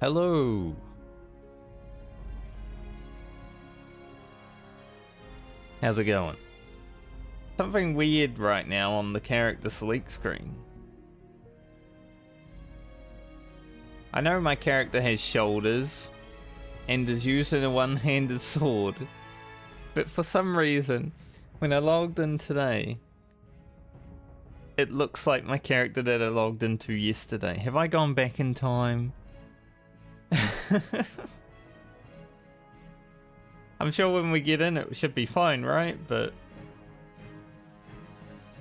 Hello. How's it going? Something weird right now on the character select screen. I know my character has shoulders and is using a one-handed sword, but for some reason, when I logged in today, it looks like my character that I logged into yesterday. Have I gone back in time? I'm sure when we get in it should be fine, right? But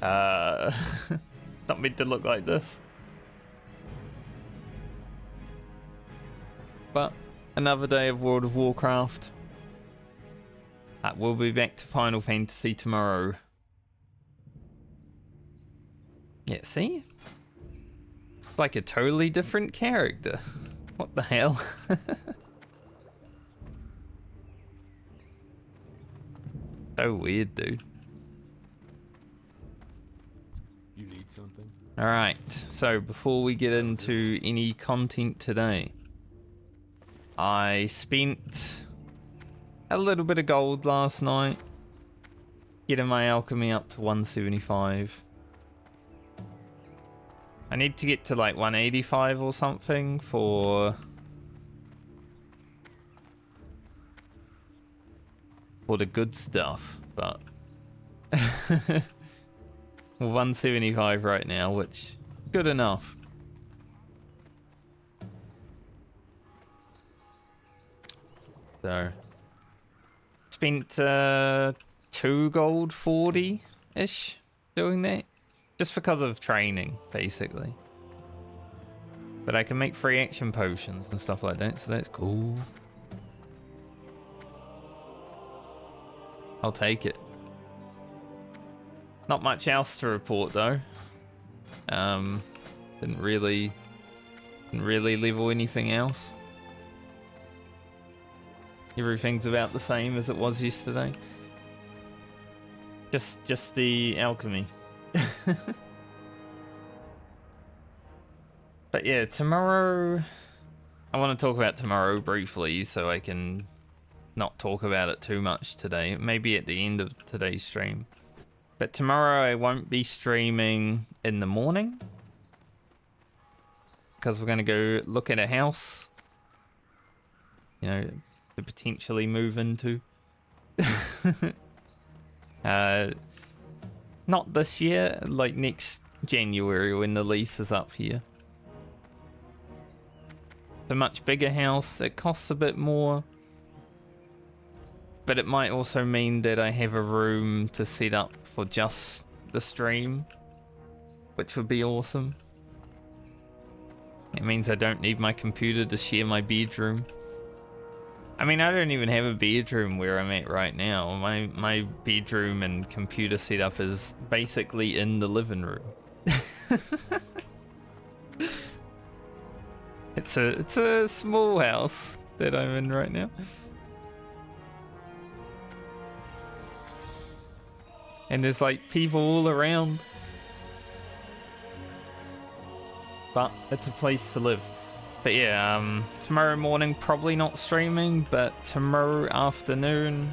not meant to look like this. But another day of World of Warcraft. We'll be back to Final Fantasy tomorrow. Yeah, see? It's like a totally different character. What the hell? So weird, dude. You need something? Alright, so before we get into any content today, I spent a little bit of gold last night getting my alchemy up to 175. I need to get to like 185 or something for the good stuff, but 175 right now, which good enough. So spent 2 gold 40-ish doing that, just because of training, basically. But I can make free action potions and stuff like that, so that's cool. I'll take it. Not much else to report though. Didn't really level anything else. Everything's about the same as it was yesterday. Just the alchemy. But yeah, tomorrow I want to talk about tomorrow briefly so I can not talk about it too much today. Maybe at the end of today's stream. But tomorrow I won't be streaming in the morning, because we're going to go look at a house, you know, to potentially move into. Not this year, like next January when the lease is up here. It's a much bigger house, it costs a bit more. But it might also mean that I have a room to set up for just the stream, which would be awesome. It means I don't need my computer to share my bedroom. I mean, I don't even have a bedroom where I'm at right now. My bedroom and computer setup is basically in the living room. It's a small house that I'm in right now. And there's like people all around. But it's a place to live. But yeah, tomorrow morning probably not streaming, but tomorrow afternoon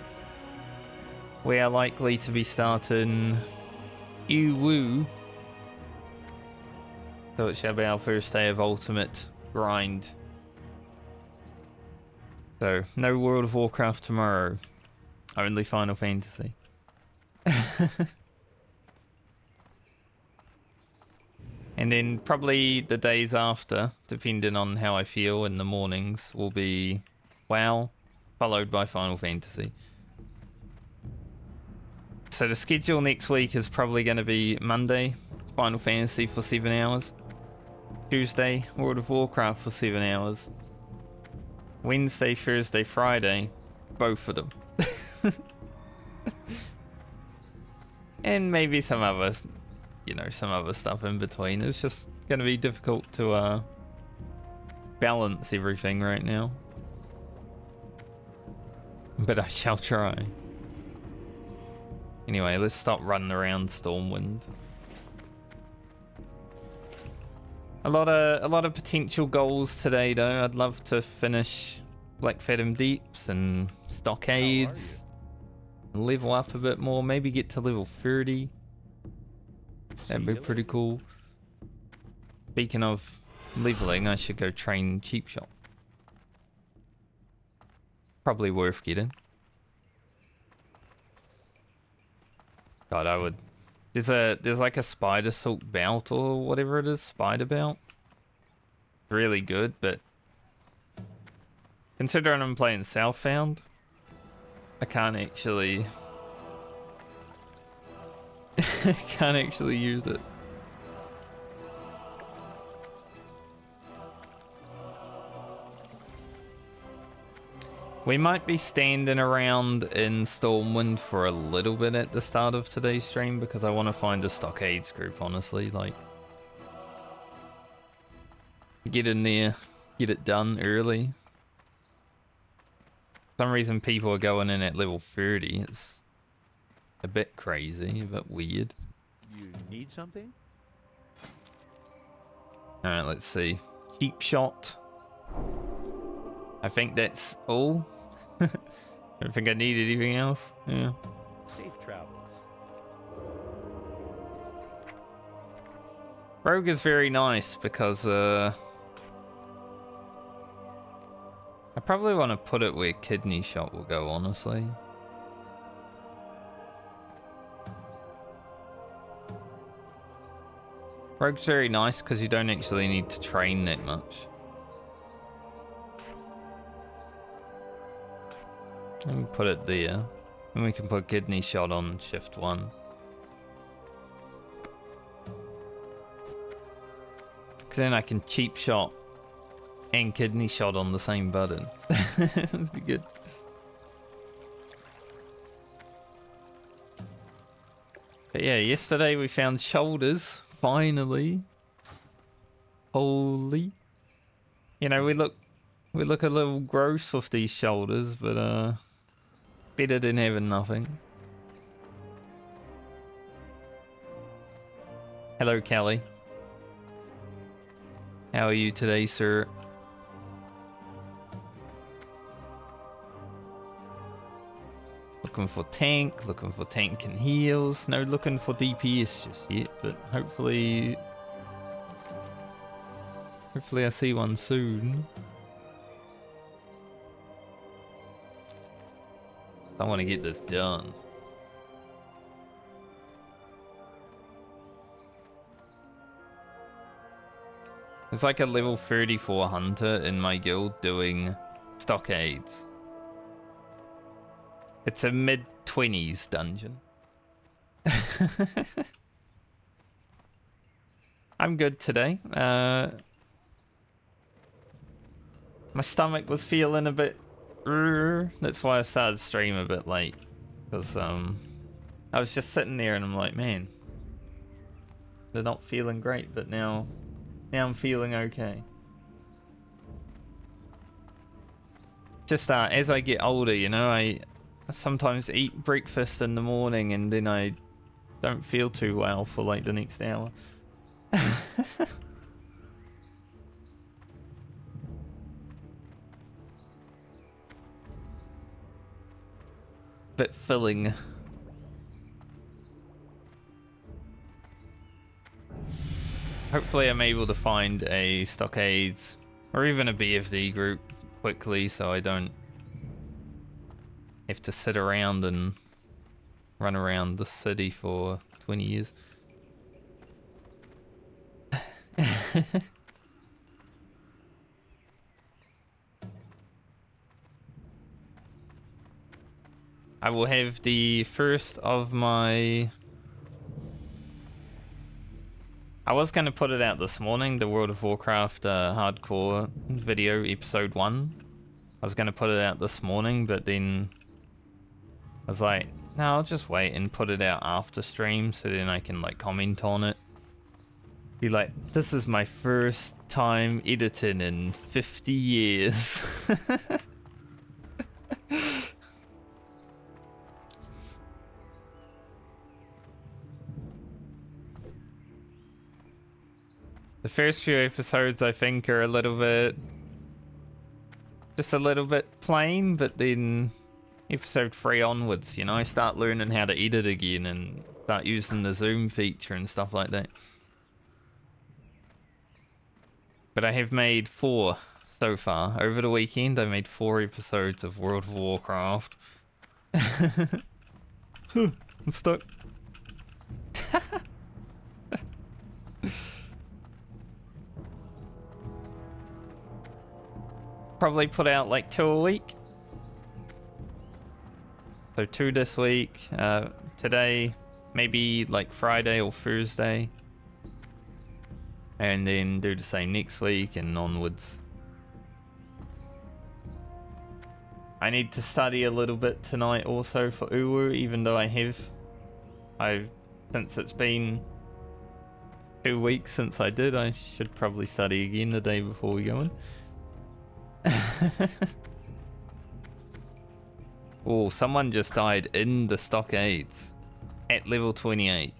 we are likely to be starting WoW. So it shall be our first day of ultimate grind. So no World of Warcraft tomorrow, only Final Fantasy. And then probably the days after, depending on how I feel in the mornings, will be WoW, followed by Final Fantasy. So the schedule next week is probably going to be Monday, Final Fantasy for 7 hours. Tuesday, World of Warcraft for 7 hours. Wednesday, Thursday, Friday, both of them. And maybe some other, you know, some other stuff in between. It's just going to be difficult to balance everything right now. But I shall try. Anyway, let's stop running around Stormwind. A lot of potential goals today though. I'd love to finish Black Fathom Deeps and Stockades. Level up a bit more, maybe get to level 30. That'd be pretty cool. Speaking of leveling, I should go train Cheap Shot. Probably worth getting. God, I would. There's like a spider silk belt or whatever it is, spider belt. Really good, but considering I'm playing Southbound, I can't actually use it. We might be standing around in Stormwind for a little bit at the start of today's stream because I want to find a Stockades group, honestly. Like, get in there, get it done early. For some reason people are going in at level 30. It's a bit crazy, a bit weird. You need something? Alright, let's see. Cheap Shot. I think that's all. I don't think I need anything else. Yeah. Safe travels. Rogue is very nice because I probably want to put it where Kidney Shot will go, honestly. Rogue's very nice because you don't actually need to train that much. Let me put it there. And we can put Kidney Shot on shift 1. Because then I can Cheap Shot and Kidney Shot on the same button. That'd be good. But yeah, yesterday we found shoulders, finally. Holy. You know, we look a little gross with these shoulders, but better than having nothing. Hello, Kelly. How are you today, sir? Looking for tank and heals. No looking for DPS just yet, but hopefully I see one soon. I want to get this done. It's like a level 34 hunter in my guild doing Stockades. It's a mid-20s dungeon. I'm good today. My stomach was feeling a bit... That's why I started stream a bit late. Because I was just sitting there and I'm like, man, they're not feeling great, but now I'm feeling okay. Just as I get older, you know, I sometimes eat breakfast in the morning and then I don't feel too well for like the next hour. Bit filling. Hopefully I'm able to find a Stockades or even a BFD group quickly so I don't have to sit around and run around the city for 20 years. I will have the first of my... I was going to put it out this morning, the World of Warcraft hardcore video, episode 1. I was going to put it out this morning, but then I was like, no, I'll just wait and put it out after stream so then I can like comment on it. Be like, this is my first time editing in 50 years. The The first few episodes, I think, are a little bit... just a little bit plain, but then episode 3 onwards, you know, I start learning how to edit again and start using the zoom feature and stuff like that. But I have made 4 so far. Over the weekend, I made 4 episodes of World of Warcraft. I'm stuck. Probably put out like 2 a week. So 2 this week. Today, maybe like Friday or Thursday. And then do the same next week and onwards. I need to study a little bit tonight also for Uwu, even though since it's been 2 weeks since I did, I should probably study again the day before we go in. Oh, someone just died in the Stockades at level 28.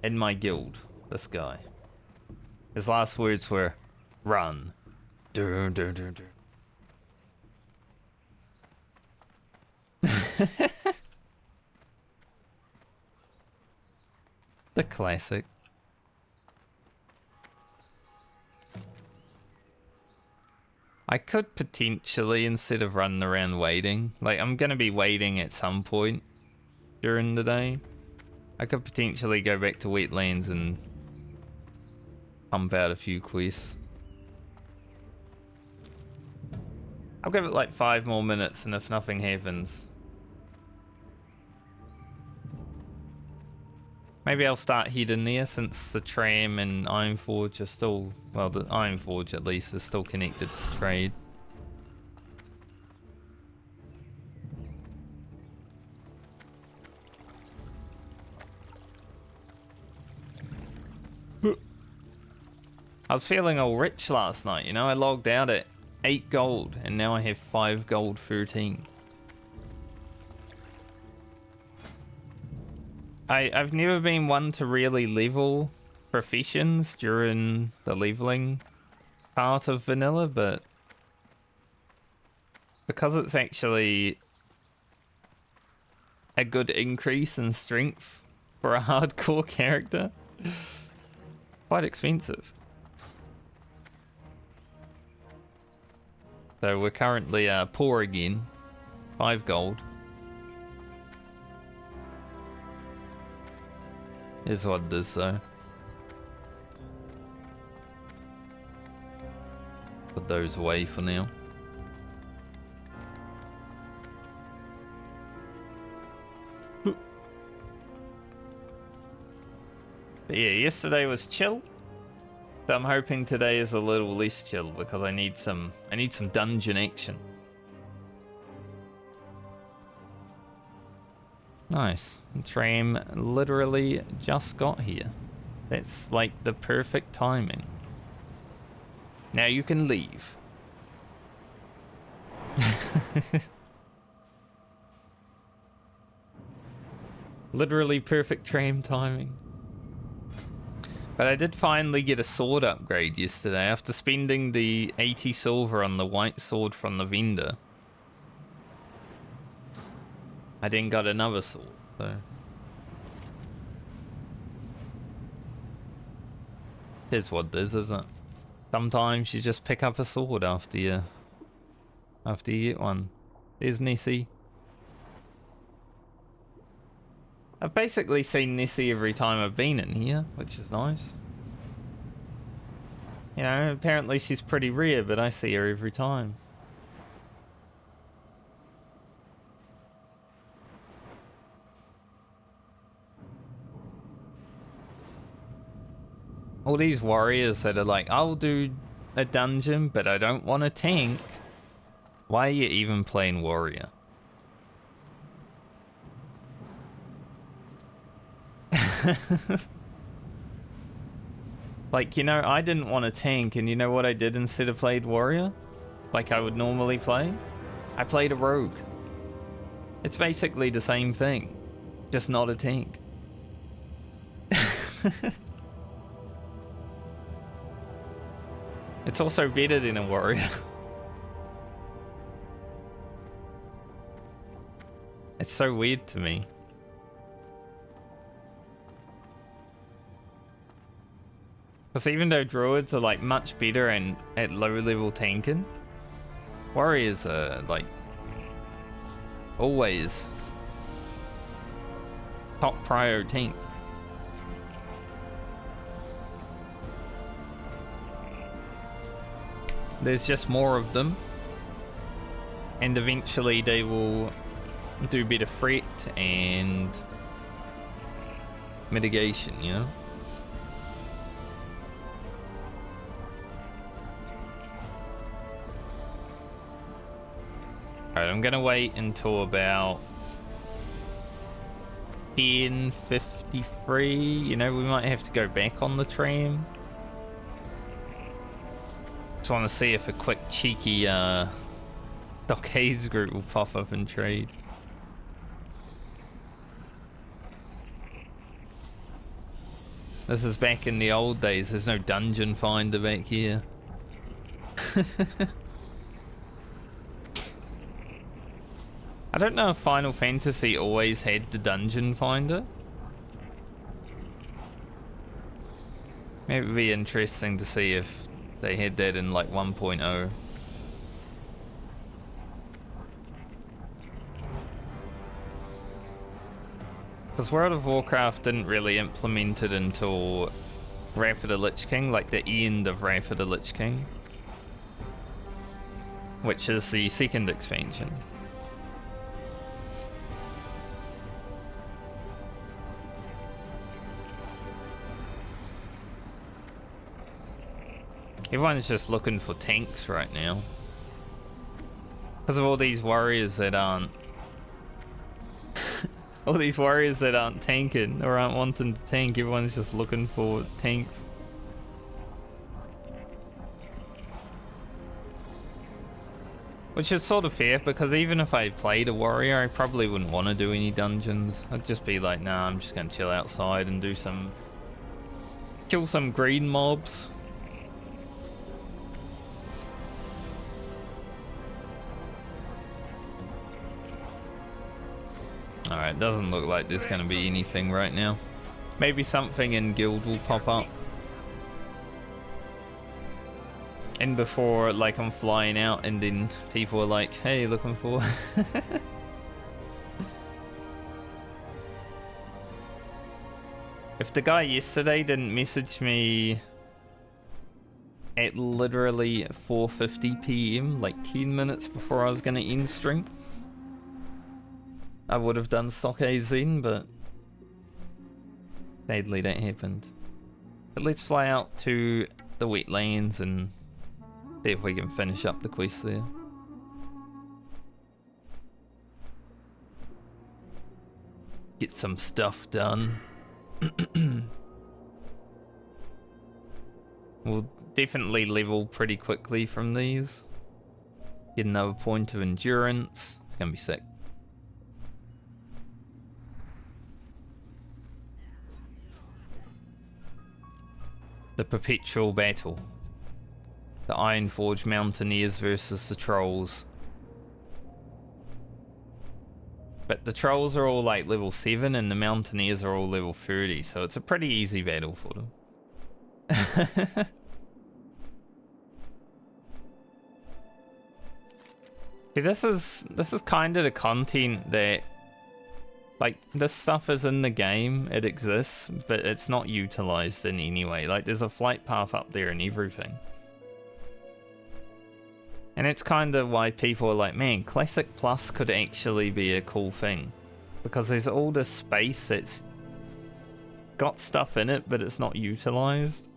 In my guild, this guy. His last words were, run. Dun, dun, dun, dun. The classic. I could potentially, instead of running around waiting, like I'm gonna be waiting at some point during the day, I could potentially go back to wetlands and pump out a few quests. I'll give it like 5 more minutes, and if nothing happens, maybe I'll start heading there, since the tram and Ironforge are still, well, the Ironforge at least is still connected to trade. I was feeling all rich last night, you know, I logged out at 8 gold, and now I have 5 gold 13. I've never been one to really level professions during the leveling part of vanilla, but because it's actually a good increase in strength for a hardcore character, quite expensive. So we're currently poor again, 5 gold. Is what it is though. Put those away for now. But yeah, yesterday was chill. So I'm hoping today is a little less chill because I need some dungeon action. Nice. The tram literally just got here. That's like the perfect timing. Now you can leave. Literally perfect tram timing. But I did finally get a sword upgrade yesterday after spending the 80 silver on the white sword from the vendor. I then got another sword, so here's what it is, isn't it? Sometimes you just pick up a sword after you get one. There's Nessie. I've basically seen Nessie every time I've been in here, which is nice. You know, apparently she's pretty rare, but I see her every time. All these warriors that are like, I'll do a dungeon, but I don't want a tank. Why are you even playing warrior? Like, you know, I didn't want a tank, and you know what I did instead of played warrior? Like I would normally play? I played a rogue. It's basically the same thing, just not a tank. It's also better than a warrior. It's so weird to me. Because even though druids are like much better and at low level tanking, warriors are like always top prio tank. There's just more of them, and eventually they will do better threat and mitigation, you know? Alright, I'm gonna wait until about 10:53. You know, we might have to go back on the tram. Just want to see if a quick cheeky Stockades group will pop up and trade. This is back in the old days. There's no dungeon finder back here. I don't know if Final Fantasy always had the dungeon finder. Maybe it'd be interesting to see if they had that in like 1.0. Because World of Warcraft didn't really implement it until Wrath of the Lich King, like the end of Wrath of the Lich King, which is the second expansion. Everyone's just looking for tanks right now. Because of all these warriors that aren't... all these warriors that aren't tanking or aren't wanting to tank, everyone's just looking for tanks. Which is sort of fair, because even if I played a warrior, I probably wouldn't want to do any dungeons. I'd just be like, nah, I'm just going to chill outside and do some... kill some green mobs. Alright, doesn't look like there's going to be anything right now. Maybe something in guild will pop up. And before, like, I'm flying out and then people are like, hey, looking for... If the guy yesterday didn't message me at literally 4:50 PM, like 10 minutes before I was going to end stream, I would have done Stockades then, but sadly that happened. But let's fly out to the wetlands and see if we can finish up the quest there. Get some stuff done. We'll definitely level pretty quickly from these. Get another point of endurance. It's gonna be sick. The perpetual battle. The Ironforge Mountaineers versus the Trolls. But the Trolls are all like level 7 and the Mountaineers are all level 30, so it's a pretty easy battle for them. See, this is kind of the content that, like, this stuff is in the game, it exists, but it's not utilized in any way. Like, there's a flight path up there and everything. And it's kind of why people are like, man, Classic Plus could actually be a cool thing. Because there's all this space that's got stuff in it, but it's not utilized.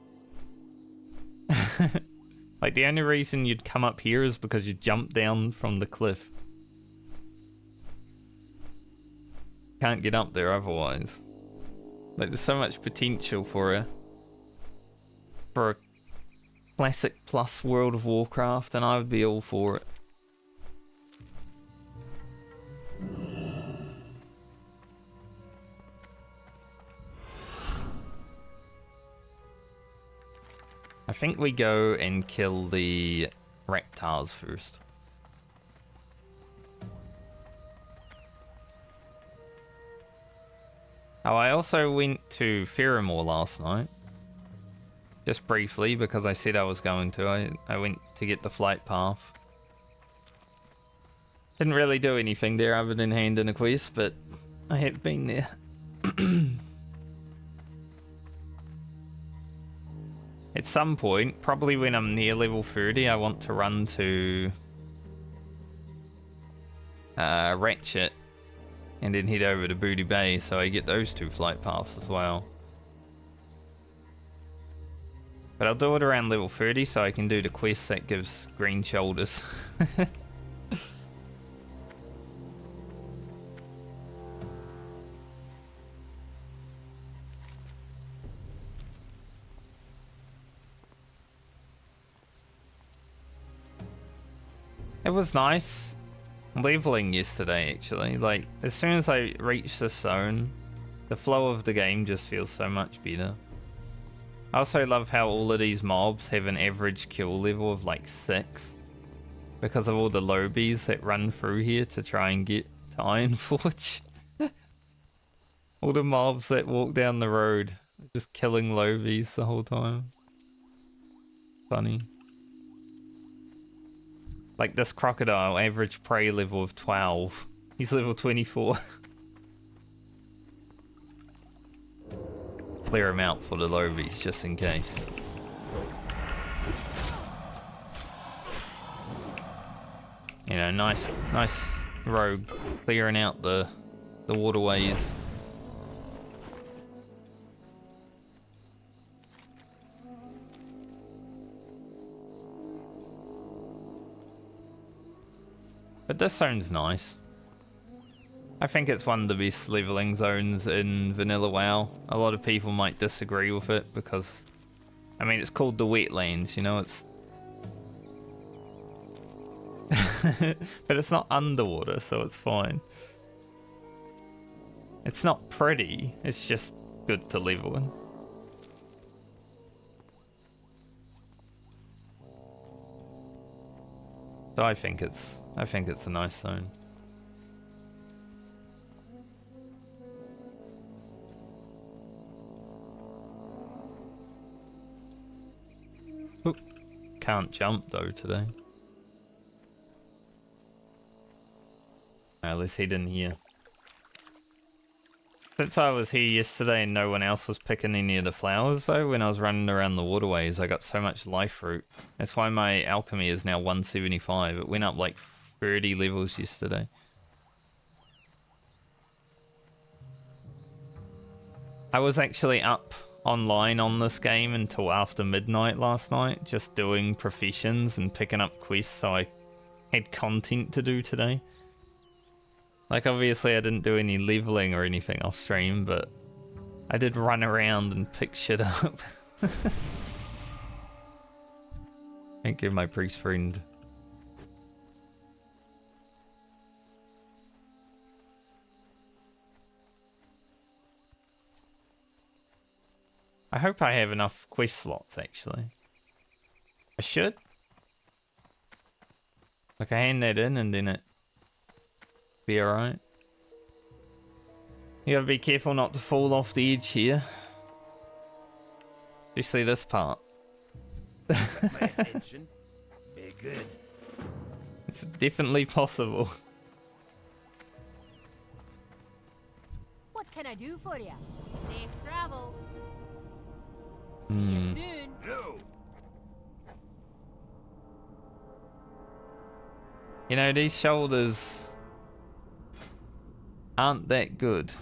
Like, the only reason you'd come up here is because you jump down from the cliff. Can't get up there otherwise. Like, there's so much potential for a Classic Plus World of Warcraft, and I would be all for it. I think we go and kill the reptiles first. Oh, I also went to Ferrimore last night. Just briefly, because I said I was going to. I went to get the flight path. Didn't really do anything there other than hand in a quest, but I have been there. At some point, probably when I'm near level 30, I want to run to Ratchet and then head over to Booty Bay so I get those 2 flight paths as well. But I'll do it around level 30 so I can do the quest that gives green shoulders. It was nice leveling yesterday, actually. Like, as soon as I reach this zone, the flow of the game just feels so much better. I also love how all of these mobs have an average kill level of like 6 because of all the lobies that run through here to try and get to Ironforge. All the mobs that walk down the road just killing lobies the whole time. Funny. Like this crocodile, average prey level of 12. He's level 24. Clear him out for the lobies, just in case. You know, nice rogue clearing out the waterways. But this zone's nice. I think it's one of the best leveling zones in Vanilla WoW. A lot of people might disagree with it because, I mean, it's called the wetlands, you know, it's... but it's not underwater, so it's fine. It's not pretty, it's just good to level in. So I think it's a nice zone. Oop. Can't jump though today. Let's head in here. Since I was here yesterday and no one else was picking any of the flowers though, when I was running around the waterways, I got so much life fruit. That's why my alchemy is now 175. It went up like 30 levels yesterday. I was actually up online on this game until after midnight last night, just doing professions and picking up quests so I had content to do today. Like, obviously I didn't do any leveling or anything off stream, but I did run around and pick shit up. Thank you, my priest friend. I hope I have enough quest slots, actually. I should. Like, I hand that in and then it be alright. You gotta be careful not to fall off the edge here. Especially this part. My attention. Be good. It's definitely possible. What can I do for you? Safe travels. See you soon. No. You know, these shoulders aren't that good.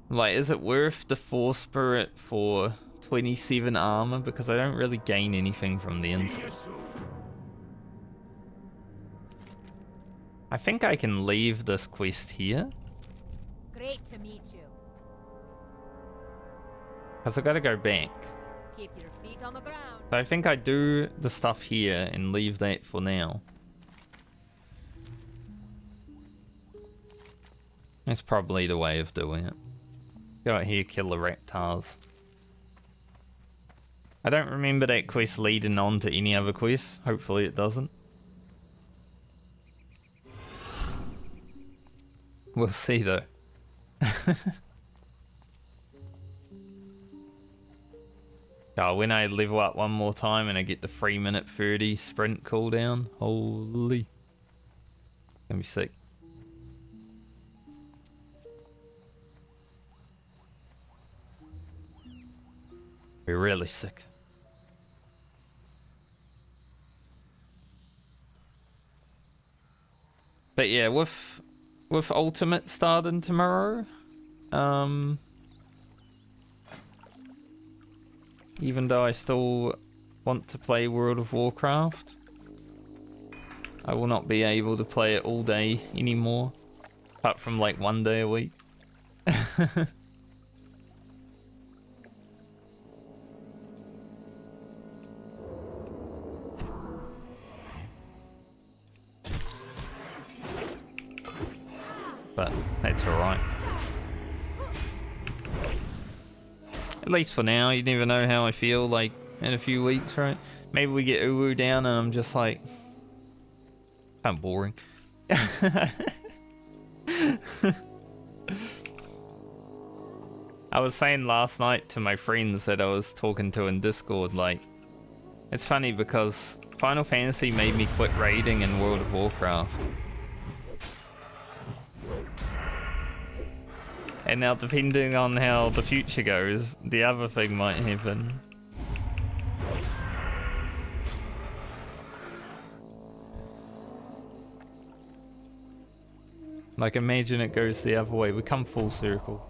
Like, is it worth the 4 spirit for 27 armor? Because I don't really gain anything from the input. I think I can leave this quest here. Great to meet you. Because I gotta go back. Keep your feet on the ground. So I think I do the stuff here and leave that for now. That's probably the way of doing it. Go out here, kill the reptiles. I don't remember that quest leading on to any other quests. Hopefully it doesn't. We'll see though. Oh, when I level up one more time and I get the 3-minute 30 sprint cooldown, holy. Gonna be sick. Be really sick. But yeah, with Ultimate starting tomorrow, even though I still want to play World of Warcraft, I will not be able to play it all day anymore, apart from like 1 day a week. But that's alright. At least for now. You never know how I feel like in a few weeks, right? Maybe we get Uwu down and I'm just like, kind of boring. I was saying last night to my friends that I was talking to in Discord, like, it's funny because Final Fantasy made me quit raiding in World of Warcraft. And now, depending on how the future goes, the other thing might happen. Like, imagine it goes the other way. We come full circle.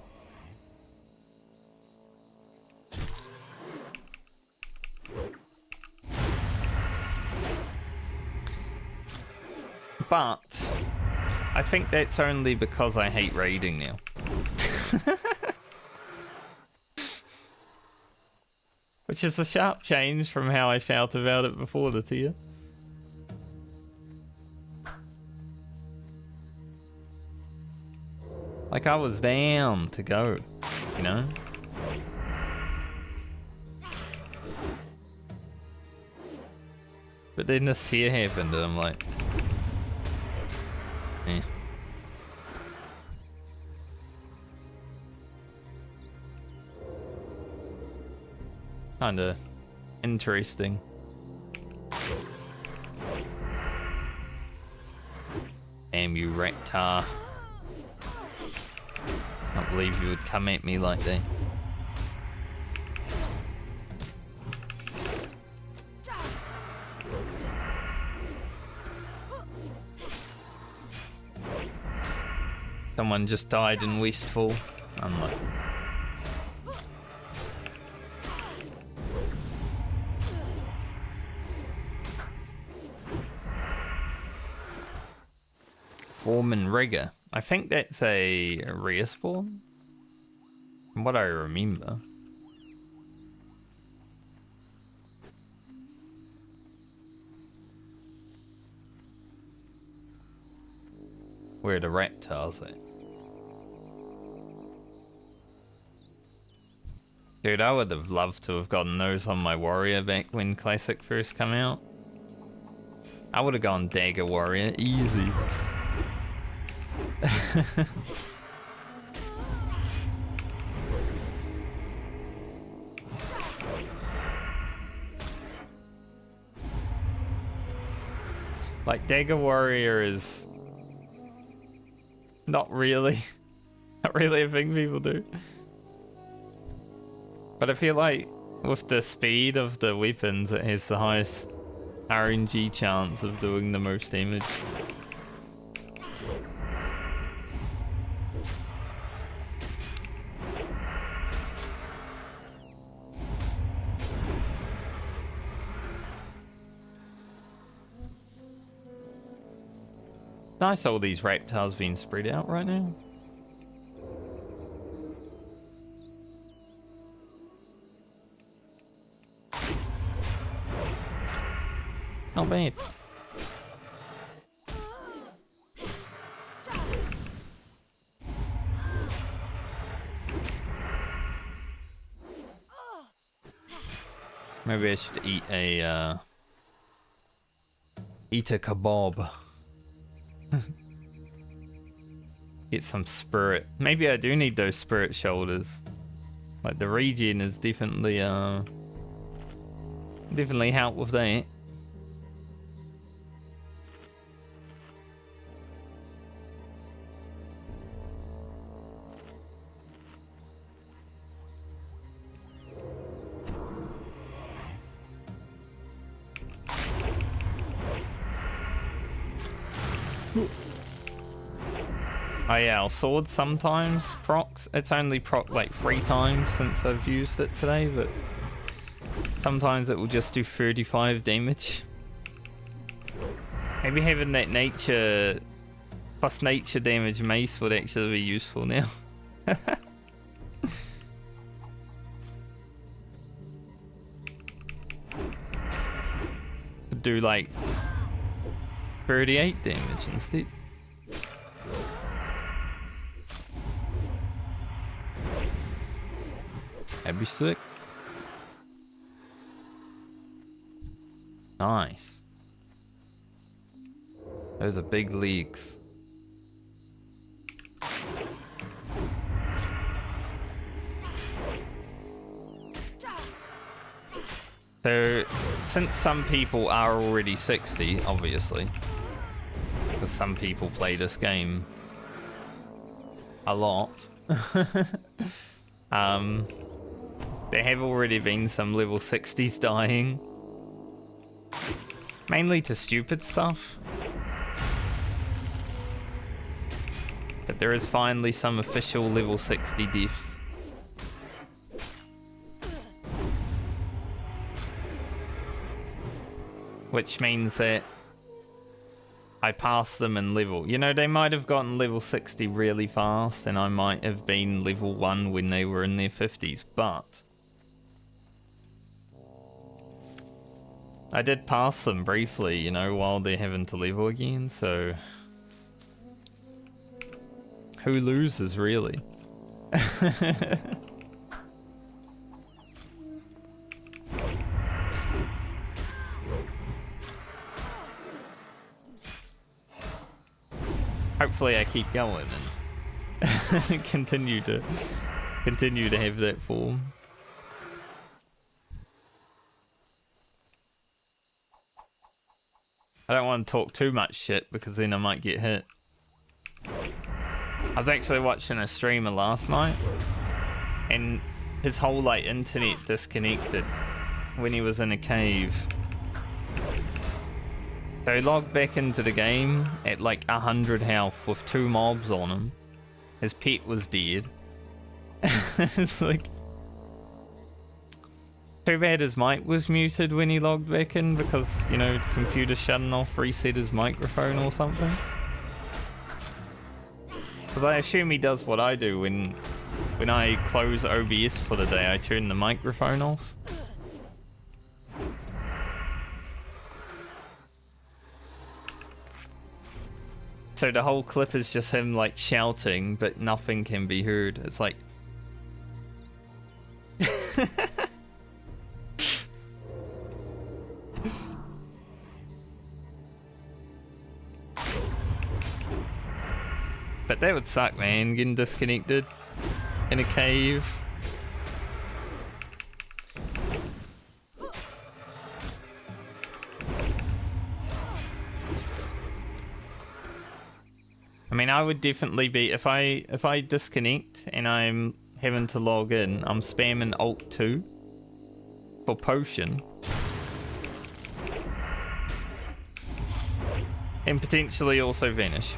But I think that's only because I hate raiding now. Which is a sharp change from how I felt about it before the tier. Like, I was down to go, you know? But then this tier happened and I'm like, eh. Kinda interesting. Damn you, Reptar. Can't believe you would come at me like that. Someone just died in Westfall. Unlucky. Foreman Rigger. I think that's a respawn, from what I remember. Where the reptiles at? Dude, I would have loved to have gotten those on my warrior back when Classic first came out. I would have gone Dagger Warrior, easy. Like, Dagger Warrior is not really a thing people do. But I feel like with the speed of the weapons, it has the highest RNG chance of doing the most damage. Nice, all these reptiles being spread out right now. Not bad. Maybe I should eat a kebab. Get some spirit. Maybe I do need those spirit shoulders. Like the regen is definitely help with that. Oh yeah, our sword sometimes procs. It's only proc like 3 times since I've used it today, but sometimes it will just do 35 damage. Maybe having that nature plus nature damage mace would actually be useful now. Do like 38 damage instead. That'd be sick. Nice. Those are big leagues. So, since some people are already 60, obviously, because some people play this game a lot, there have already been some level 60s dying. Mainly to stupid stuff. But there is finally some official level 60 deaths. Which means that I passed them in level. You know, they might have gotten level 60 really fast, and I might have been level 1 when they were in their 50s, but I did pass them briefly, you know, while they're having to level again, so who loses, really? Hopefully I keep going and continue to have that form. I don't want to talk too much shit because then I might get hit. I was actually watching a streamer last night and his whole like internet disconnected when he was in a cave. So he logged back into the game at like 100 health with 2 mobs on him. His pet was dead. It's like, too bad his mic was muted when he logged back in because, you know, the computer shutting off reset his microphone or something. Because I assume he does what I do when I close OBS for the day, I turn the microphone off. So the whole clip is just him like shouting, but nothing can be heard. It's like... But that would suck, man, getting disconnected in a cave. I mean, I would definitely be, if I disconnect and I'm having to log in, I'm spamming Alt 2 for potion. And potentially also vanish.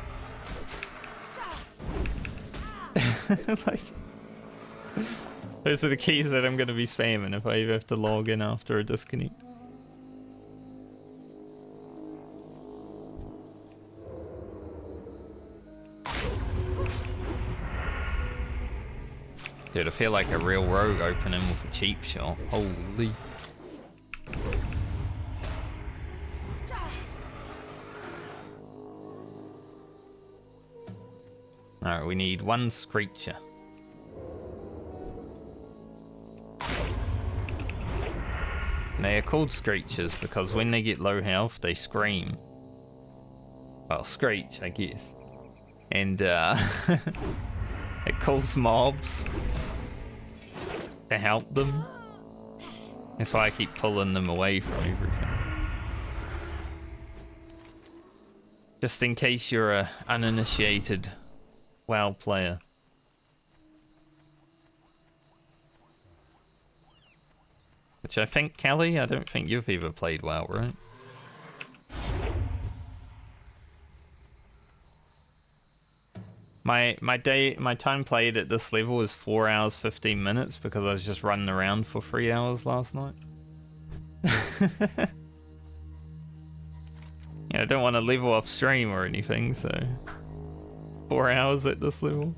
Like, those are the keys that I'm going to be spamming if I ever have to log in after a disconnect. Dude, I feel like a real rogue opening with a cheap shot. Holy. Alright, we need 1 Screecher. They are called screechers because when they get low health, they scream. Well, screech, I guess. And it calls mobs to help them. That's why I keep pulling them away from everything. Just in case you're a uninitiated WoW player. Which I think, Kelly, I don't think you've ever played WoW, right? My time played at this level is 4 hours 15 minutes because I was just running around for 3 hours last night. Yeah, I don't want to level off stream or anything, so 4 hours at this level.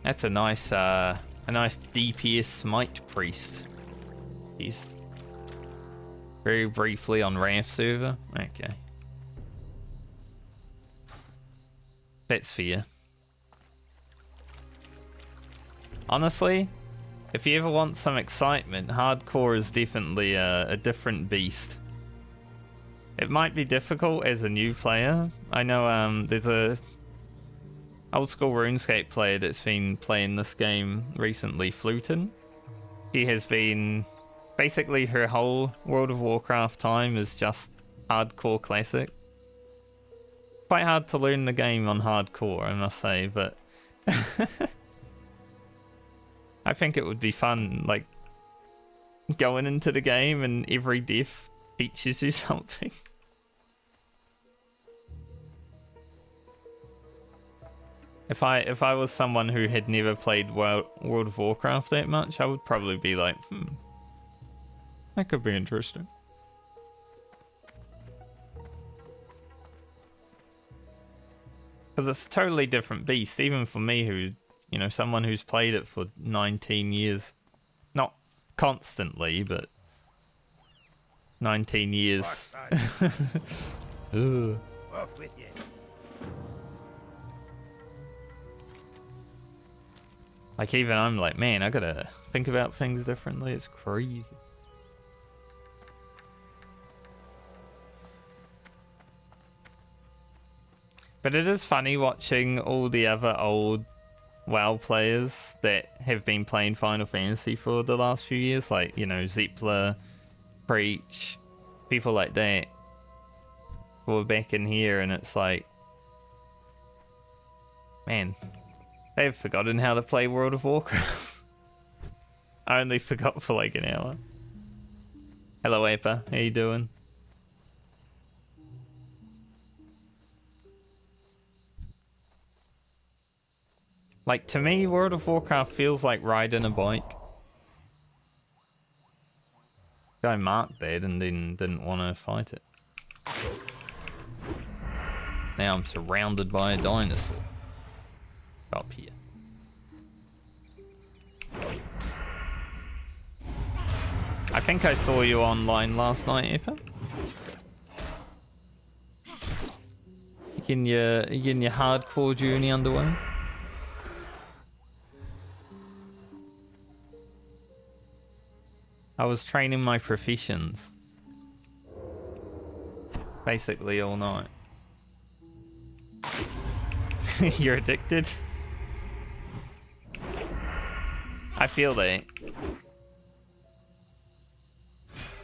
That's a nice DPS smite priest. Beast. Very briefly on Raft server. Okay. That's fair. Honestly, if you ever want some excitement, hardcore is definitely a different beast. It might be difficult as a new player. I know there's a old school RuneScape player that's been playing this game recently, Flutin. She has been basically her whole World of Warcraft time is just hardcore classic. Quite hard to learn the game on hardcore, I must say, but I think it would be fun, like going into the game and every death teaches you something. If I was someone who had never played World of Warcraft that much, I would probably be like, that could be interesting. Because it's a totally different beast, even for me who, you know, someone who's played it for 19 years. Not constantly, but 19 years. Ugh. Off with you. Like, even I'm like, man, I gotta think about things differently. It's crazy. But it is funny watching all the other old WoW players that have been playing Final Fantasy for the last few years. Like, you know, Zeppler, Preach, people like that. Who are back in here, and it's like, man, they've forgotten how to play World of Warcraft. I only forgot for like an hour. Hello, Apa. How you doing? Like, to me, World of Warcraft feels like riding a bike. Guy marked that and then didn't want to fight it. Now I'm surrounded by a dinosaur. Up here. I think I saw you online last night, Epa. You getting your hardcore journey underway? I was training my professions. Basically all night. You're addicted? I feel that.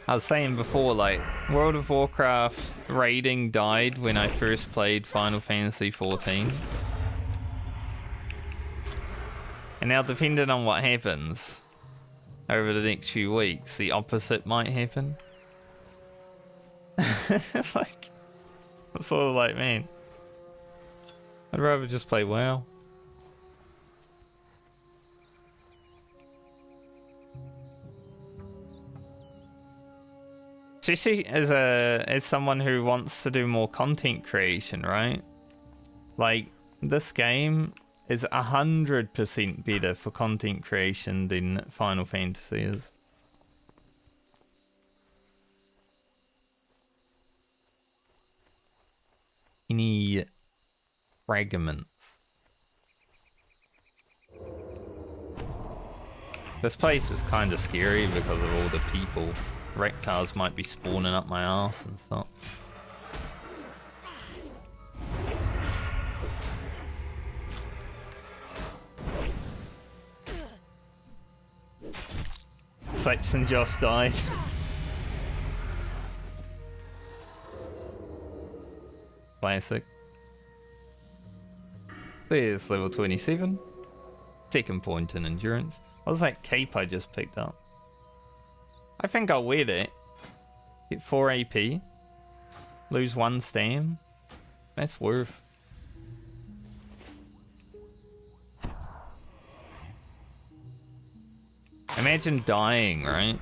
I was saying before, like, World of Warcraft raiding died when I first played Final Fantasy XIV. And now, depending on what happens over the next few weeks, the opposite might happen. Like, I'm sort of like, man, I'd rather just play WoW. Especially as someone who wants to do more content creation, right? Like, this game is 100% better for content creation than Final Fantasy is. any fragments. This place is kind of scary because of all the people. Reptiles might be spawning up my ass and stuff. Sipes and Josh died. Classic. There's level 27. Second point in endurance. What was that cape I just picked up? I think I'll wear that. Get 4 AP. Lose 1 stam. That's worth. Imagine dying, right?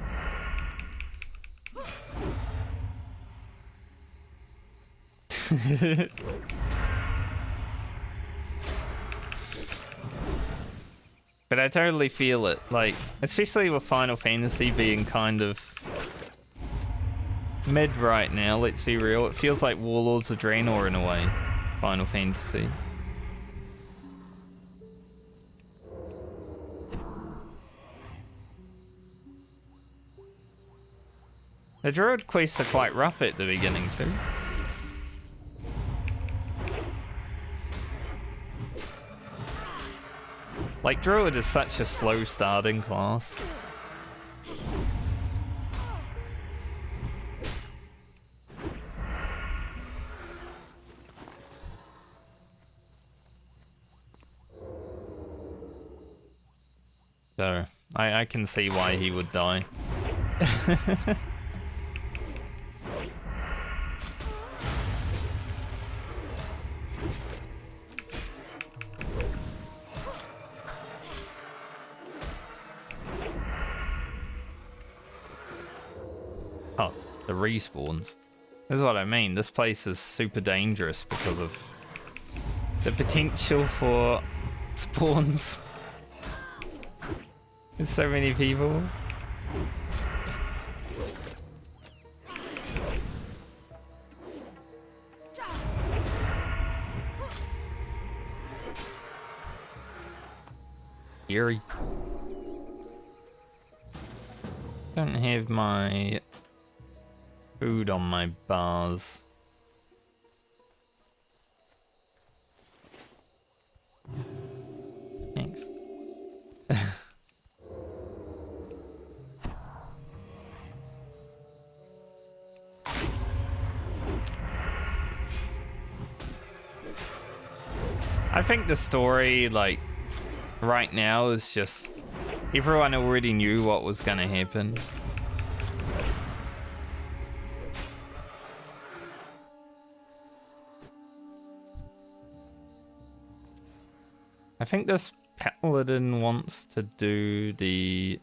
But I totally feel it, like, especially with Final Fantasy being kind of mid right now, let's be real. It feels like Warlords of Draenor in a way, Final Fantasy. The Druid quests are quite rough at the beginning too. Like, Druid is such a slow starting class. So, I can see why he would die. Oh, the respawns. This is what I mean. This place is super dangerous because of the potential for spawns. There's so many people. Eerie. Don't have my food on my bars. Thanks. I think the story, like, right now is just everyone already knew what was gonna happen. I think this paladin wants to do the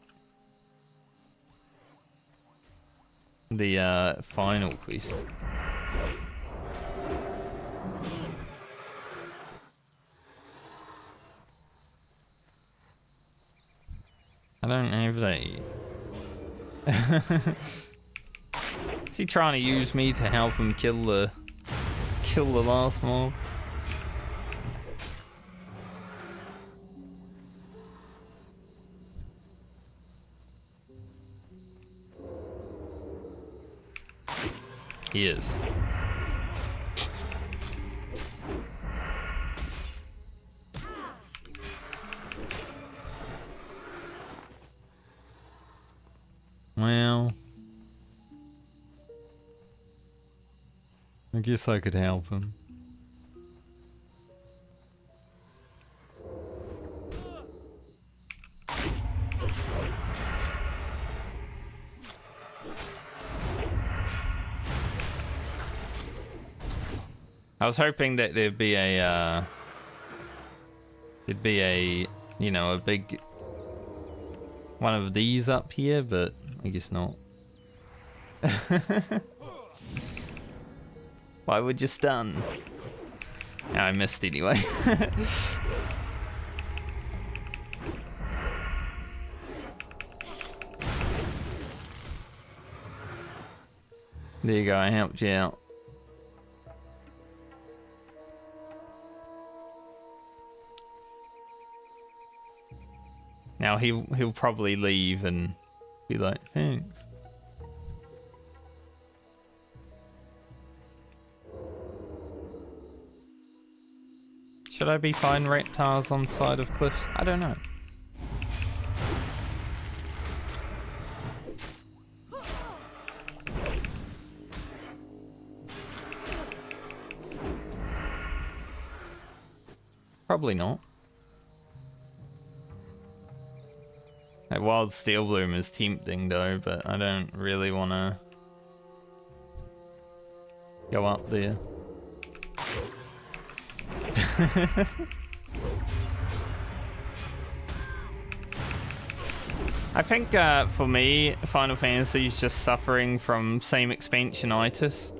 final quest. I don't have that yet. Is he trying to use me to help him kill the last mob? He is. Well, I guess I could help him. I was hoping that there'd be a, you know, a big one of these up here, but I guess not. Why would you stun? Oh, I missed anyway. There you go, I helped you out. Now he'll probably leave and be like, thanks. Should I be finding reptiles on side of cliffs? I don't know. Probably not. That wild steel bloom is tempting though, but I don't really want to go up there. I think for me, Final Fantasy is just suffering from same expansionitis.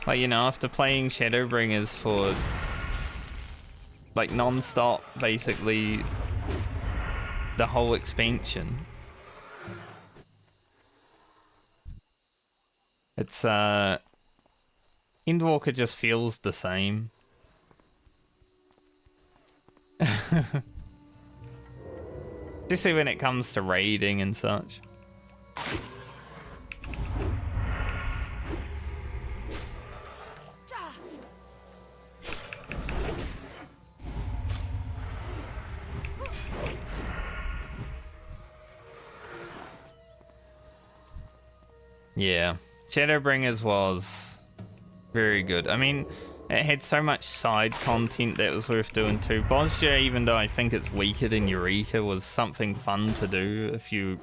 Like, you know, after playing Shadowbringers for like non-stop, basically the whole expansion, it's Endwalker just feels the same. Especially when it comes to raiding and such. Yeah, Shadowbringers was very good. I mean, it had so much side content that was worth doing too. Bosja, even though I think it's weaker than Eureka, was something fun to do if you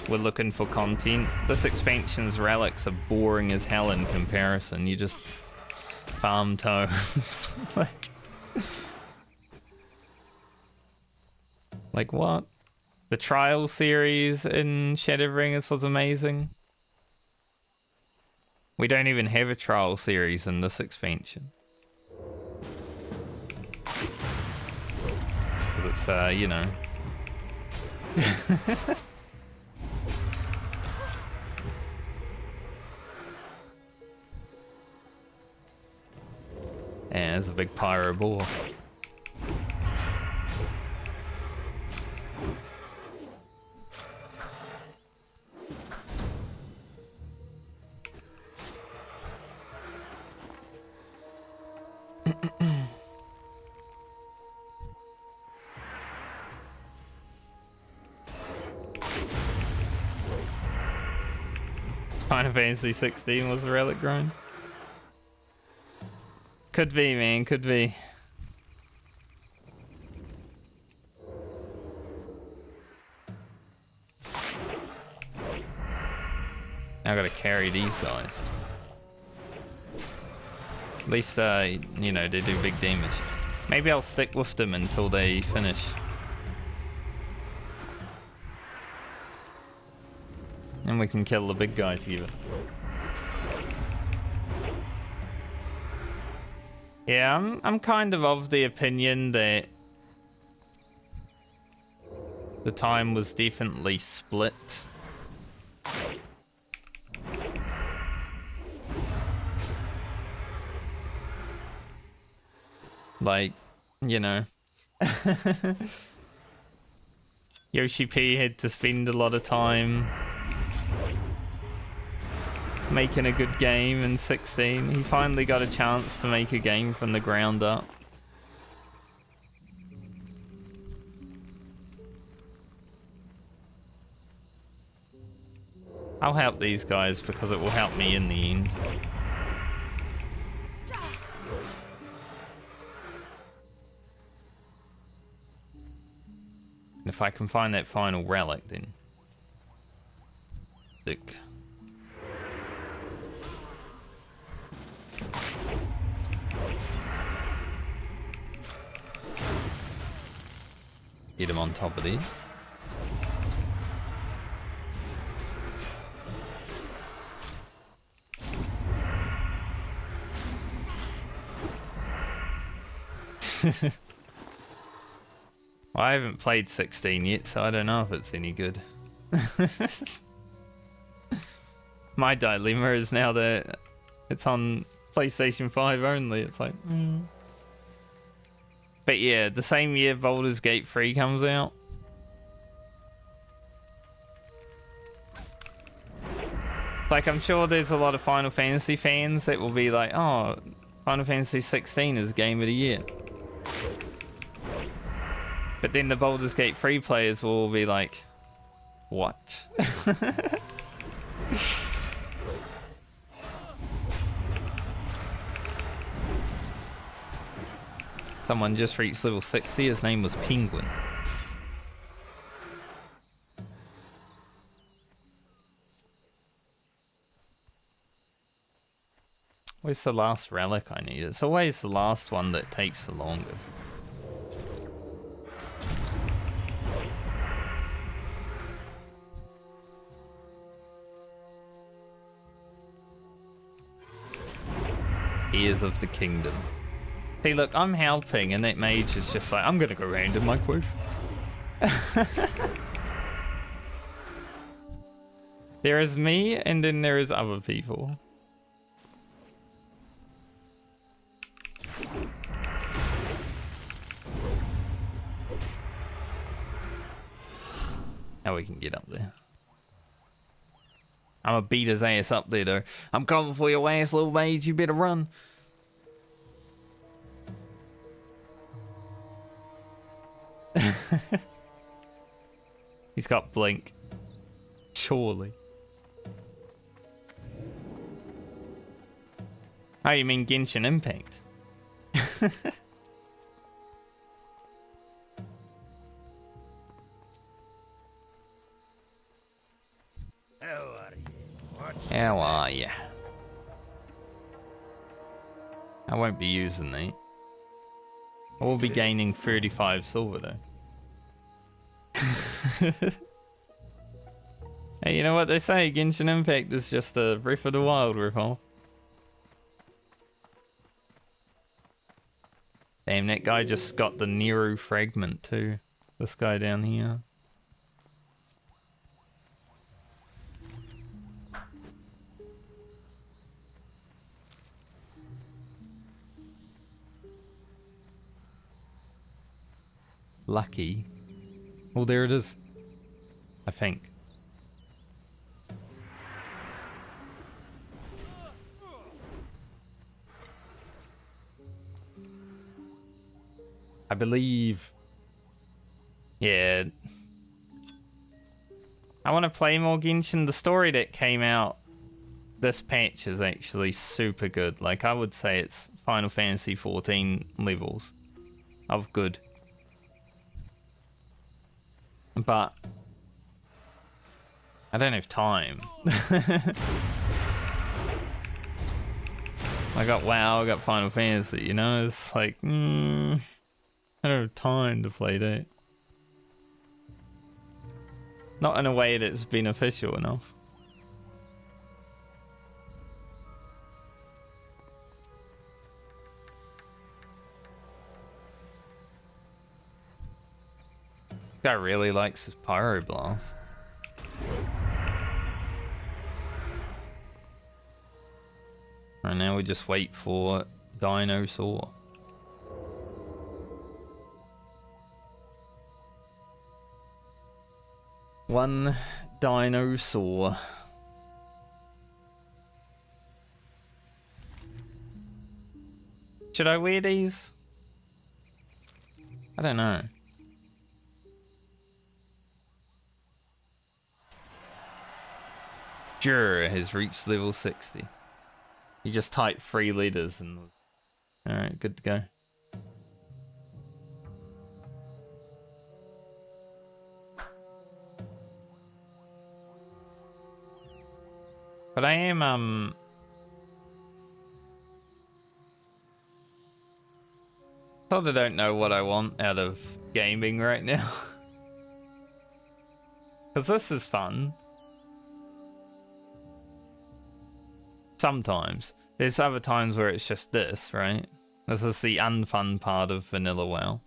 were looking for content. This expansion's relics are boring as hell in comparison. You just farm tomes. like what? The trial series in Shadowbringers was amazing. We don't even have a trial series in this expansion. Because it's, you know. Yeah, there's a big pyro boar. Final Fantasy 16 was a relic grind. Could be, man, could be. I gotta carry these guys. At least, you know, they do big damage. Maybe I'll stick with them until they finish. And we can kill the big guy together. Yeah, I'm kind of the opinion that the time was definitely split. Like, you know. Yoshi P had to spend a lot of time making a good game in 16. He finally got a chance to make a game from the ground up. I'll help these guys because it will help me in the end. And if I can find that final relic, then sick. Get him on top of these. Well, I haven't played 16 yet, so I don't know if it's any good. My dilemma is now that it's on PlayStation 5 only. It's like, But yeah, the same year Baldur's Gate 3 comes out. Like, I'm sure there's a lot of Final Fantasy fans that will be like, oh, Final Fantasy 16 is Game of the Year. But then the Baldur's Gate 3 players will be like, what? Someone just reached level 60. His name was Penguin. Where's the last relic I need? It's always the last one that takes the longest. Ears of the Kingdom. See, look, I'm helping, and that mage is just like, I'm gonna go around in my quote. There is me, and then there is other people. Now we can get up there. I'm gonna beat his ass up there, though. I'm coming for your ass, little mage. You better run. He's got blink. Surely. Oh, you mean Genshin Impact? How are you? I won't be using that. I will be gaining 35 silver though. Hey, you know what they say? Genshin Impact is just a Breath of the Wild ripoff. Damn, that guy just got the Nero fragment too. This guy down here. Lucky. Oh, there it is. I think. I believe. Yeah. I want to play more Genshin. The story that came out this patch is actually super good. Like, I would say it's Final Fantasy 14 levels of good. But I don't have time. I got WoW, I got Final Fantasy, you know? It's like, I don't have time to play that. Not in a way that's beneficial enough. Guy really likes his pyroblast. Right now we just wait for Dinosaur. One Dinosaur. Should I wear these? I don't know. Jura has reached level 60. You just type 3 letters and... Alright, good to go. But I am, sort of don't know what I want out of gaming right now. Because this is fun. Sometimes. There's other times where it's just this, right? This is the unfun part of vanilla WoW.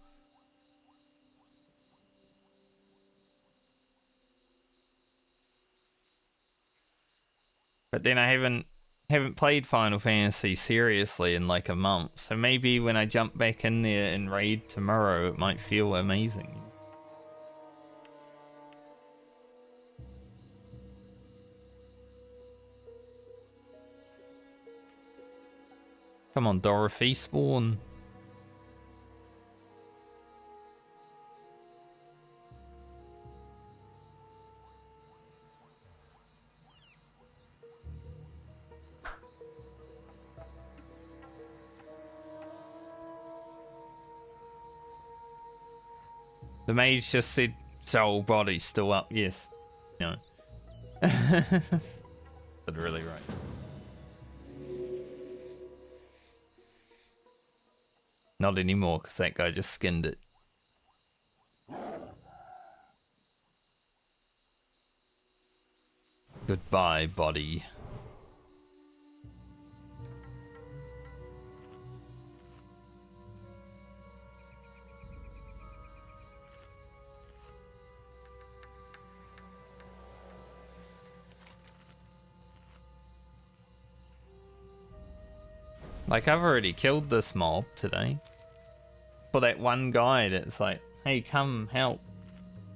But then I haven't haven't played Final Fantasy seriously in like a month, so maybe when I jump back in there and raid tomorrow, it might feel amazing. Come on, Dorothy, spawn. The mage just said soul body still up. Yes. No. That's really right. Not anymore, because that guy just skinned it. Goodbye, body. Like, I've already killed this mob today. For that one guy that's like, hey, come help.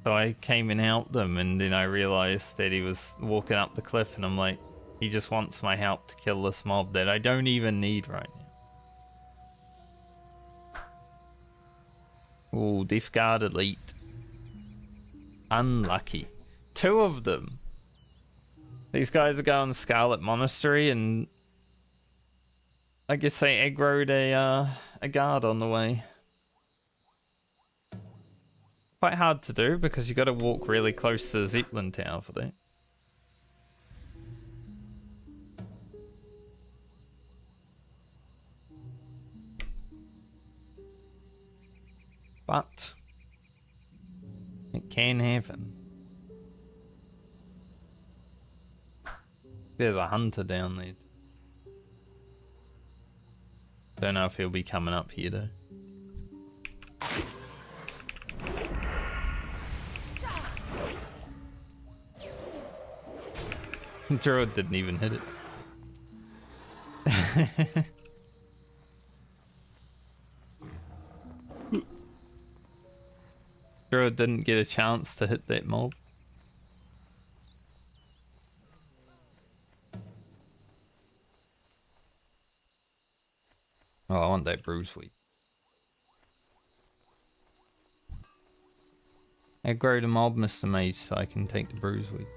So I came and helped them, and then I realized that he was walking up the cliff, and I'm like, he just wants my help to kill this mob that I don't even need right now. Ooh, Death Guard Elite. Unlucky. 2 of them. These guys are going to Scarlet Monastery, and I guess they aggroed a guard on the way. Quite hard to do because you got to walk really close to the Zeppelin Tower for that. But it can happen. There's a hunter down there. Don't know if he'll be coming up here though. Druid didn't even hit it. Druid didn't get a chance to hit that mob. Oh, I want that bruise weed. Aggro the mob, Mr. Mage, so I can take the bruise weed.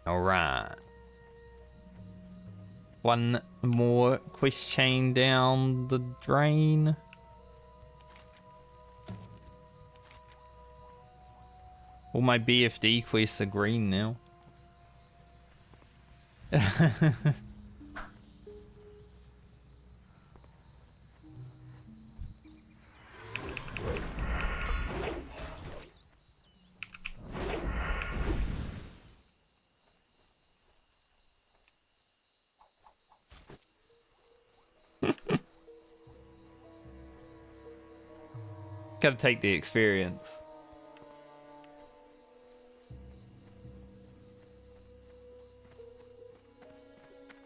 Alright. One more quest chain down the drain. All my BFD quests are green now. Gotta take the experience.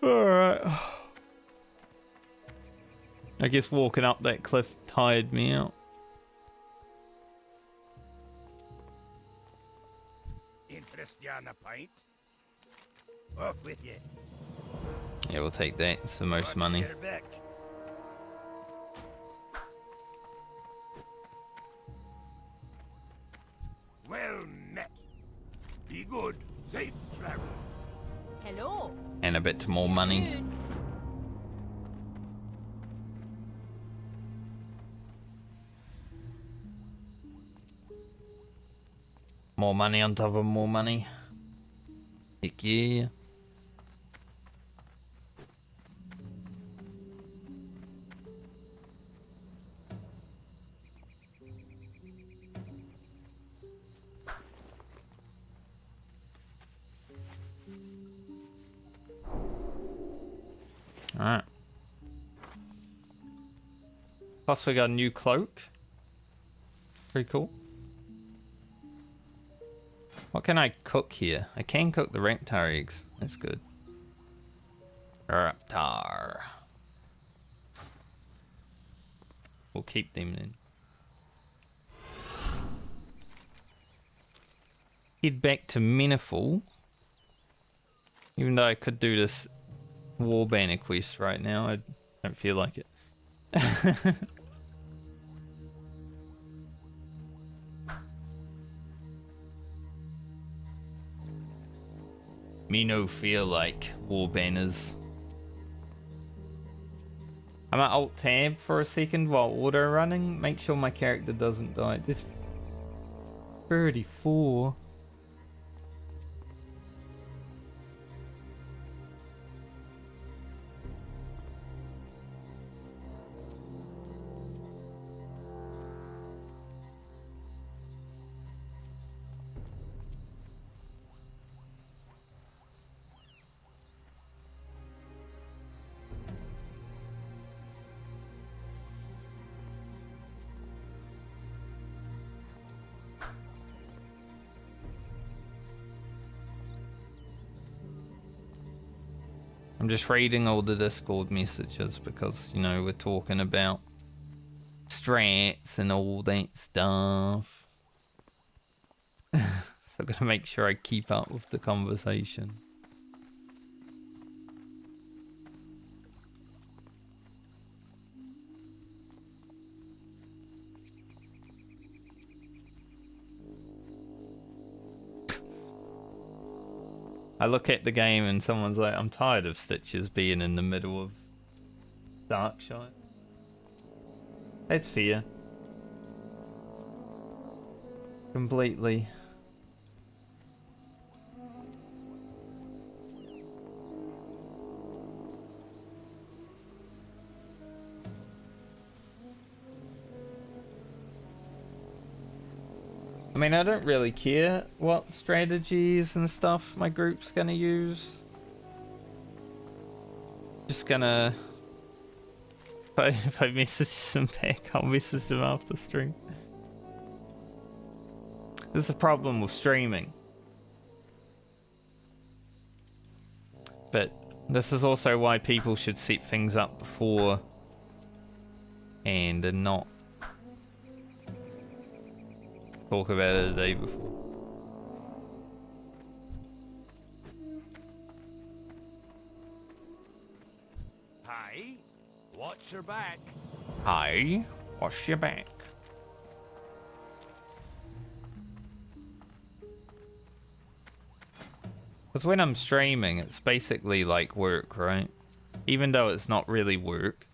Alright. I guess walking up that cliff tired me out. Interest you on a pint? Off with you. Yeah, we'll take that. It's the most money. Watch your back. Well met. Be good. Safe travel. Hello. And a bit more money. Soon. More money on top of more money. Heck yeah. Alright. Plus we got a new cloak. Pretty cool. What can I cook here? I can cook the reptar eggs. That's good. Reptar. We'll keep them then. Head back to Meniful. Even though I could do this war banner quest right now, I don't feel like it. Me no feel like war banners. I'm at Alt Tab for a second while auto running. Make sure my character doesn't die. This 34. I'm just reading all the Discord messages because, you know, we're talking about strats and all that stuff. So I've got to make sure I keep up with the conversation. I look at the game and someone's like, I'm tired of Stitches being in the middle of Darkshire. That's fair. Completely. I mean, I don't really care what strategies and stuff my group's gonna use. Just gonna... If I message them back, I'll message them after stream. This is the problem with streaming. But this is also why people should set things up before and not talk about it the day before. Hi, watch your back. Hi, watch your back. Because when I'm streaming, it's basically like work, right? Even though it's not really work.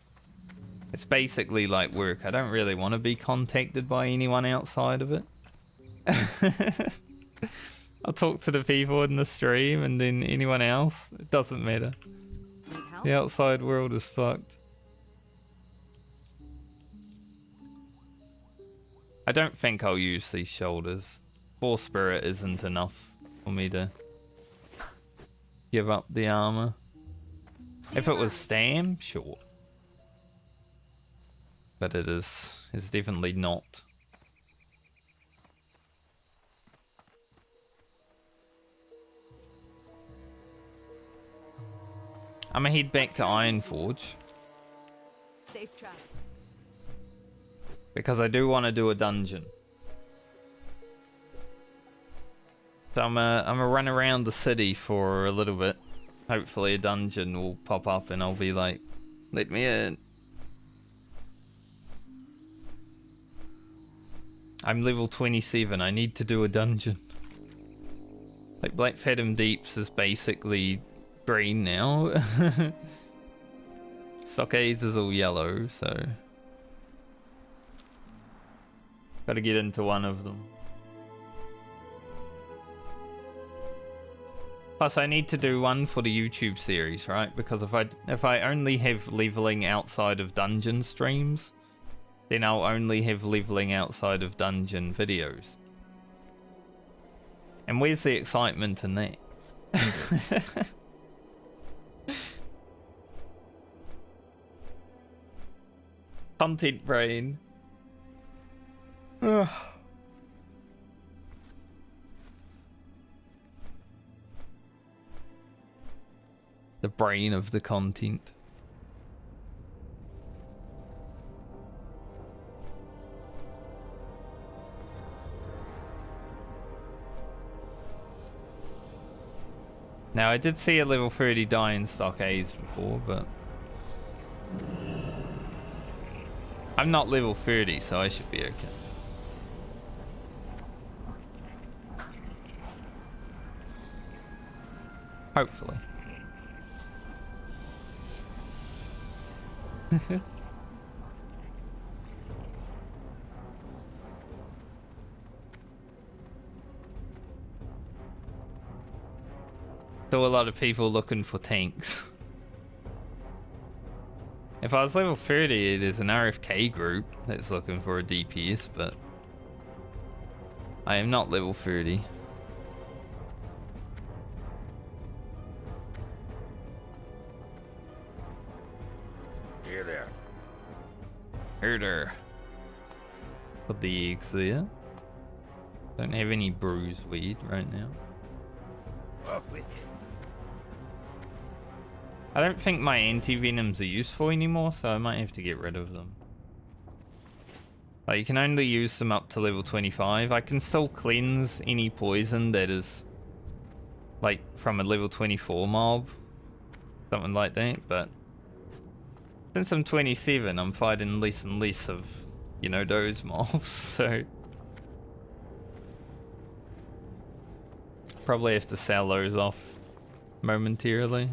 It's basically like work. I don't really want to be contacted by anyone outside of it. I'll talk to the people in the stream and then anyone else. It doesn't matter. The outside world is fucked. I don't think I'll use these shoulders. 4 spirit isn't enough for me to give up the armor. If it was Stam, sure. But it is definitely not. I'm gonna head back to Ironforge. Safe travel. Because I do want to do a dungeon. So I'm gonna run around the city for a little bit. Hopefully a dungeon will pop up and I'll be like, let me in. I'm level 27, I need to do a dungeon. Like Black Fathom Deeps is basically green now. Stockades is all yellow, so gotta get into one of them. Plus I need to do one for the YouTube series, right? Because if I only have leveling outside of dungeon streams, then I'll only have leveling outside of dungeon videos. And where's the excitement in that? Content brain. Ugh. The brain of the content. Now, I did see a level 30 die in Stockades before, but I'm not level 30, so I should be okay. Hopefully. Still a lot of people looking for tanks. If I was level 30, there's an RFK group that's looking for a DPS, but I am not level 30. Here there. Herder. Put the eggs there. Don't have any bruise weed right now. Off with it. I don't think my anti-venoms are useful anymore, so I might have to get rid of them. Like, you can only use them up to level 25. I can still cleanse any poison that is, like, from a level 24 mob. Something like that, but since I'm 27, I'm fighting less and less of, you know, those mobs, so probably have to sell those off momentarily.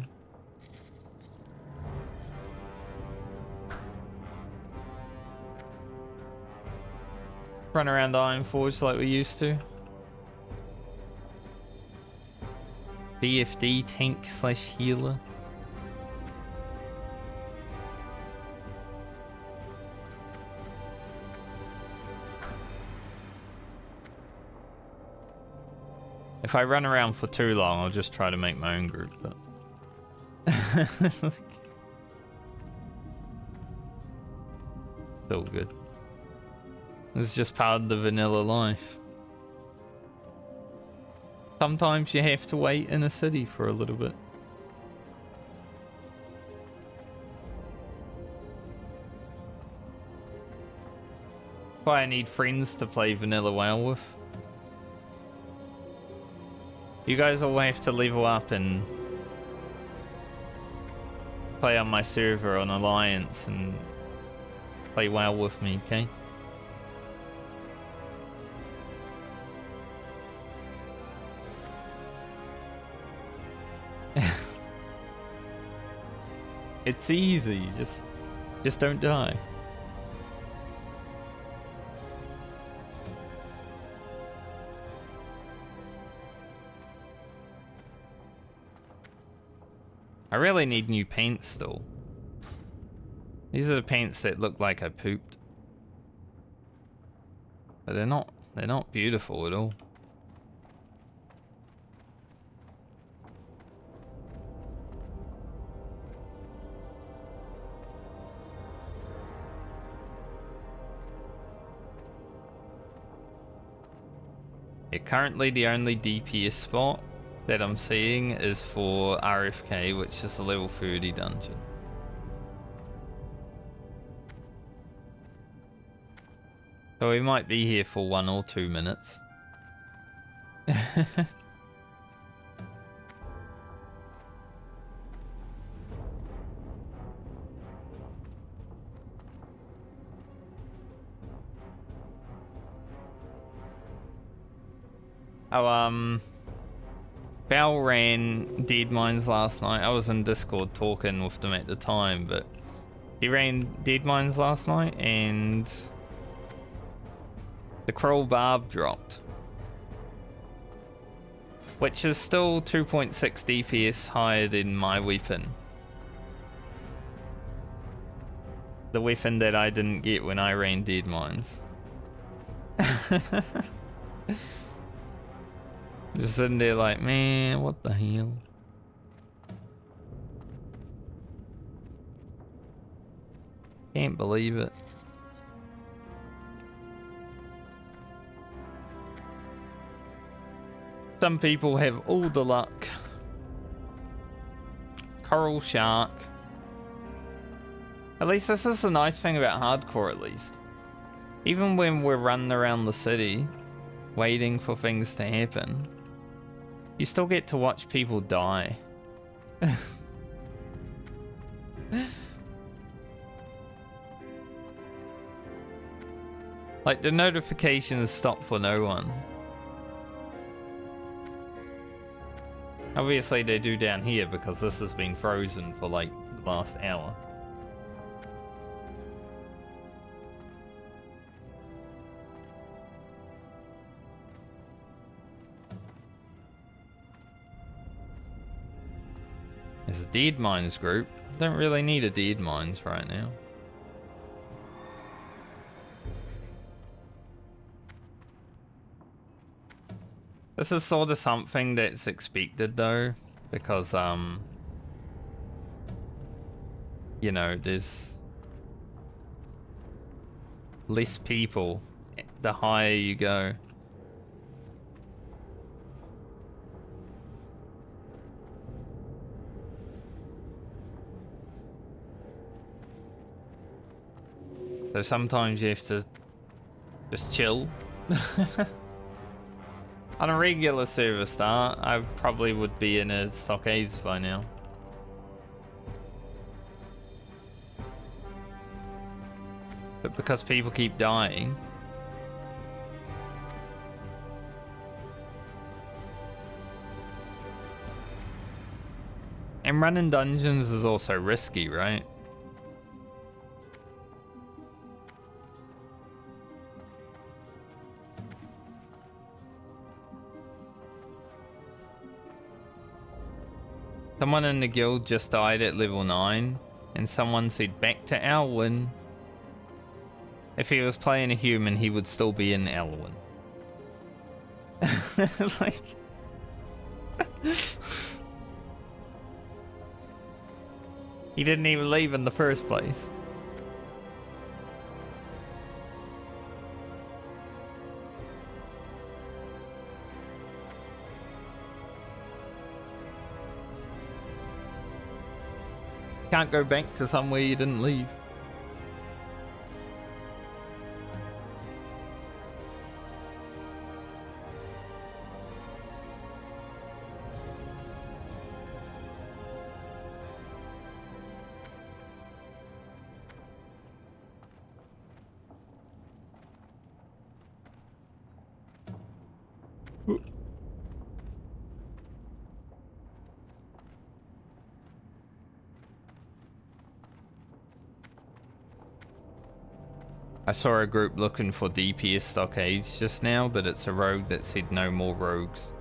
Run around Iron Forge like we used to. BFD tank slash healer. If I run around for too long, I'll just try to make my own group, but still good. It's just part of the vanilla life. Sometimes you have to wait in a city for a little bit. That's why I need friends to play vanilla WoW with. You guys all have to level up and play on my server on Alliance and play WoW with me, okay? It's easy, just don't die. I really need new paint still. These are the paints that look like I pooped. But they're not beautiful at all. Yeah, currently the only DPS spot that I'm seeing is for RFK, which is the level 30 dungeon. So we might be here for 1 or 2 minutes. Oh, Val ran Dead Mines last night. I was in Discord talking with them at the time, but he ran Dead Mines last night and the Kroll Barb dropped, which is still 2.6 DPS higher than my weapon. The weapon that I didn't get when I ran Dead Mines. Just sitting there like, man, what the hell? Can't believe it. Some people have all the luck. Coral shark. At least this is the nice thing about hardcore, at least. Even when we're running around the city, waiting for things to happen, you still get to watch people die. Like, the notifications stop for no one. Obviously they do down here because this has been frozen for like the last hour. There's a dead mines group. Don't really need a dead mines right now. This is sort of something that's expected though, because you know, there's less people the higher you go. So sometimes you have to just chill. On a regular server start, I probably would be in a Stockades by now. But because people keep dying... And running dungeons is also risky, right? Someone in the guild just died at level 9, and someone said back to Alwyn. If he was playing a human, he would still be in Alwyn. Like... he didn't even leave in the first place. Can't go back to somewhere you didn't leave. I saw a group looking for DPS Stockades just now, but it's a rogue that said no more rogues.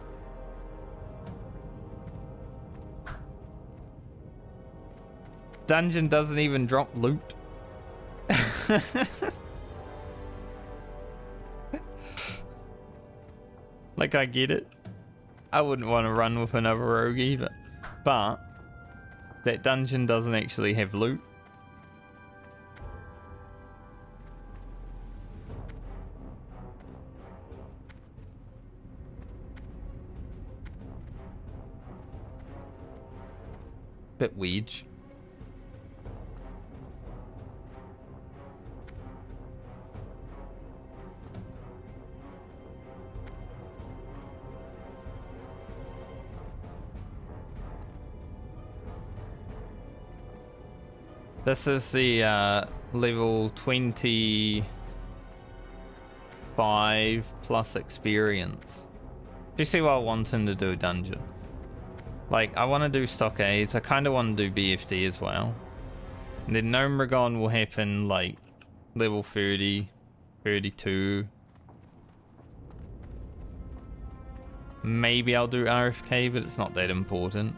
Dungeon doesn't even drop loot. Like, I get it. I wouldn't want to run with another rogue either. But that dungeon doesn't actually have loot. Bit weird. This is the level 25 plus experience. Do you see why I want him to do a dungeon? Like, I want to do Stockades. I kind of want to do BFD as well. And then Gnomeregon will happen like level 30, 32. Maybe I'll do RFK, but it's not that important.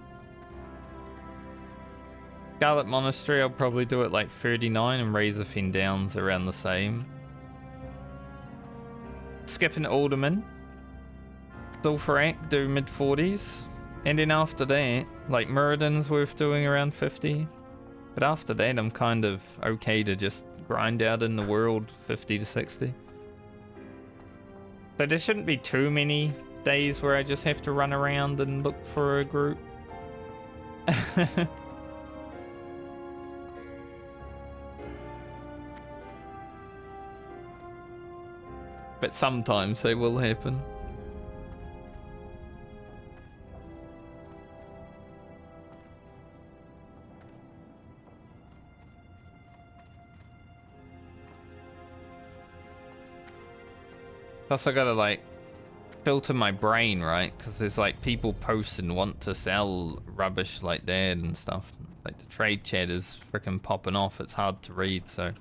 Scarlet Monastery, I'll probably do it like 39, and Razorfen Downs around the same. Skipping Alderman. Sulfurak, do mid 40s. And then after that, like Muradin's worth doing around 50. But after that, I'm kind of okay to just grind out in the world 50 to 60. So there shouldn't be too many days where I just have to run around and look for a group. But sometimes they will happen. Plus I gotta like filter my brain, right? Because there's like people post and want to sell rubbish like that and stuff. Like the trade chat is freaking popping off. It's hard to read, so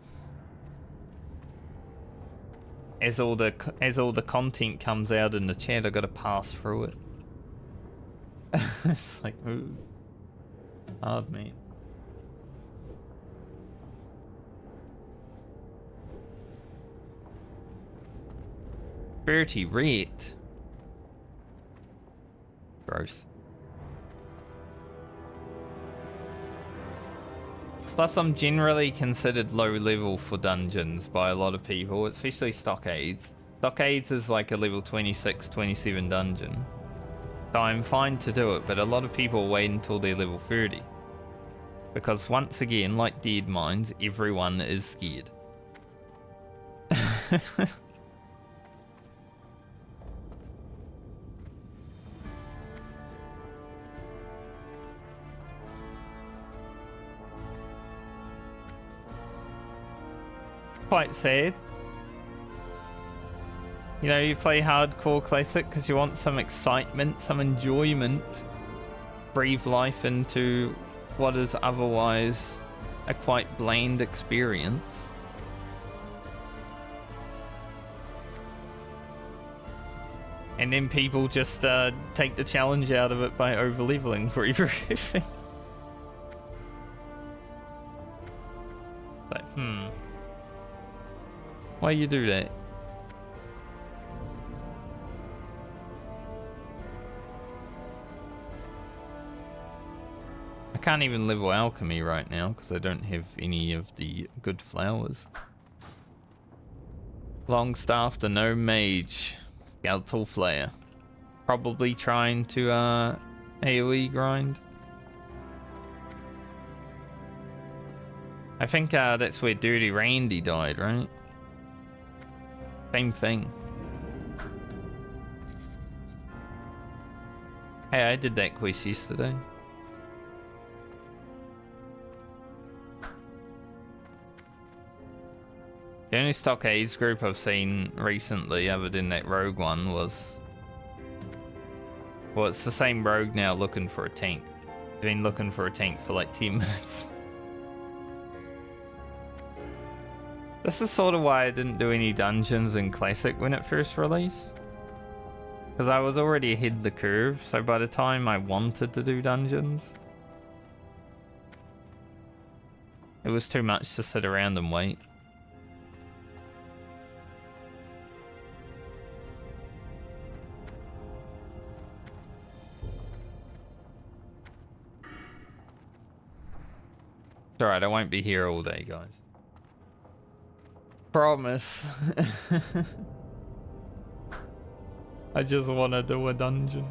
as all the content comes out in the chat, I gotta pass through it. It's like, ooh, hard, man. Bertie rate. Gross. Plus, I'm generally considered low level for dungeons by a lot of people, especially Stockades. Stockades is like a level 26, 27 dungeon. So I'm fine to do it, but a lot of people wait until they're level 30. Because once again, like Dead Mines, everyone is scared. Quite sad. You know, you play hardcore classic because you want some excitement, some enjoyment. Breathe life into what is otherwise a quite bland experience. And then people just take the challenge out of it by over-leveling for everything. Like, why you do that? I can't even level alchemy right now because I don't have any of the good flowers. Longstaff to no mage. Skeletal flare. Probably trying to AoE grind. I think that's where Dirty Randy died, right? Same thing. Hey, I did that quest yesterday. The only Stockades group I've seen recently, other than that rogue one, was... Well, it's the same rogue now looking for a tank. I've been looking for a tank for like 10 minutes. This is sort of why I didn't do any dungeons in Classic when it first released. Because I was already ahead of the curve, so by the time I wanted to do dungeons, it was too much to sit around and wait. It's alright, I won't be here all day, guys. Promise. I just want to do a dungeon.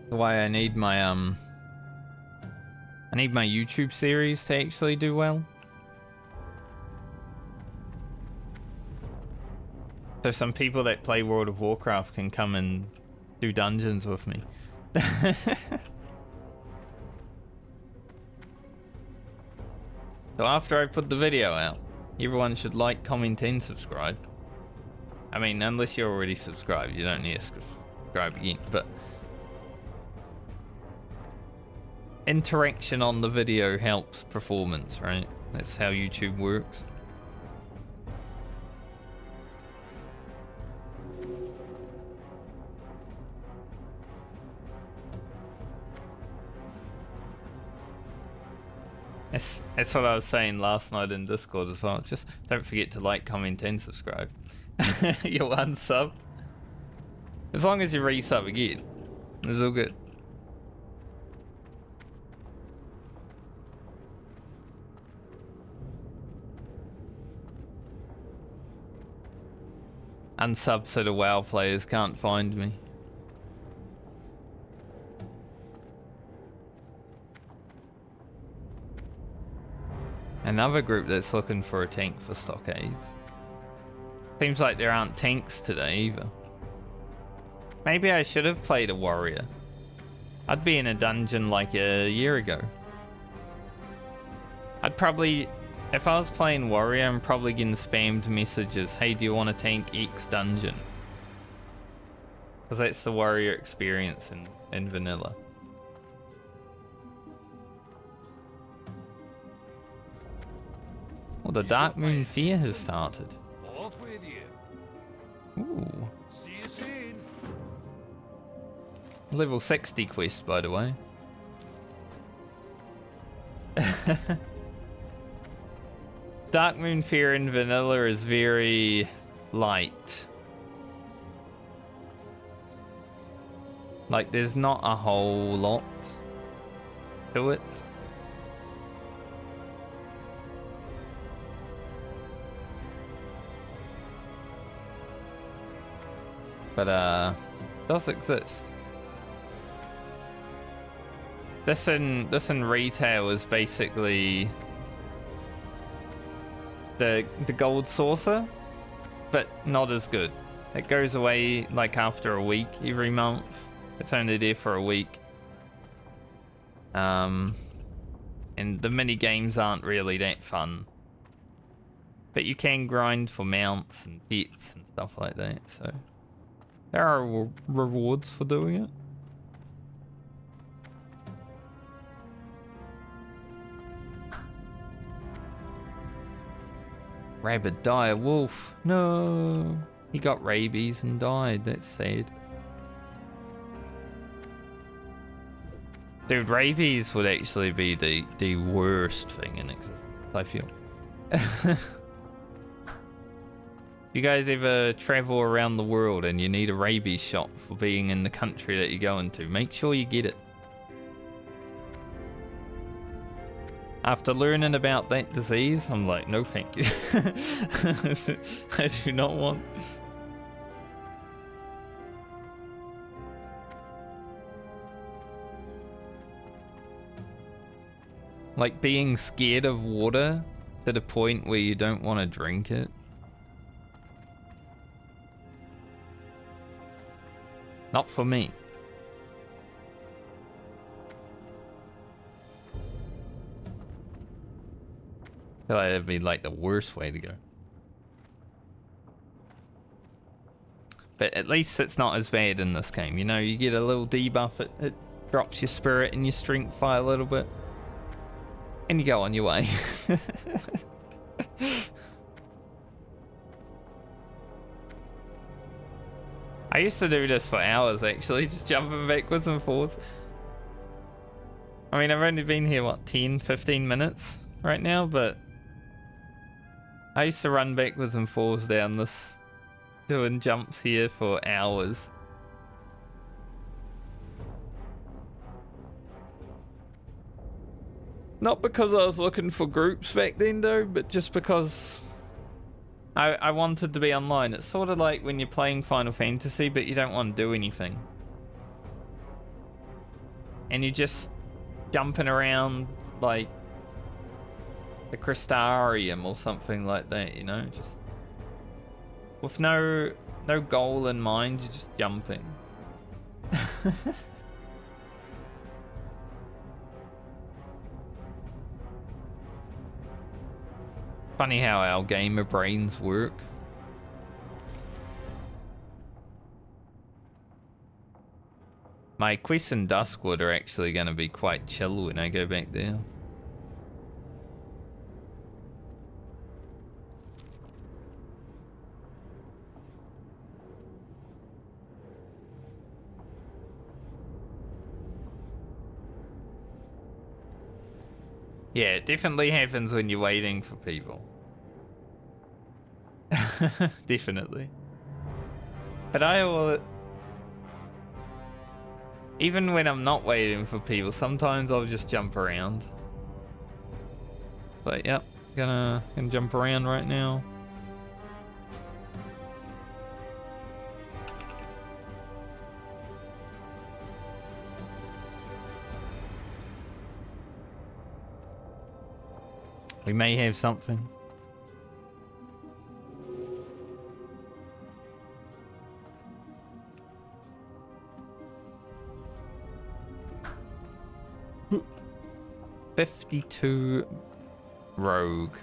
That's why I need my YouTube series to actually do well. So some people that play World of Warcraft can come and do dungeons with me. So after I put the video out, everyone should like, comment, and subscribe. I mean, unless you're already subscribed, you don't need to subscribe again, but interaction on the video helps performance, right? That's how YouTube works. That's what I was saying last night in Discord as well. Just don't forget to like, comment, and subscribe. You'll unsub. As long as you resub again, it's all good. Unsub so the WoW players can't find me. Another group that's looking for a tank for Stockades. Seems like there aren't tanks today either. Maybe I should have played a warrior. I'd be in a dungeon like a year ago. I'd probably, if I was playing warrior, I'm probably getting spammed messages. Hey, do you want to tank X dungeon? Because that's the warrior experience in vanilla. Well, the Dark Moon Fear has started. Off with you. Ooh. See you soon. Level 60 quest, by the way. Dark Moon Fear in vanilla is very light. Like, there's not a whole lot to it. But does exist. This in retail is basically the gold saucer, but not as good. It goes away like after a week every month. It's only there for a week. And the mini games aren't really that fun. But you can grind for mounts and pets and stuff like that, so there are rewards for doing it. Rabid dire wolf. No. He got rabies and died. That's sad. Dude, rabies would actually be the worst thing in existence, I feel. You guys ever travel around the world and you need a rabies shot for being in the country that you're going to, make sure you get it. After learning about that disease, I'm like, no thank you. I do not want. Like being scared of water to the point where you don't want to drink it. Not for me. I feel like that'd be like the worst way to go. But at least it's not as bad in this game. You know, you get a little debuff, it drops your spirit and your strength by a little bit. And you go on your way. I used to do this for hours actually, just jumping backwards and forwards. I mean, I've only been here, what, 10, 15 minutes right now, but I used to run backwards and forwards down this, doing jumps here for hours. Not because I was looking for groups back then though, but just because I wanted to be online. It's sort of like when you're playing Final Fantasy, but you don't want to do anything. And you're just jumping around like the Crystarium or something like that, you know? Just with no goal in mind, you're just jumping. Funny how our gamer brains work. My quests in Duskwood are actually going to be quite chill when I go back there. Yeah, it definitely happens when you're waiting for people. Definitely. But even when I'm not waiting for people, sometimes I'll just jump around. But yep, gonna jump around right now. We may have something. Ooh. 52 rogue.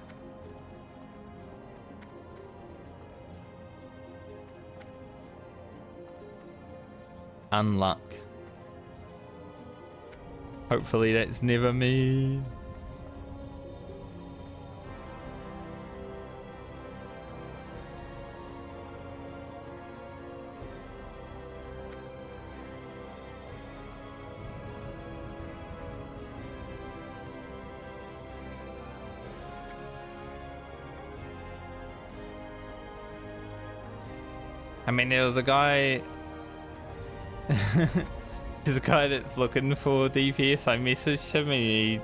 Unluck. Hopefully that's never me. I mean, there was a guy... There's a guy that's looking for DPS. I messaged him and he...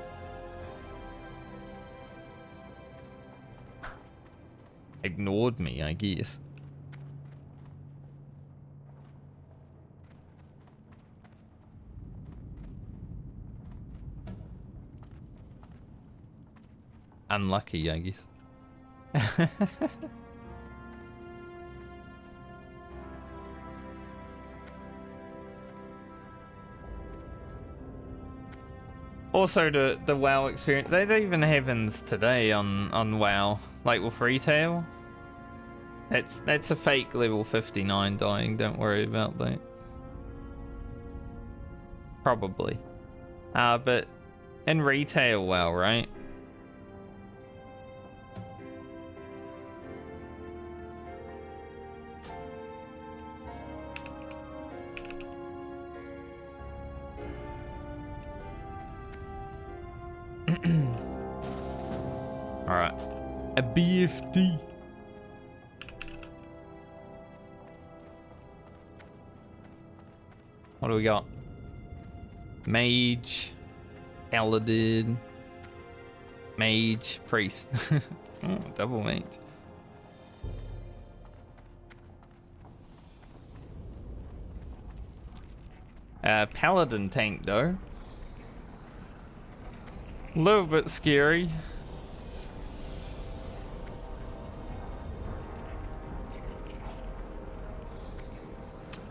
ignored me, I guess. Unlucky, I guess. Also, the WoW experience, that even happens today on WoW, like with retail. That's a fake level 59 dying, don't worry about that. Probably. But in retail WoW, right? Alright. A BFD. What do we got? Mage. Paladin. Mage. Priest. Oh, double mage. Paladin tank though. A little bit scary.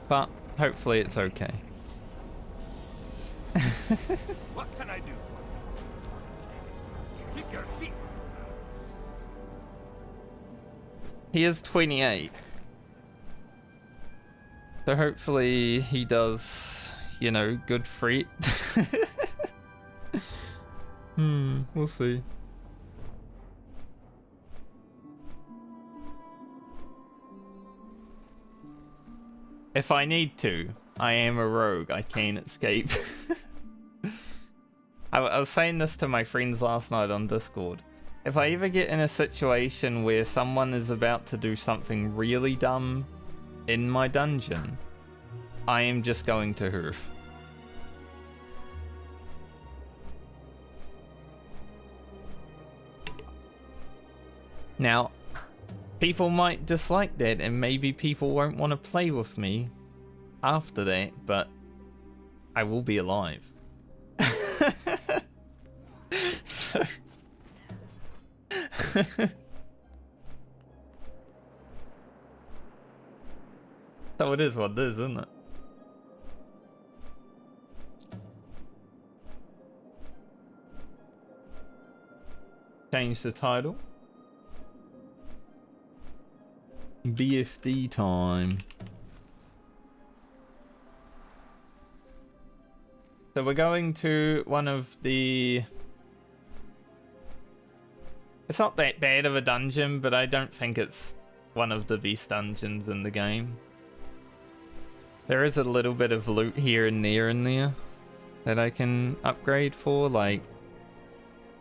But hopefully it's okay. What can I do for you? Keep your feet. He is 28. So hopefully he does, you know, good freight. We'll see. If I need to, I am a rogue. I can escape. I was saying this to my friends last night on Discord. If I ever get in a situation where someone is about to do something really dumb in my dungeon, I am just going to hoof. Now, people might dislike that and maybe people won't want to play with me after that, but I will be alive. So... So it is what it is, isn't it? Change the title. BFD time. So we're going to one of the... It's not that bad of a dungeon, but I don't think it's one of the best dungeons in the game. There is a little bit of loot here and there that I can upgrade for, like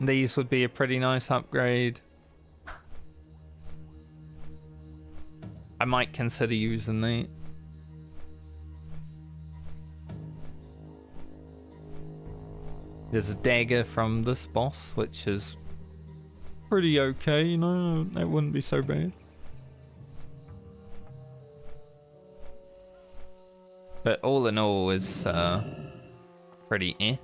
These would be a pretty nice upgrade. I might consider using these. There's a dagger from this boss, which is pretty okay, you know, that wouldn't be so bad. But all in all is pretty eh.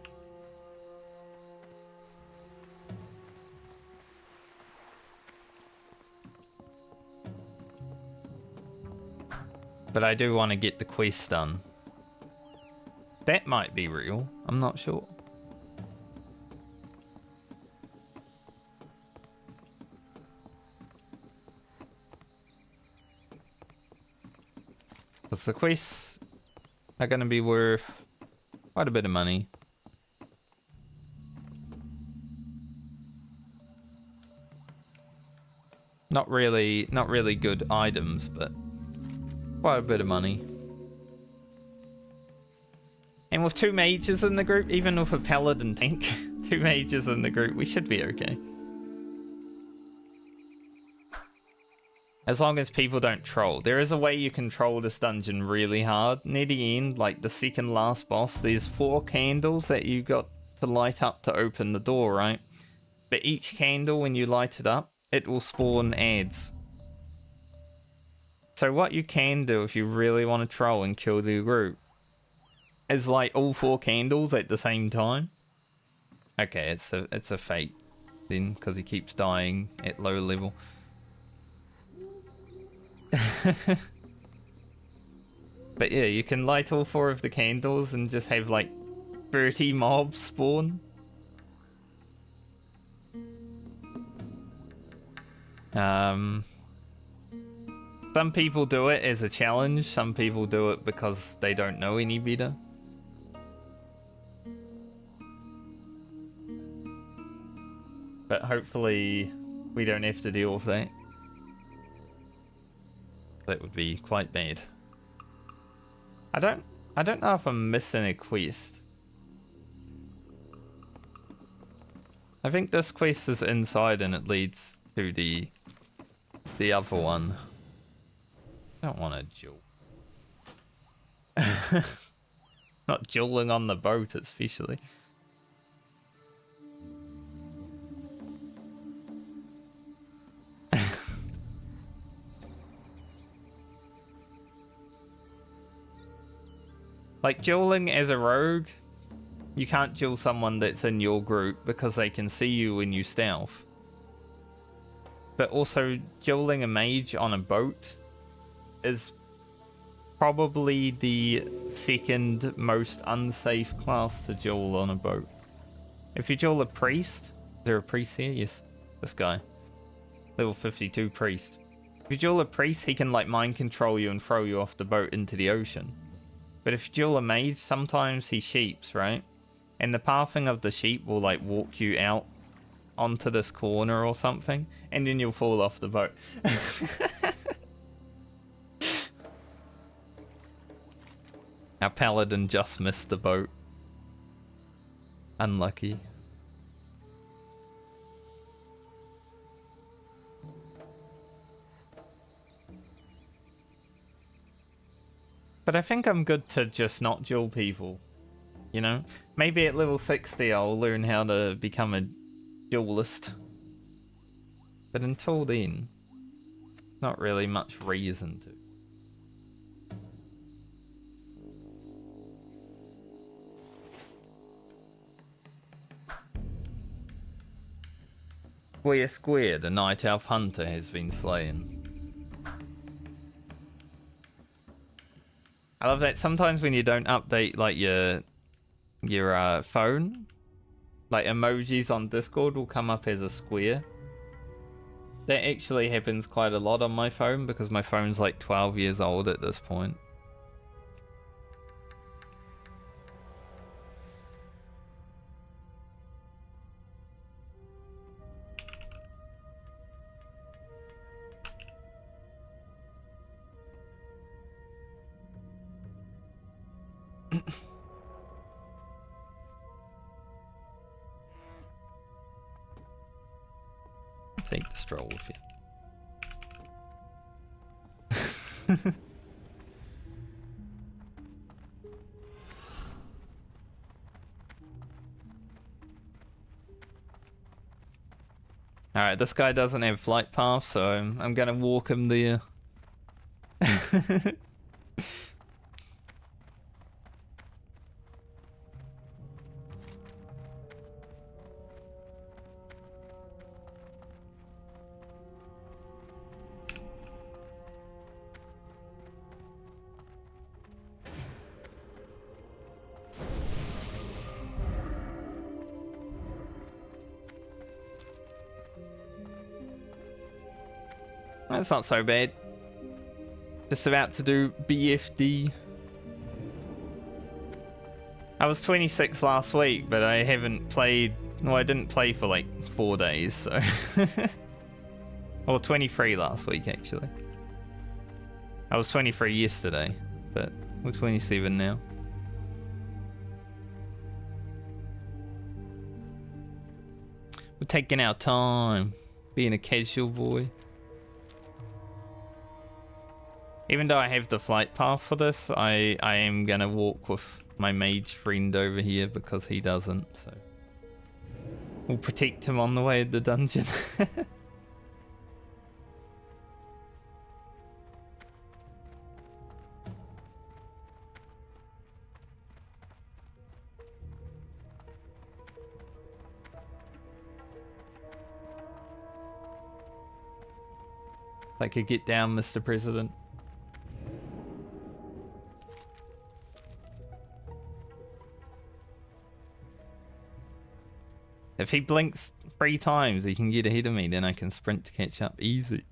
But I do want to get the quest done. That might be real, I'm not sure. Because the quests are going to be worth quite a bit of money. Not really good items, but quite a bit of money. And with 2 mages in the group, even with a paladin tank, 2 mages in the group, we should be okay. As long as people don't troll. There is a way you can troll this dungeon really hard. Near the end, like the second last boss, there's 4 candles that you got to light up to open the door, right? But each candle, when you light it up, it will spawn ads. So what you can do if you really want to troll and kill the group is light all 4 candles at the same time. Okay, it's a fate then, because he keeps dying at low level. But yeah, you can light all 4 of the candles and just have like 30 mobs spawn. Some people do it as a challenge, some people do it because they don't know any better. But hopefully we don't have to deal with that. That would be quite bad. I don't know if I'm missing a quest. I think this quest is inside and it leads to the other one. I don't want to duel. Not dueling on the boat, especially. Like, dueling as a rogue, you can't duel someone that's in your group because they can see you when you stealth. But also, dueling a mage on a boat is probably the second most unsafe class to duel on a boat. If you duel a priest, is there a priest here? Yes, this guy. Level 52 priest. If you duel a priest, he can like mind control you and throw you off the boat into the ocean. But if you duel a mage, sometimes he sheeps, right? And the pathing of the sheep will like walk you out onto this corner or something, and then you'll fall off the boat. Our paladin just missed the boat. Unlucky. But I think I'm good to just not duel people, you know? Maybe at level 60 I'll learn how to become a duelist. But until then, not really much reason to. Square square, the night elf hunter has been slain. I love that sometimes when you don't update like your phone, like emojis on Discord will come up as a square. That actually happens quite a lot on my phone because my phone's like 12 years old at this point. Take the stroll with you. Alright, this guy doesn't have flight path, so I'm gonna walk him there. That's not so bad. Just about to do BFD. I was 26 last week, but I haven't played... Well, I didn't play for like 4 days, so... Or 23 last week, actually. I was 23 yesterday, but we're 27 now. We're taking our time, being a casual boy. Even though I have the flight path for this, I am gonna walk with my mage friend over here because he doesn't, so we'll protect him on the way to the dungeon. If I could get down, Mr. President. If he blinks 3 times, he can get ahead of me, then I can sprint to catch up easy.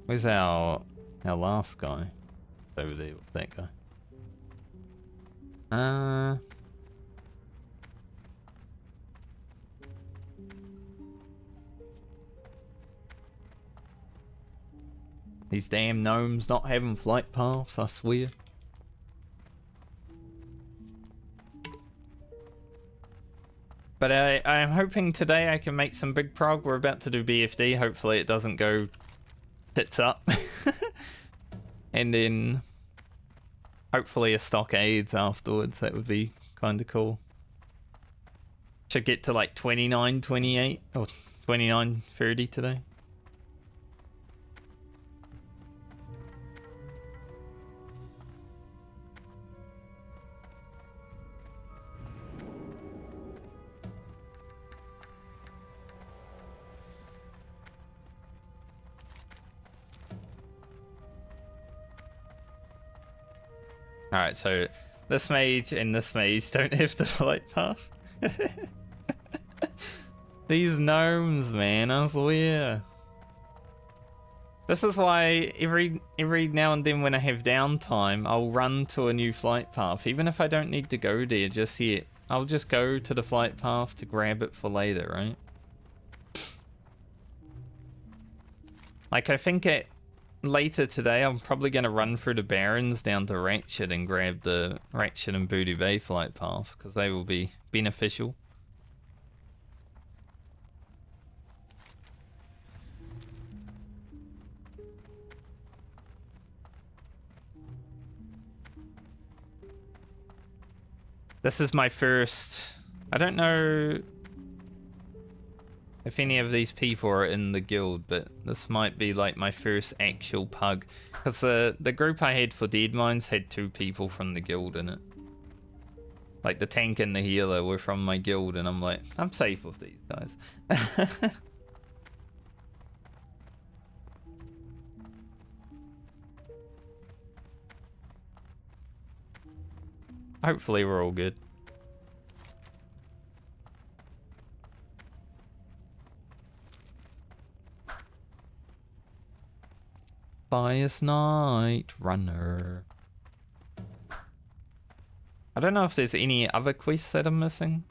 Where's our last guy? Over there, that guy. These damn gnomes not having flight paths, I swear. But I'm hoping today I can make some big prog. We're about to do BFD. Hopefully it doesn't go tits up. And then hopefully a Stockades afterwards. That would be kind of cool. Should get to like 29, 28 or 29, 30 today. Alright, so this mage and this mage don't have the flight path. These gnomes, man, I swear. This is why every now and then when I have downtime, I'll run to a new flight path. Even if I don't need to go there just yet, I'll just go to the flight path to grab it for later, right? Like, I think later today, I'm probably going to run through the Barrens down to Ratchet and grab the Ratchet and Booty Bay flight paths, because they will be beneficial. This is my first... I don't know if any of these people are in the guild, but this might be like my first actual pug. Because the group I had for Dead Mines had 2 people from the guild in it. Like the tank and the healer were from my guild, and I'm like, I'm safe with these guys. Hopefully we're all good. Bias Night Runner. I don't know if there's any other quests that I'm missing.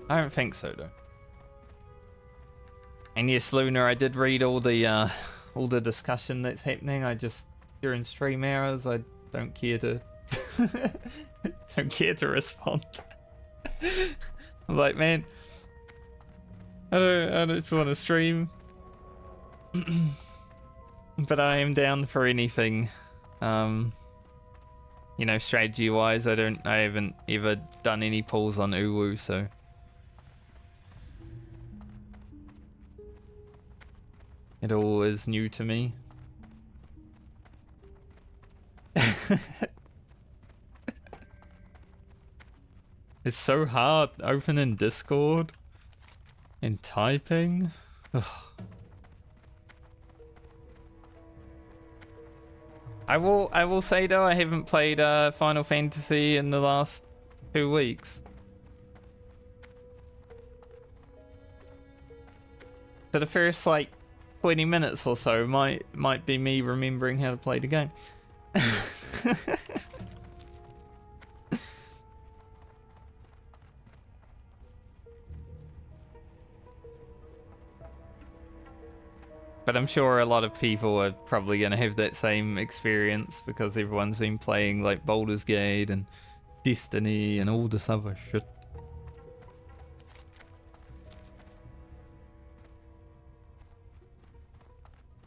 I don't think so though. And yes, Lunar, I did read all the discussion that's happening. I just during stream hours, I don't care to don't care to respond. I'm like, man, I don't just want to stream. But I am down for anything. You know, strategy wise, I haven't ever done any pulls on Uwu, so it all is new to me. It's so hard opening Discord and typing. Ugh. I will say though, I haven't played Final Fantasy in the last 2 weeks. So the first like 20 minutes or so might be me remembering how to play the game. But I'm sure a lot of people are probably going to have that same experience because everyone's been playing like Baldur's Gate and Destiny and all this other shit.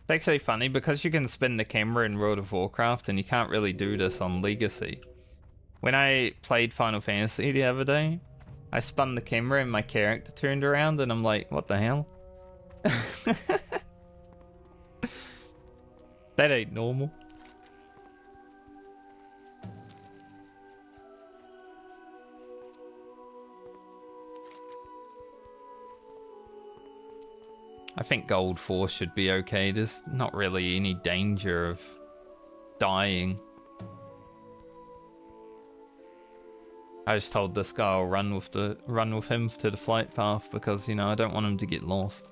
It's actually funny because you can spin the camera in World of Warcraft and you can't really do this on Legacy. When I played Final Fantasy the other day, I spun the camera and my character turned around and I'm like, what the hell? That ain't normal. I think Gold 4 should be okay. There's not really any danger of dying. I just told this guy I'll run with him to the flight path because, you know, I don't want him to get lost.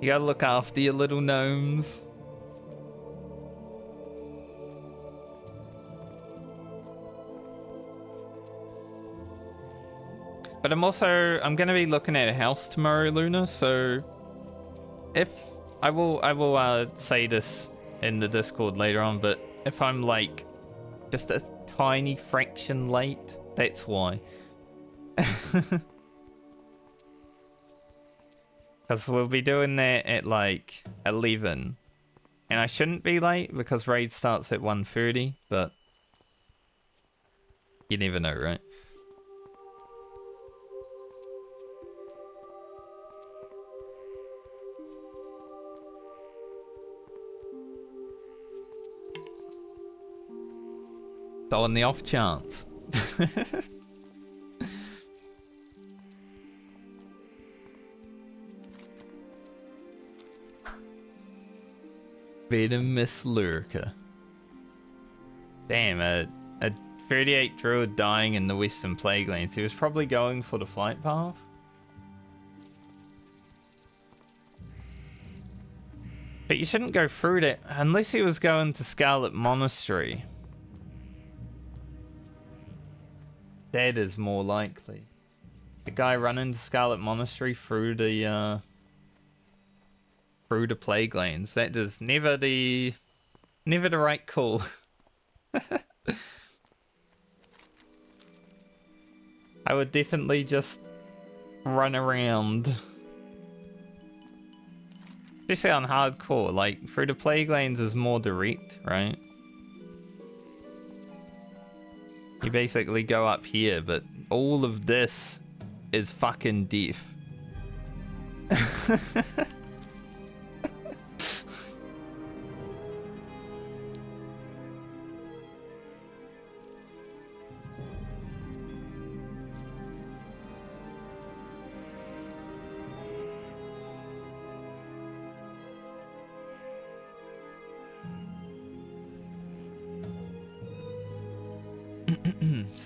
You gotta look after your little gnomes. But I'm gonna be looking at a house tomorrow, Luna, so if I will say this in the Discord later on, but if I'm like just a tiny fraction late, that's why. Because we'll be doing that at like 11. And I shouldn't be late because raid starts at 1:30, but you never know, right? So on the off chance. Venomous Lurker. Damn, a 38 druid dying in the Western Plaguelands. He was probably going for the flight path. But you shouldn't go through that unless he was going to Scarlet Monastery. That is more likely. The guy running to Scarlet Monastery through the Plaguelands. That is never the right call. I would definitely just run around. Especially on hardcore, like through the Plaguelands is more direct, right? You basically go up here, but all of this is fucking death.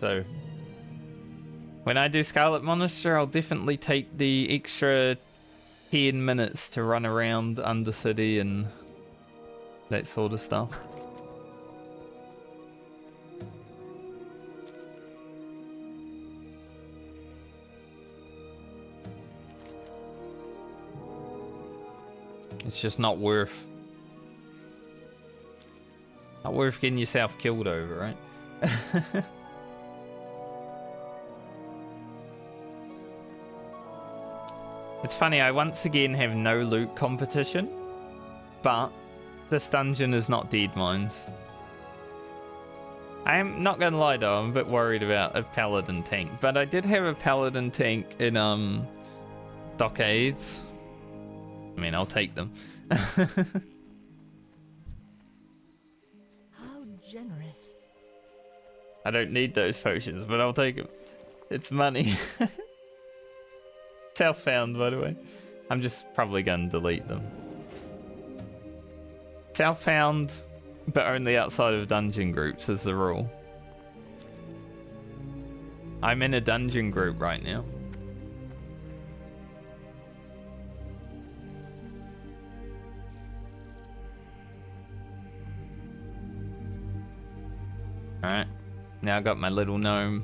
So, when I do Scarlet Monastery, I'll definitely take the extra 10 minutes to run around Undercity and that sort of stuff. It's just not worth getting yourself killed over, right? It's funny, I once again have no loot competition, but this dungeon is not dead mines. I am not gonna lie though, I'm a bit worried about a paladin tank, but I did have a paladin tank in Stockades. I mean, I'll take them. How generous. I don't need those potions, but I'll take them. It's money. Self-found, by the way. I'm just probably gonna delete them. Self-found, but only outside of dungeon groups is the rule. I'm in a dungeon group right now. Alright, now I got my little gnome.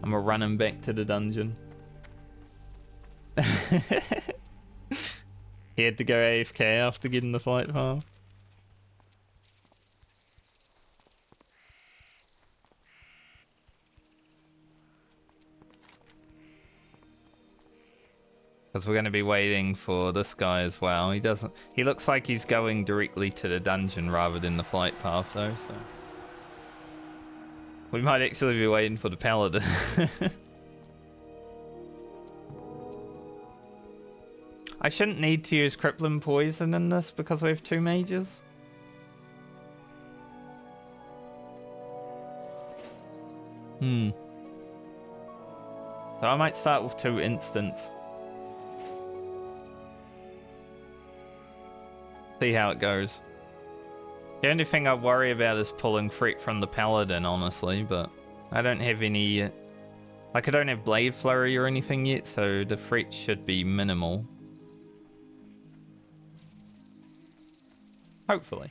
I'm gonna run him back to the dungeon. He had to go AFK after getting the flight path. Because we're going to be waiting for this guy as well. He looks like he's going directly to the dungeon rather than the flight path though, so we might actually be waiting for the paladin. I shouldn't need to use crippling poison in this because we have 2 mages. So I might start with 2 instants. See how it goes. The only thing I worry about is pulling threat from the paladin, honestly, but I don't have any... Like, I don't have blade flurry or anything yet, so the threat should be minimal. Hopefully.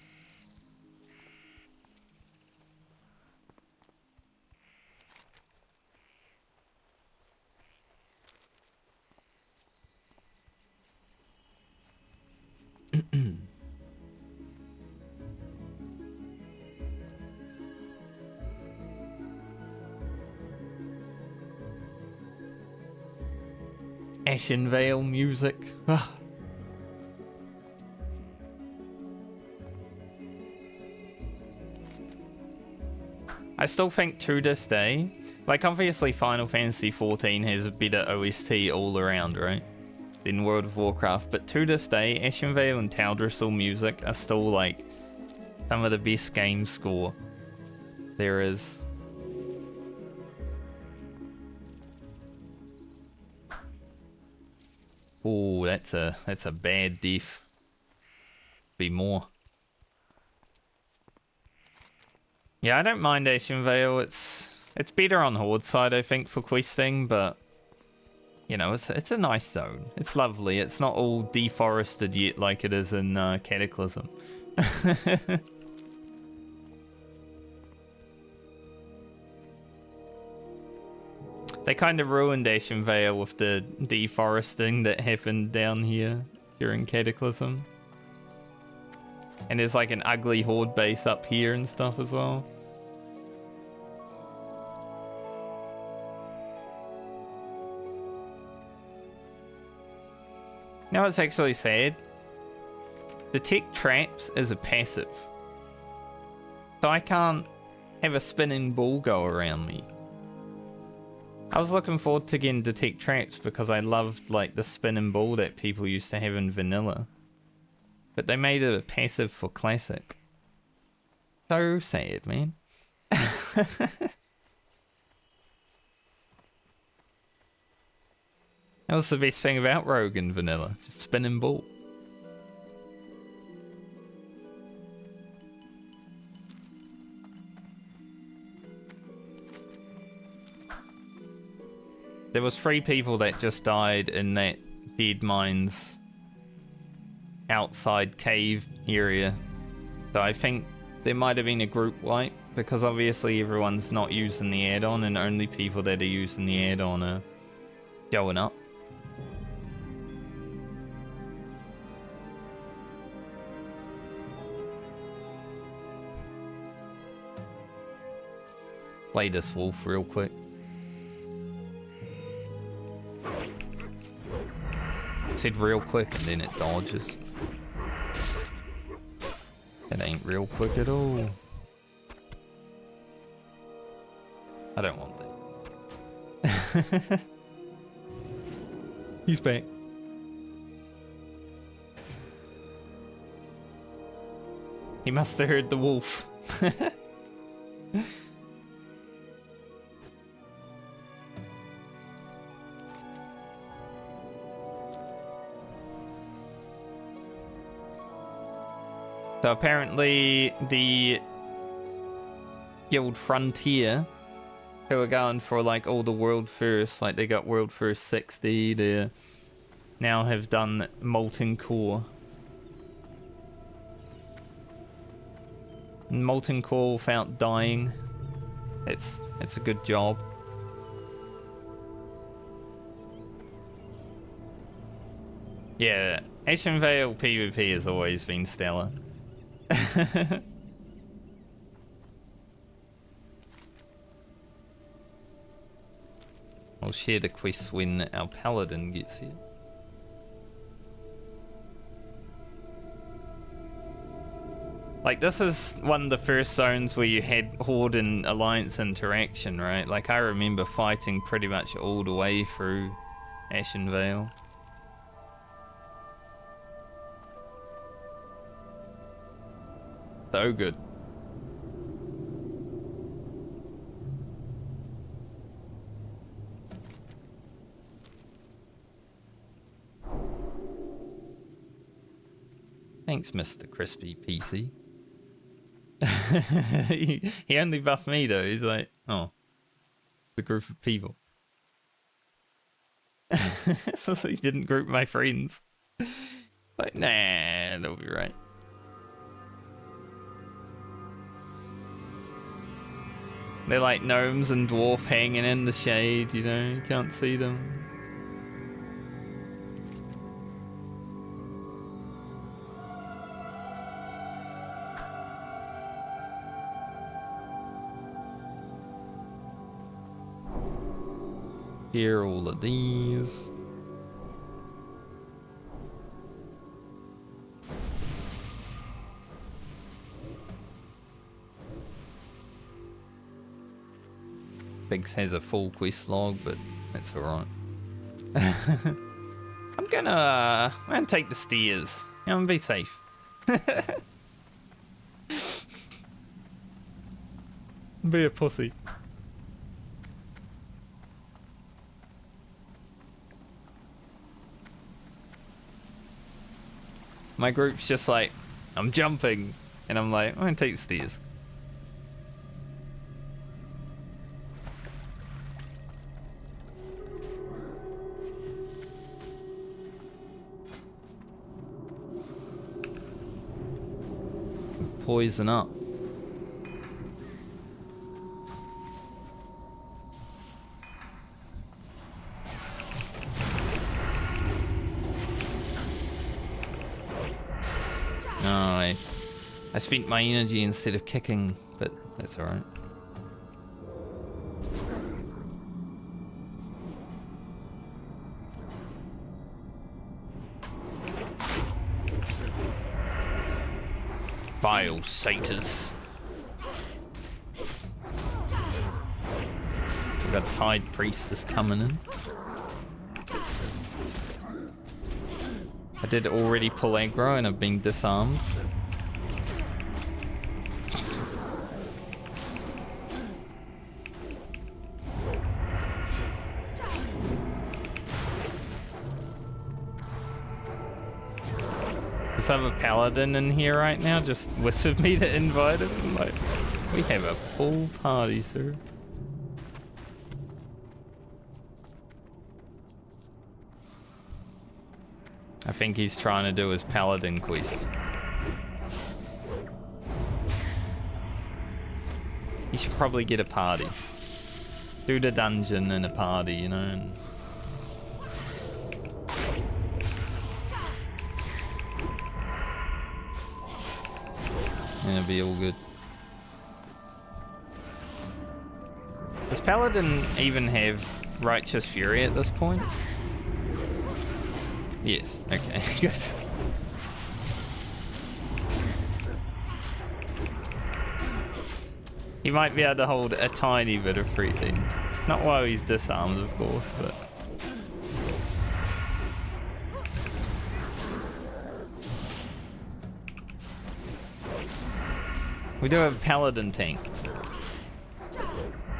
Ashen Vale music. Ah. I still think to this day, like obviously Final Fantasy XIV has a better OST all around, right, than World of Warcraft, but to this day, Ashen Vale and Teldrassil music are still like some of the best game score there is. Oh, that's a bad diff. Be more. Yeah, I don't mind Ashen Vale. It's better on Horde side, I think, for questing, but you know, it's a nice zone. It's lovely. It's not all deforested yet like it is in Cataclysm. They kind of ruined Ashen Vale with the deforesting that happened down here during Cataclysm. And there's like an ugly Horde base up here and stuff as well. Now it's actually sad. Detect traps is a passive. So I can't have a spinning ball go around me. I was looking forward to getting detect traps because I loved like the spinning ball that people used to have in vanilla. But they made it a passive for classic. So sad, man. That was the best thing about Rogue in vanilla. Just spinning ball. There was 3 people that just died in that Dead Mines outside cave area. So I think there might have been a group wipe, because obviously everyone's not using the add-on and only people that are using the add-on are going up. Play this wolf real quick. Said real quick and then it dodges. It ain't real quick at all. I don't want that. He's back. He must have heard the wolf. So apparently the Guild Frontier, who are going for like all the world first, like they got world first 60, they now have done Molten Core. Molten Core without dying. It's a good job. Yeah, Ashen Vale PvP has always been stellar. We'll share the quests when our paladin gets here. Like, this is one of the first zones where you had Horde and Alliance interaction, right? Like, I remember fighting pretty much all the way through Ashen Vale. So good. Thanks, Mr. Crispy PC. he only buffed me though. He's like, oh, the group of people. So he didn't group my friends. Like, nah, they'll be right. They're like gnomes and dwarf hanging in the shade, you know, you can't see them. Here, all of these. Biggs has a full quest log, but that's alright. I'm gonna take the stairs. I'm gonna be safe. Be a pussy. My group's just like, I'm jumping, and I'm like, I'm gonna take the stairs. Poison up. No, I spent my energy instead of kicking, but that's alright. Vile satyrs. We've got Tide Priestess coming in. I did already pull aggro and I've been disarmed. There's a paladin in here right now, just whispered me to invite him. I'm like, we have a full party, sir. I think he's trying to do his paladin quest. He should probably get a party. Do the dungeon and a party, you know. And it'll be all good. Paladin even have Righteous Fury at this point? Yes, okay, good. He might be able to hold a tiny bit of free then. Not while he's disarmed, of course, but... We do have a Paladin tank.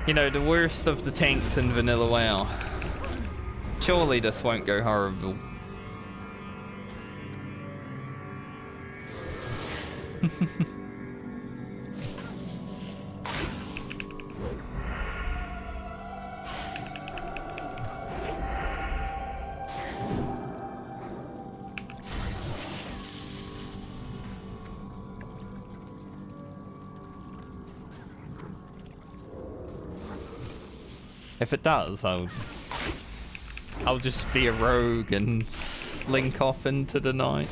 You know, the worst of the tanks in Vanilla WoW. Surely this won't go horrible. If it does, I'll just be a rogue and slink off into the night.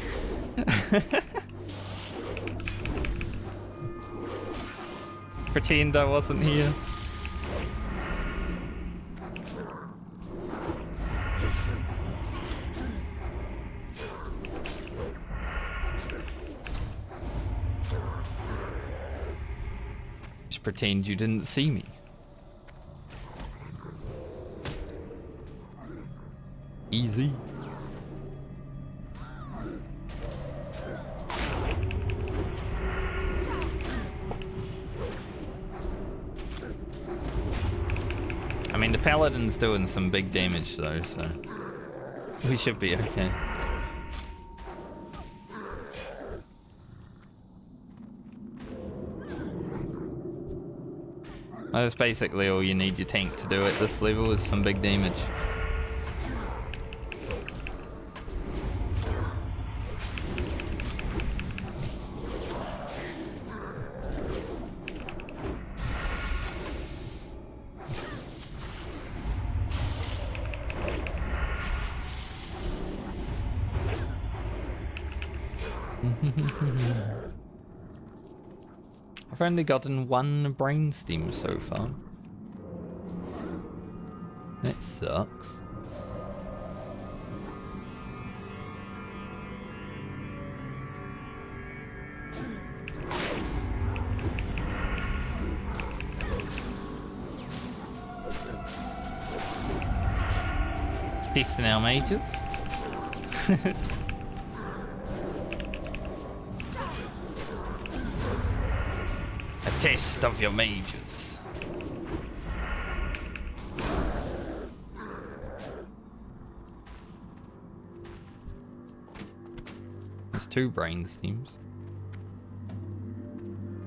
Pretend I wasn't here. Just pretend you didn't see me. Easy. I mean, the Paladin's doing some big damage though, so we should be okay. That's basically all you need your tank to do at this level is some big damage. I've only gotten one brain stem so far. That sucks. Testing our mages. A test of your mages. There's 2 brain steams.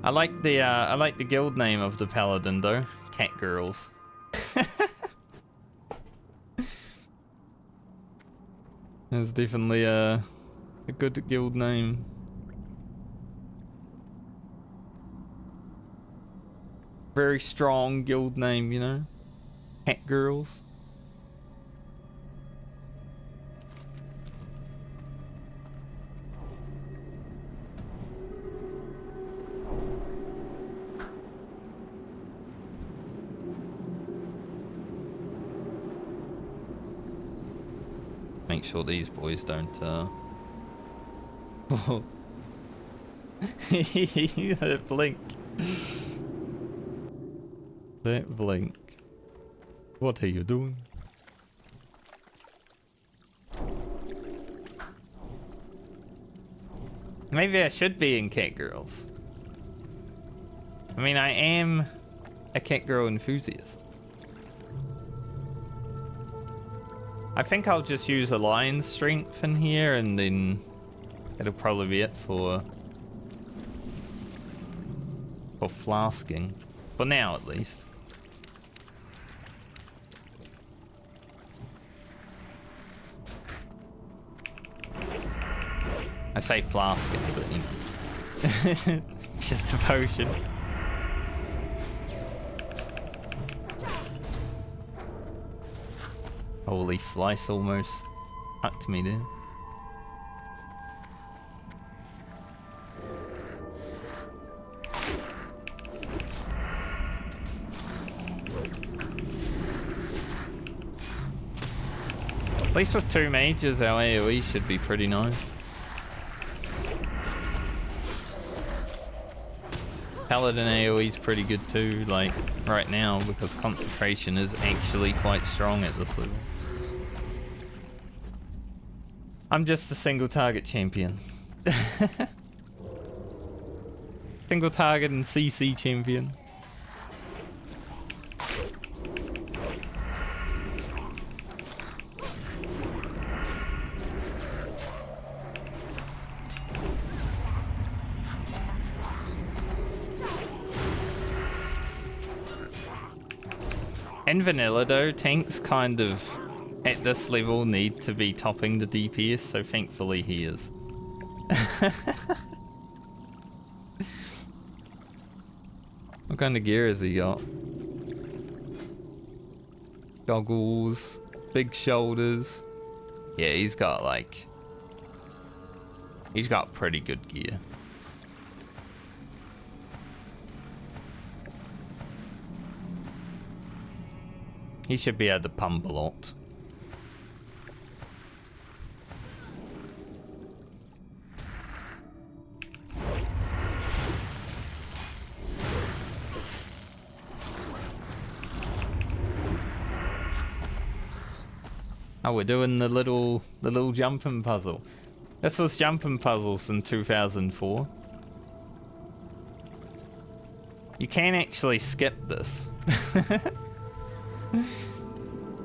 I like the guild name of the paladin though. Cat girls. It's definitely a good guild name. Very strong guild name, you know? Cat girls. Make sure these boys don't that blink. That blink. What are you doing? Maybe I should be in cat girls. I mean, I am a cat girl enthusiast. I think I'll just use a lion's strength in here and then it'll probably be it for flasking. For now, at least. I say flasking, but you know. It's just a potion. Holy slice almost tucked me there. At least with 2 mages, our AoE should be pretty nice. Paladin AoE is pretty good too, like right now, because concentration is actually quite strong at this level. I'm just a single target champion. Single target and CC champion. In vanilla though, tanks kind of at this level need to be topping the DPS, so thankfully he is. What kind of gear has he got? Goggles, big shoulders. Yeah, he's got pretty good gear. He should be able to pump a lot. Oh, we're doing the little jumping puzzle. This was jumping puzzles in 2004. You can actually skip this.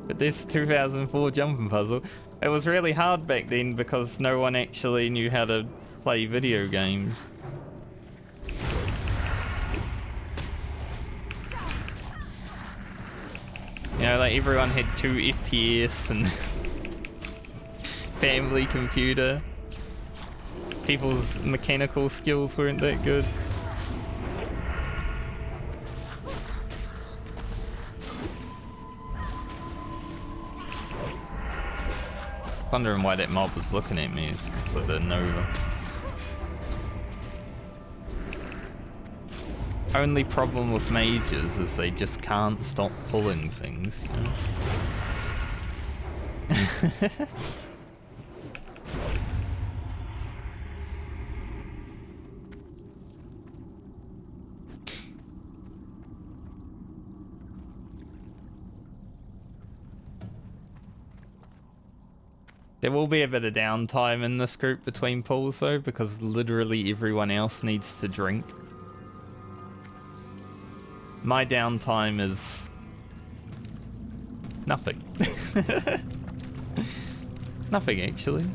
But this 2004 jumping puzzle, it was really hard back then because no one actually knew how to play video games. You know, like everyone had 2 FPS and family computer. People's mechanical skills weren't that good. Wondering why that mob was looking at me. It's like the Nova. Only problem with mages is they just can't stop pulling things, you know? There will be a bit of downtime in this group between pulls though, because literally everyone else needs to drink. My downtime is nothing. Nothing actually.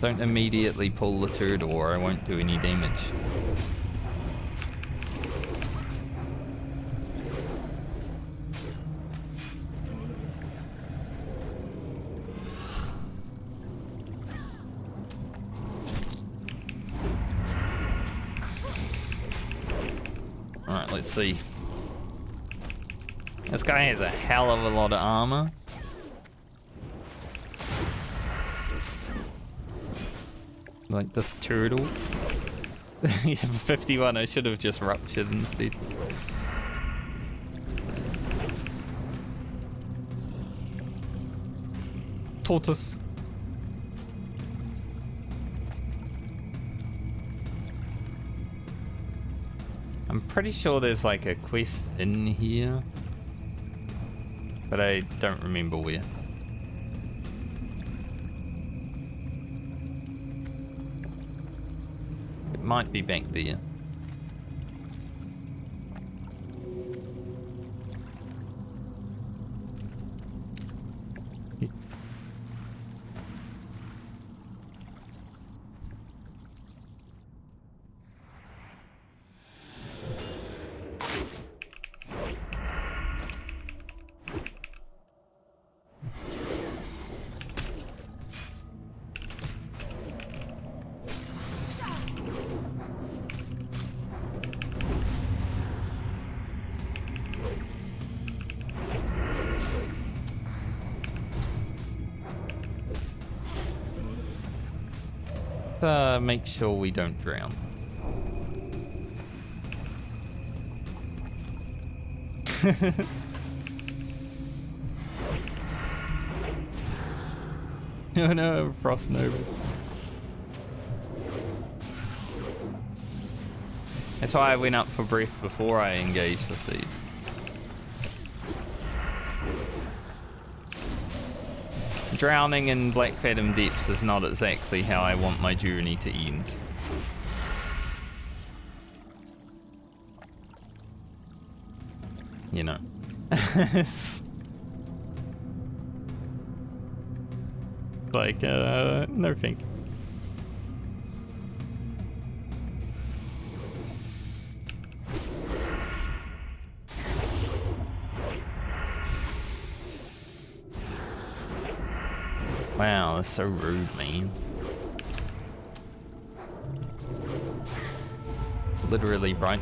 Don't immediately pull the turret or I won't do any damage. Alright, let's see. This guy has a hell of a lot of armor. Like this turtle. Yeah, 51, I should have just ruptured instead. Tortoise. I'm pretty sure there's like a quest in here, but I don't remember where. Might be back there. Make sure we don't drown. Oh no, Frost Nova. That's why I went up for breath before I engaged with these. Drowning in Black Fathom depths is not exactly how I want my journey to end. You know. Like, no thank you. Wow, that's so rude, man. Literally right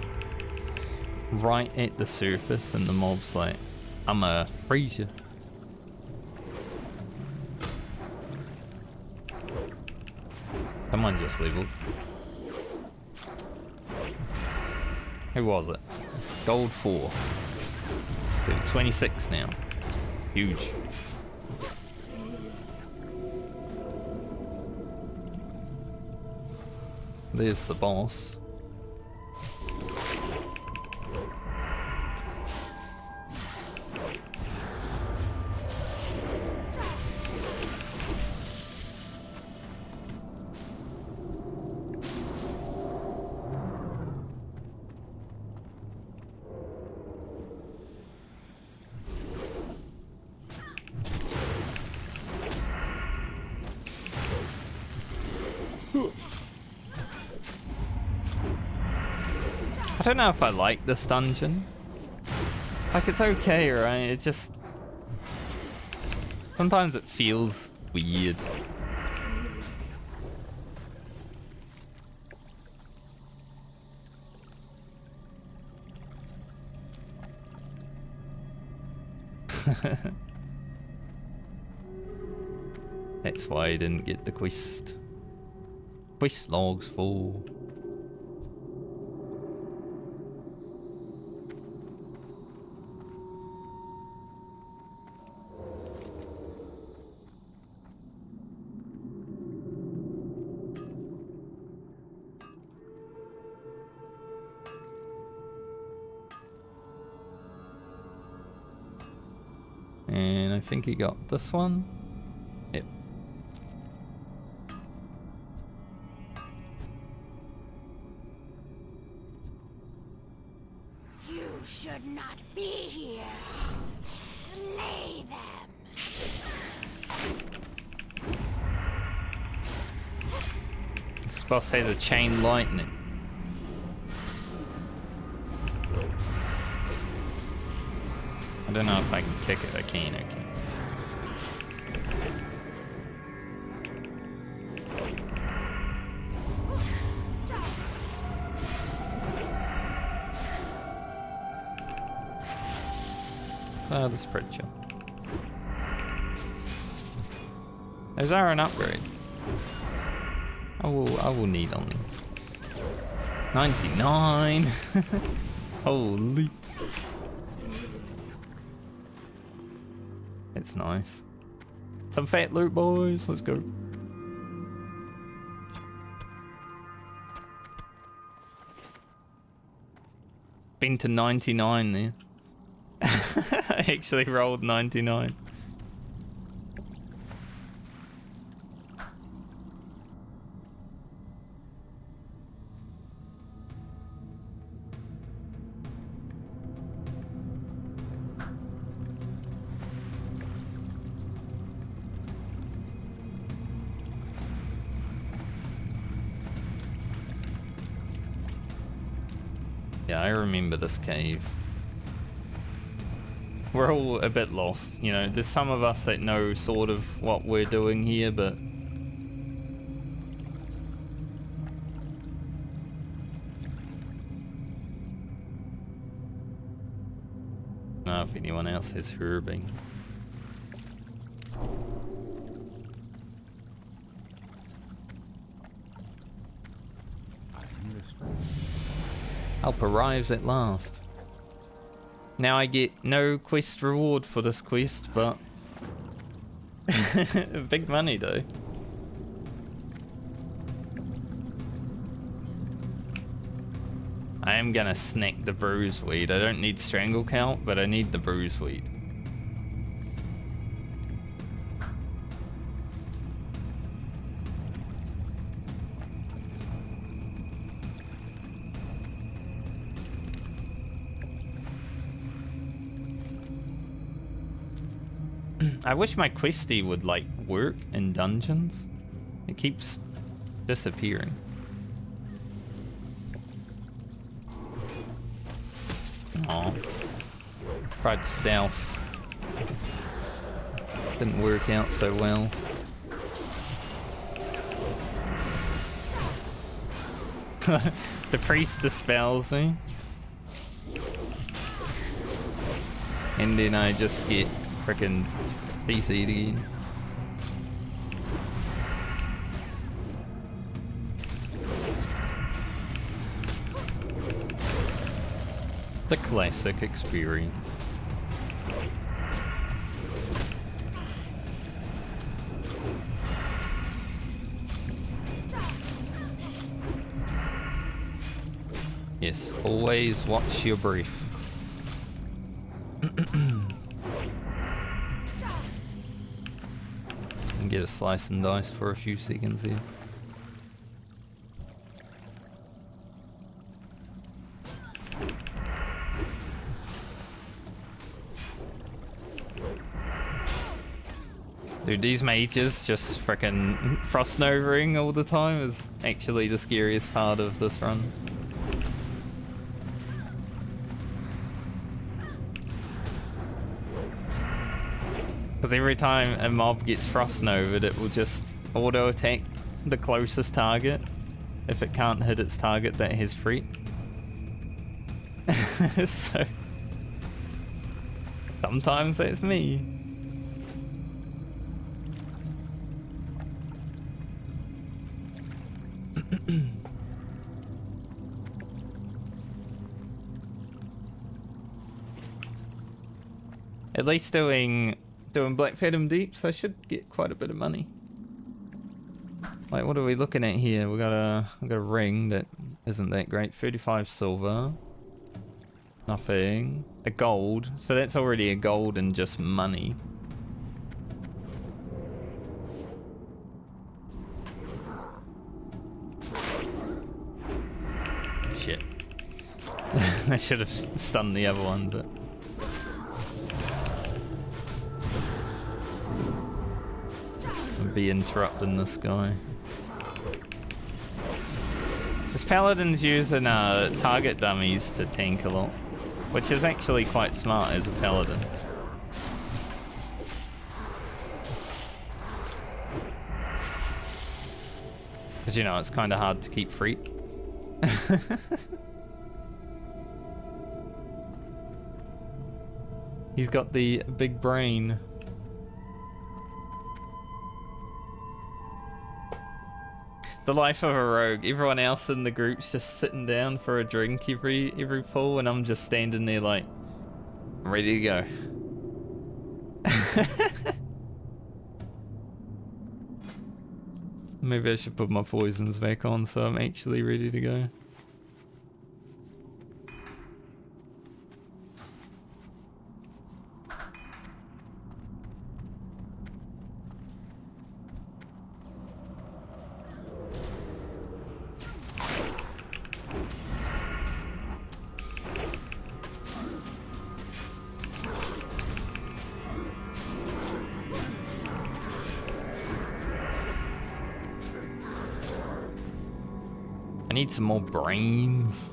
at the surface, and the mob's like, I'ma freeze you. Someone just leveled. Who was it? Gold 4. Dude, 26 now. Huge. There's the boss. I don't know if I like this dungeon. Like, it's okay, right? It's just... sometimes it feels weird. That's why I didn't get the quest. Quest logs full. And I think he got this one. Yep. You should not be here. Slay them. This boss has a chain lightning. I don't know if I can kick it. I can. Oh, that's pretty chill. Those are an upgrade. I will need only 99. Holy. It's nice. Some fat loot, boys. Let's go. Been to 99 there. I actually rolled 99. Yeah, I remember this cave. We're all a bit lost, you know. There's some of us that know sort of what we're doing here, but... I don't know if anyone else has herbing. Help arrives at last. Now I get no quest reward for this quest, but big money though. I am gonna snack the bruiseweed. I don't need strangle count, but I need the bruiseweed. I wish my questy would like work in dungeons. It keeps disappearing. Aw. Tried stealth. Didn't work out so well. The priest dispels me. And then I just get frickin' DC'd again. The classic experience. Yes, always watch your brief. And get a slice and dice for a few seconds here. Dude, these mages just frickin' frost novering all the time is actually the scariest part of this run. Because every time a mob gets frost novered, it will just auto attack the closest target if it can't hit its target that has free. So sometimes that's me. At least doing Black Phantom Deeps, I should get quite a bit of money. Like, what are we looking at here? We got a ring that isn't that great. 35 silver. Nothing. A gold. So that's already a gold and just money. Shit. I should have stunned the other one, but... be interrupting this guy. This paladin's using target dummies to tank a lot, which is actually quite smart as a paladin. Because, you know, it's kind of hard to keep free. He's got the big brain. The life of a rogue. Everyone else in the group's just sitting down for a drink every pull, and I'm just standing there like, I'm ready to go. Maybe I should put my poisons back on so I'm actually ready to go. I need some more brains.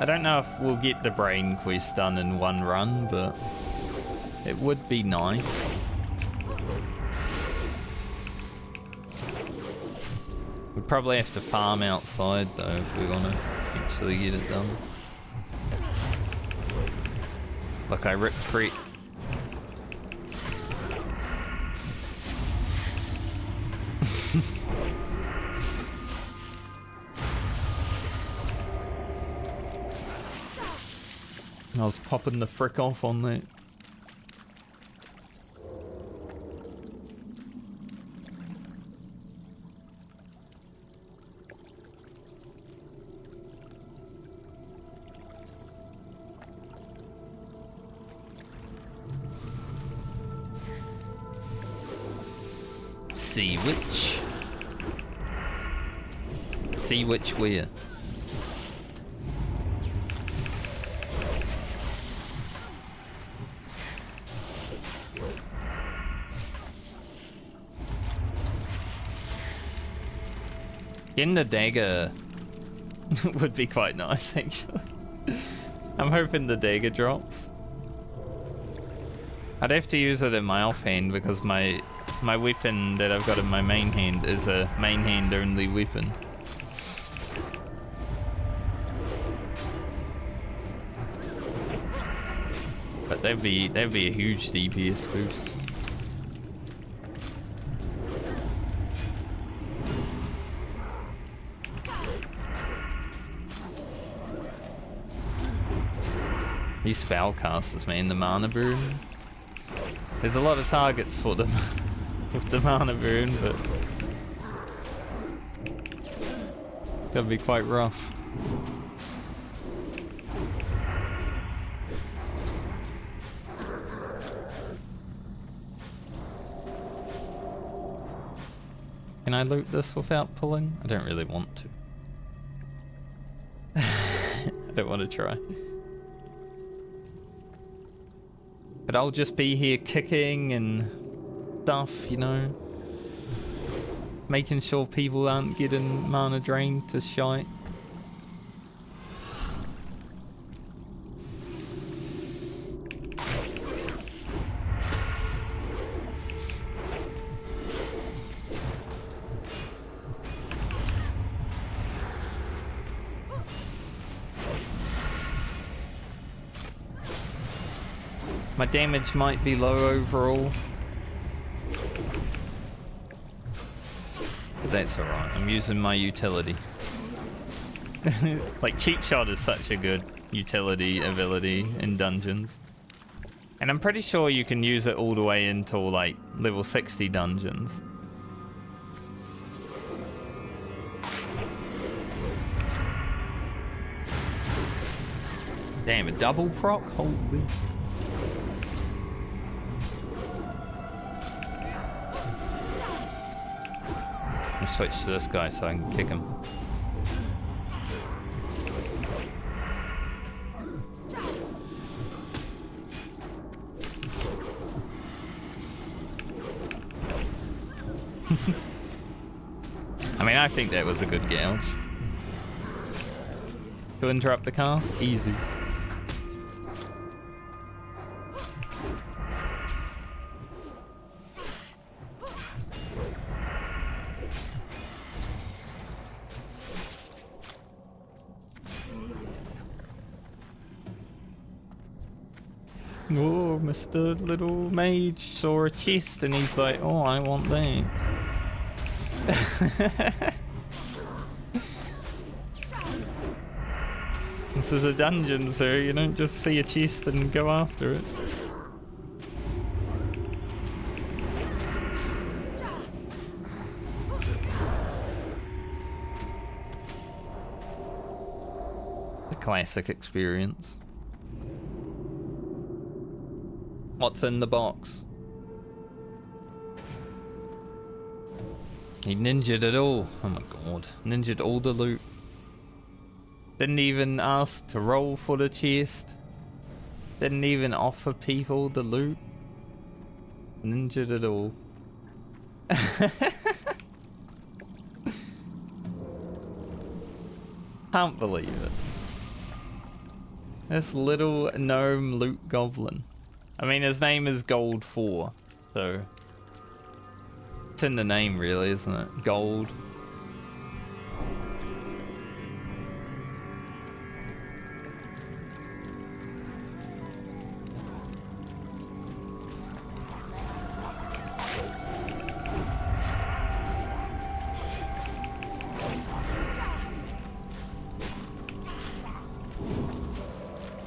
I don't know if we'll get the brain quest done in one run, but it would be nice. We'd probably have to farm outside though if we want to actually get it done. Look, I ripped free. I was popping the frick off on that. See which where. Getting the dagger would be quite nice, actually. I'm hoping the dagger drops. I'd have to use it in my offhand because my weapon that I've got in my main hand is a main hand only weapon. But that'd be a huge DPS boost. These spellcasters, man, the mana burn. There's a lot of targets for them with the mana burn, but it's gonna be quite rough. Can I loot this without pulling? I don't really want to. I don't want to try. But I'll just be here kicking and stuff, you know. Making sure people aren't getting mana drained to shite. My damage might be low overall. But that's alright, I'm using my utility. Like, cheat shot is such a good utility ability in dungeons. And I'm pretty sure you can use it all the way until like level 60 dungeons. Damn, a double proc? Holy. I'll switch to this guy so I can kick him. I mean, I think that was a good gouge. To interrupt the cast? Easy. Oh, Mr. Little Mage saw a chest and he's like, oh, I want that. This is a dungeon, sir. You don't just see a chest and go after it. The classic experience. What's in the box? He ninja'd it all. Oh my god. Ninja'd all the loot. Didn't even ask to roll for the chest. Didn't even offer people the loot. Ninja'd it all. Can't believe it. This little gnome loot goblin. I mean, his name is Gold 4, so it's in the name really, isn't it? Gold.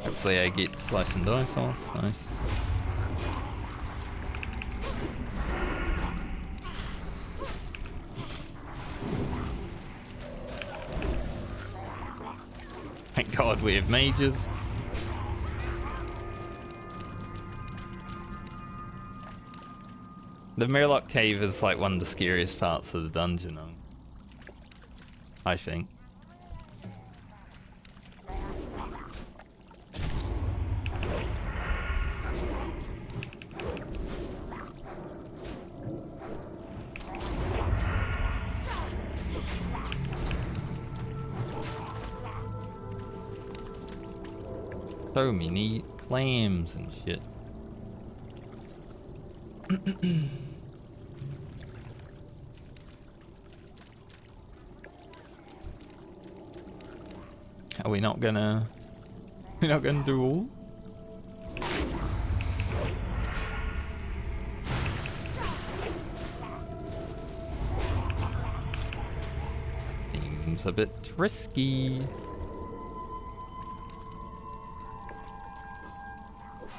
Hopefully I get slice and dice off. Nice. Thank God we have mages. The Murloc Cave is like one of the scariest parts of the dungeon, I think. So many clams and shit. Are we not gonna... We're not gonna do all? Seems a bit risky.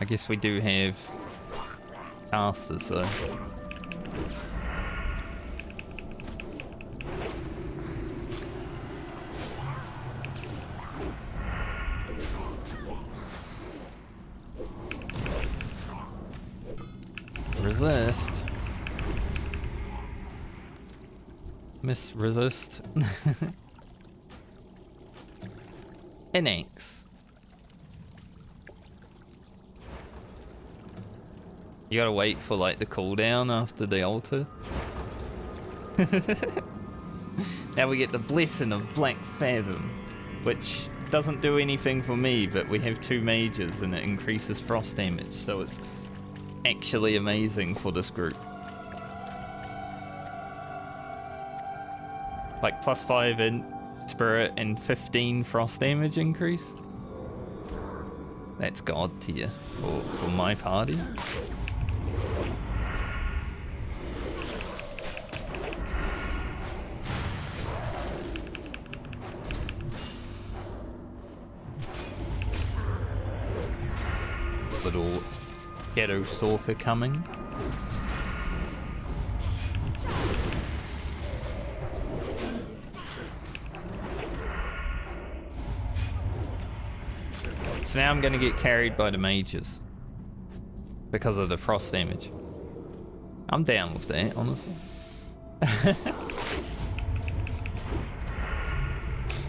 I guess we do have casters though. Resist. Miss resist. NX. You gotta wait for like the cooldown after the altar. Now we get the blessing of Black Fathom, which doesn't do anything for me, but we have 2 mages and it increases frost damage, so it's actually amazing for this group. Like +5 in spirit and 15 frost damage increase. That's god tier for my party. Little ghetto stalker coming. So now I'm gonna get carried by the mages because of the frost damage. I'm down with that, honestly.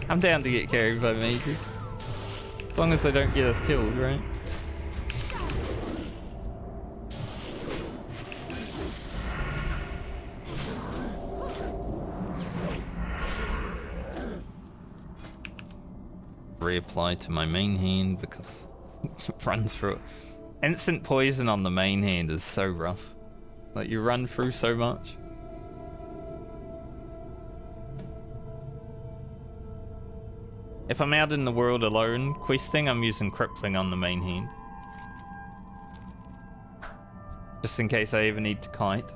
I'm down to get carried by mages. As long as they don't get us killed, right? Reapply to my main hand because it runs through it. Instant poison on the main hand is so rough. Like you run through so much. If I'm out in the world alone questing, I'm using crippling on the main hand. Just in case I ever need to kite.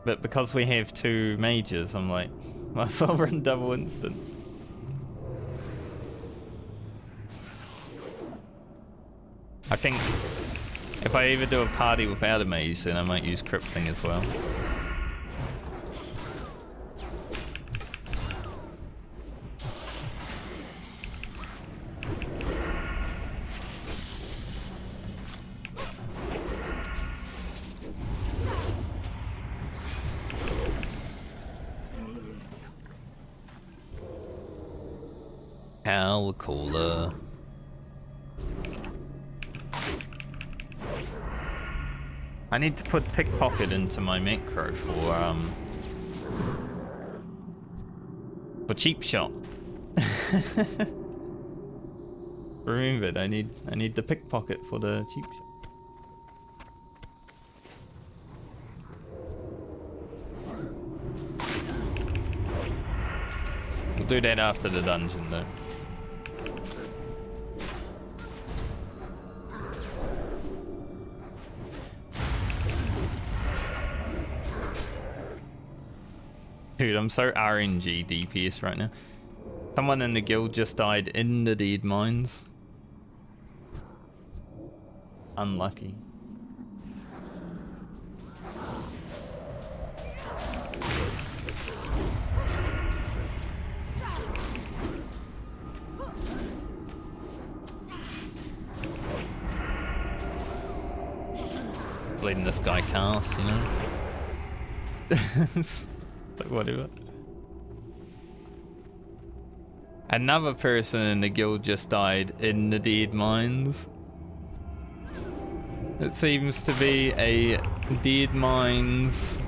But because we have 2 mages, I'm like, might as well run double instant. I think if I ever do a party without a mage, then I might use crippling as well. Hell cooler. I need to put pickpocket into my macro for cheap shot. Remembered, I need the pickpocket for the cheap shot. We'll do that after the dungeon though. Dude, I'm so RNG DPS right now. Someone in the guild just died in the dead mines. unlucky. Letting this guy cast, you know? Like, whatever. Another person in the guild just died in the Dead Mines. It seems to be a Dead Mines.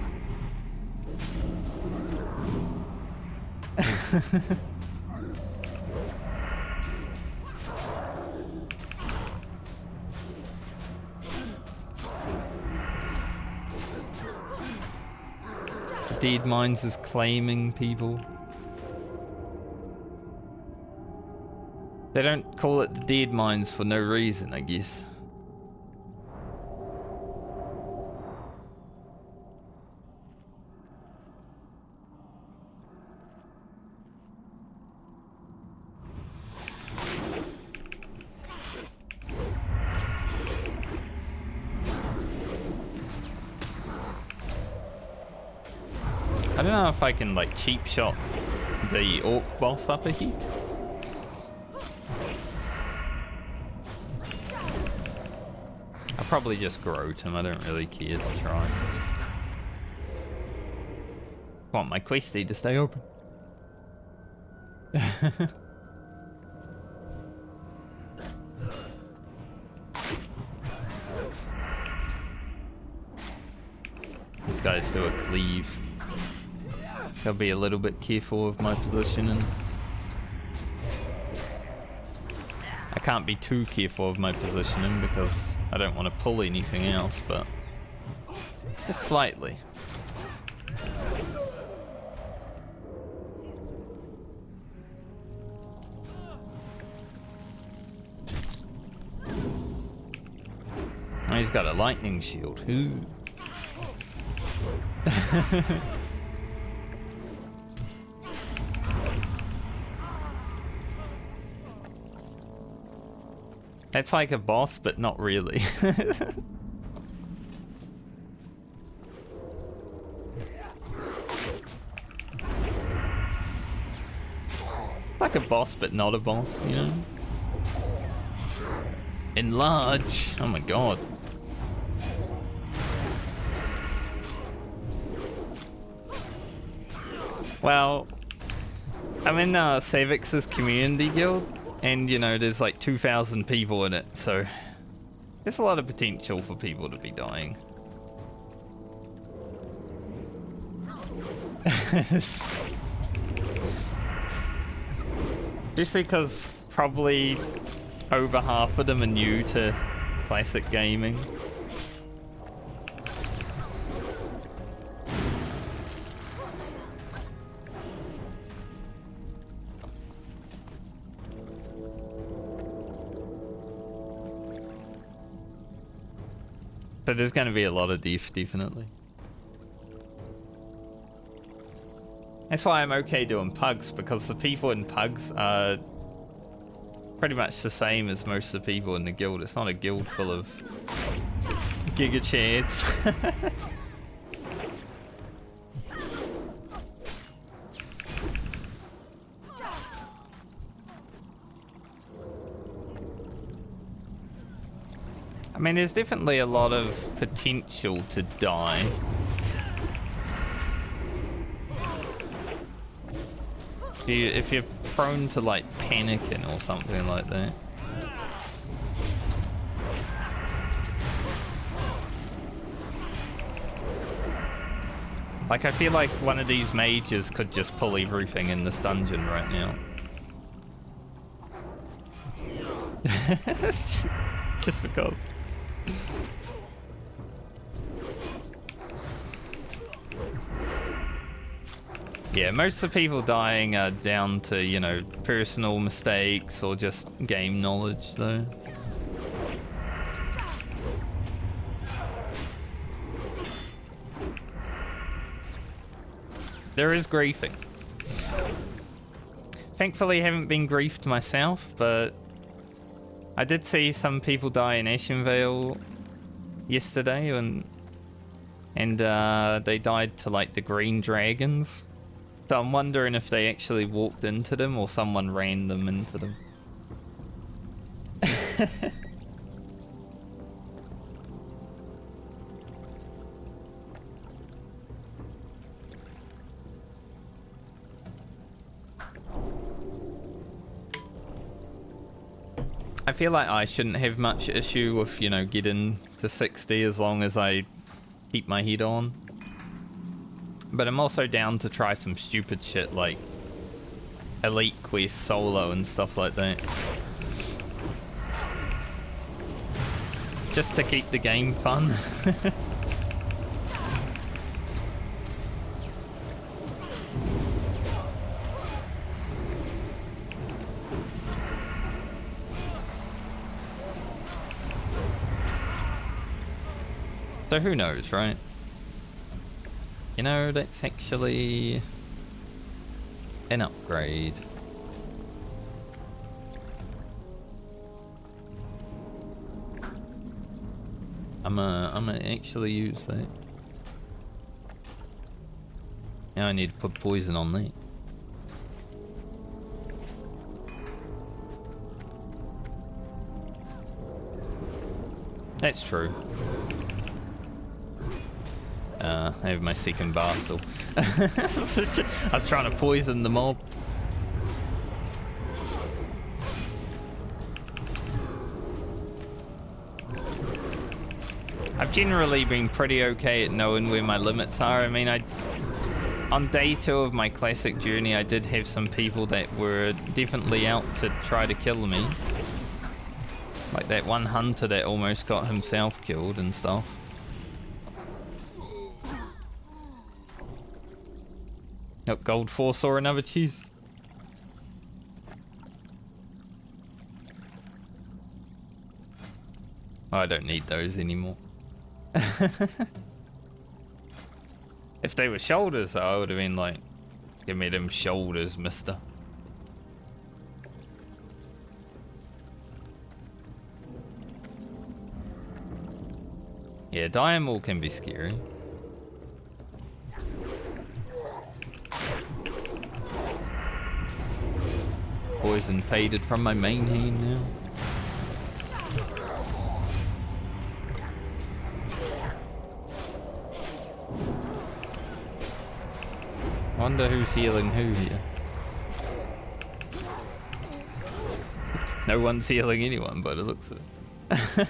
Dead Mines is claiming people. They don't call it the Dead Mines for no reason, I guess. I don't know if I can like cheap shot the orc boss up a heap. I'll probably just groat him, I don't really care to try. Want my questy to stay open. These guys do a cleave. I'll be a little bit careful of my positioning. I can't be too careful of my positioning because I don't want to pull anything else, but just slightly. Oh, he's got a lightning shield. Ooh. It's like a boss, but not really. Like a boss, but not a boss, you know? Enlarge! Oh my god. Well, I'm in Savix's community guild. And, you know, there's like 2,000 people in it, so there's a lot of potential for people to be dying. Especially because probably over half of them are new to classic gaming. So there's going to be a lot of death, definitely. That's why I'm okay doing pugs, because the people in pugs are pretty much the same as most of the people in the guild. It's not a guild full of giga chads. I mean, there's definitely a lot of potential to die. If you're prone to like panicking or something like that. Like, I feel like one of these mages could just pull everything in this dungeon right now. Just because. Yeah, most of the people dying are down to, you know, personal mistakes or just game knowledge, though. There is griefing. Thankfully, I haven't been griefed myself, but I did see some people die in Ashenvale yesterday, and they died to like the green dragons. So I'm wondering if they actually walked into them or someone ran them into them. I feel like I shouldn't have much issue with, you know, getting to 60 as long as I keep my head on. But I'm also down to try some stupid shit like Elite Quest solo and stuff like that. Just to keep the game fun. So who knows, right? You know, that's actually an upgrade. I'm gonna actually use that. Now I need to put poison on that. That's true. I have my second Basel. I was trying to poison the mob. I've generally been pretty okay at knowing where my limits are. I mean, on day 2 of my classic journey, I did have some people that were definitely out to try to kill me. Like that one hunter that almost got himself killed and stuff. Oh, gold 4 saw another cheese. Oh, I don't need those anymore. If they were shoulders, I would have been like, give me them shoulders, mister. Yeah, Diamond can be scary. Poison faded from my main hand now. Wonder who's healing who here. No one's healing anyone, but it looks it.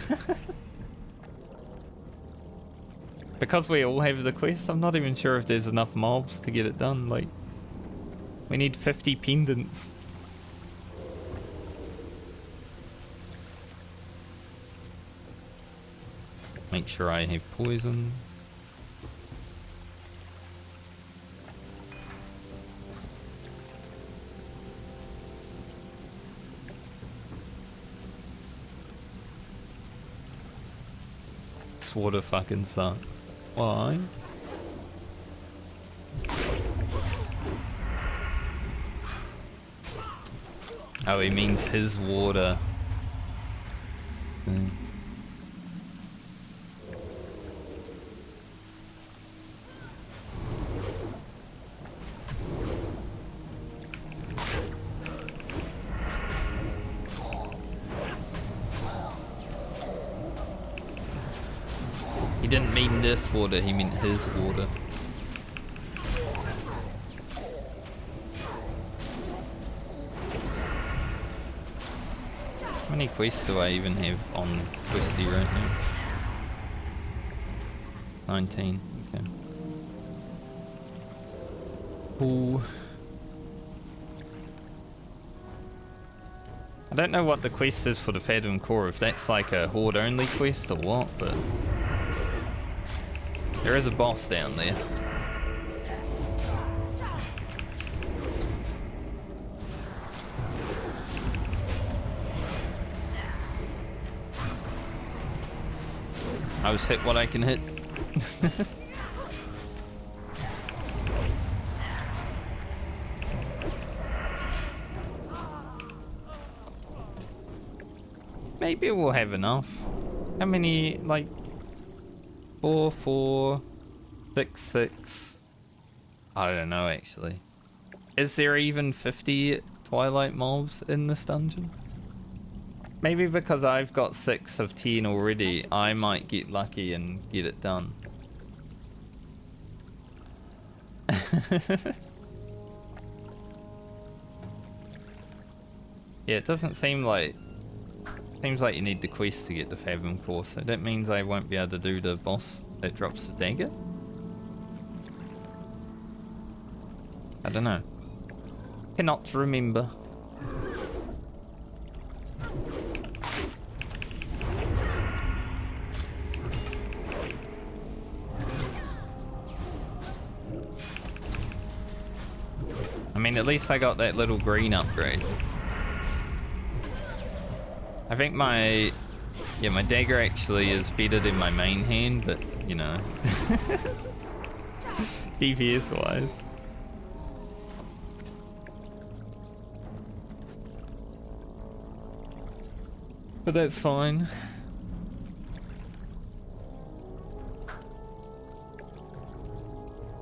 Because we all have the quest, I'm not even sure if there's enough mobs to get it done. Like, we need 50 pendants. Make sure I have poison. This water fucking sucks. Why? Oh, he means his water. He didn't mean this water, he meant his water. How many quests do I even have on Questy right now? 19, okay. Cool. I don't know what the quest is for the Fathom Core, if that's like a horde only quest or what, but there is a boss down there. I was hit what I can hit. Maybe we'll have enough. How many, like, 4, 4, 6, 6? I don't know, actually. Is there even 50 Twilight mobs in this dungeon? Maybe because I've got 6 of 10 already, I might get lucky and get it done. Yeah, it doesn't seem like... Seems like you need the quest to get the Fathom Core, so that means I won't be able to do the boss that drops the dagger? I don't know. Cannot remember. I mean, at least I got that little green upgrade. I think my... Yeah, my dagger actually is better than my main hand, but, you know. DPS-wise. But that's fine.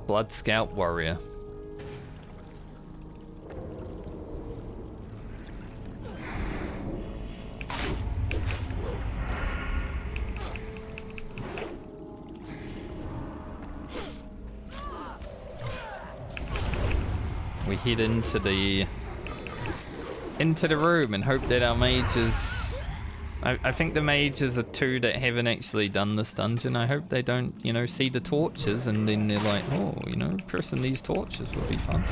Blood Scout Warrior. We head into the room and hope that our mages... I think the mages are 2 that haven't actually done this dungeon. I hope they don't, you know, see the torches and then they're like, oh, you know, pressing these torches would be fun.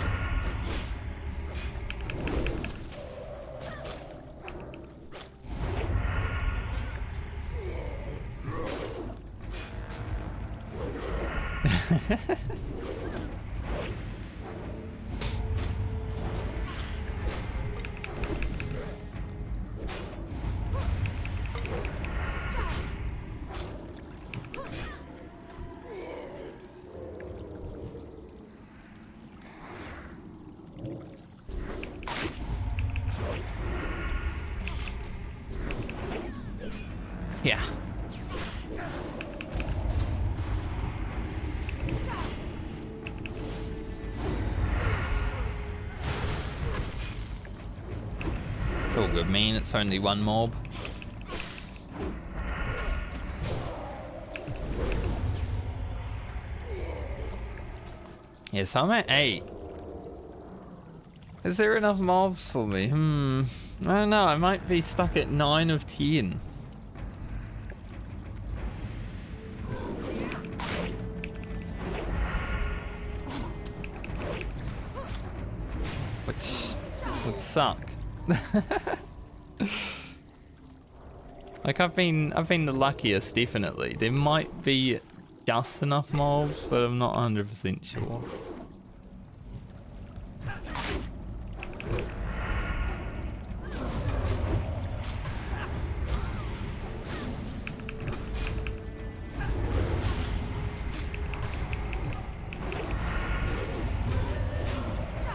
Yeah. It's all good, man. It's only one mob. Yeah, so I'm at 8. Is there enough mobs for me? I don't know. I might be stuck at 9 of 10. Which would suck. Like I've been the luckiest, definitely. There might be just enough mobs, but I'm not 100% sure.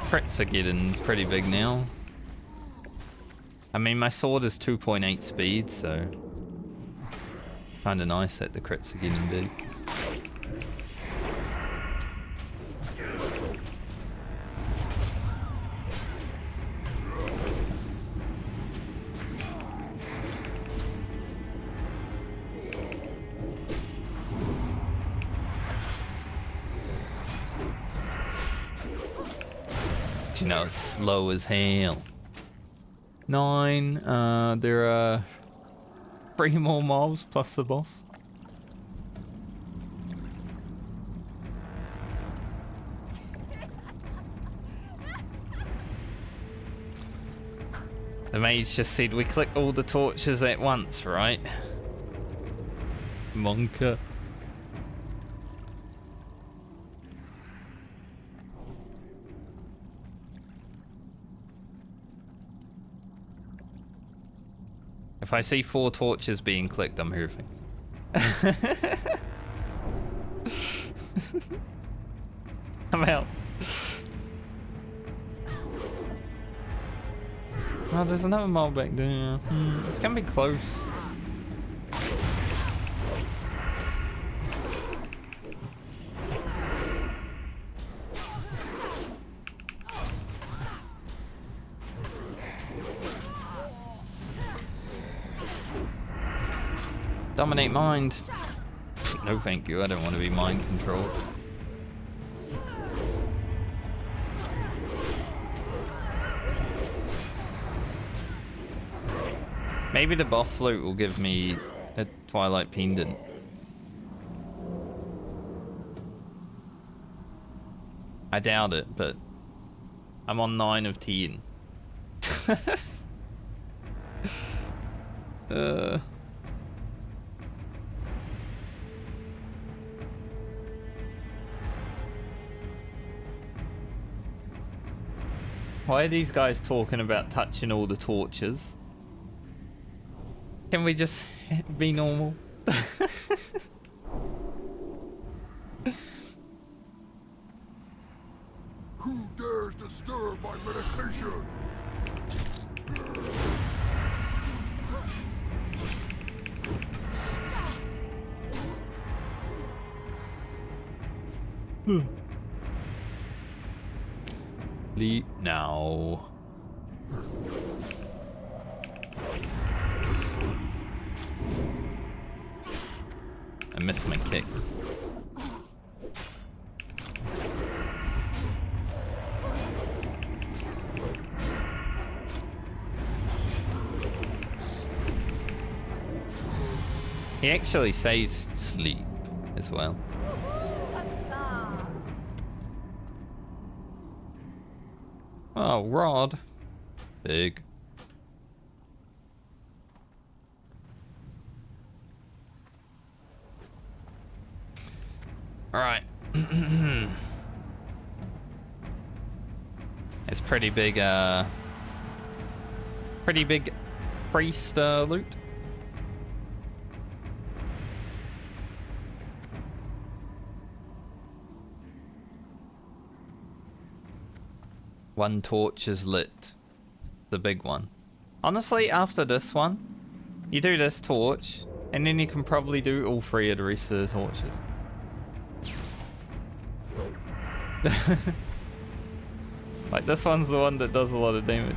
Crits are getting pretty big now. I mean, my sword is 2.8 speed, so kinda nice that the crits are getting big. You know, it's slow as hell. 9, there are 3 more mobs plus the boss. The mage just said we click all the torches at once, right? Monka. If I see 4 torches being clicked, I'm hoofing. I'm out. Oh, there's another mole back there. It's gonna be close. Dominate mind. No thank you, I don't want to be mind controlled. Maybe the boss loot will give me a Twilight Pendant. I doubt it, but I'm on 9 of 10. Why are these guys talking about touching all the torches? Can we just be normal? Who dares disturb my meditation? Leave now. I missed my kick. He actually says sleep as well. Oh, rod. Big. Alright. It's pretty big priest loot. One torch is lit. The big one. Honestly, after this one, you do this torch, and then you can probably do all 3 of the rest of the torches. Like, this one's the one that does a lot of damage.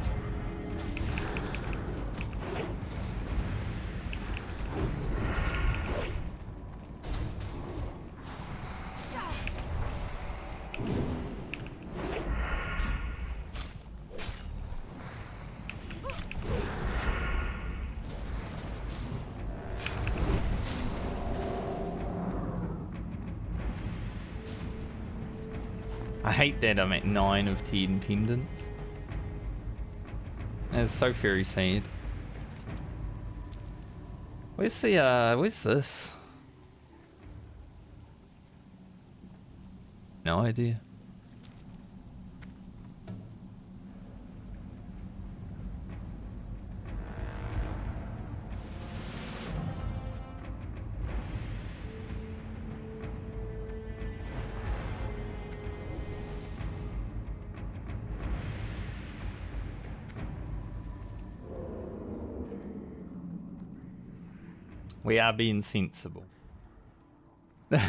I hate that I'm at 9 of 10 pendants. That's so very sad. Where's the, where's this? No idea. We are being sensible. It's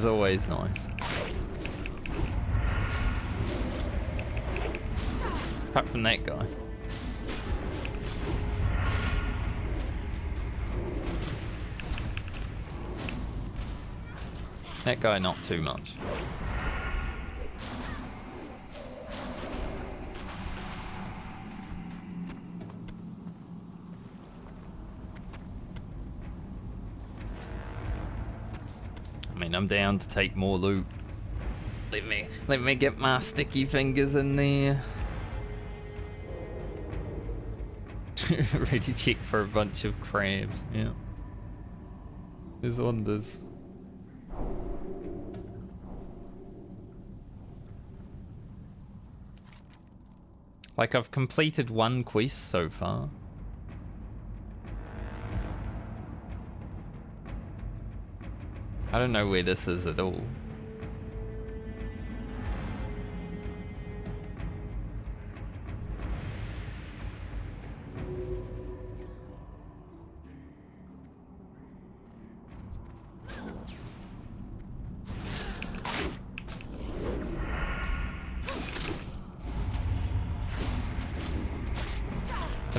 always nice. Apart from that guy. That guy not too much. I mean, I'm down to take more loot. Let me get my sticky fingers in there. Ready to check for a bunch of crabs. Yeah. There's wonders. Like, I've completed 1 quest so far. I don't know where this is at all.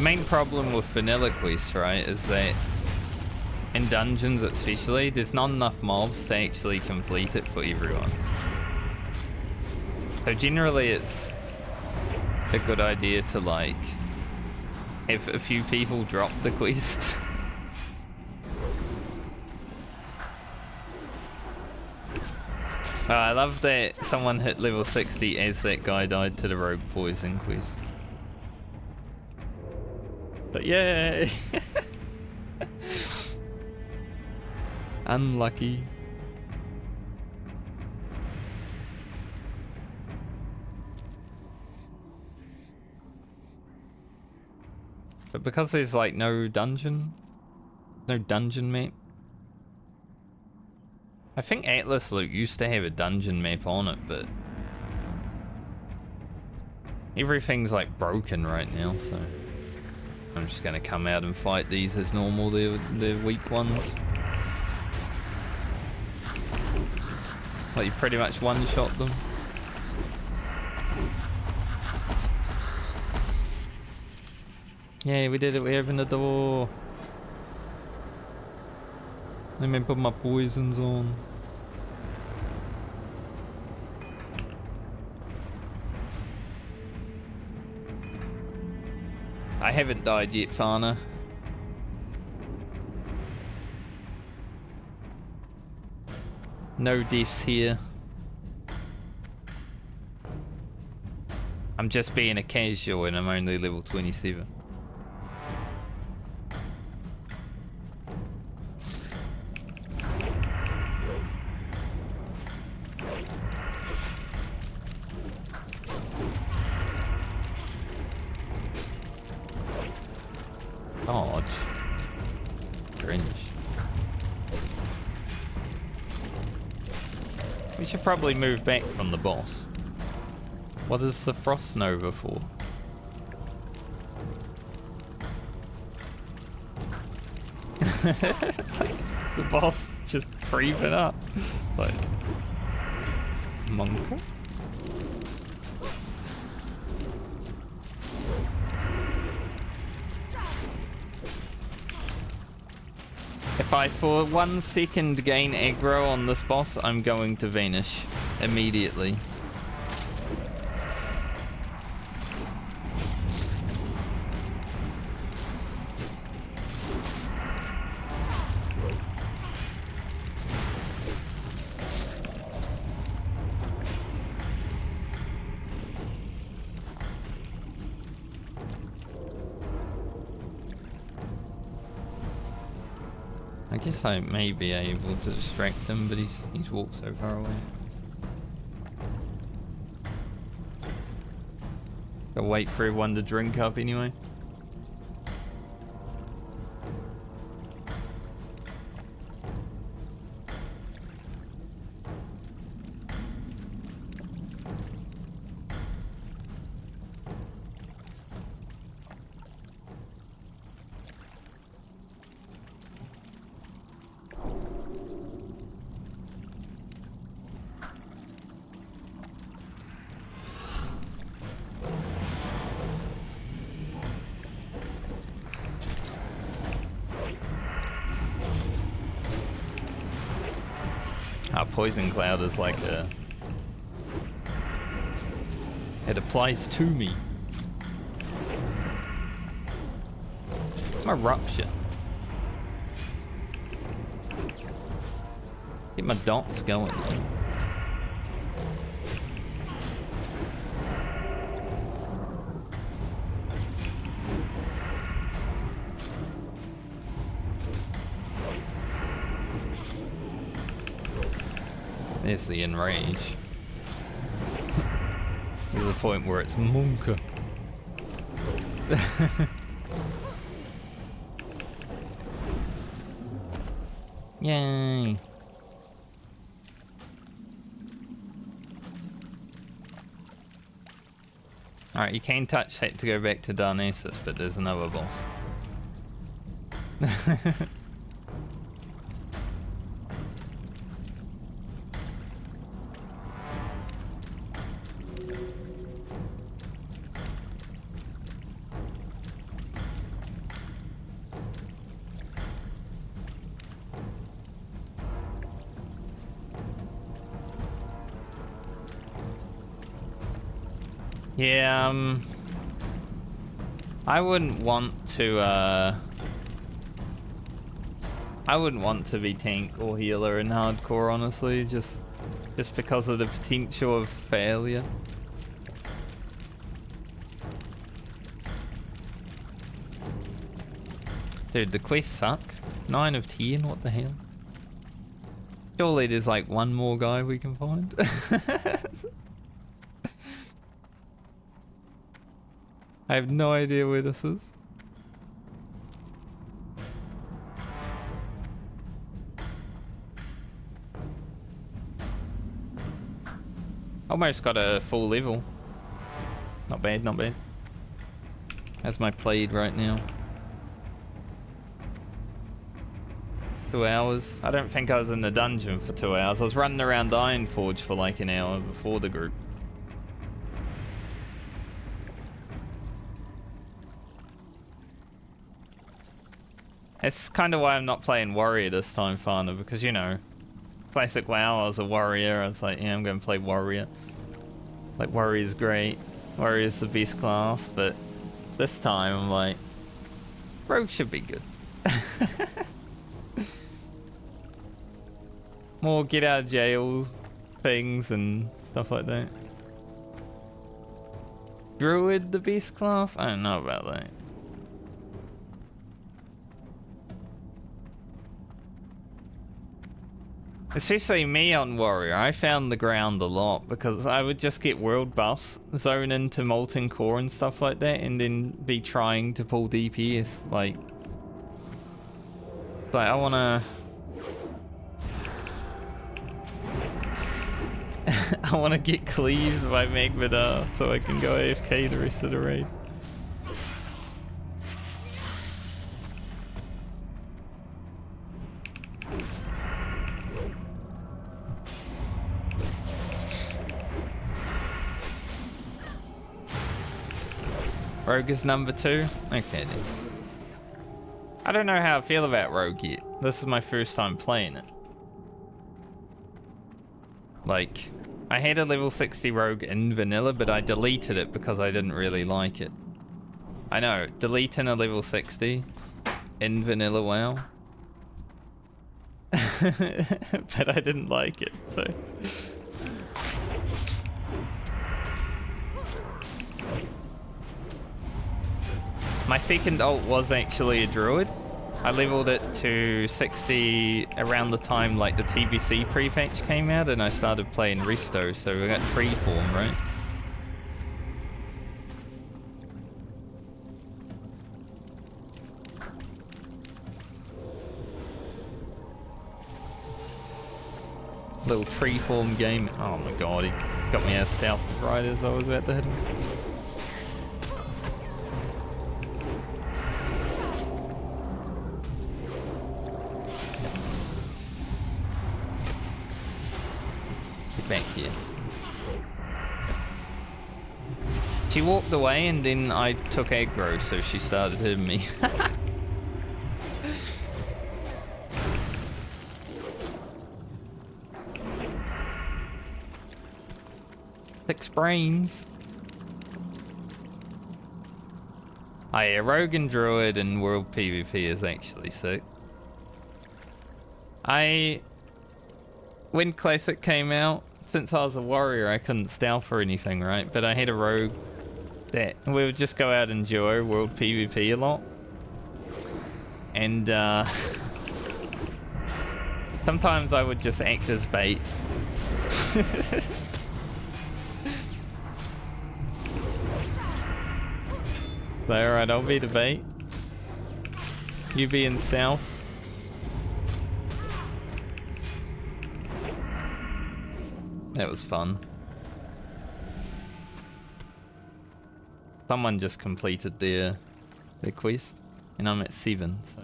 The main problem with vanilla quests, right, is that in dungeons especially, there's not enough mobs to actually complete it for everyone. So generally it's a good idea to like have a few people drop the quest. I love that someone hit level 60 as that guy died to the rogue poison quest. But yay! Unlucky. But because there's like no dungeon map. I think Atlas Loot used to have a dungeon map on it, but everything's like broken right now, so I'm just gonna come out and fight these as normal. They're weak ones. Like you pretty much one-shot them. Yeah, we did it. We opened the door. Let me put my poisons on. I haven't died yet, Fana. No deaths here. I'm just being a casual and I'm only level 27. Dodge. Cringe. We should probably move back from the boss. What is the Frost Nova for? Like, the boss just creeping up. It's like... Monka? If I for 1 second gain aggro on this boss, I'm going to vanish immediately. I guess I may be able to distract him, but he's walked so far away. Gotta wait for everyone to drink up anyway. Poison Cloud is like a... It applies to me. It's my Rupture. Get my dots going, man. There's the enrage. There's the point where it's Monka. Yay. Alright, you can touch that to go back to Darnassus, but there's another boss. Yeah, I wouldn't want to, I wouldn't want to be tank or healer in hardcore, honestly, just because of the potential of failure. Dude, the quests suck. 9 of 10, what the hell? Surely there's like one more guy we can find. I have no idea where this is. Almost got a full level. Not bad, not bad. That's my played right now. 2 hours. I don't think I was in the dungeon for 2 hours. I was running around Ironforge for like an hour before the group. It's kind of why I'm not playing Warrior this time, Fana, because, you know, classic WoW, I was a Warrior. I was like, yeah, I'm going to play Warrior. Like, Warrior's great. Warrior's the best class, but this time I'm like, Rogue should be good. More get out of jail things and stuff like that. Druid the best class? I don't know about that. Especially me on Warrior, I found the ground a lot because I would just get world buffs, zone into Molten Core and stuff like that, and then be trying to pull DPS. Like I wanna... I wanna get cleaved by Magmadar so I can go AFK the rest of the raid. Rogue is number 2? Okay then. I don't know how I feel about Rogue yet. This is my first time playing it. Like, I had a level 60 Rogue in vanilla, but I deleted it because I didn't really like it. I know, deleting a level 60 in vanilla WoW. But I didn't like it, so... My second ult was actually a druid. I leveled it to 60 around the time like the TBC prefetch came out and I started playing Resto, so we got tree form, right? Little tree form game. Oh my god, he got me out of stealth right as I was about to hit him. Back here. She walked away and then I took aggro, so she started hitting me. 6 brains. Oh yeah, Rogue and Druid and World PvP is actually sick. When Classic came out, since I was a Warrior, I couldn't stealth or anything, right? But I had a Rogue that we would just go out and duo World PvP a lot. And sometimes I would just act as bait. So alright, I'll be the bait. You be in stealth. That was fun. Someone just completed their quest, and I'm at 7, so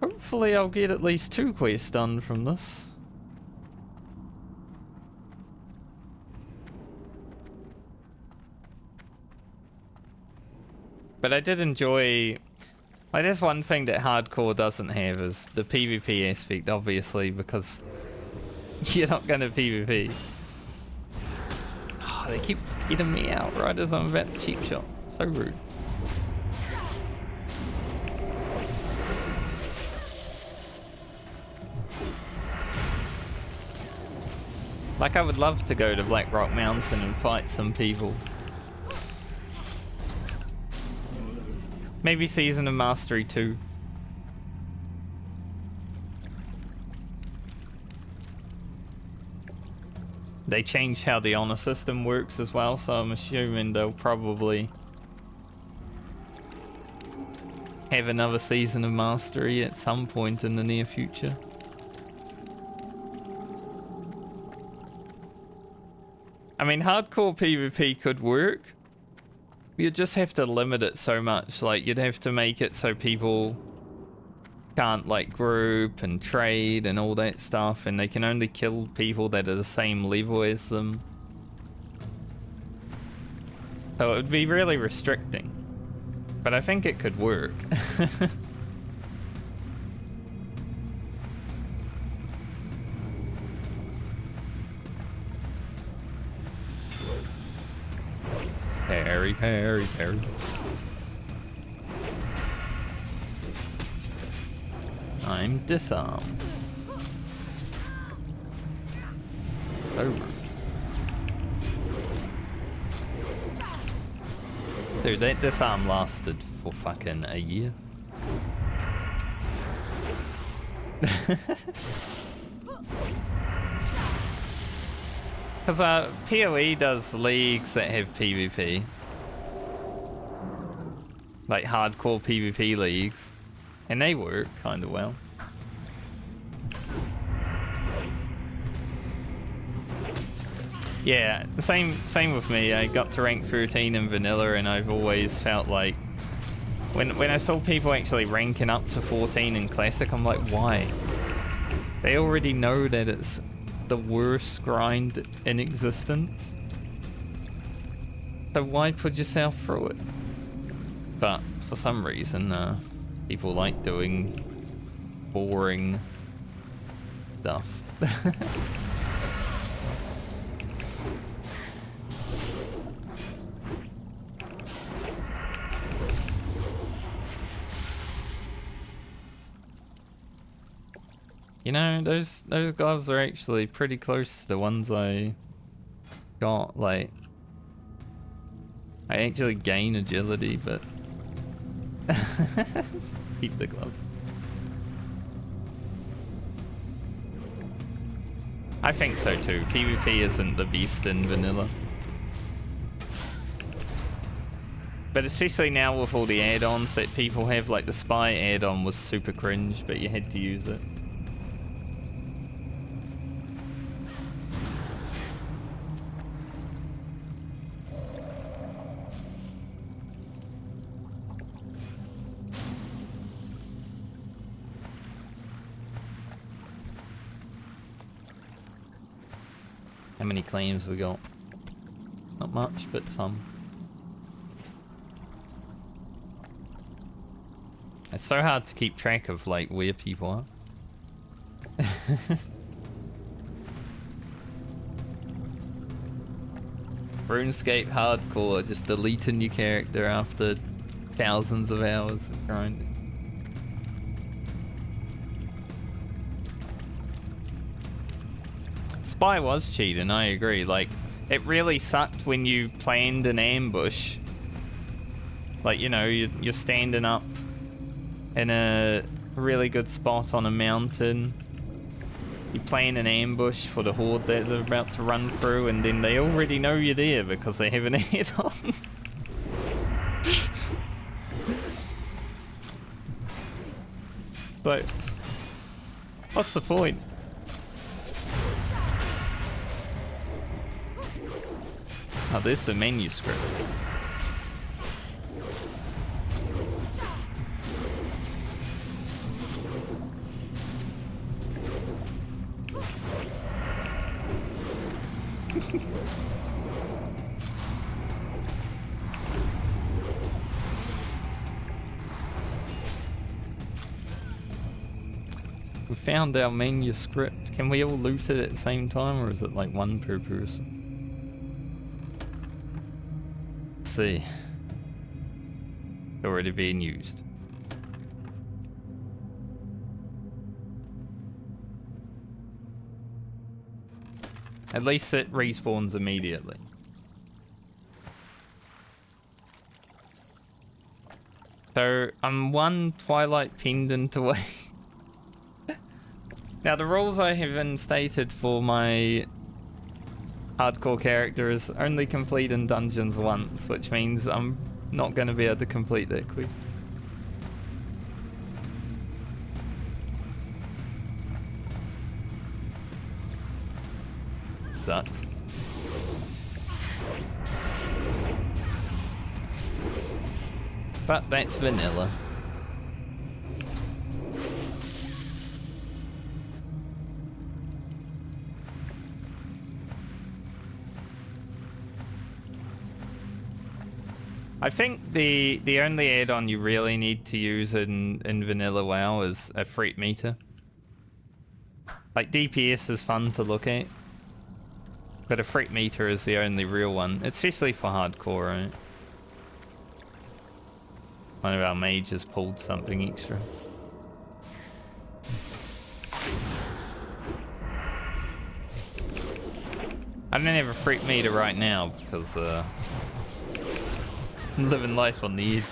hopefully I'll get at least 2 quests done from this. But I did enjoy, like, that's one thing that hardcore doesn't have is the PvP aspect, obviously, because you're not going to PvP. Oh, They keep getting me out right as I'm about to cheap shot. So rude. Like, I would love to go to Black Rock Mountain and fight some people. Maybe Season of Mastery 2. They changed how the honor system works as well, so I'm assuming they'll probably have another Season of Mastery at some point in the near future. I mean, hardcore PvP could work. You'd just have to limit it so much. Like, you'd have to make it so people can't, like, group and trade and all that stuff, and they can only kill people that are the same level as them. So it would be really restricting. But I think it could work. Parry, parry, parry. I'm disarmed. So rude. Dude, that disarm lasted for fucking a year. Because PoE does leagues that have PvP. Like hardcore PvP leagues. And they work kind of well. Yeah, same with me. I got to rank 13 in vanilla, and I've always felt like when I saw people actually ranking up to 14 in classic, I'm like, why? They already know that it's the worst grind in existence. So why put yourself through it? But for some reason, people like doing boring stuff. You know, those gloves are actually pretty close to the ones I got. Like, I actually gain agility, but keep the gloves. I think so too. PvP isn't the beast in vanilla. But especially now with all the add-ons that people have, like the spy add-on was super cringe, but you had to use it. How many claims we got? Not much, but some. It's so hard to keep track of, like, where people are. RuneScape hardcore, just deleting your character after thousands of hours of grinding. Spy was cheating, I agree. Like, it really sucked when you planned an ambush. Like, you know, you're standing up in a really good spot on a mountain. You plan an ambush for the horde that they're about to run through, and then they already know you're there because they have an add-on. Like, what's the point? Oh, there's the manuscript. We found our manuscript. Can we all loot it at the same time, or is it like one per person? Let's see. Already being used. At least it respawns immediately. So I'm one Twilight Pendant away. Now the rules I have instated for my hardcore character is only complete in dungeons once, which means I'm not going to be able to complete that quest. Sucks. But that's vanilla. I think the only add-on you really need to use in vanilla WoW is a fret meter. Like DPS is fun to look at, but a fret meter is the only real one, especially for hardcore, right? One of our mages pulled something extra. I don't have a fret meter right now because I'm living life on the edge.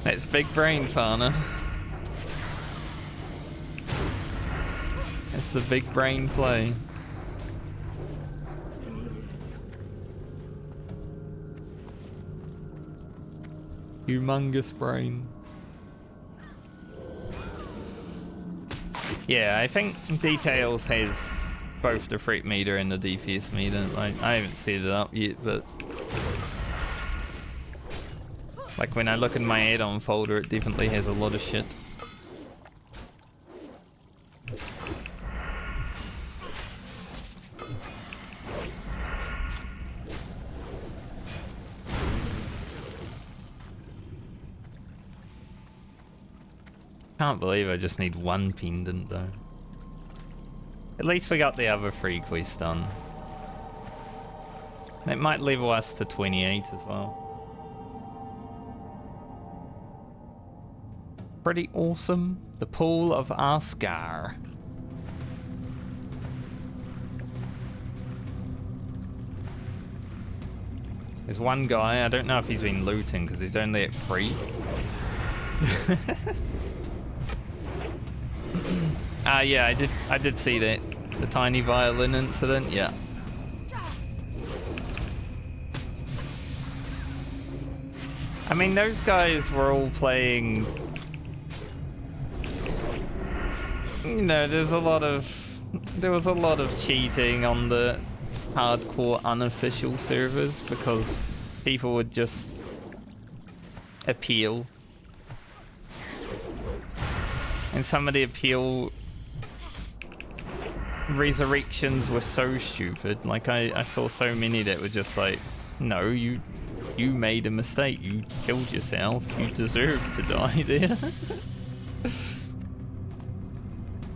That's big brain, Farna. That's the big brain play. Humongous brain. Yeah, I think Details has both the fret meter and the DPS meter. Like, I haven't set it up yet, but like when I look in my add-on folder, it definitely has a lot of shit. Can't believe I just need one pendant though. At least we got the other 3 quests done. That might level us to 28 as well. Pretty awesome. The Pool of Asgar. There's one guy, I don't know if he's been looting because he's only at 3. Yeah, I did see that. The tiny violin incident, yeah. I mean, those guys were all playing... You know, there was a lot of cheating on the hardcore unofficial servers because people would just appeal. And some of the appeal resurrections were so stupid. Like I saw so many that were just like, no, you made a mistake. You killed yourself. You deserve to die there.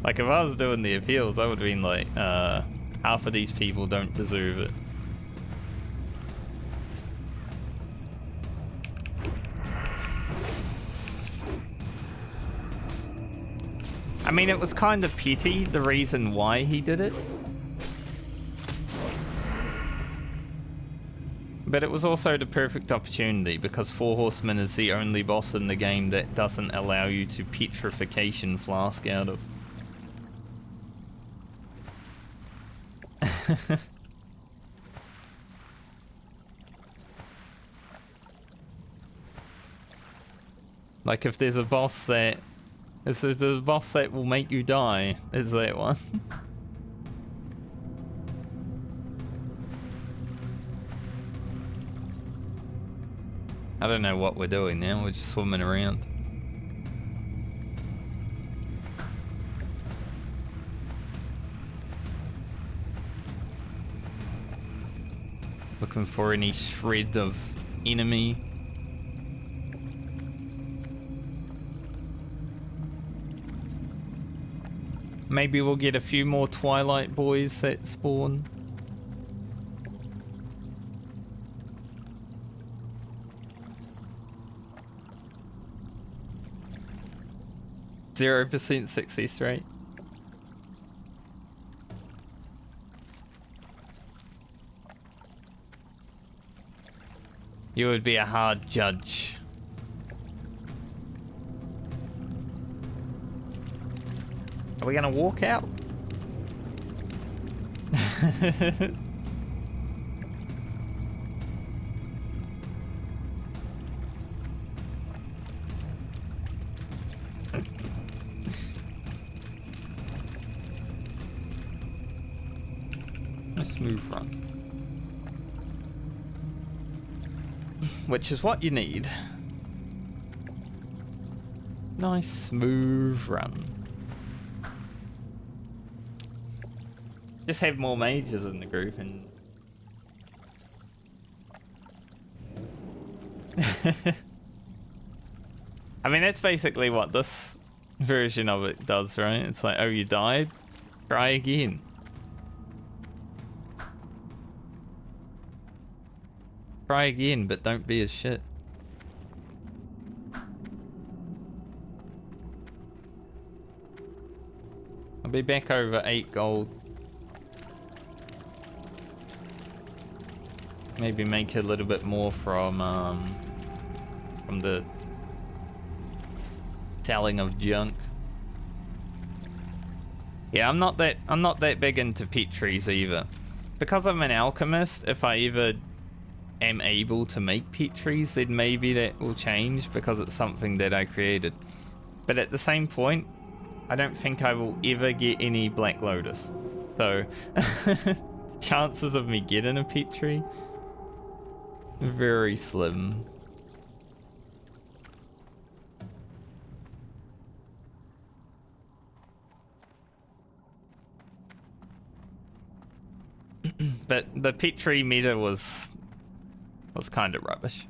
Like if I was doing the appeals, I would have been like, half of these people don't deserve it. I mean, it was kind of pity, the reason why he did it. But it was also the perfect opportunity, because Four Horsemen is the only boss in the game that doesn't allow you to petrification flask out of. Like if there's a boss that... If there's a boss that will make you die, is that one. I don't know what we're doing now, we're just swimming around. Looking for any shred of enemy. Maybe we'll get a few more Twilight boys that spawn. %, success rate. You would be a hard judge. Are we gonna walk out? A smooth run. Which is what you need. Nice smooth run. Just have more mages in the group and... I mean, that's basically what this version of it does, right? It's like, oh, you died? Try again. Try again, but don't be as shit. I'll be back over 8 gold. Maybe make a little bit more from the selling of junk. Yeah, I'm not that big into pet trees either. Because I'm an alchemist, if I ever am able to make pet trees, then maybe that will change because it's something that I created. But at the same point, I don't think I will ever get any Black Lotus. So, chances of me getting a pet tree, very slim. But the pet tree meta was kind of rubbish.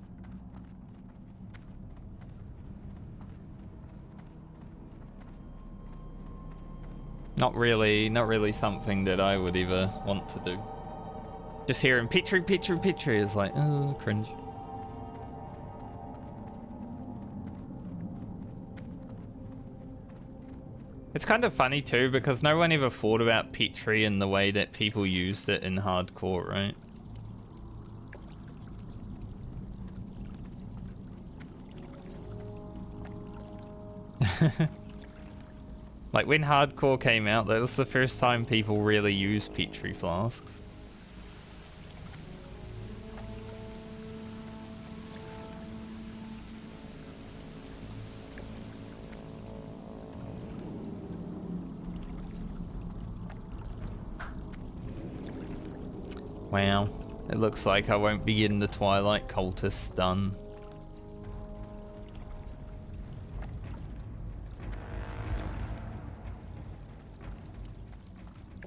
Not really something that I would ever want to do. Just hearing pet tree is like, oh, cringe. It's kind of funny too, because no one ever thought about pet tree in the way that people used it in hardcore, right? Like when hardcore came out, that was the first time people really used pet tree flasks. Wow, it looks like I won't be getting the Twilight cultists done.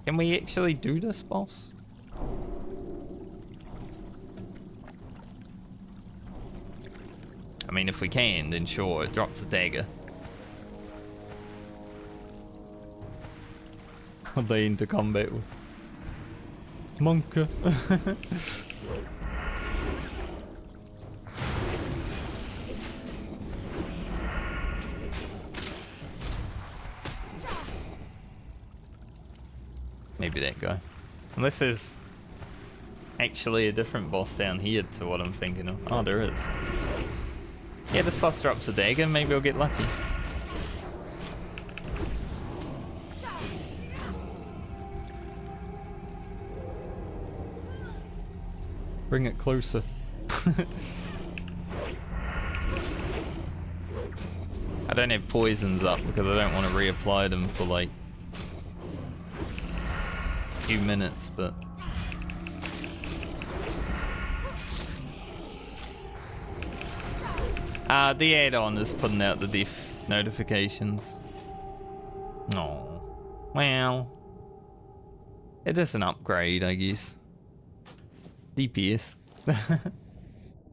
Can we actually do this, boss? I mean, if we can, then sure, it drops a dagger. Are they into combat with Monka? Maybe that guy. Unless there's actually a different boss down here to what I'm thinking of. Oh, there is. Yeah, this boss drops a dagger. Maybe I'll get lucky. Bring it closer. I don't have poisons up because I don't want to reapply them for like a few minutes, but the add-on is putting out the death notifications. Oh, well, it is an upgrade, I guess. DPS.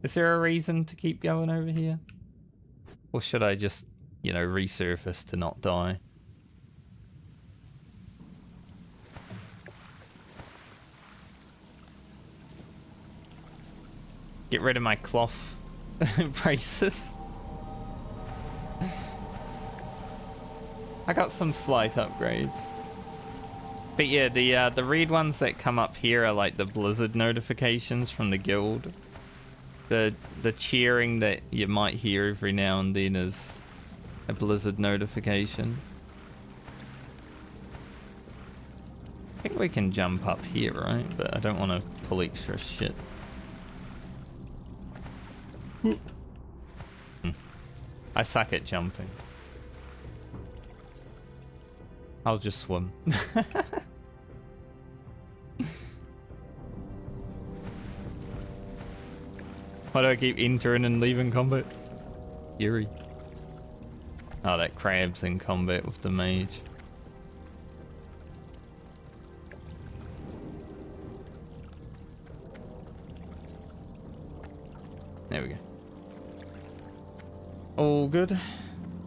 Is there a reason to keep going over here? Or should I just, you know, resurface to not die? Get rid of my cloth braces. I got some slight upgrades. But yeah, the red ones that come up here are like the blizzard notifications from the guild. The cheering that you might hear every now and then is a blizzard notification. I think we can jump up here, right? But I don't want to pull extra shit. I suck at jumping. I'll just swim. Why do I keep entering and leaving combat? Eerie. Oh, that crab's in combat with the mage. There we go. All good.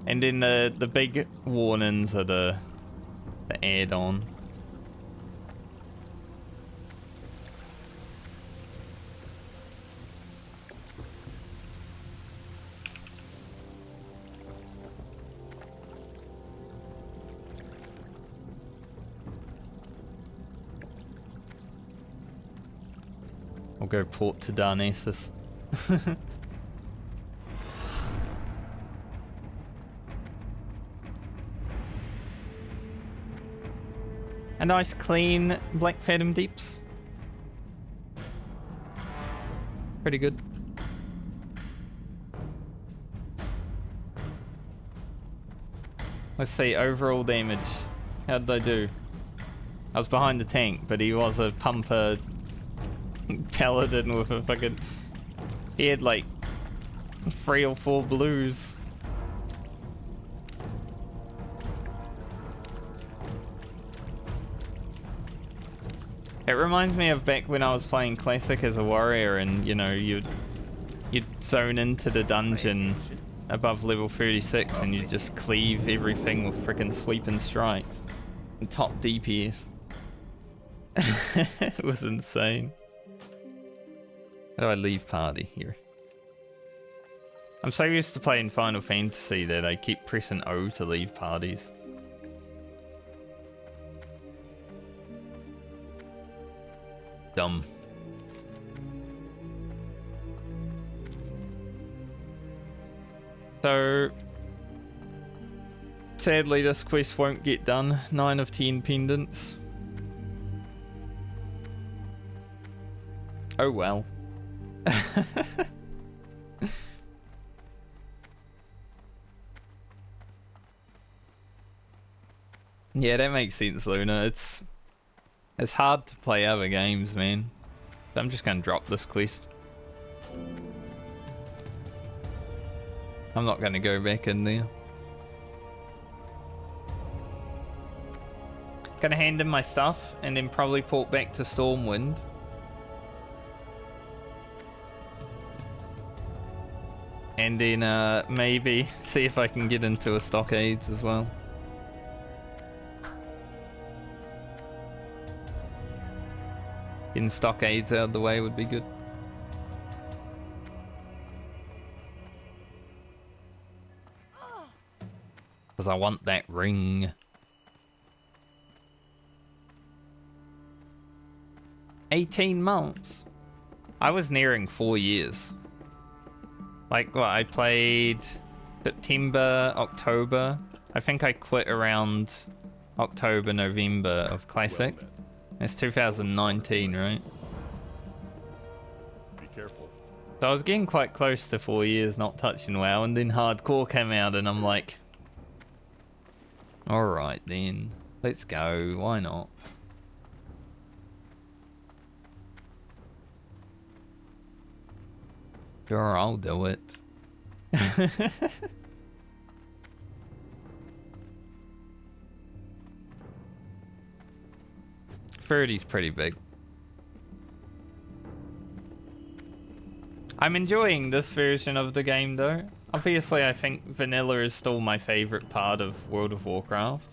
And then the big warnings are the add-on. I'll go port to Darnassus. A nice clean Black Phantom Deeps. Pretty good. Let's see, overall damage. How did I do? I was behind the tank, but he was a pumper paladin with a fucking... He had like 3 or 4 blues. It reminds me of back when I was playing Classic as a warrior and, you know, you'd zone into the dungeon above level 36 and you'd just cleave everything with frickin' sweeping strikes. And top DPS. It was insane. How do I leave party here? I'm so used to playing Final Fantasy that I keep pressing O to leave parties. Dumb. So sadly this quest won't get done. 9 of 10 pendants. Oh well. Yeah, that makes sense, Luna. It's hard to play other games, man. I'm just gonna drop this quest. I'm not gonna go back in there. Gonna hand in my stuff and then probably port back to Stormwind. And then maybe see if I can get into a Stockades as well. Getting Stockades out of the way would be good. Because I want that ring. 18 months? I was nearing 4 years. Like, what, I played September, October. I think I quit around October, November of Classic. It's 2019, right? Be careful. So I was getting quite close to 4 years not touching WoW, and then Hardcore came out and I'm like, alright then, let's go, why not? Sure, I'll do it. 30's pretty big. I'm enjoying this version of the game though. Obviously I think vanilla is still my favorite part of World of Warcraft.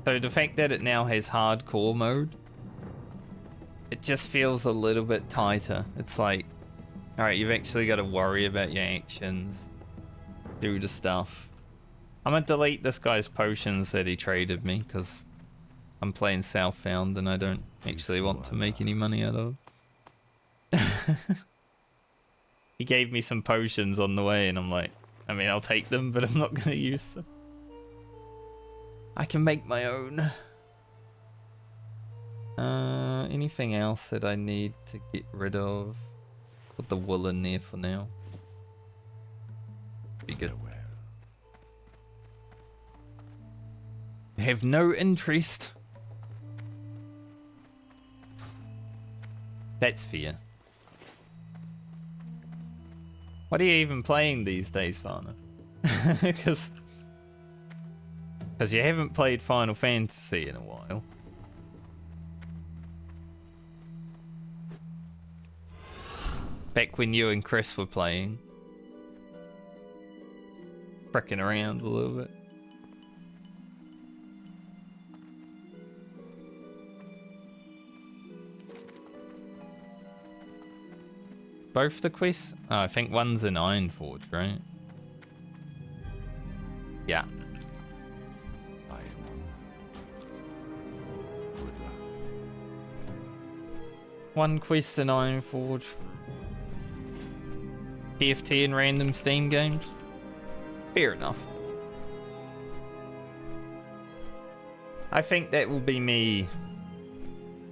So the fact that it now has hardcore mode, it just feels a little bit tighter. It's like Alright, you've actually got to worry about your actions. Do the stuff. I'm gonna delete this guy's potions that he traded me, because I'm playing Southbound and I don't actually want to make any money out of it. He gave me some potions on the way and I'm like, I mean, I'll take them, but I'm not gonna use them. I can make my own. Anything else that I need to get rid of? Put the wool in there for now. Be good. Have no interest. That's fair. What are you even playing these days, Farner? Because you haven't played Final Fantasy in a while. Back when you and Chris were playing. Fricking around a little bit. Both the quests? Oh, I think one's in Ironforge, right? Yeah. One quest in Ironforge. BFD and random Steam games. Fair enough. I think that will be me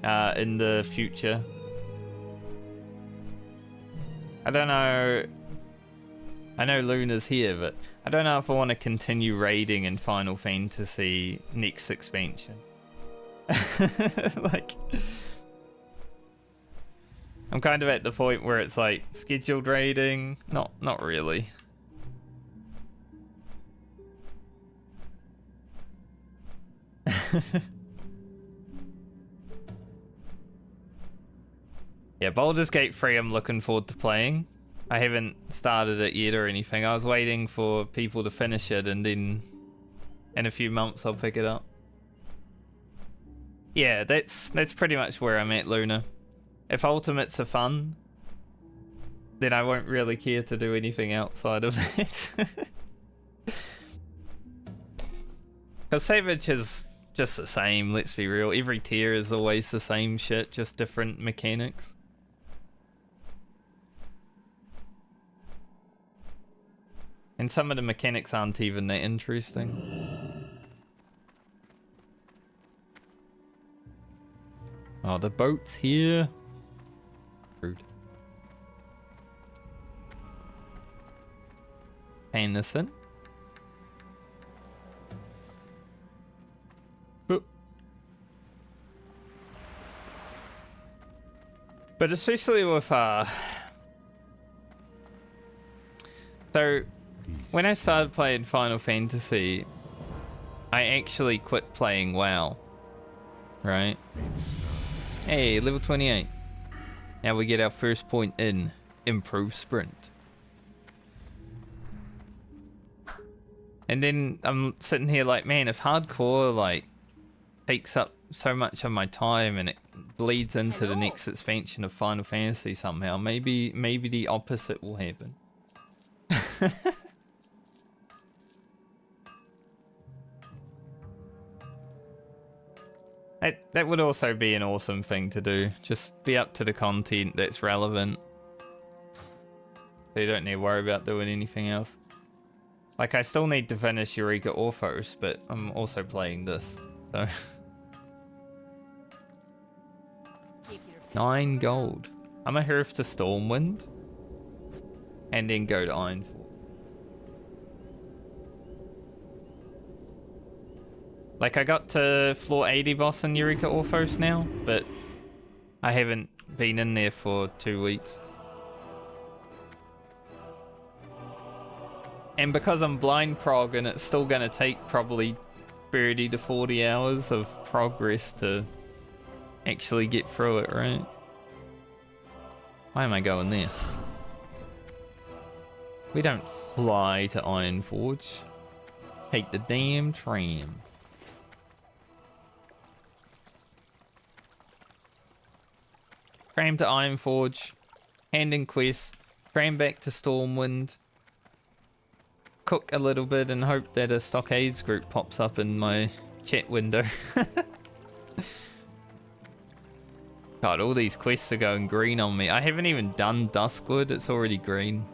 in the future. I don't know. I know Luna's here, but I don't know if I want to continue raiding in Final Fantasy next expansion. Like, I'm kind of at the point where it's like scheduled raiding. Not really. Yeah, Baldur's Gate 3 I'm looking forward to playing. I haven't started it yet or anything. I was waiting for people to finish it and then in a few months I'll pick it up. Yeah, that's pretty much where I'm at, Luna. If Ultimates are fun, then I won't really care to do anything outside of that. Because Savage is just the same, let's be real. Every tier is always the same shit, just different mechanics. And some of the mechanics aren't even that interesting. Oh, the boat's here. Rude. Pan this in. Boop. But especially with so when I started playing Final Fantasy, I actually quit playing WoW. Right? Hey, level 28. Now we get our first point in Improve Sprint. And then I'm sitting here like, man, if hardcore like takes up so much of my time and it bleeds into the next expansion of Final Fantasy somehow, maybe the opposite will happen. That would also be an awesome thing to do. Just be up to the content that's relevant. So you don't need to worry about doing anything else. Like, I still need to finish Eureka Orphos, but I'm also playing this. So 9 gold. I'm a Hearth to Stormwind. And then go to Ironforge. Like, I got to floor 80 boss in Eureka Orphos now, but I haven't been in there for 2 weeks. And because I'm blind prog and it's still gonna take probably 30 to 40 hours of progress to actually get through it, right? Why am I going there? We don't fly to Ironforge. Take the damn tram. Tram to Ironforge, hand in quest, Train back to Stormwind. Cook a little bit and hope that a Stockades group pops up in my chat window. God, all these quests are going green on me. I haven't even done Duskwood, it's already green.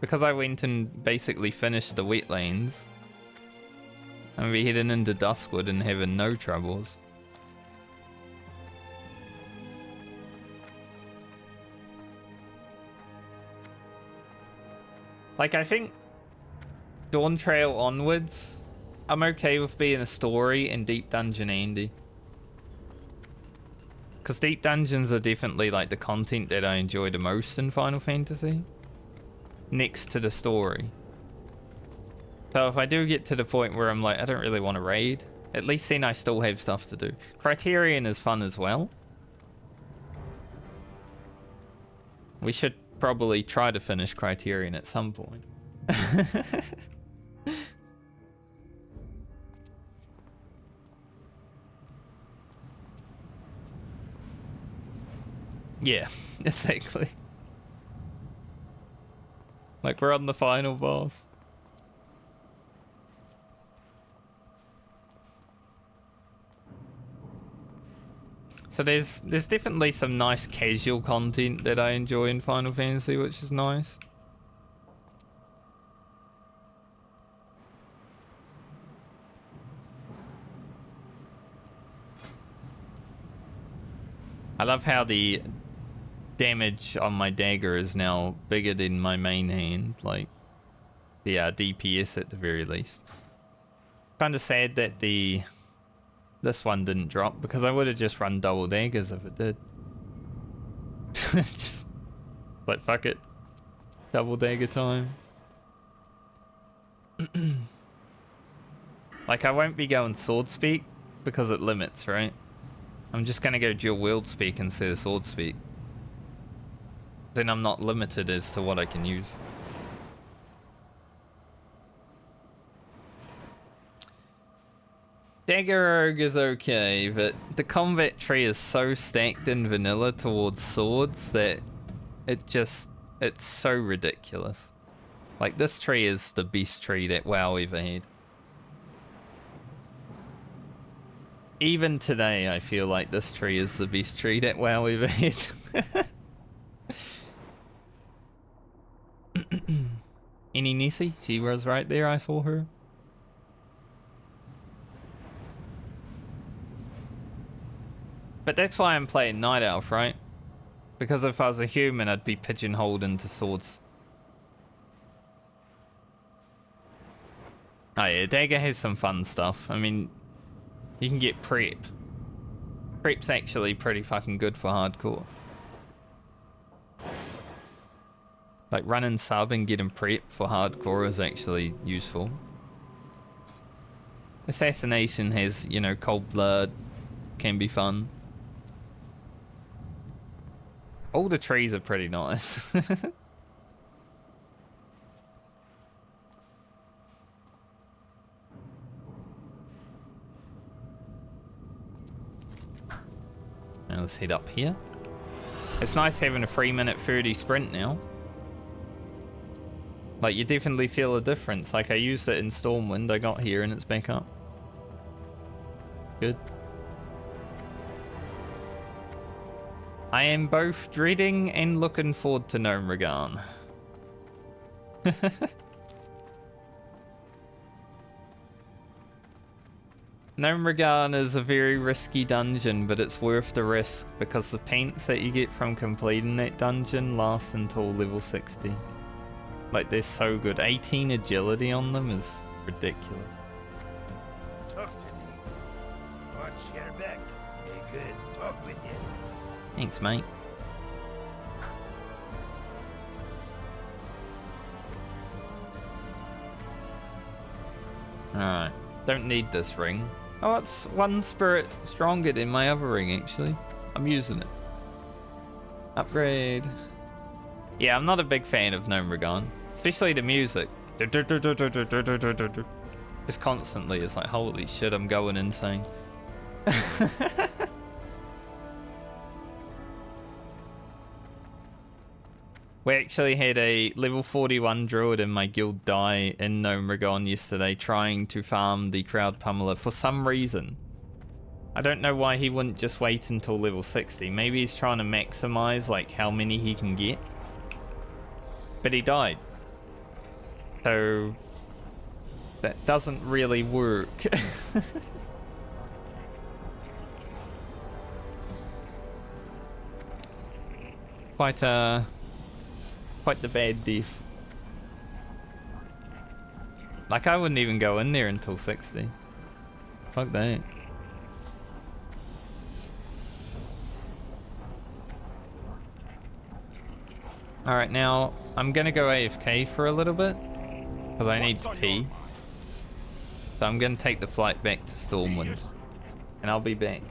Because I went and basically finished the wetlands. I'm gonna be heading into Duskwood and having no troubles. Like, I think Dawn Trail onwards, I'm okay with being a story and Deep Dungeon Andy. Because Deep Dungeons are definitely like the content that I enjoy the most in Final Fantasy. Next to the story. So if I do get to the point where I'm like, I don't really want to raid, at least then I still have stuff to do. Criterion is fun as well. We should probably try to finish Criterion at some point. Yeah, exactly. Like, we're on the final boss. So there's definitely some nice casual content that I enjoy in Final Fantasy, which is nice. I love how the damage on my dagger is now bigger than my main hand, like the DPS at the very least. Kind of sad that this one didn't drop, because I would have just run double daggers if it did. Just like, fuck it, double dagger time. Like, I won't be going sword speak because it limits, right? I'm just gonna go dual wield speak instead of sword speak. Then I'm not limited as to what I can use. Dagger Rogue is okay, but the combat tree is so stacked in vanilla towards swords that it's so ridiculous. Like, this tree is the best tree that WoW ever had. Even today, I feel like this tree is the best tree that WoW ever had. Any Nessie? She was right there, I saw her. But that's why I'm playing Night Elf, right? Because if I was a human, I'd be pigeonholed into swords. Oh yeah, Dagger has some fun stuff. I mean, you can get prep. Prep's actually pretty fucking good for hardcore. Like, running sub and getting prep for hardcore is actually useful. Assassination has, you know, cold blood, can be fun. All the trees are pretty nice. Now let's head up here. It's nice having a 3-minute 30 sprint now. Like, you definitely feel a difference. Like, I used it in Stormwind, I got here and it's back up. Good. I am both dreading and looking forward to Gnomeregan. Gnomeregan is a very risky dungeon, but it's worth the risk because the paints that you get from completing that dungeon last until level 60. Like, they're so good. 18 agility on them is ridiculous. Talk to me. Watch your back. Be good. Off with you. Thanks, mate. Alright. Don't need this ring. Oh, it's one spirit stronger than my other ring, actually. I'm using it. Upgrade. Yeah, I'm not a big fan of Gnomeregan. Especially the music. Just constantly, it's like, holy shit, I'm going insane. We actually had a level 41 druid in my guild die in Gnome Rigon yesterday trying to farm the crowd pummeler for some reason. I don't know why he wouldn't just wait until level 60. Maybe he's trying to maximize like how many he can get. But he died. So that doesn't really work. Quite the bad death. Like I wouldn't even go in there until 60. Fuck that. Alright, now I'm gonna go AFK for a little bit because I need to pee. So I'm gonna take the flight back to Stormwind and I'll be back.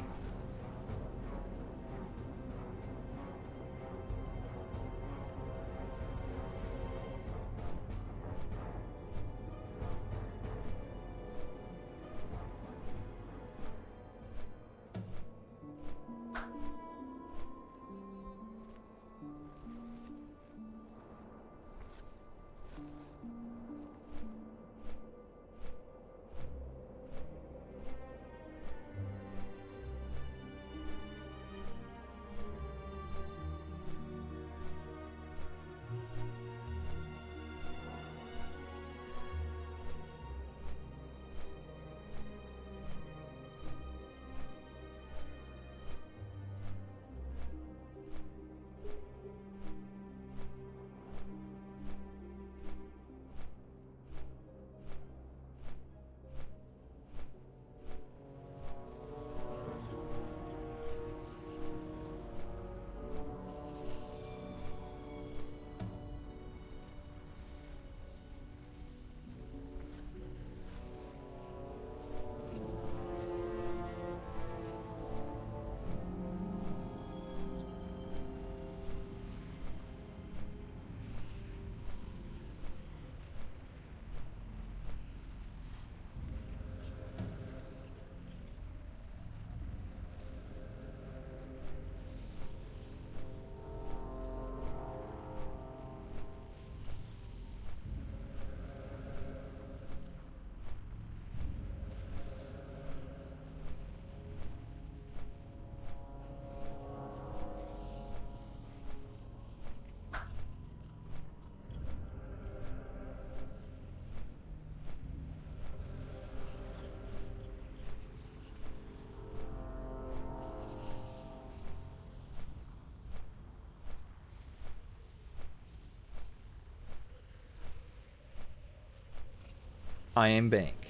I am back.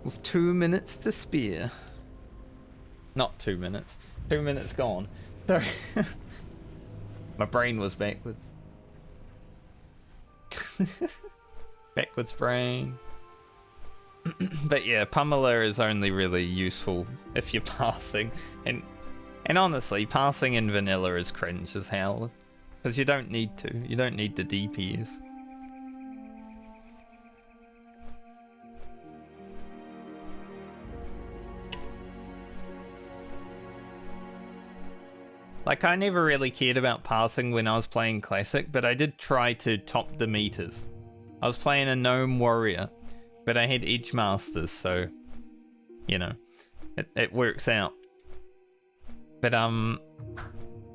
With 2 minutes to spare. Not 2 minutes. 2 minutes gone. Sorry. My brain was backwards. Backwards brain. But yeah, pummeler is only really useful if you're passing. And honestly, passing in vanilla is cringe as hell. Because you don't need to. You don't need the DPS. Like, I never really cared about passing when I was playing Classic, but I did try to top the meters. I was playing a Gnome Warrior, but I had Edge Masters, so, you know, it works out. But, I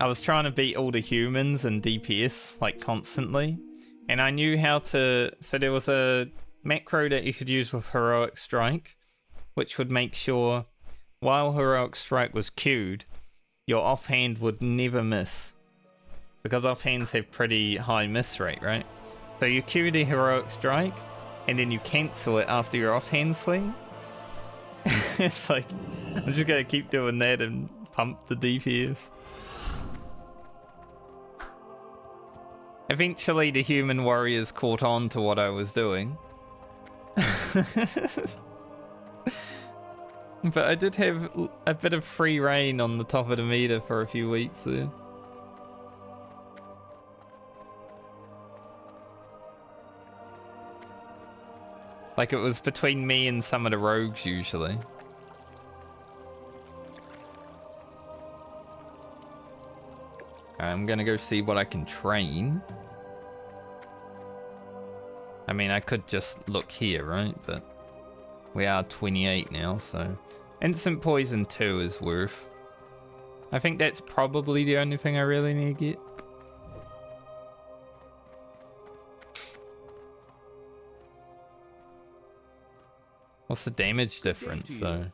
was trying to beat all the humans and DPS, like, constantly. And I knew how to... So there was a macro that you could use with Heroic Strike, which would make sure, while Heroic Strike was queued, your offhand would never miss. Because offhands have pretty high miss rate, right? So you cue the Heroic Strike, and then you cancel it after your offhand swing. It's like, I'm just gonna keep doing that and pump the DPS. Eventually the human warriors caught on to what I was doing. But I did have a bit of free reign on the top of the meter for a few weeks there. Like, it was between me and some of the rogues usually. Alright, I'm gonna go see what I can train. I mean, I could just look here, right? But we are 28 now, so... Instant Poison 2 is worth. I think that's probably the only thing I really need to get. What's the damage difference, though?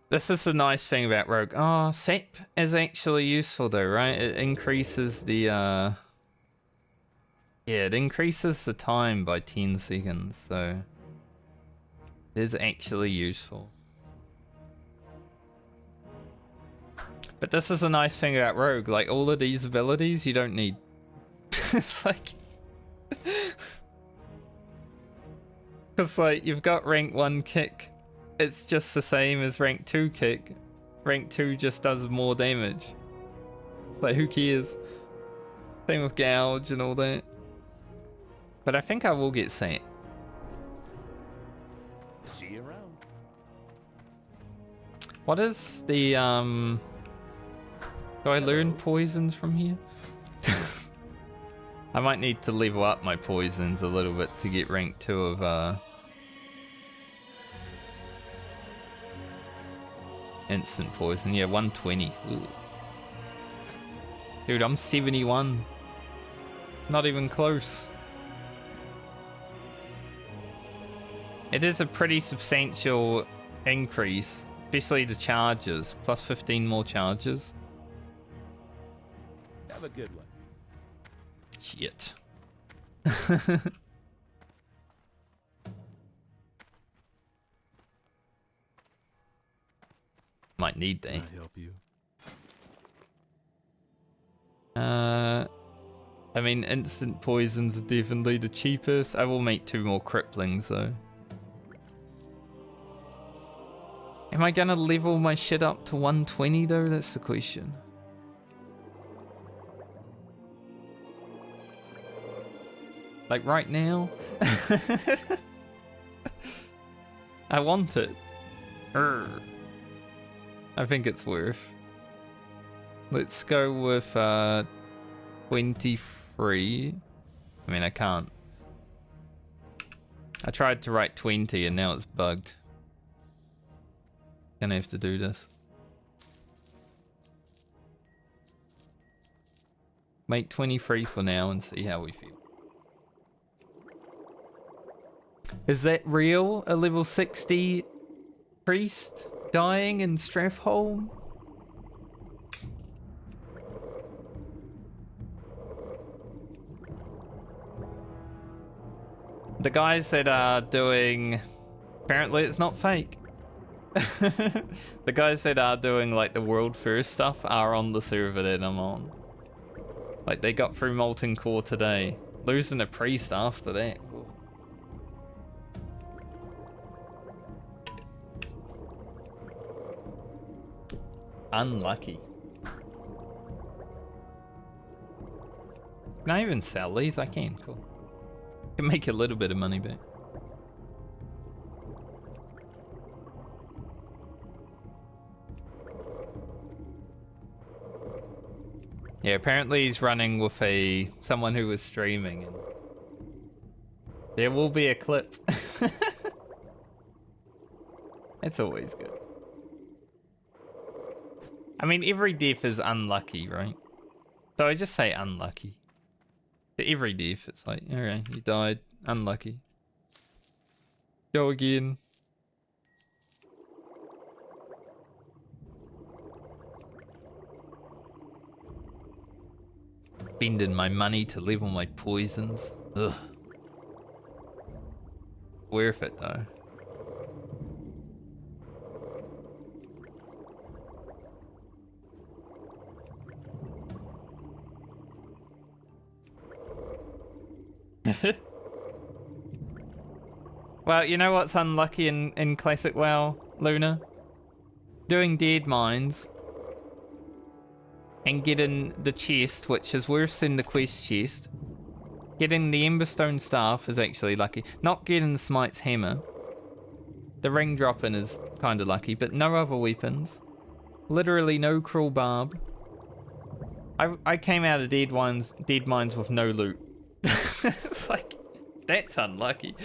This is the nice thing about Rogue. Oh, Sep is actually useful, though, right? It increases the, Yeah, it increases the time by 10 seconds, so... It is actually useful. But this is a nice thing about Rogue. Like, all of these abilities, you don't need. It's like... Because, like, you've got rank 1 kick. It's just the same as rank 2 kick. Rank 2 just does more damage. Like, who cares? Same with Gouge and all that. But I think I will get sent. See you around. What is the, Do I learn poisons from here? I might need to level up my poisons a little bit to get rank 2 of, instant poison. Yeah, 120. Ooh. Dude, I'm 71. Not even close. It is a pretty substantial increase, especially the charges. Plus 15 more charges. Have a good one. Shit. Might need that. Can I help you? I mean, instant poisons are definitely the cheapest. I will make 2 more cripplings though. Am I gonna level my shit up to 120 though? That's the question. Like right now? I want it. Urgh. I think it's worth. Let's go with 23. I mean, I can't. I tried to write 20 and now it's bugged. Gonna have to do this. Make 23 for now and see how we feel. Is that real? A level 60 priest dying in Strathholm? The guys that are doing... Apparently it's not fake. The guys that are doing like the world first stuff are on the server that I'm on. Like they got through Molten Core today. Losing a priest after that. Unlucky. Can I even sell these? I can, cool. Can make a little bit of money back. Yeah, apparently he's running with someone who was streaming and there will be a clip. It's always good. I mean, every death is unlucky, right? So I just say unlucky. To every death, it's like, okay, you died, unlucky. Go again. Spending my money to level my poisons. Ugh. Worth it though. Well, you know what's unlucky in Classic WoW, Luna? Doing Dead Mines and getting the chest, which is worse than the quest chest. Getting the Emberstone Staff is actually lucky. Not getting the Smite's Hammer. The ring dropping is kind of lucky, but no other weapons. Literally no cruel barb. I came out of dead mines with no loot. It's like, that's unlucky.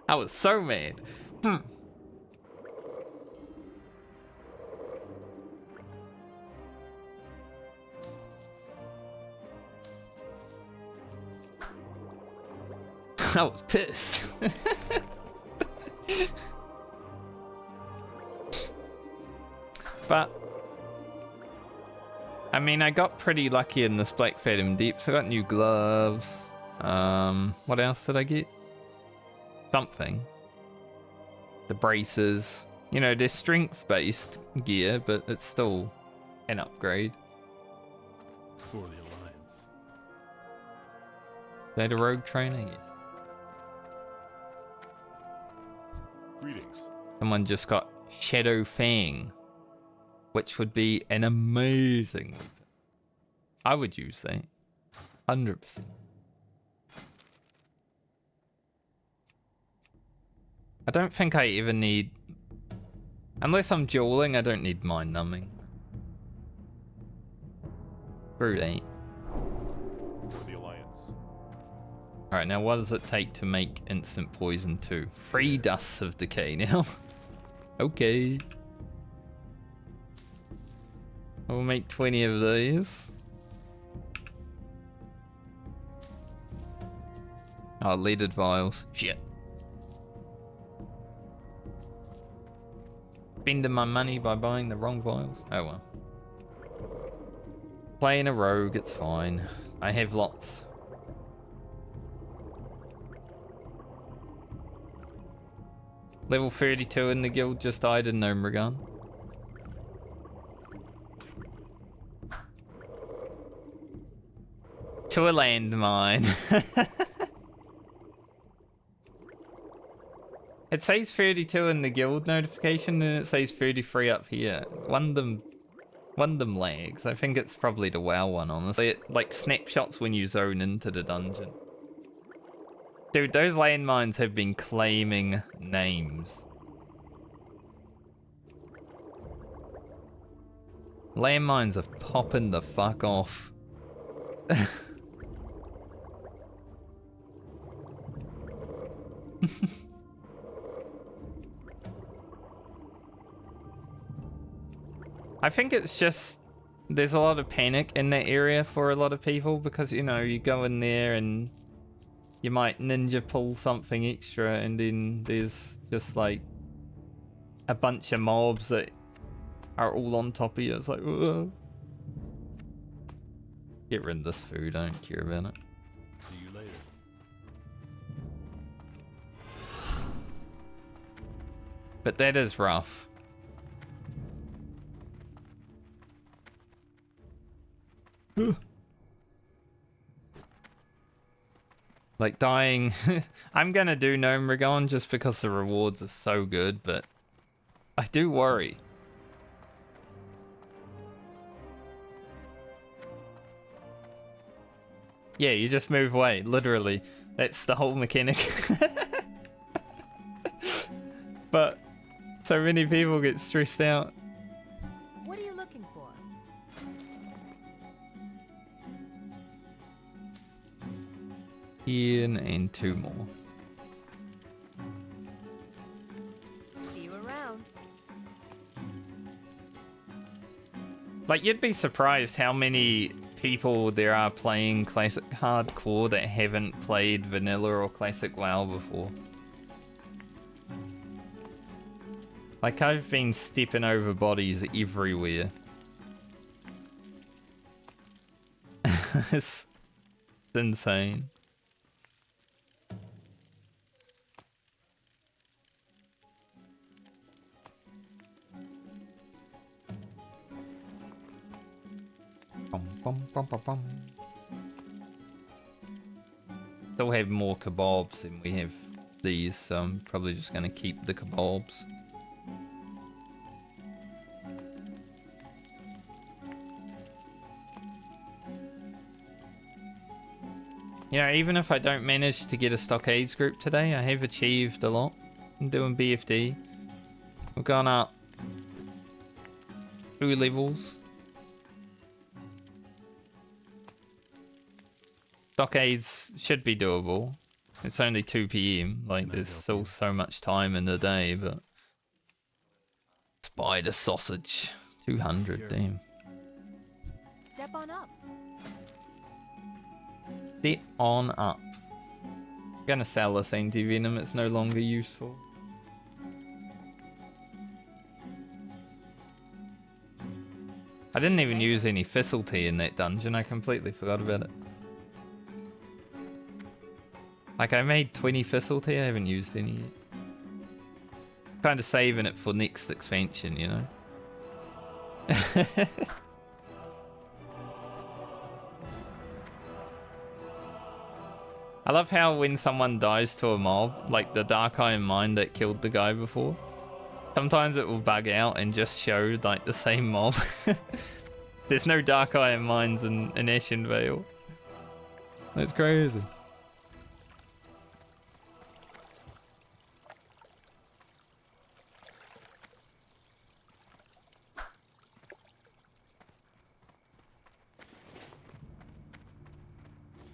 I was so mad. I was pissed. But I mean, I got pretty lucky in this Black Phantom Deeps. I got new gloves. What else did I get? Something. The braces. You know, they're strength-based gear, but it's still an upgrade. For the Alliance. Is that a rogue trainer? Yes. Greetings. Someone just got Shadow Fang, which would be an amazing weapon. I would use that. 100%. I don't think I even need... Unless I'm dueling, I don't need mind numbing. Screw that. For the Alliance. Alright, now what does it take to make instant poison 2? 3 dusts of decay now. Okay. I'll make 20 of these. Oh, leaded vials. Shit. Spending my money by buying the wrong vials. Oh well. Playing a rogue, it's fine. I have lots. Level 32 in the guild, just died in Nomragon. To a landmine. It says 32 in the guild notification, and it says 33 up here. One of them lags. I think it's probably the WoW one, honestly. It like snapshots when you zone into the dungeon. Dude, those landmines have been claiming names. Landmines are popping the fuck off. I think it's just there's a lot of panic in that area for a lot of people because, you know, you go in there and you might ninja pull something extra and then there's just like a bunch of mobs that are all on top of you. It's like, whoa. Get rid of this food, I don't care about it. See you later. But that is rough. Like dying. I'm gonna do Gnome Ragon just because the rewards are so good, but I do worry. Yeah, you just move away, literally. That's the whole mechanic. But so many people get stressed out. What are you looking for? Ian and 2 more. See you around. Like, you'd be surprised how many people there are playing Classic Hardcore that haven't played Vanilla or Classic WoW before. Like, I've been stepping over bodies everywhere. It's insane. Bum, bum, bum, bum, bum. Still have more kebabs than we have these, so I'm probably just going to keep the kebabs. You know, even if I don't manage to get a Stockades group today, I have achieved a lot in doing BFD. We've gone up 2 levels. Stockades should be doable. It's only 2 PM. Like, there's still so much time in the day, but... Spider sausage. 200, damn. Step on up. Step on up. Gonna sell this anti-venom, it's no longer useful. I didn't even use any Thistlety in that dungeon, I completely forgot about it. Like, I made 20 Thistlety, I haven't used any yet. Kind of saving it for next expansion, you know? I love how when someone dies to a mob, like the Dark Iron Mine that killed the guy before, sometimes it will bug out and just show like the same mob. There's no Dark Iron Mines in Ashen Vale. That's crazy.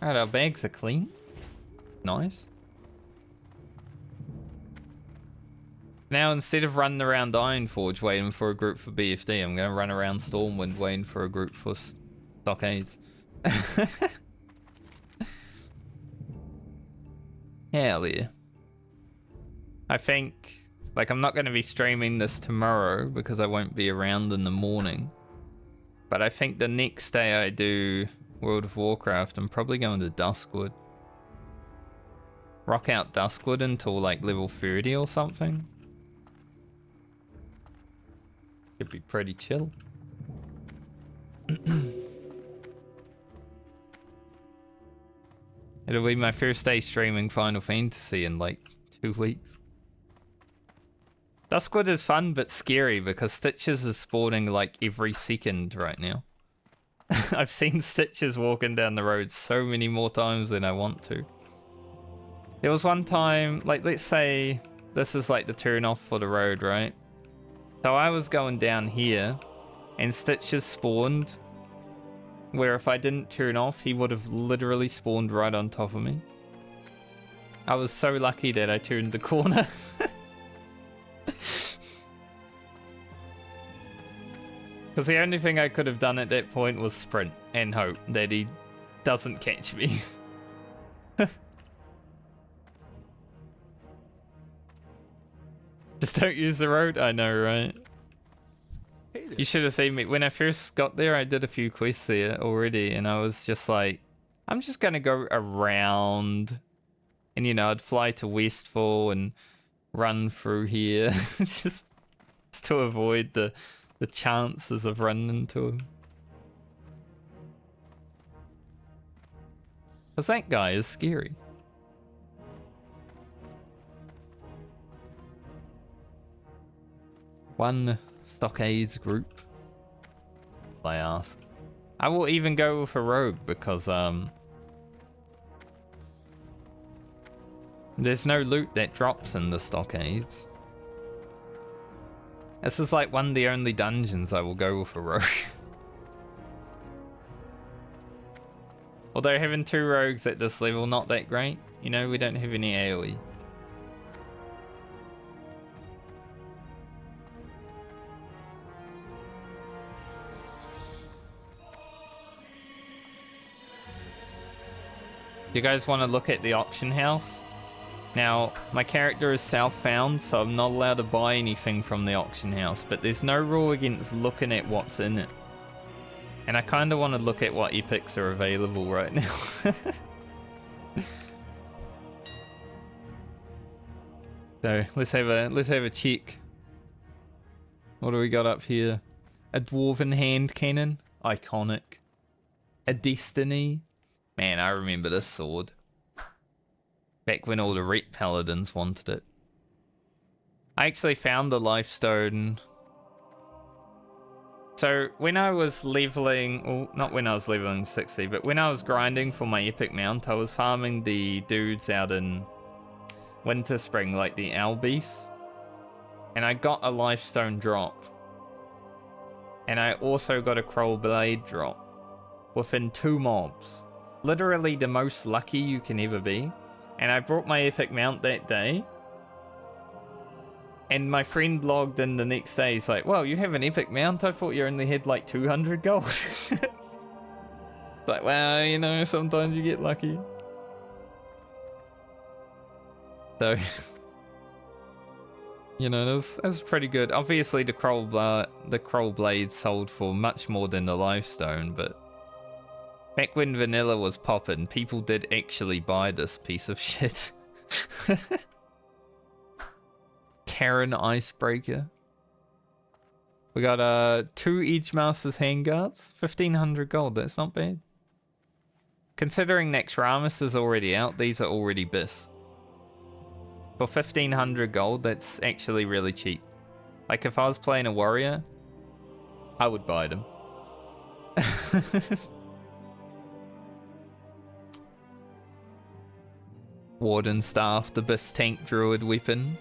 Alright, our bags are clean. Nice. Now, instead of running around Ironforge waiting for a group for BFD, I'm going to run around Stormwind waiting for a group for Stockades. Hell yeah. I think, like, I'm not going to be streaming this tomorrow because I won't be around in the morning. But I think the next day I do World of Warcraft, I'm probably going to Duskwood. Rock out Duskwood until like level 30 or something. Should be pretty chill. It'll be my first day streaming Final Fantasy in like 2 weeks. Duskwood is fun but scary because Stitches is spawning like every second right now. I've seen Stitches walking down the road so many more times than I want to. There was one time, like, let's say this is like the turn off for the road, right? So I was going down here and Stitches spawned where if I didn't turn off, he would have literally spawned right on top of me. I was so lucky that I turned the corner. Because the only thing I could have done at that point was sprint and hope that he doesn't catch me. Just don't use the road? I know, right? Hey there. You should have seen me. When I first got there, I did a few quests there already, and I was just like, I'm just going to go around. And, you know, I'd fly to Westfall and run through here. just to avoid the chances of running into him. Because that guy is scary. One Stockades group, I ask. I will even go with a rogue because there's no loot that drops in the Stockades. This is like one of the only dungeons I will go with a rogue. Although having 2 rogues at this level not that great. You know, we don't have any AoE. Do you guys want to look at the auction house? Now, my character is southbound, so I'm not allowed to buy anything from the auction house, but there's no rule against looking at what's in it. And I kind of want to look at what epics are available right now. So, let's have a check. What do we got up here? A dwarven hand cannon, iconic. A destiny. Man, I remember this sword. Back when all the Ret Paladins wanted it. I actually found the life stone. So when I was leveling, well, not when I was leveling 60, but when I was grinding for my epic mount, I was farming the dudes out in Winter Spring, like the owl beasts. and I got a Lifestone drop. And I also got a Kroll Blade drop within 2 mobs. Literally the most lucky you can ever be. And I brought my epic mount that day. And my friend logged in the next day. He's like, well, you have an epic mount? I thought you only had like 200 gold. It's like, well, you know, sometimes you get lucky. So, you know, that was pretty good. Obviously, the Kroll Blade sold for much more than the Lifestone, but back when vanilla was poppin', people did actually buy this piece of shit. Terran Icebreaker. We got 2 Edgemasters handguards, 1500 gold. That's not bad. Considering Naxxramas is already out, these are already bis. For 1500 gold, that's actually really cheap. Like if I was playing a warrior, I would buy them. Warden Staff, the bis tank druid weapon.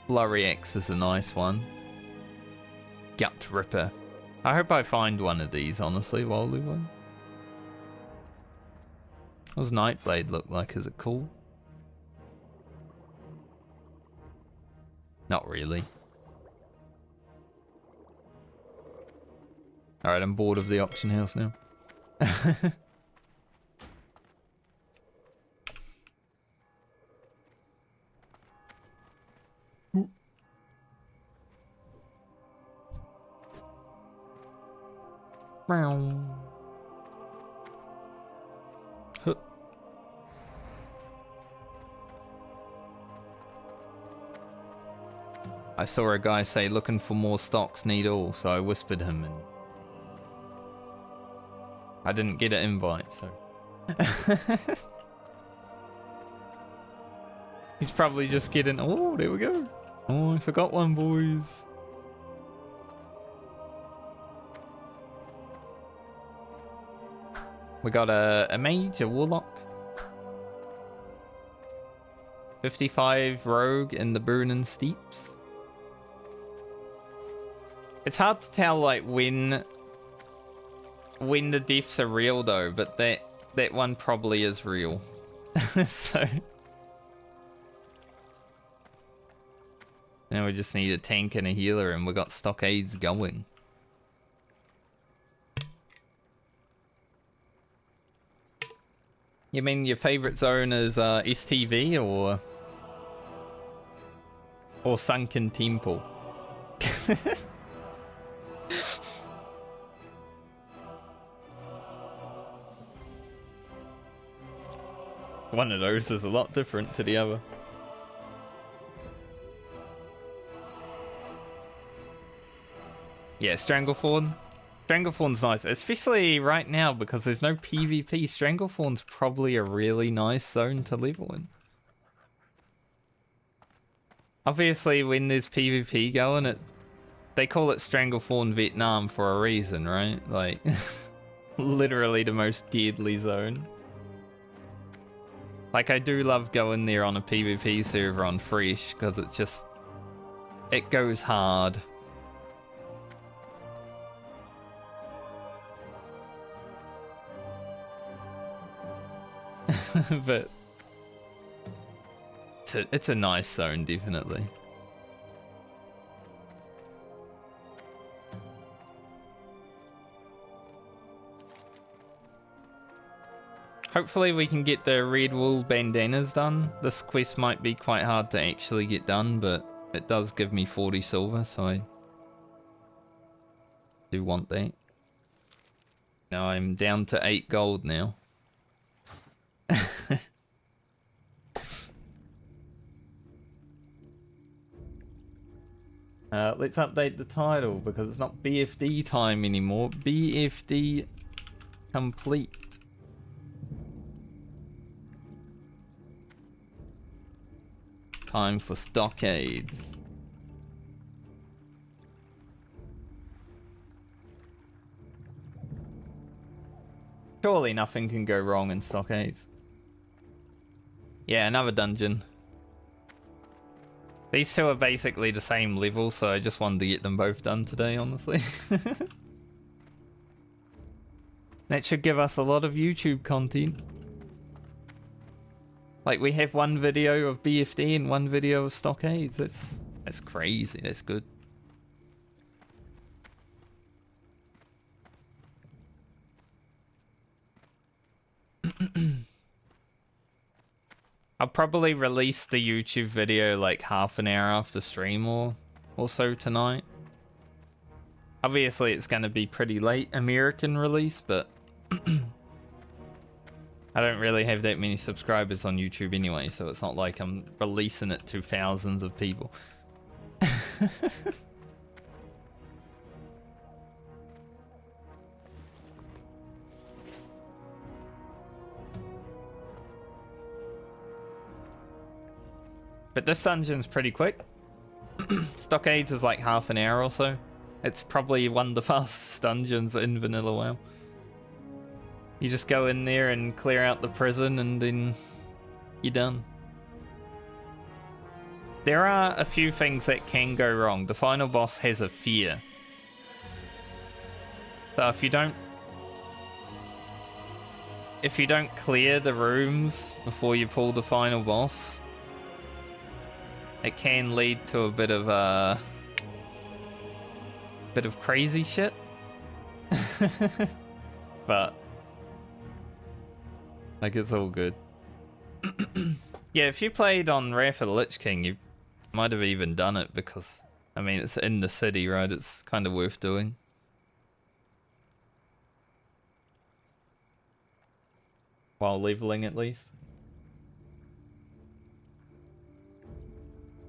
Blurry Axe is a nice one. Gut Ripper. I hope I find one of these, honestly, while leveling. What does Nightblade look like? Is it cool? Not really. Alright, I'm bored of the auction house now. Huh. I saw a guy say looking for more stocks, need all, so I whispered him and I didn't get an invite, so he's probably just getting, oh, there we go. Oh, I forgot one, boys. We got a mage, a warlock. 55 rogue in the Burning Steeps. It's hard to tell like when the deaths are real though, but that one probably is real. So now we just need a tank and a healer and we got Stockades going. You mean your favorite zone is STV or Sunken Temple? One of those is a lot different to the other. Yeah, Stranglethorn. Stranglethorn's nice, especially right now because there's no PvP. Stranglethorn's probably a really nice zone to level in. Obviously, when there's PvP going, they call it Stranglethorn Vietnam for a reason, right? Like, literally the most deadly zone. Like, I do love going there on a PvP server on Fresh because it goes hard. But it's a nice zone, definitely. Hopefully we can get the red wool bandanas done. This quest might be quite hard to actually get done, but it does give me 40 silver, so I do want that. Now I'm down to 8 gold now. Let's update the title because it's not BFD time anymore. BFD complete. Time for Stockades. Surely nothing can go wrong in Stockades. Yeah, another dungeon. These two are basically the same level, so I just wanted to get them both done today, honestly. That should give us a lot of YouTube content. Like, we have one video of BFD and one video of Stockades. That's crazy. That's good. I'll probably release the YouTube video like half an hour after stream or so tonight. Obviously, it's going to be pretty late American release, but I don't really have that many subscribers on YouTube anyway, so it's not like I'm releasing it to thousands of people. But this dungeon's pretty quick. Stockades is like half an hour or so. It's probably one of the fastest dungeons in Vanilla WoW. You just go in there and clear out the prison and then you're done. There are a few things that can go wrong. The final boss has a fear. So if you don't clear the rooms before you pull the final boss, it can lead to a bit of crazy shit. But like, it's all good. Yeah, if you played on Rare for the Lich King, you might have even done it because, I mean, it's in the city, right? It's kind of worth doing. While leveling, at least.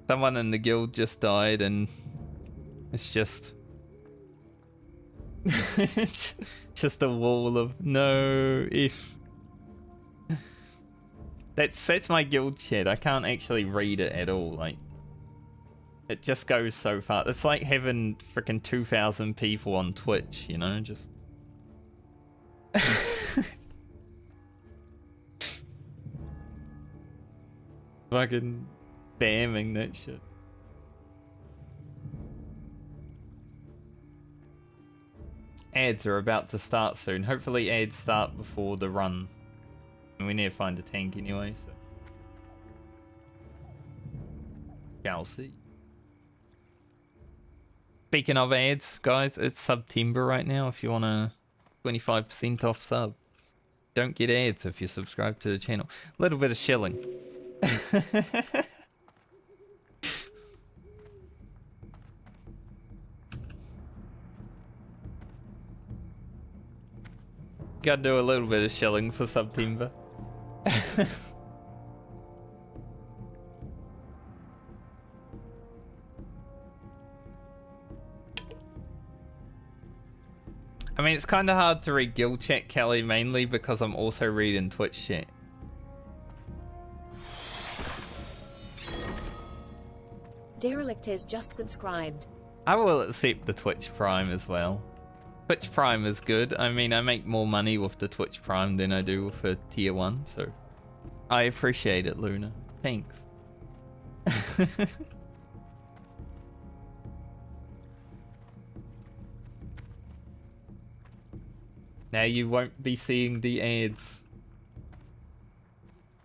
Someone in the guild just died and it's just... just a wall of no if. That's my guild chat. I can't actually read it at all. Like, it just goes so far. It's like having freaking 2,000 people on Twitch, you know, just fucking spamming that shit. Ads are about to start soon. Hopefully ads start before the run. And we need to find a tank anyway, so shall see. Speaking of ads, guys, it's September right now. If you want a 25% off sub, don't get ads if you subscribe to the channel. A little bit of shilling. Gotta do a little bit of shilling for September. I mean, it's kind of hard to read guild chat, Kelly, mainly because I'm also reading Twitch chat. Derelict is just subscribed. I will accept the Twitch Prime as well. Twitch Prime is good. I mean, I make more money with the Twitch Prime than I do with a tier 1, so I appreciate it, Luna. Thanks. Now you won't be seeing the ads.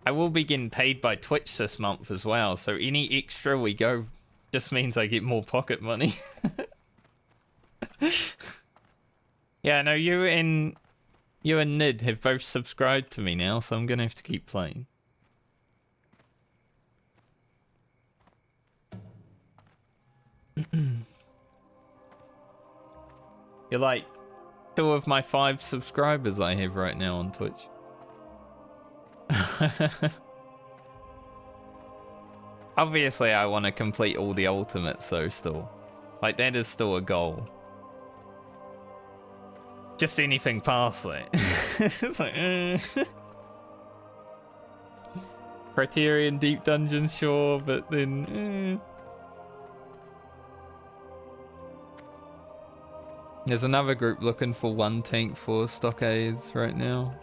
I will be getting paid by Twitch this month as well, so any extra we go just means I get more pocket money. Yeah, no, you and Nid have both subscribed to me now, so I'm gonna have to keep playing. You're like 2 of my 5 subscribers I have right now on Twitch. Obviously, I want to complete all the ultimates though still. Like, that is still a goal. Just anything past that. It's like, Criterion Deep Dungeon, sure, but then... There's another group looking for 1 tank for Stockades right now.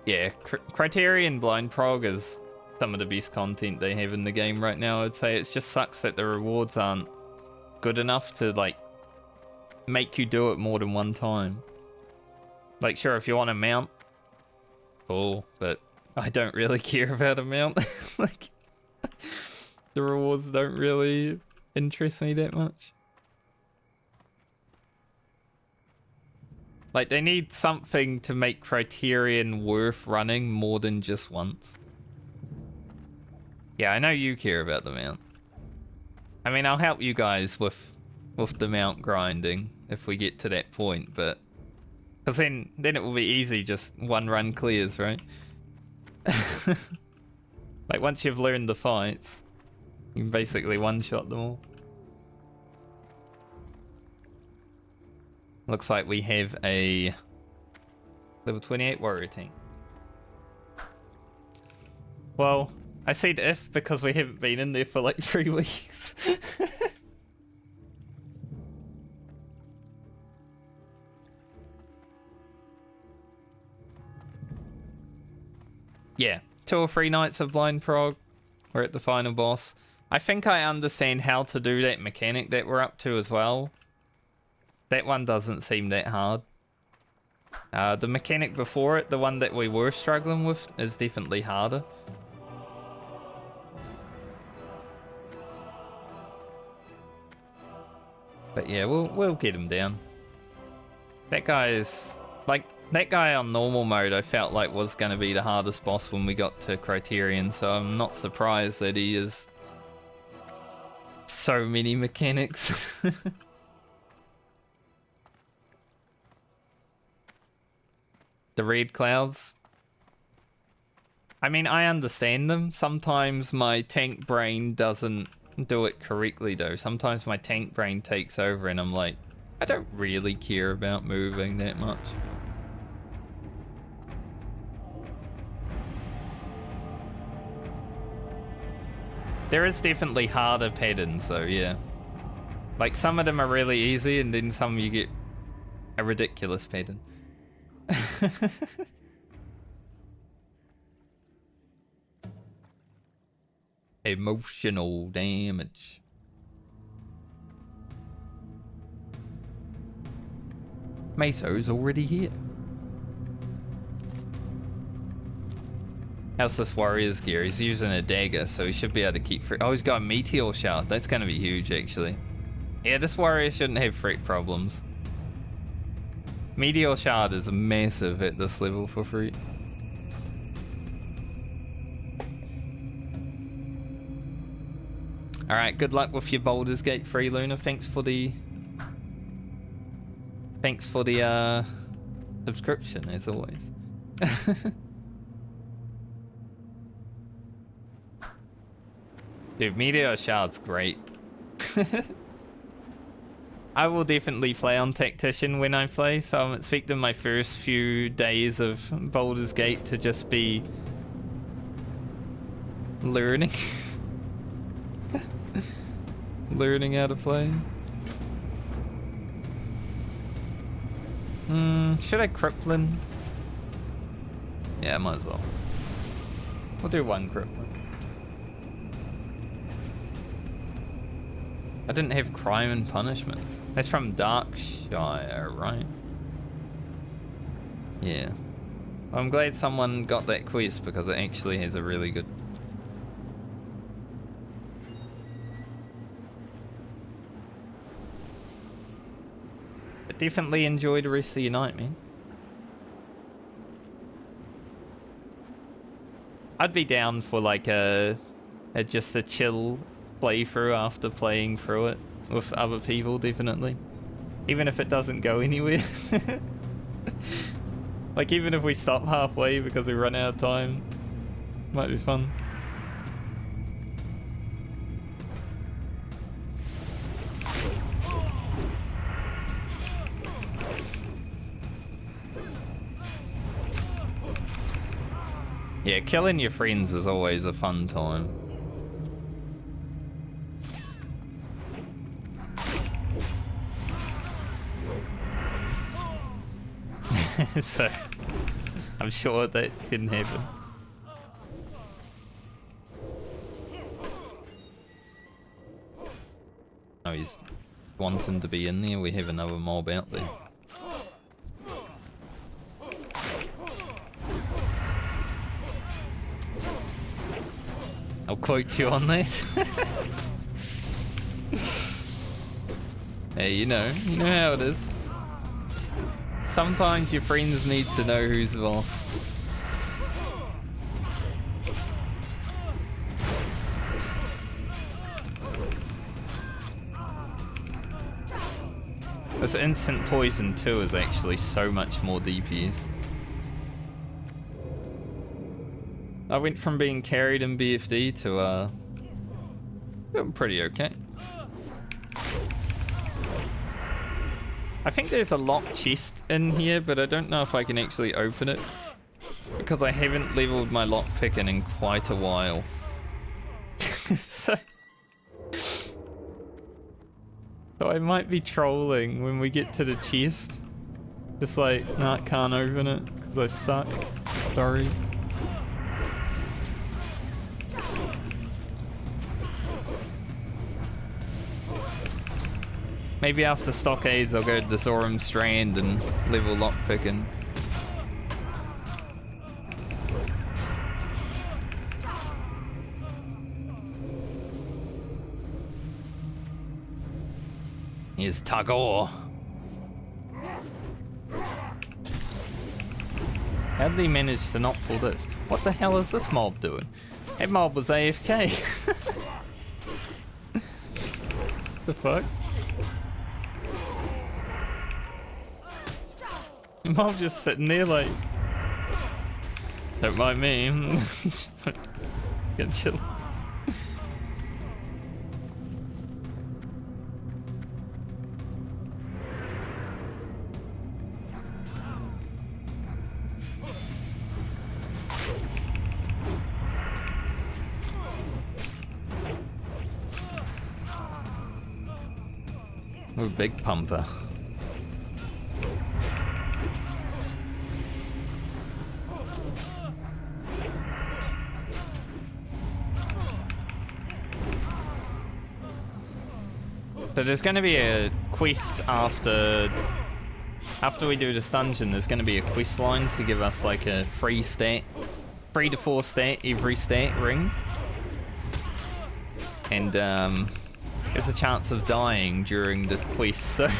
Yeah, Criterion Blind Prog is some of the best content they have in the game right now. I'd say it just sucks that the rewards aren't good enough to like make you do it more than one time. Like, sure, if you want a mount, cool, but I don't really care about a mount. Like, the rewards don't really interest me that much. Like, they need something to make Criterion worth running more than just once. Yeah, I know you care about the mount. I mean, I'll help you guys with the mount grinding if we get to that point, but because then it will be easy, just one run clears, right? Like, once you've learned the fights, you can basically one-shot them all. Looks like we have a level 28 warrior tank. Well, I said if because we haven't been in there for like 3 weeks. Yeah, 2 or 3 nights of blind prog. We're at the final boss. I think I understand how to do that mechanic that we're up to as well. That one doesn't seem that hard. The mechanic before it, the one that we were struggling with, is definitely harder. But yeah, we'll get him down. That guy is like that guy on normal mode. I felt like was going to be the hardest boss when we got to Criterion, so I'm not surprised that he is so many mechanics. The red clouds. I mean, I understand them. Sometimes my tank brain doesn't do it correctly though. Sometimes my tank brain takes over and I'm like, I don't really care about moving that much. There is definitely harder patterns though, yeah. Like some of them are really easy and then some you get a ridiculous pattern. Emotional damage. Meso's already here. How's this warrior's gear? He's using a dagger, so he should be able to keep free. Oh, he's got a meteor shout. That's going to be huge, actually. Yeah, this warrior shouldn't have threat problems. Meteor shard is massive at this level for free. Alright, good luck with your Baldur's Gate 3, Luna. Thanks for the subscription, as always. Dude, Meteor Shard's great. I will definitely play on Tactician when I play, so I'm expecting my first few days of Baldur's Gate to just be learning. Learning how to play. Should I Crippling? Yeah, might as well. We'll do one Crippling. I didn't have Crime and Punishment. That's from Darkshire, right? Yeah. Well, I'm glad someone got that quest because it actually has a really good... But definitely enjoy the rest of your night, man. I'd be down for like just a chill playthrough after playing through it with other people, definitely. Even if it doesn't go anywhere. Like even if we stop halfway because we run out of time, might be fun. Yeah, killing your friends is always a fun time. So, I I'm sure that didn't happen. Oh, he's wanting to be in there. We have another mob out there. I'll quote you on that. Hey, you know how it is. Sometimes your friends need to know who's boss. This instant poison too is actually so much more DPS. I went from being carried in BFD to doing pretty okay. I think there's a locked chest in here, but I don't know if I can actually open it because I haven't leveled my lockpick in quite a while. So I might be trolling when we get to the chest. Just like, nah, can't open it because I suck. Sorry. Maybe after Stockades I'll go to the Zorum Strand and level lockpicking. Here's Tagore. How did he manage to not pull this? What the hell is this mob doing? That mob was AFK. The fuck? The mob just sitting there like, don't mind me. Get chill. Oh, big pumper. So there's going to be a quest after we do this dungeon. There's going to be a quest line to give us like a free to 4 stat every stat ring, and there's a chance of dying during the quest. So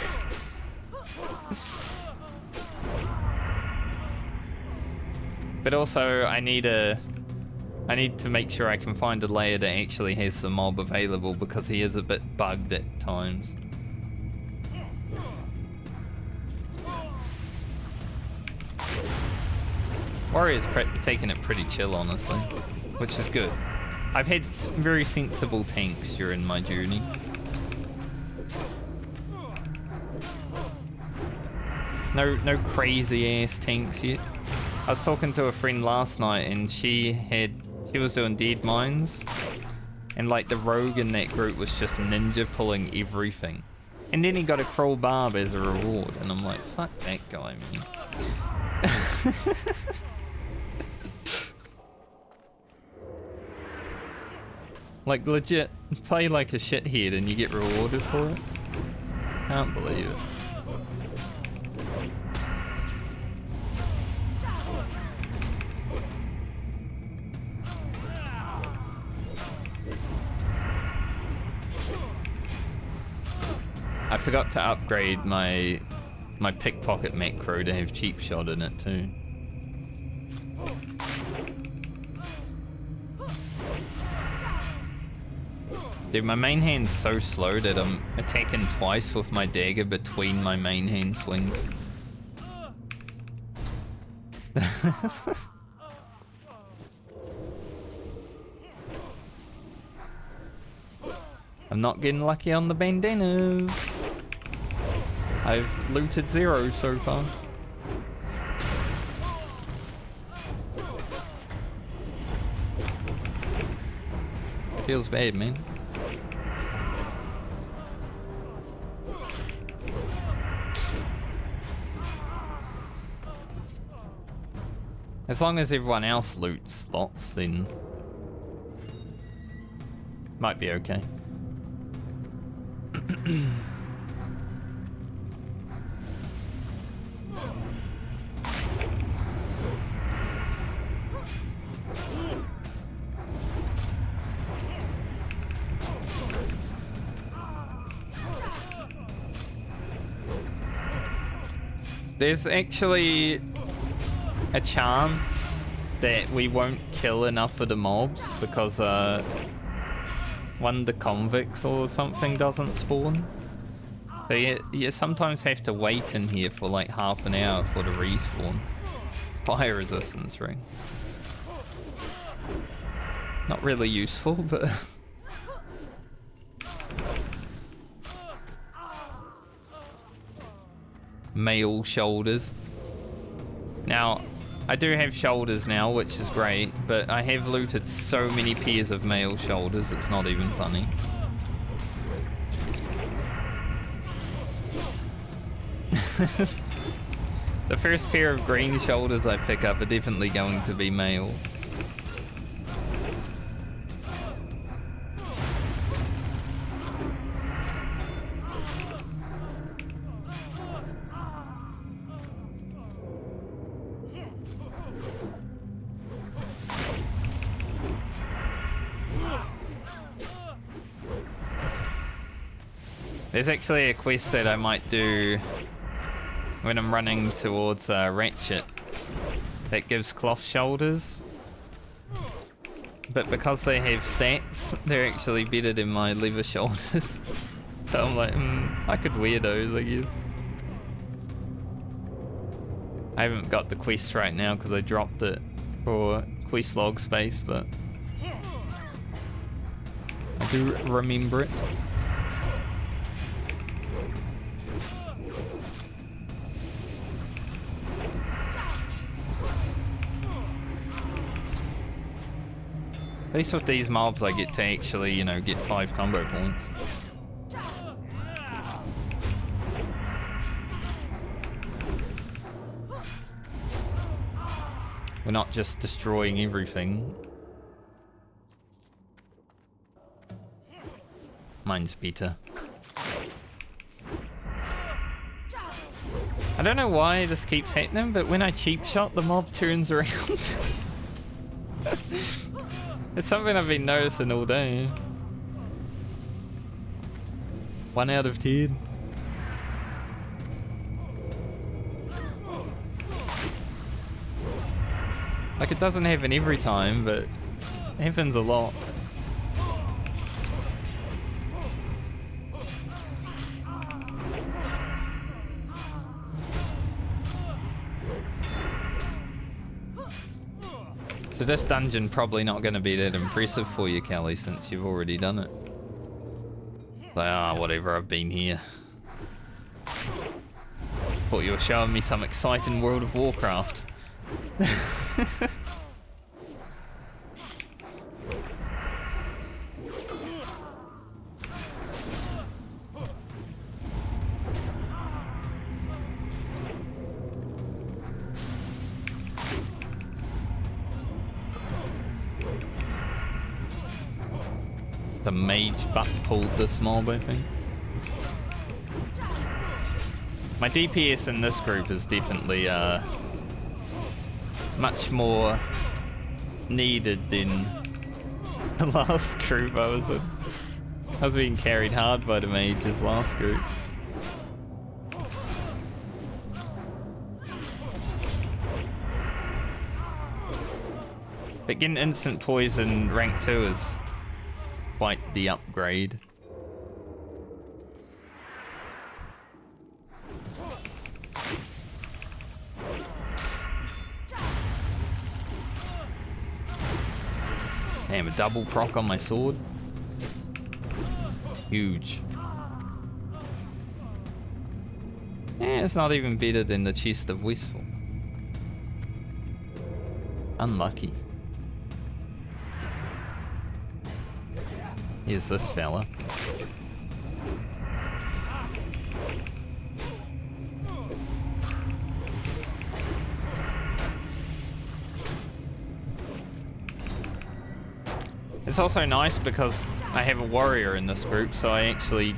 but also I need to make sure I can find a layer that actually has the mob available because he is a bit bugged at times. Warrior's taking it pretty chill, honestly, which is good. I've had very sensible tanks during my journey. No crazy ass tanks yet. I was talking to a friend last night and she was doing dead mines, and like the rogue in that group was just ninja pulling everything, and then he got a crawl barb as a reward, and I'm like, fuck that guy, man. Like legit play like a shithead and you get rewarded for it. Can't believe it. I forgot to upgrade my pickpocket macro to have cheap shot in it too. Dude, my main hand's so slow that I'm attacking twice with my dagger between my main hand swings. I'm not getting lucky on the bandanas. I've looted 0 so far. Feels bad, man. As long as everyone else loots lots, then might be okay. There's actually a chance that we won't kill enough of the mobs because one of the convicts or something doesn't spawn. So you sometimes have to wait in here for like half an hour for the respawn. Fire resistance ring. Not really useful, but male shoulders. Now, I do have shoulders now, which is great, but I have looted so many pairs of male shoulders, it's not even funny. The first pair of green shoulders I pick up are definitely going to be male. There's actually a quest that I might do when I'm running towards Ratchet that gives cloth shoulders. But because they have stats, they're actually better than my leather shoulders. So I'm like, I could wear those, I guess. I haven't got the quest right now because I dropped it for quest log space, but I do remember it. At least with these mobs I get to actually, you know, get 5 combo points. We're not just destroying everything. Mine's better. I don't know why this keeps happening, but when I cheap shot, the mob turns around. It's something I've been noticing all day. 1 out of 10. Like, it doesn't happen every time, but it happens a lot. So this dungeon probably not going to be that impressive for you, Callie, since you've already done it. Like, whatever, I've been here. Thought you were showing me some exciting World of Warcraft. The mage butt pulled this mob, I think. My DPS in this group is definitely much more needed than the last group I was in. I was being carried hard by the mages last group. But getting instant poison rank 2 is quite the upgrade. Damn, a double proc on my sword. Huge. It's not even better than the chest of Westfall. Unlucky. Here's this fella. It's also nice because I have a warrior in this group, so I actually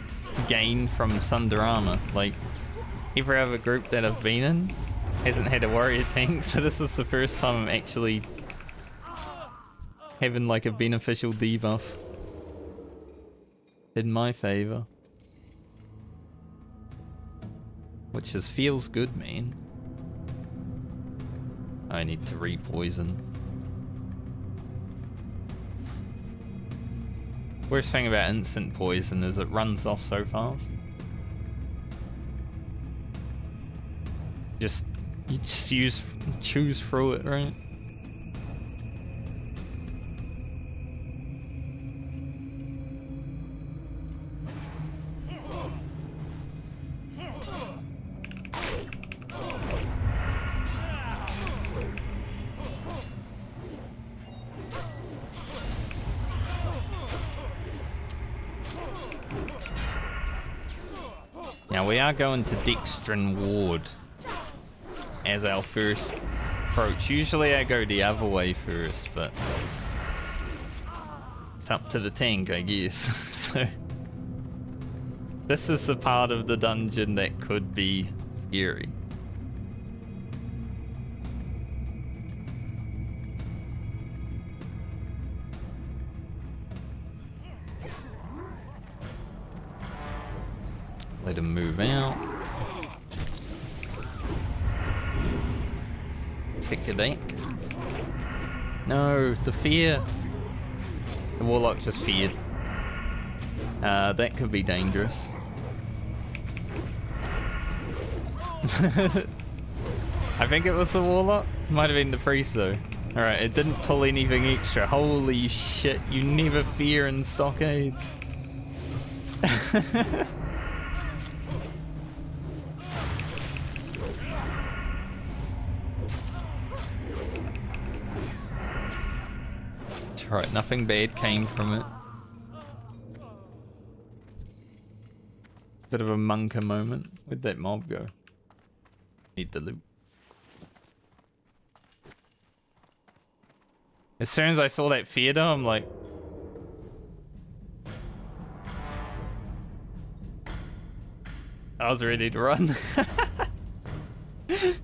gain from Sundarana. Like, every other group that I've been in hasn't had a warrior tank, so this is the first time I'm actually having like a beneficial debuff in my favor. Which just feels good, man. I need to re-poison. Worst thing about instant poison is it runs off so fast. You just choose through it, right? Now we are going to Dextrin Ward as our first approach. Usually I go the other way first, but it's up to the tank, I guess. So this is the part of the dungeon that could be scary. Let him move out. Pick a deck. No, the fear. The warlock just feared. That could be dangerous. I think it was the warlock. Might have been the priest though. Alright, it didn't pull anything extra. Holy shit, you never fear in Stockades. Right, nothing bad came from it. Bit of a monka moment. Where'd that mob go? Need the loot. As soon as I saw that theater, I'm like... I was ready to run. I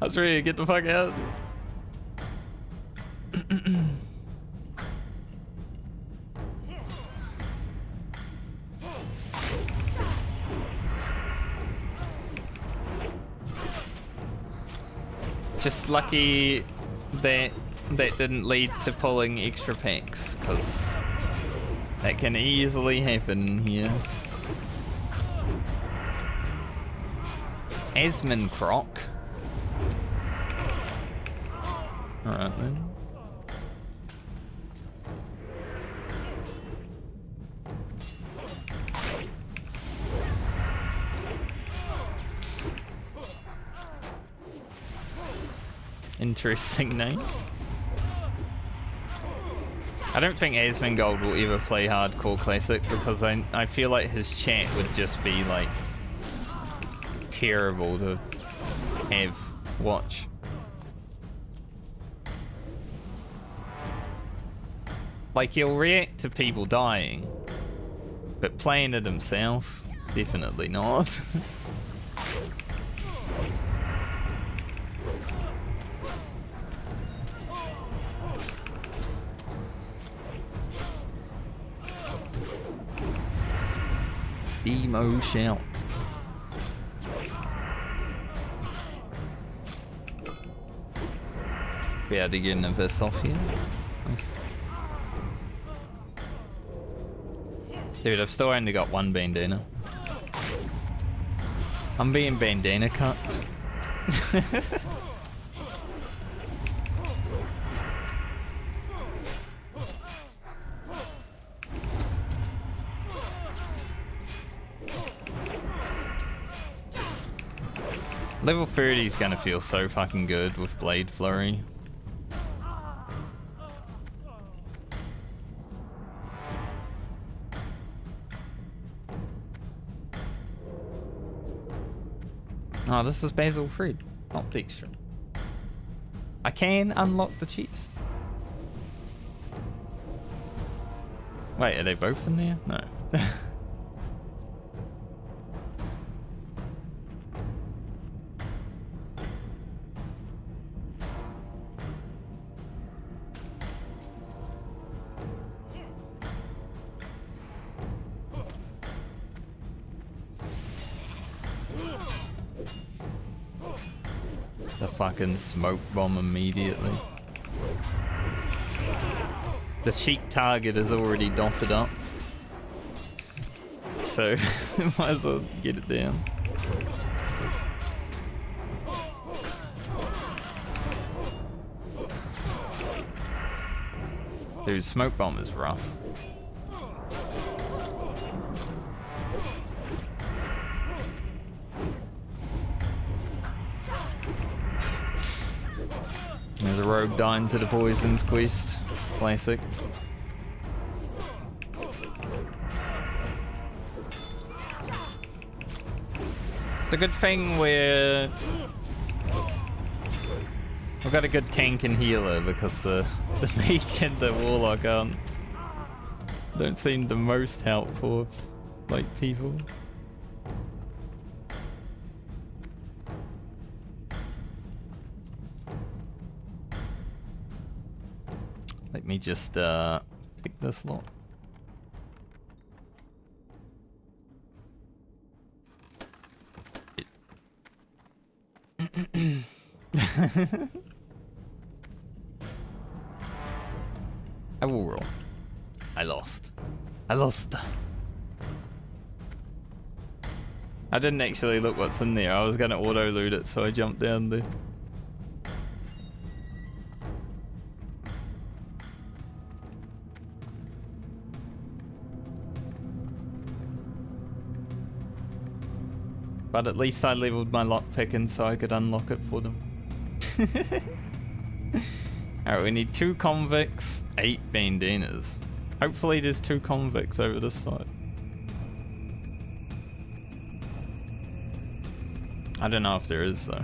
was ready to get the fuck out. Just lucky that didn't lead to pulling extra packs, because that can easily happen here. Asmon Croc. Alright then. Interesting name. I don't think Asmongold will ever play Hardcore Classic because I feel like his chat would just be like terrible to have watch. Like, he'll react to people dying, but playing it himself, definitely not. Emo shout. Be able to get an abyss off here. Nice. Dude, I've still only got one bandana. I'm being bandana cut. Level 30 is gonna feel so fucking good with Blade Flurry. Oh, this is Basil Fred, not Dextrin. I can unlock the chest. Wait, are they both in there? No. The fucking smoke bomb immediately. The cheek target is already dotted up, so might as well get it down. Dude, smoke bomb is rough. There's a rogue dying to the poisons quest. Classic. It's a good thing where we've got a good tank and healer, because the mage and the warlock don't seem the most helpful of, like, people. Let me just pick this lot. I will roll. I lost. I lost. I didn't actually look what's in there. I was gonna auto loot it, so I jumped down there. But at least I leveled my lockpicking so I could unlock it for them. Alright, we need 2 convicts, 8 bandanas. Hopefully there's 2 convicts over this side. I don't know if there is though.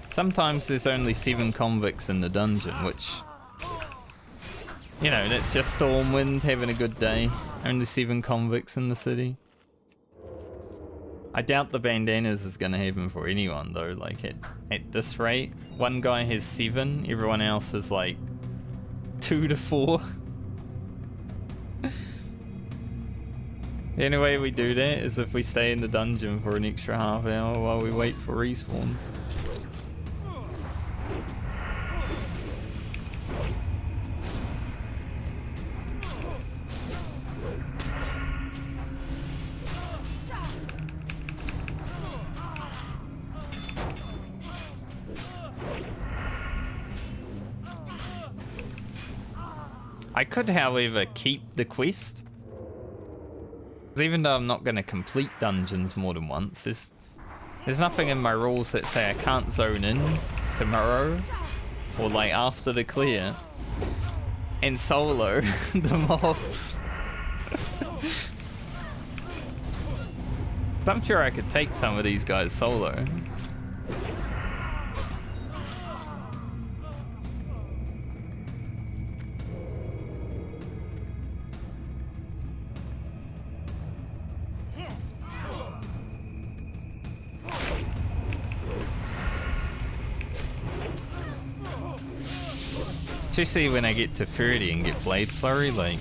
Sometimes there's only 7 convicts in the dungeon, which, you know, that's just Stormwind having a good day. Only 7 convicts in the city. I doubt the bandanas is gonna have them for anyone though, like at this rate. One guy has 7, everyone else is like 2 to 4. The only way we do that is if we stay in the dungeon for an extra half hour while we wait for respawns. I could, however, keep the quest. Because even though I'm not going to complete dungeons more than once, there's nothing in my rules that say I can't zone in tomorrow or like after the clear and solo the mobs. I'm sure I could take some of these guys solo. Especially when I get to 30 and get Blade Flurry, like,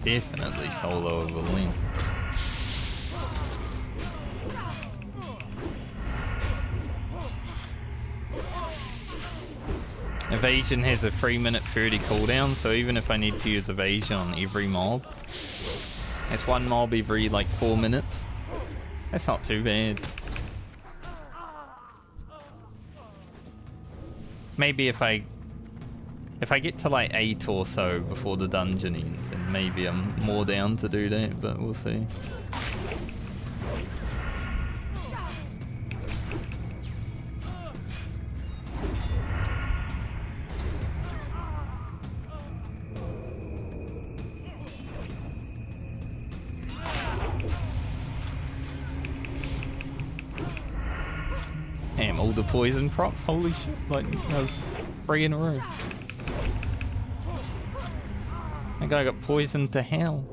definitely solo over Link. Evasion has a 3-minute 30 cooldown, so even if I need to use evasion on every mob, it's 1 mob every like 4 minutes. That's not too bad. Maybe if I get to like 8 or so before the dungeon ends, then maybe I'm more down to do that, but we'll see. Damn, all the poison procs, holy shit, like that was 3 in a row. That guy got poisoned to hell.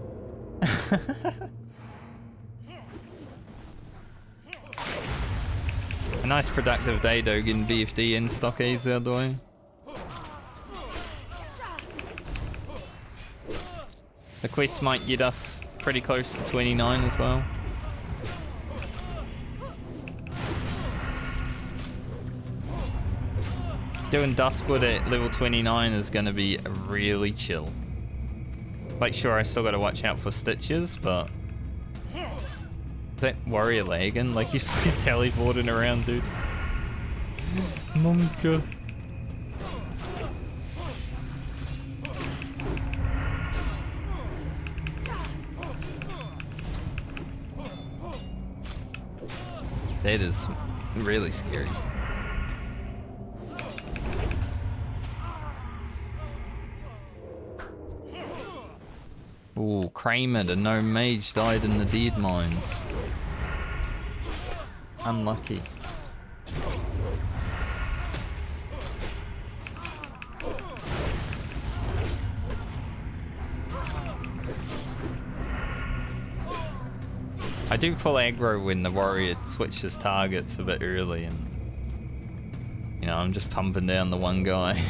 A nice productive day though, getting BFD and Stockades out of the way. The quest might get us pretty close to 29 as well. Doing Duskwood at level 29 is going to be really chill. Like, sure, I still got to watch out for stitches, but... That warrior lagging, like he's fucking teleporting around, dude. Monka. That is really scary. Ooh, Kramer, the no mage, died in the dead mines. Unlucky. I do pull aggro when the warrior switches targets a bit early, and you know, I'm just pumping down the one guy.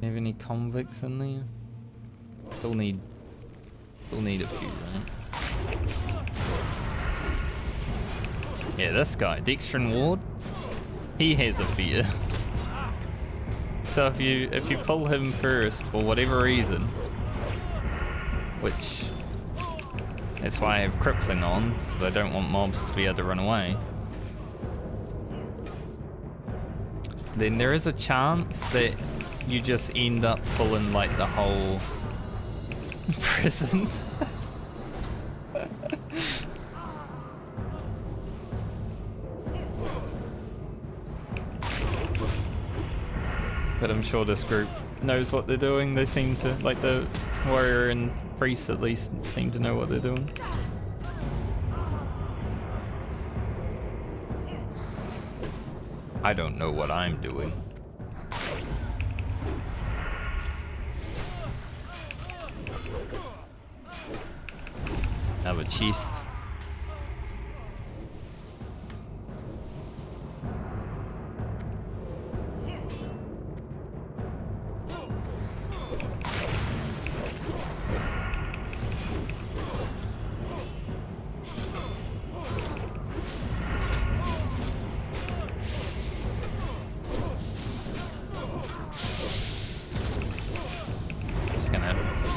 Have any convicts in there? Still need a few, right? Yeah, this guy, Dextrin Ward, he has a fear. So if you pull him first for whatever reason, which that's why I have crippling on, because I don't want mobs to be able to run away. Then there is a chance that you just end up pulling like the whole prison. But I'm sure this group knows what they're doing. They seem to, like the warrior and priest at least, seem to know what they're doing. I don't know what I'm doing. Have a chest.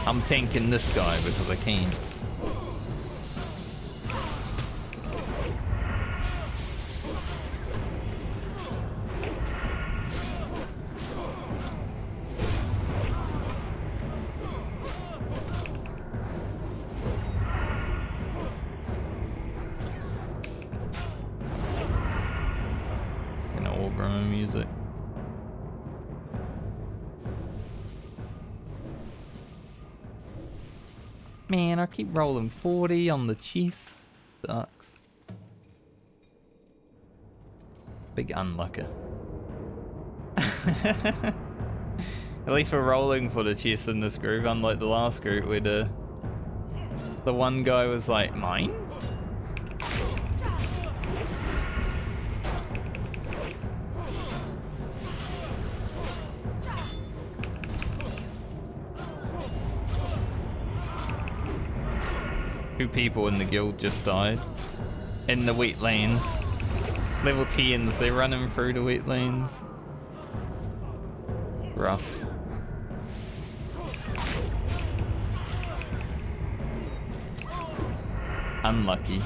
I'm tanking this guy because I can. Music. Man, I keep rolling 40 on the chest. Sucks. Big unlucker. At least we're rolling for the chest in this group, unlike the last group where the one guy was like, mine? Two people in the guild just died in the wetlands. Level 10s, they're running through the wetlands. Rough. Unlucky.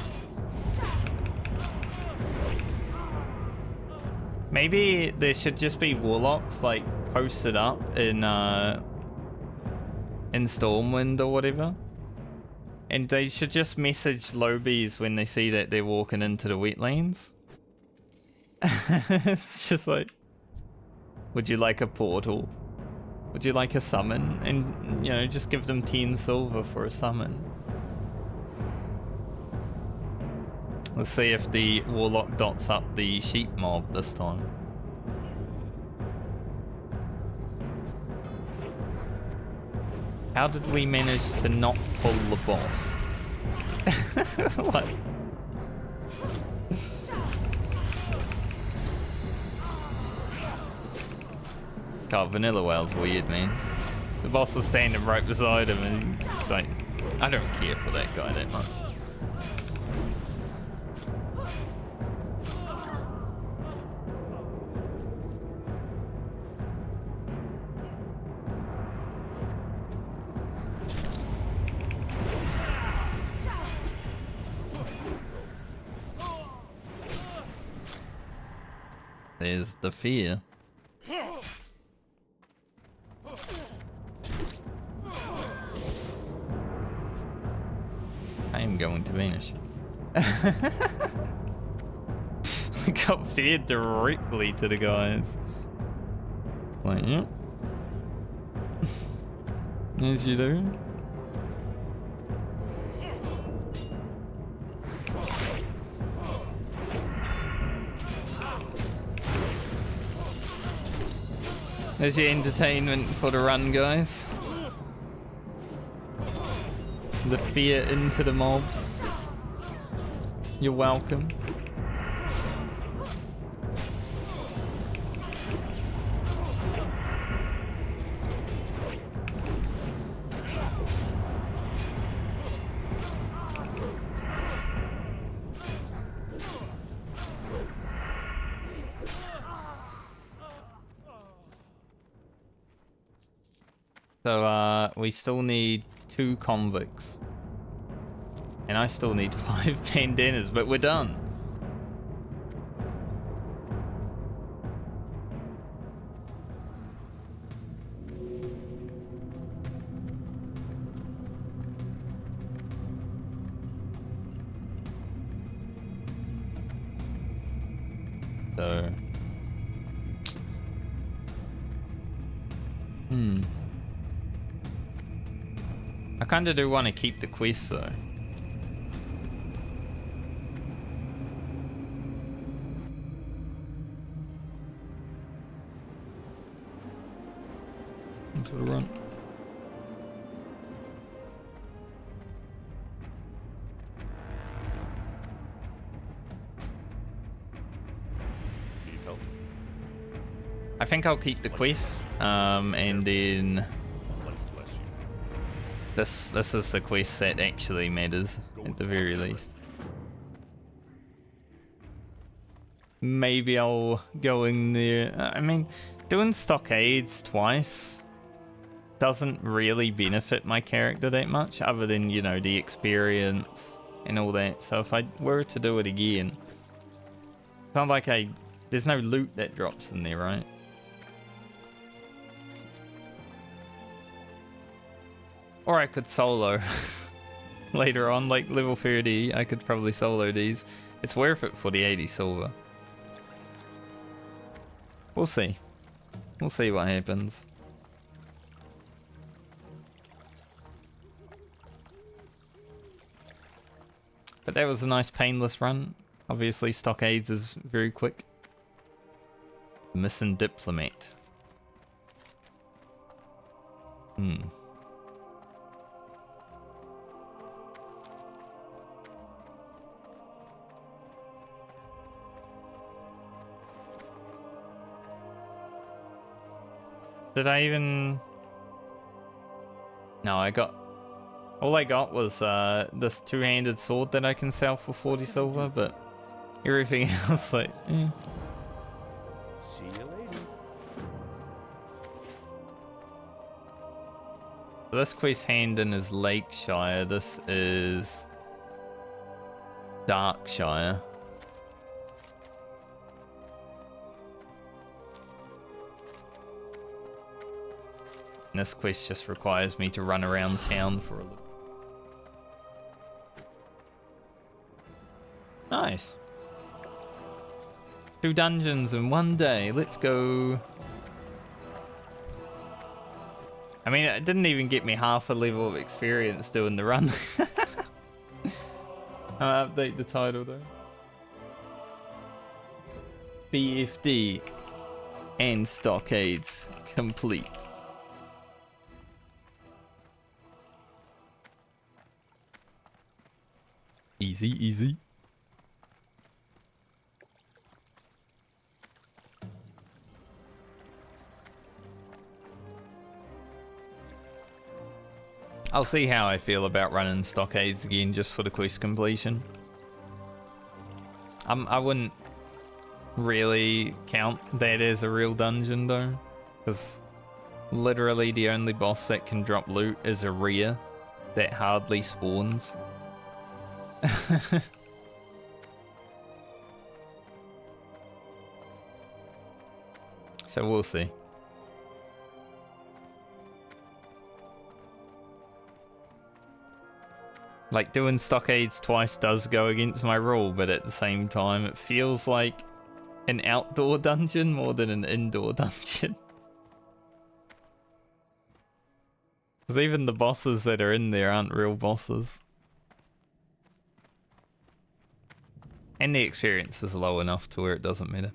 Maybe there should just be warlocks like posted up in Stormwind or whatever. And they should just message lowbies when they see that they're walking into the wetlands. It's just like, would you like a portal? Would you like a summon? And, you know, just give them 10 silver for a summon. Let's see if the warlock dots up the sheep mob this time. How did we manage to not pull the boss? What? God, Vanilla Whale's weird, man. The boss was standing right beside him and he's like, I don't care for that guy that much. There's the fear. I am going to vanish. I got feared directly to the guys. Like, yeah. As you do. There's your entertainment for the run, guys. The fear into the mobs. You're welcome. So, we still need 2 convicts. And I still need 5 bandanas, but we're done. So... I kinda do want to keep the quest though. Into the run. Need help? I think I'll keep the quest, and then this is the quest that actually matters at the very least. Maybe I'll go in there. I mean, doing Stockades twice doesn't really benefit my character that much, other than, you know, the experience and all that. So if I were to do it again, it's not like there's no loot that drops in there, right? Or I could solo later on, like level 30, I could probably solo these. It's worth it for the 80 silver. We'll see. We'll see what happens. But that was a nice painless run. Obviously Stockades is very quick. Missing Diplomat. Did I even... No, all I got was this 2-handed sword that I can sell for 40 silver, but everything else, like, eh. See you later. This quest hand in is Lakeshire, this is Darkshire. And this quest just requires me to run around town for a little. Nice. 2 dungeons in one day. Let's go. I mean, it didn't even get me half a level of experience doing the run. I'll update the title though. BFD and Stockades complete. Easy, easy. I'll see how I feel about running Stockades again just for the quest completion. I wouldn't really count that as a real dungeon though, because literally the only boss that can drop loot is a rare that hardly spawns. So we'll see. Like, doing Stockades twice does go against my rule, but at the same time it feels like an outdoor dungeon more than an indoor dungeon. Because even the bosses that are in there aren't real bosses. And the experience is low enough to where it doesn't matter.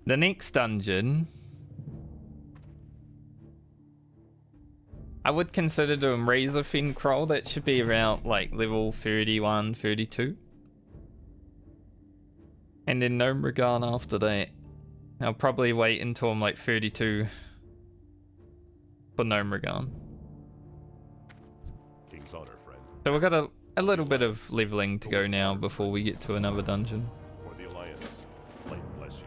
The next dungeon, I would consider doing Razorfin Crawl. That should be around like level 31, 32. And then Gnomeregan after that. I'll probably wait until I'm like 32 for Gnomeregan. King's honor, friend. So we've got a little bit of leveling to go now before we get to another dungeon. For the Alliance. Light bless you.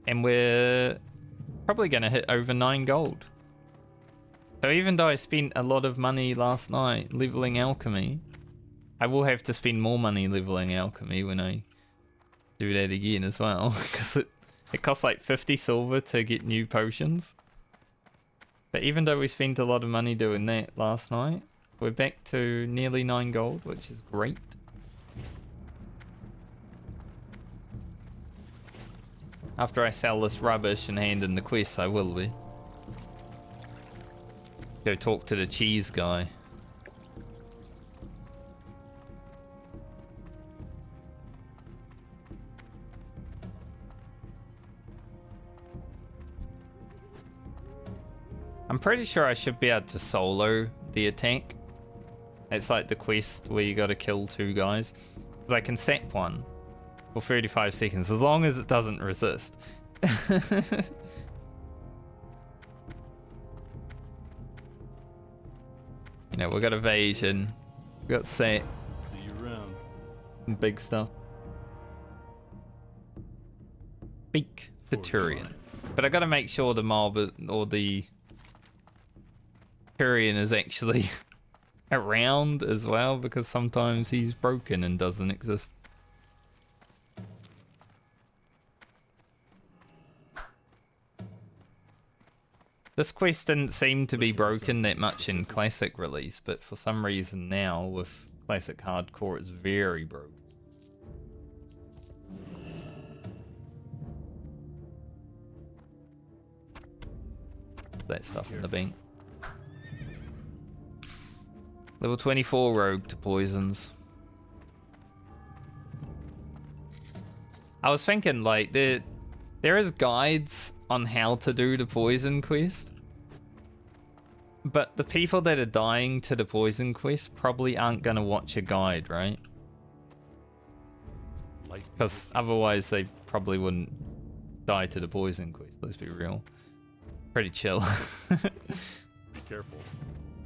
And we're probably going to hit over 9 gold. So even though I spent a lot of money last night leveling alchemy, I will have to spend more money leveling alchemy when I do that again as well. Because it costs like 50 silver to get new potions. But even though we spent a lot of money doing that last night, we're back to nearly 9 gold, which is great. After I sell this rubbish and hand in the quests, I will be. Go talk to the cheese guy. I'm pretty sure I should be able to solo the attack. It's like the quest where you gotta kill 2 guys. Because I can set one for 35 seconds, as long as it doesn't resist. You know, we got evasion, we got set, See you around. and big stuff. Speak to Turian. But I gotta make sure the mob or the Turian is actually around as well, because sometimes he's broken and doesn't exist. This quest didn't seem to be broken that much in Classic release, but for some reason now with Classic Hardcore it's very broken. That stuff in the bank. Level 24 rogue to poisons. I was thinking like there is guides on how to do the poison quest, but the people that are dying to the poison quest probably aren't gonna watch a guide, right? Because otherwise they probably wouldn't die to the poison quest. Let's be real. Pretty chill. Be careful.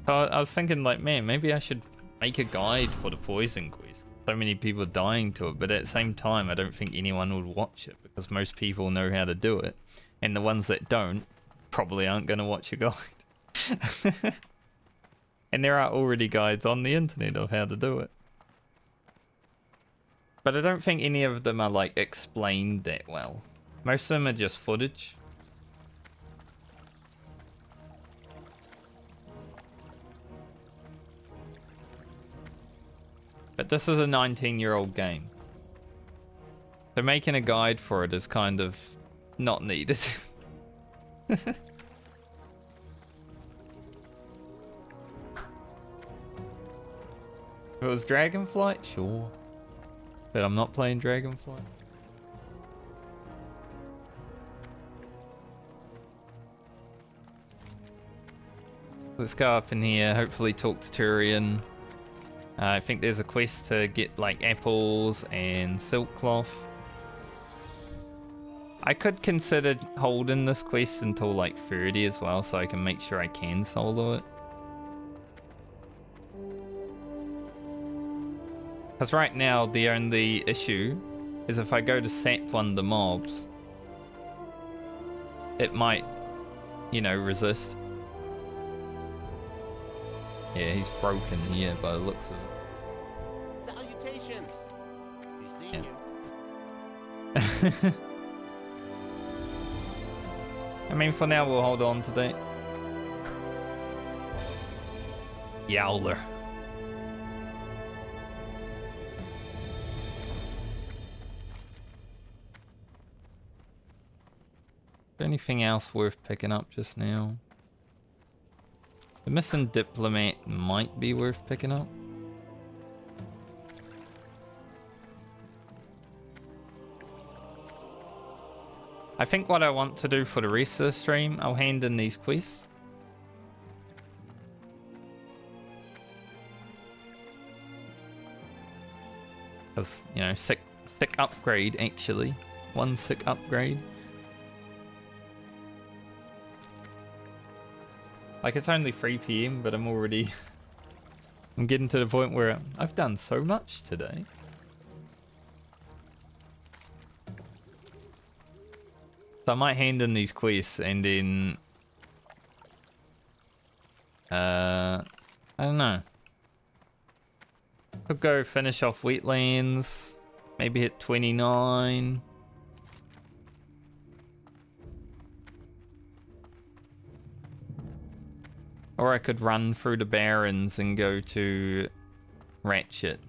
So I was thinking like, man, maybe I should make a guide for the poison quest. So many people dying to it, but at the same time I don't think anyone would watch it because most people know how to do it. And the ones that don't probably aren't going to watch a guide. And there are already guides on the internet of how to do it. But I don't think any of them are like explained that well. Most of them are just footage. But this is a 19-year-old game. So making a guide for it is kind of not needed. If it was Dragonflight, sure. But I'm not playing Dragonflight. Let's go up in here, hopefully talk to Turian. I think there's a quest to get like apples and silk cloth. I could consider holding this quest until like 30 as well, so I can make sure I can solo it. Because right now the only issue is if I go to sap one of the mobs, it might, you know, resist. Yeah, he's broken here by the looks of it. Salutations! Be seeing you. I mean, for now, we'll hold on to that. Yowler. Is there anything else worth picking up just now? The missing diplomat might be worth picking up. I think what I want to do for the rest of the stream, I'll hand in these quests. Because, you know, sick upgrade actually. One sick upgrade. Like, it's only 3 PM, but I'm already... I'm getting to the point where I've done so much today. So I might hand in these quests and then... I don't know. Could go finish off wetlands. Maybe hit 29. Or I could run through the barrens and go to Ratchet.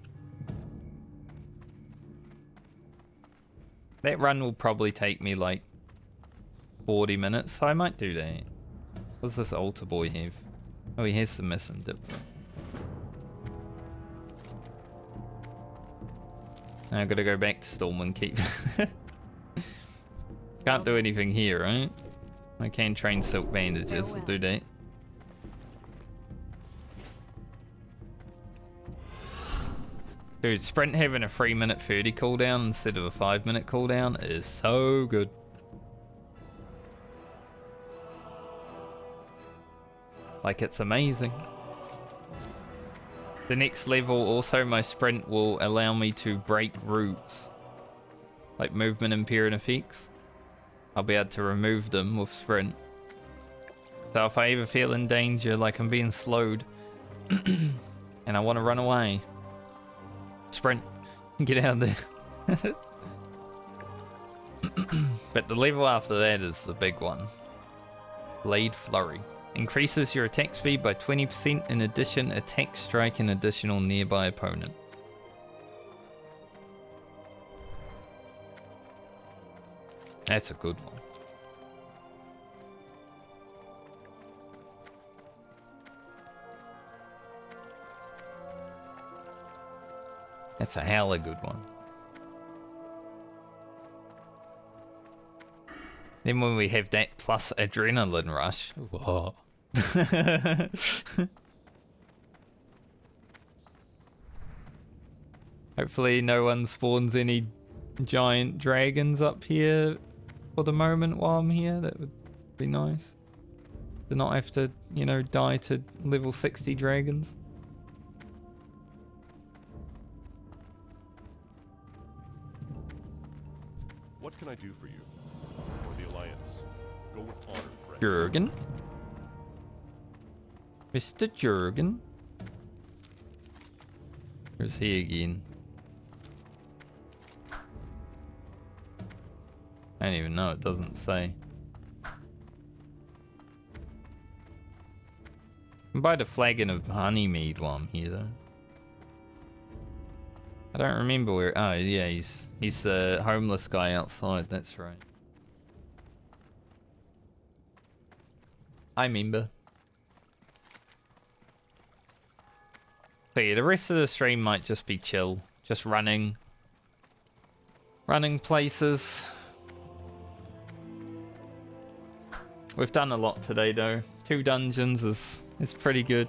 That run will probably take me like 40 minutes, so I might do that. What does this altar boy have? Oh, he has some missing dip. Now I gotta go back to Stormwind Keep. Can't do anything here, right? I can train silk bandages, we'll do that. Dude, sprint having a 3-minute 30 cooldown instead of a 5-minute cooldown is so good. Like, it's amazing. The next level, also my sprint will allow me to break routes. Like movement impairing effects. I'll be able to remove them with sprint. So if I ever feel in danger, like I'm being slowed, and I want to run away, sprint, get out of there. But the level after that is the big one. Blade Flurry. Increases your attack speed by 20%. In addition, attack strike an additional nearby opponent. That's a good one. That's a hella good one. Then when we have that plus adrenaline rush. Whoa. Hopefully no one spawns any giant dragons up here for the moment while I'm here. That would be nice. To not have to, you know, die to level 60 dragons. What can I do for you? For the Alliance. Go with honor, friend. Jurgen. Mr. Jurgen. Where's he again? I don't even know, it doesn't say. I can buy the flagon of honey mead while I'm here though. I don't remember where. Oh yeah, he's the homeless guy outside. That's right. I remember. So yeah, the rest of the stream might just be chill, just running places. We've done a lot today though. 2 dungeons is pretty good.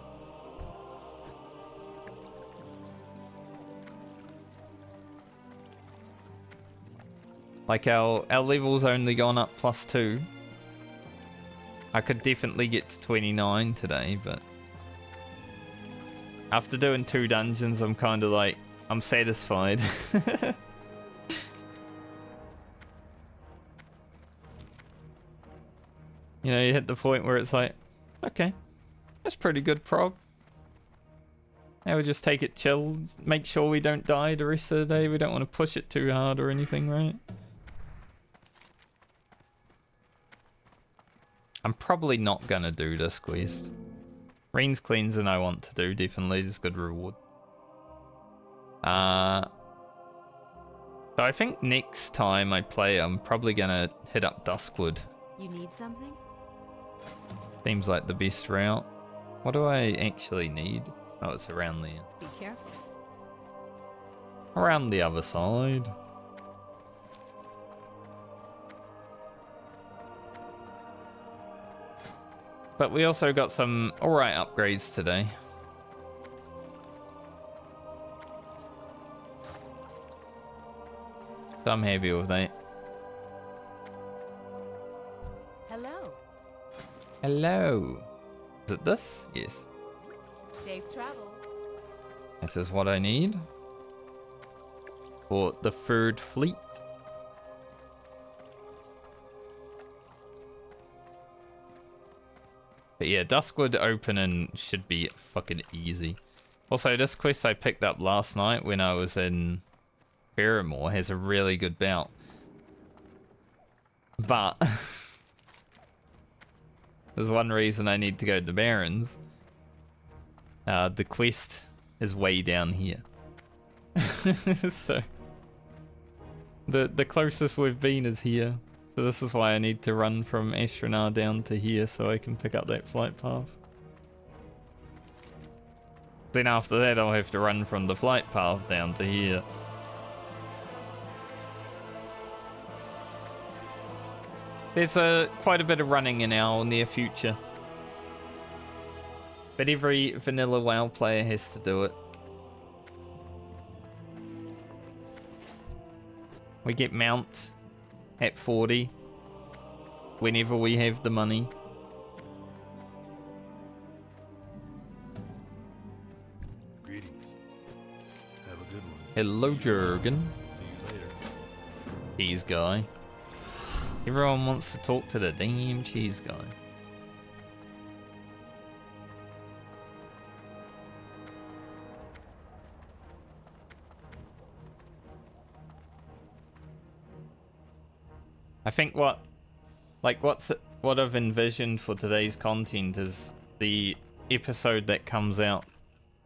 Like our level's only gone up +2. I could definitely get to 29 today, but after doing 2 dungeons, I'm kind of like, I'm satisfied. You know, you hit the point where it's like, okay, that's pretty good prog. Now we just take it chill, make sure we don't die the rest of the day. We don't want to push it too hard or anything, right? I'm probably not gonna do this quest. Rain's cleansing I want to do, definitely, it's good reward. So I think next time I play, I'm probably gonna hit up Duskwood. You need something? Seems like the best route. What do I actually need? Oh, it's around there. Be careful. Around the other side. But we also got some alright upgrades today. So I'm happy with that. Hello. Hello. Is it this? Yes. Safe travels. This is what I need. For the 3rd fleet. But yeah, Duskwood opening should be fucking easy. Also, this quest I picked up last night when I was in Barrymore has a really good bout. But there's one reason I need to go to Barrens. The quest is way down here. So the closest we've been is here. So this is why I need to run from Astronar down to here so I can pick up that flight path. Then after that I'll have to run from the flight path down to here. There's quite a bit of running in our near future. But every vanilla WoW player has to do it. We get mount at 40 whenever we have the money. Greetings. Have a good one. Hello, Jurgen. See you later. Cheese guy. Everyone wants to talk to the damn cheese guy. I think what I've envisioned for today's content is the episode that comes out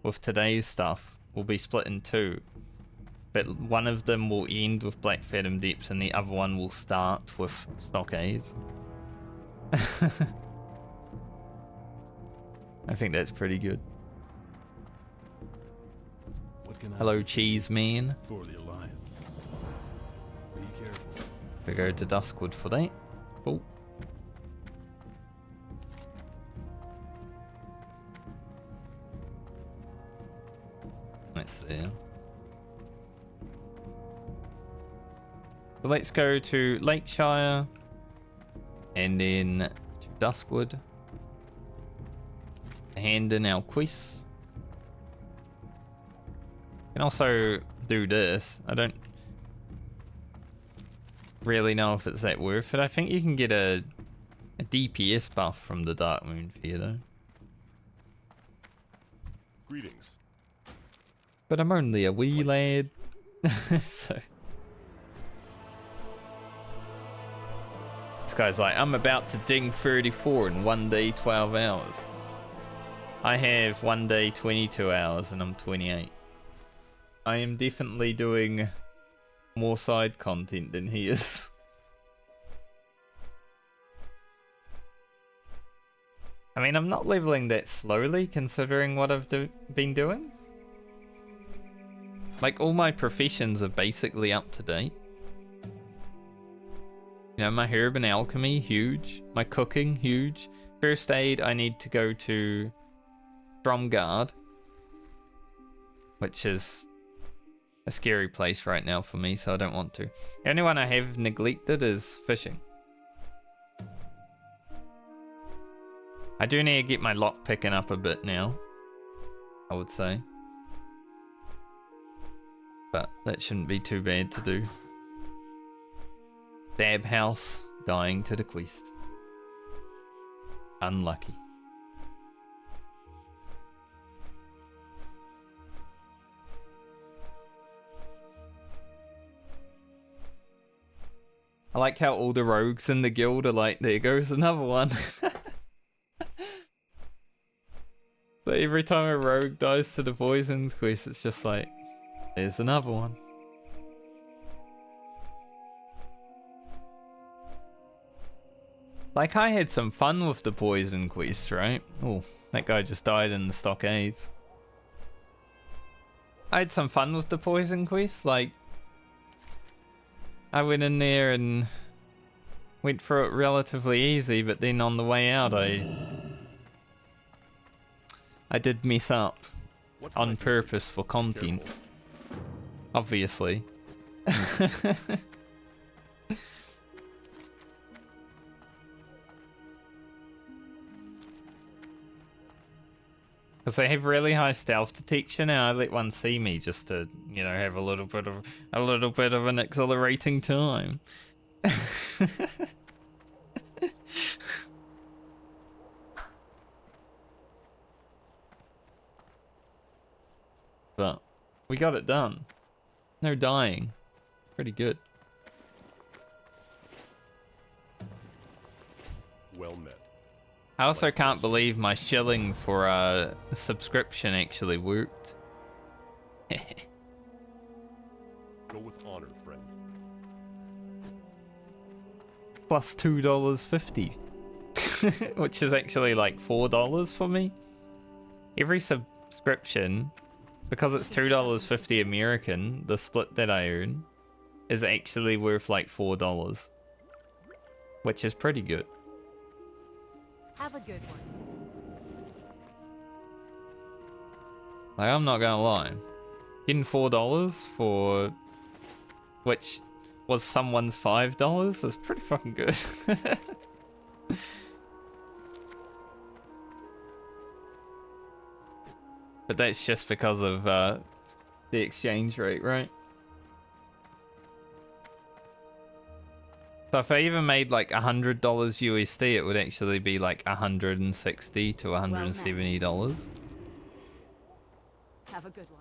with today's stuff will be split in 2. But one of them will end with Black Fathom Depths and the other one will start with Stockades. I think that's pretty good. What can I Hello, cheese man. for the Alliance? Be careful. We go to Duskwood for that. Oh. That's there. So let's go to Lakeshire and then to Duskwood. Hand in our quests. Can also do this. I don't really know if it's that worth it. I think you can get a DPS buff from the Dark Moon Fear though. Greetings. But I'm only a wee lad. So this guy's like, I'm about to ding 34 in 1 day 12 hours. I have 1 day 22 hours and I'm 28. I am definitely doing more side content than he is. I mean, I'm not leveling that slowly considering what I've been doing. Like, all my professions are basically up to date. You know, my herb and alchemy, huge. My cooking, huge. First aid, I need to go to Stromgard, which is a scary place right now for me, so I don't want to. The only one I have neglected is fishing. I do need to get my lock picking up a bit now, I would say. But that shouldn't be too bad to do. Dab house, dying to the quest. Unlucky. I like how all the rogues in the guild are like, there goes another one. So every time a rogue dies to the poisons quest, it's just like, there's another one. Like, I had some fun with the poison quest, right? Oh, that guy just died in the Stockades. I had some fun with the poison quest, like, I went in there and went through it relatively easy, but then on the way out I did mess up on purpose for content. Obviously. Because they have really high stealth detection, and I let one see me just to, you know, have a little bit of an exhilarating time. But we got it done. No dying. Pretty good. Well met. I also can't believe my shilling for a subscription actually worked. Go with honor, friend. Plus $2.50. Which is actually like $4 for me. Every subscription, because it's $2.50 American, the split that I earn is actually worth like $4. Which is pretty good. Have a good one. Like, I'm not gonna lie. Getting $4 for which was someone's $5 is pretty fucking good. But that's just because of the exchange rate, right? So if I even made like $100 USD, it would actually be like $160 to $170. Have a good one.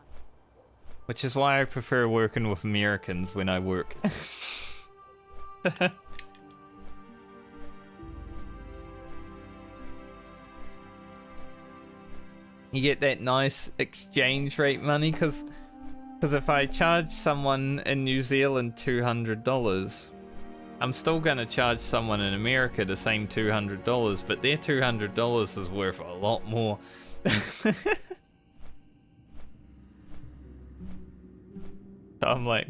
Which is why I prefer working with Americans when I work. You get that nice exchange rate money, because if I charge someone in New Zealand $200, I'm still going to charge someone in America the same $200, but their $200 is worth a lot more. So I'm like,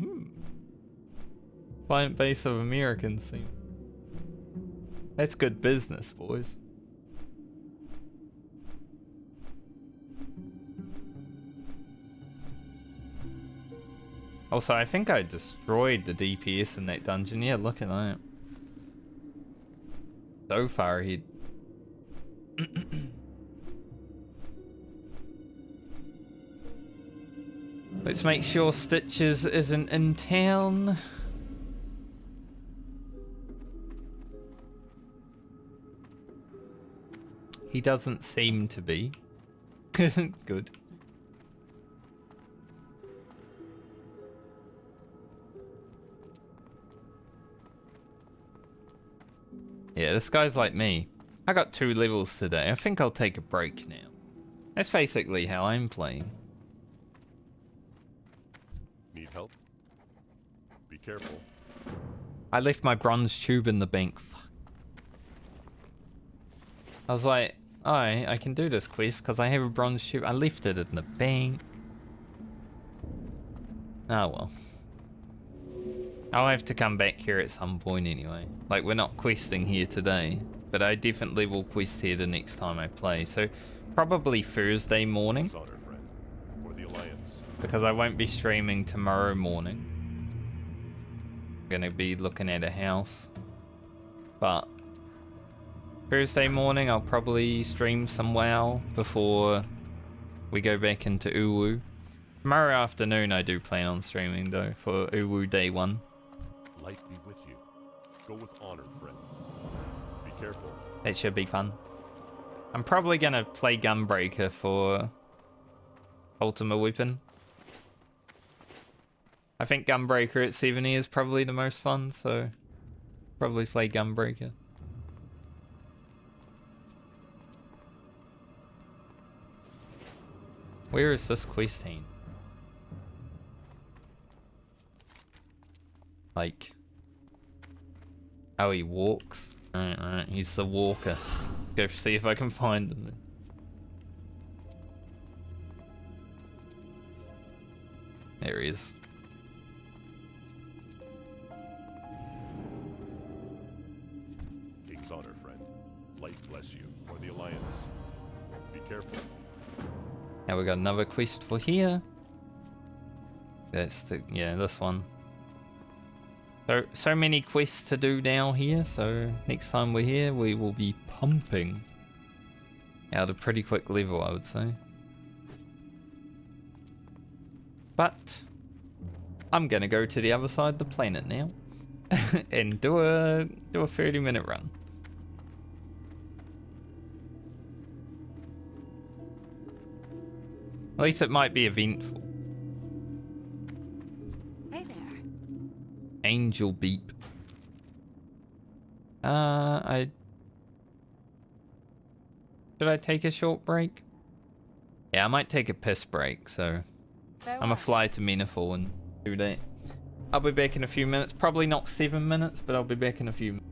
client base of Americans seem... That's good business, boys. Also, I think I destroyed the DPS in that dungeon. Yeah, look at that. So far ahead. Let's make sure Stitches isn't in town. He doesn't seem to be. Good. Yeah, this guy's like me. I got 2 levels today. I think I'll take a break now. That's basically how I'm playing. careful. I left my bronze tube in the bank. Fuck. I was like, oh, I can do this quest because I have a bronze tube. I left it in the bank. Oh well. I'll have to come back here at some point anyway. Like, we're not questing here today, but I definitely will quest here the next time I play. So, probably Thursday morning, Honor, friend. For the Alliance. because I won't be streaming tomorrow morning. I'm gonna be looking at a house. But Thursday morning, I'll probably stream some WoW before we go back into Uwu. Tomorrow afternoon, I do plan on streaming though for Uwu Day 1. Light be with you. Go with honor, friend. Be careful. That should be fun. I'm probably gonna play Gunbreaker for Ultimate Weapon. I think Gunbreaker at 70 is probably the most fun, so probably play Gunbreaker. Where is this quest team? Like, how he walks. Alright, he's the walker. Go see if I can find him. There he is. King's honor, friend. Light bless you. For the Alliance. Be careful. Now we got another quest for here. That's the, yeah, this one. So many quests to do down here, so next time we're here we will be pumping out a pretty quick level, I would say. But I'm gonna go to the other side of the planet now and do a 30-minute run. At least it might be eventful. Hey there. Angel beep. Should I take a short break? Yeah, I might take a piss break, so I'm gonna fly to Menaful and do that. I'll be back in a few minutes. Probably not 7 minutes, but I'll be back in a few minutes.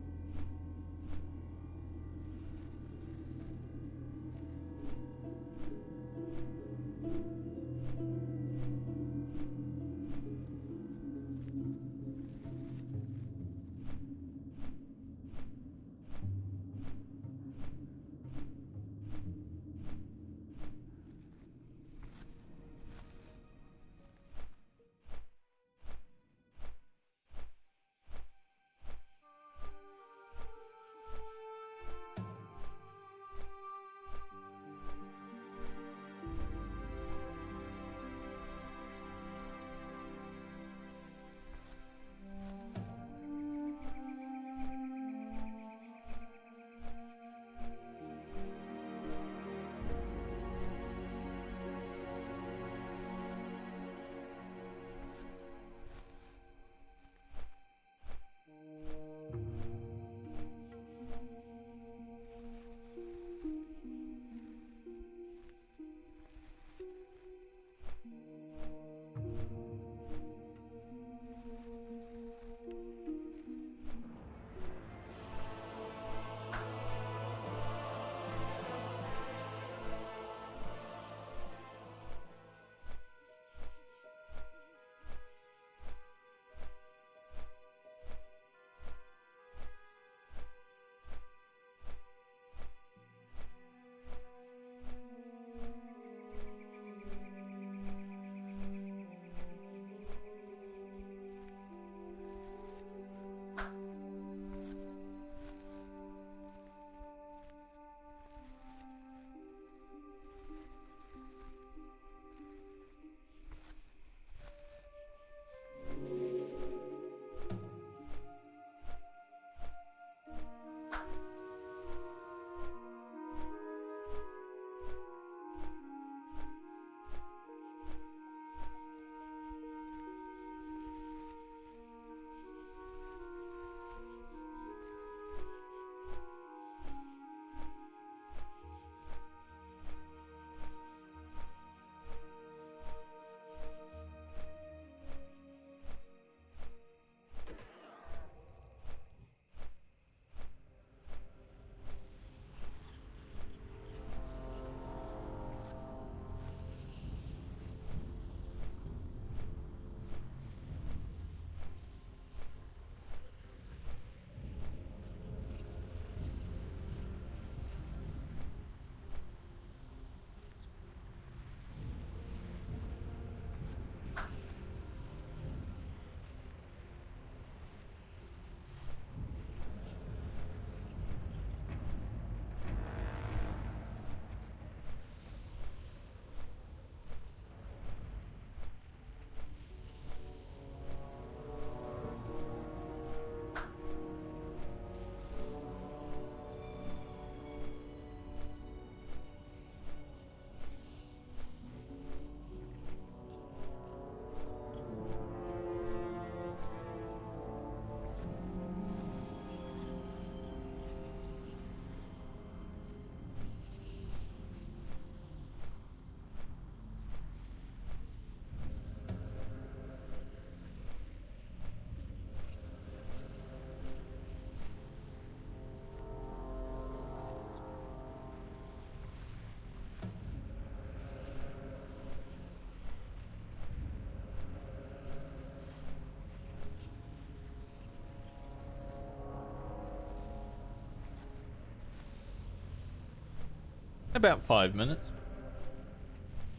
About 5 minutes.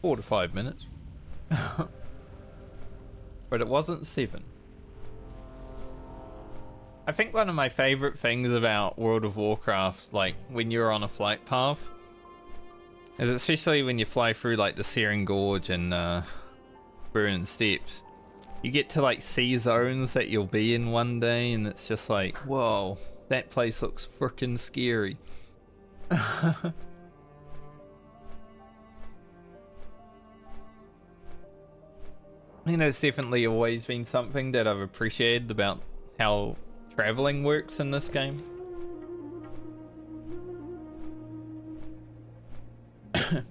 4 to 5 minutes. But it wasn't 7. I think one of my favorite things about World of Warcraft, like when you're on a flight path, is especially when you fly through like the Searing Gorge and Burning Steppes, you get to like see zones that you'll be in one day, and it's just like, whoa, that place looks freaking scary. You know, it's definitely always been something that I've appreciated about how traveling works in this game.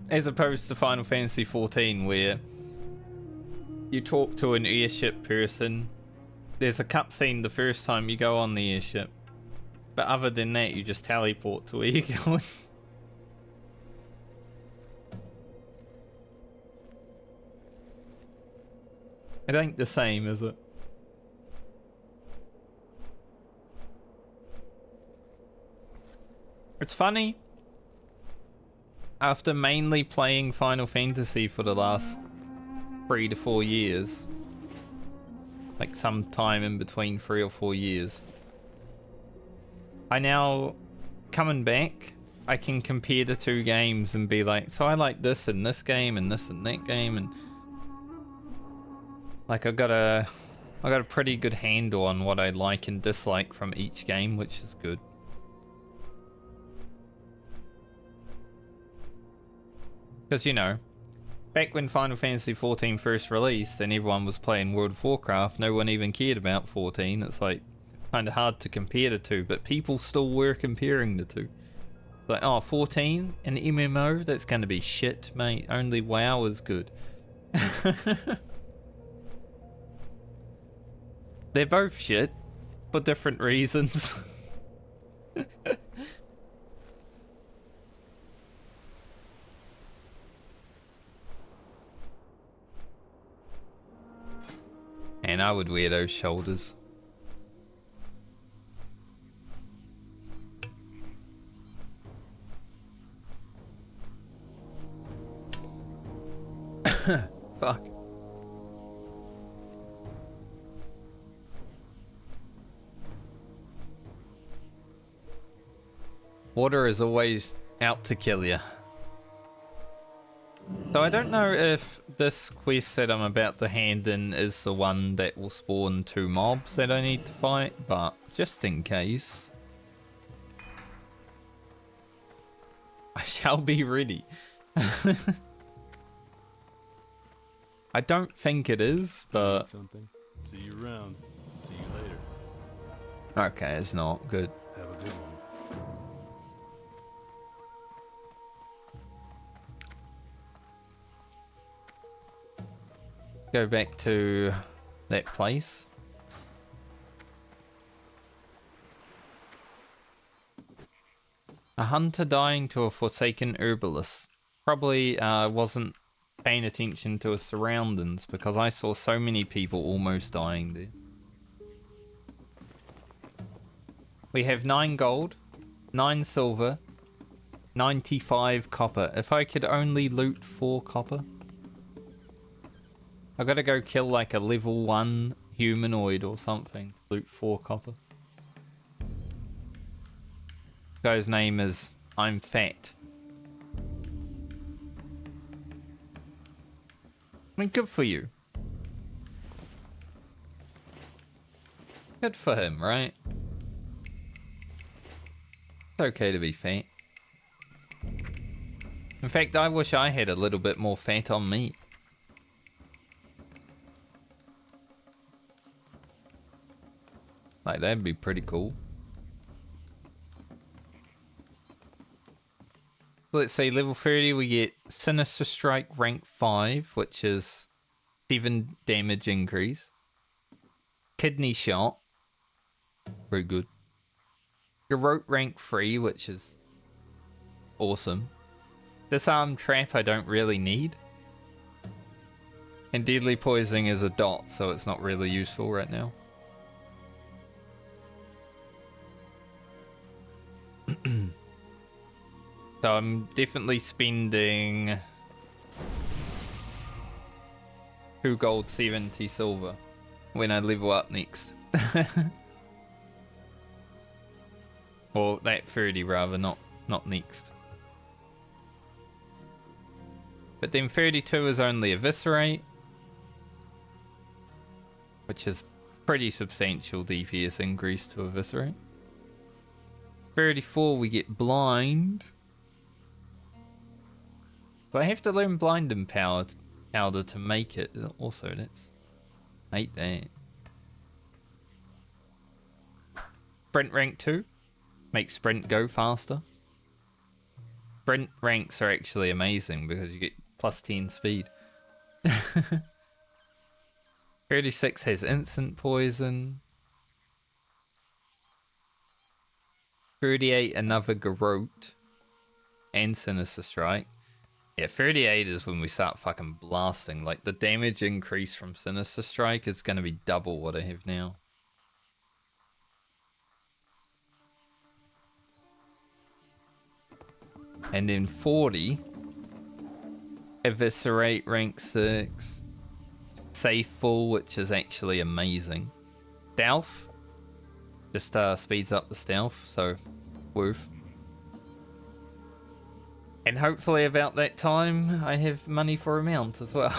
As opposed to Final Fantasy XIV, where you talk to an airship person, there's a cutscene the first time you go on the airship, but other than that, you just teleport to where you're going. It ain't the same, is it? It's funny. After mainly playing Final Fantasy for the last 3 to 4 years, like some time in between 3 or 4 years, I now, coming back, I can compare the two games and be like, so I like this in this game and this in that game, and like I got a pretty good handle on what I like and dislike from each game, which is good. Because, you know, back when Final Fantasy XIV first released and everyone was playing World of Warcraft, no one even cared about 14. It's like kind of hard to compare the two, but people still were comparing the two. It's like, oh, 14, an MMO? That's going to be shit, mate. Only WoW is good. They're both shit, for different reasons. And I would wear those shoulders. Fuck. Water is always out to kill you. So I don't know if this quest that I'm about to hand in is the one that will spawn 2 mobs that I need to fight, but just in case, I shall be ready. I don't think it is, but something. See you around. See you later. okay, it's not good. Have a good one. Go back to that place. A hunter dying to a forsaken herbalist. Probably wasn't paying attention to his surroundings, because I saw so many people almost dying there. We have 9 gold, 9 silver, 95 copper. If I could only loot 4 copper. I gotta go kill like a level 1 humanoid or something to loot 4 copper. Guy's name is I'm Fat. I mean, good for you. Good for him, right? It's okay to be fat. In fact, I wish I had a little bit more fat on me. Like, that'd be pretty cool. Let's see, level 30 we get Sinister Strike rank 5, which is 7 damage increase. Kidney Shot, very good. Garrote rank 3, which is awesome. Disarm Trap I don't really need. And Deadly Poisoning is a dot, so it's not really useful right now. So I'm definitely spending 2 gold, 70 silver when I level up next. Or that 30 rather, not next. But then 32 is only Eviscerate, which is pretty substantial DPS increase to Eviscerate. 34 we get Blind. But I have to learn Blind and Powder to make it. Also, that's... hate that. Sprint rank 2. Make sprint go faster. Sprint ranks are actually amazing because you get plus 10 speed. 36 has instant poison. 38 another Garrote and Sinister Strike. Yeah, 38 is when we start fucking blasting. Like, the damage increase from Sinister Strike is going to be double what I have now. And then 40. Eviscerate rank 6. Safe Full, which is actually amazing. Stealth. Just speeds up the stealth, so woof. And hopefully about that time, I have money for a mount as well.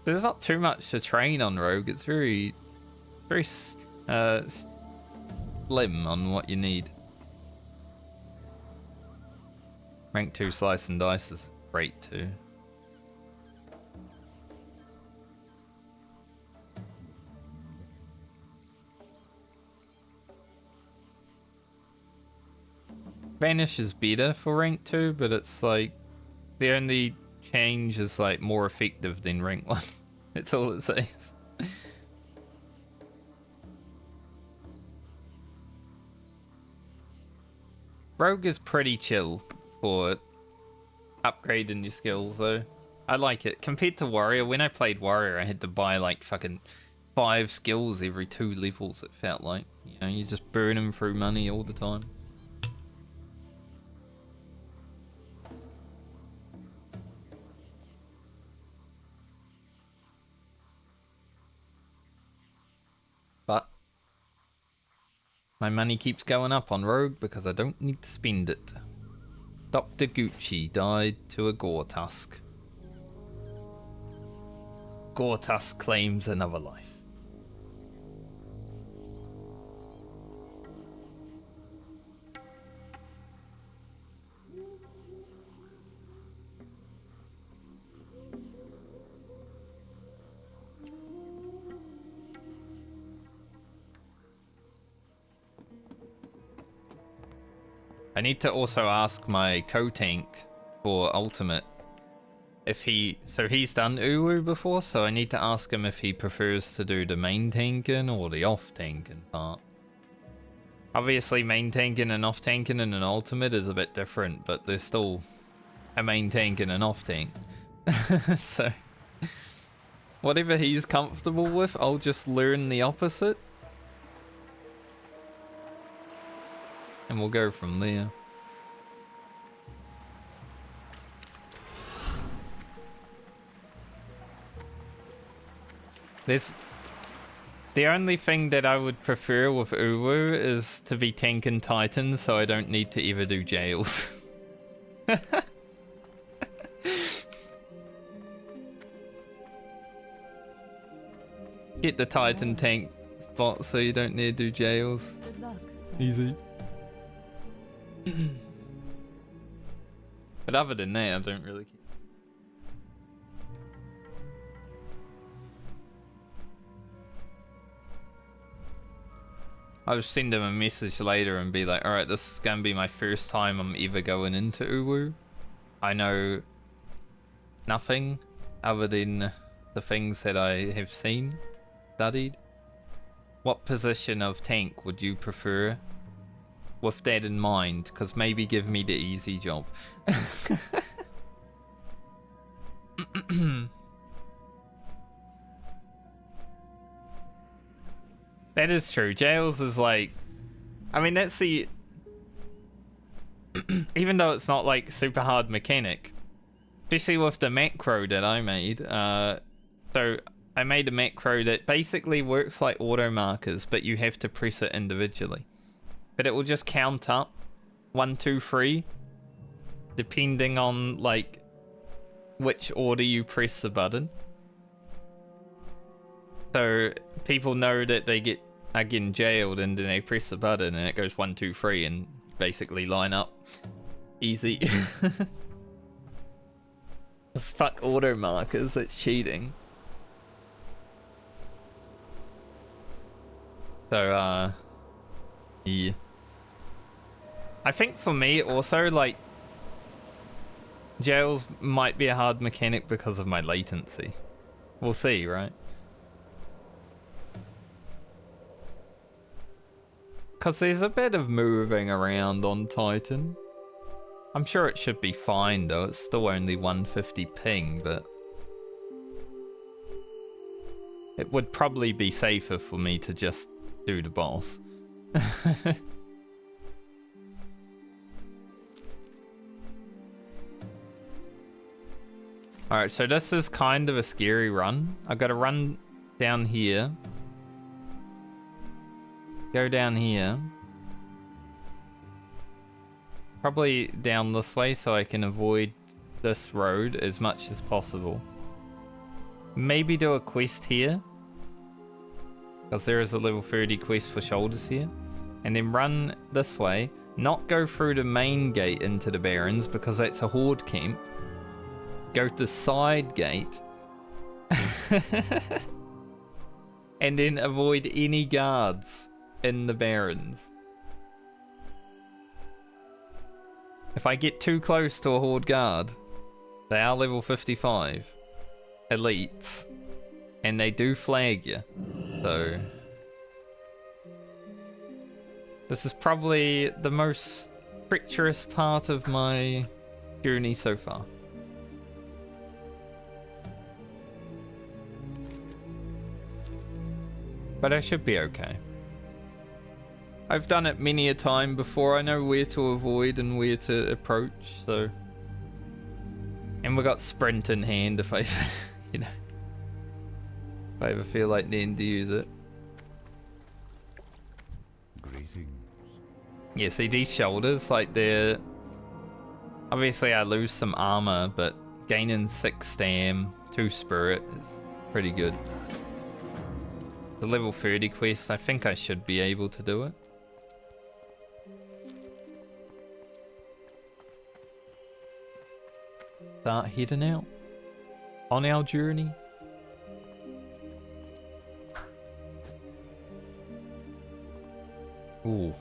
There's not too much to train on Rogue. It's very slim on what you need. Rank 2 Slice and Dice is great too. Vanish is better for rank 2, but it's like the only change is like more effective than rank 1. That's all it says. Rogue is pretty chill for upgrading your skills though. I like it. Compared to Warrior, when I played Warrior I had to buy like fucking 5 skills every 2 levels, it felt like. You know, you just burn them through money all the time. But my money keeps going up on Rogue because I don't need to spend it. Dr. Gucci died to a Gore-Tusk. Gore-Tusk claims another life. I need to also ask my co-tank for ultimate if he's done Uwu before, so I need to ask him if he prefers to do the main tanking or the off tanking part. Obviously main tanking and off tanking in an ultimate is a bit different, but there's still a main tank and an off tank. So whatever he's comfortable with, I'll just learn the opposite. And we'll go from there. There's... the only thing that I would prefer with Uwu is to be tanking Titans so I don't need to ever do jails. Get the Titan tank spot so you don't need to do jails. Easy. But other than that, I don't really care. I'll send him a message later and be like, alright, this is gonna be my first time I'm ever going into Uwu. I know nothing other than the things that I have seen, studied. What position of tank would you prefer? With that in mind, because maybe give me the easy job. That is true. Jails is like... I mean, that's the... even though it's not like super hard mechanic, especially with the macro that I made. So I made a macro that basically works like auto markers, but you have to press it individually. But it will just count up 1, 2, 3, depending on like which order you press the button. So people know that they are getting jailed, and then they press the button and it goes 1, 2, 3 and basically line up. Easy. Just fuck auto markers, it's cheating. So yeah. I think for me also, like, jails might be a hard mechanic because of my latency. We'll see, right? Because there's a bit of moving around on Titan. I'm sure it should be fine though, it's still only 150 ping, but it would probably be safer for me to just do the boss. Alright, so this is kind of a scary run. I've got to run down here. Go down here. Probably down this way so I can avoid this road as much as possible. Maybe do a quest here, because there is a level 30 quest for shoulders here. And then run this way. Not go through the main gate into the Barrens, because that's a horde camp. Go to the side gate. And then avoid any guards in the Barrens. If I get too close to a horde guard, they are level 55 elites, and they do flag you. So this is probably the most treacherous part of my journey so far. But I should be okay. I've done it many a time before. I know where to avoid and where to approach, so. And we got sprint in hand if I, you know, if I ever feel like needing to use it. Greetings. Yeah, see these shoulders, like they're. Obviously, I lose some armor, but gaining 6 stam, 2 spirit is pretty good. The level 30 quest, I think I should be able to do it. Start heading out on our journey. Ooh,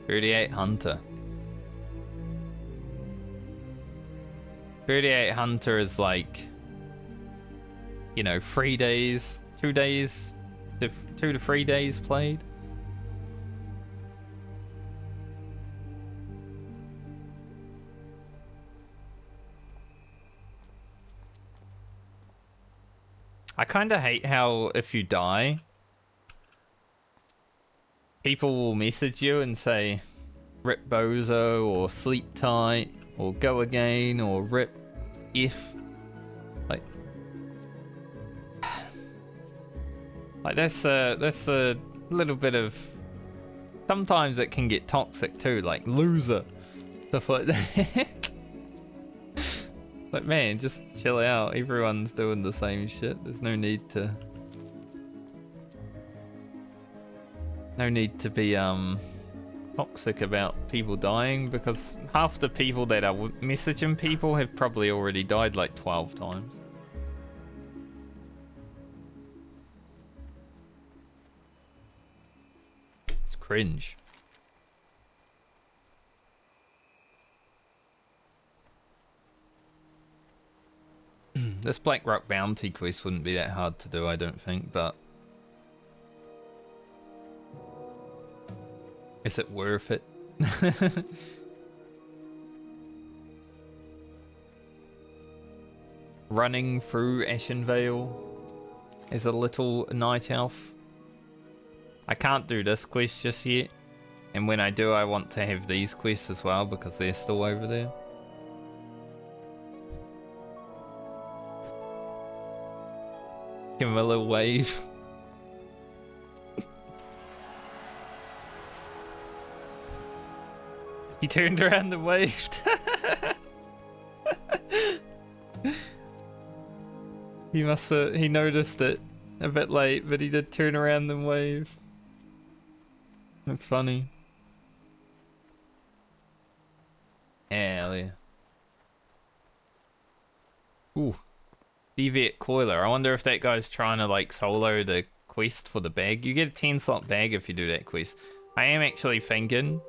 38 hunter. 38 hunter is like, you know, 3 days, 2 days, 2 to 3 days played. I kind of hate how if you die, people will message you and say, rip bozo, or sleep tight, or go again, or rip if. Like that's a little bit of. Sometimes it can get toxic too, like loser, stuff like that. But man, just chill out. Everyone's doing the same shit. There's no need to. No need to be toxic about people dying, because half the people that are messaging people have probably already died like 12 times. It's cringe. This Black Rock Bounty quest wouldn't be that hard to do, I don't think, but is it worth it? Running through Ashenvale as a little night elf. I can't do this quest just yet, And when I do, I want to have these quests as well because they're still over there. Give him a little wave. He turned around and waved. He noticed it a bit late, but he did turn around and wave. That's funny. Hell yeah. Ooh. Deviate Coiler. I wonder if that guy's trying to like solo the quest for the bag. You get a 10 slot bag if you do that quest. I am actually thinking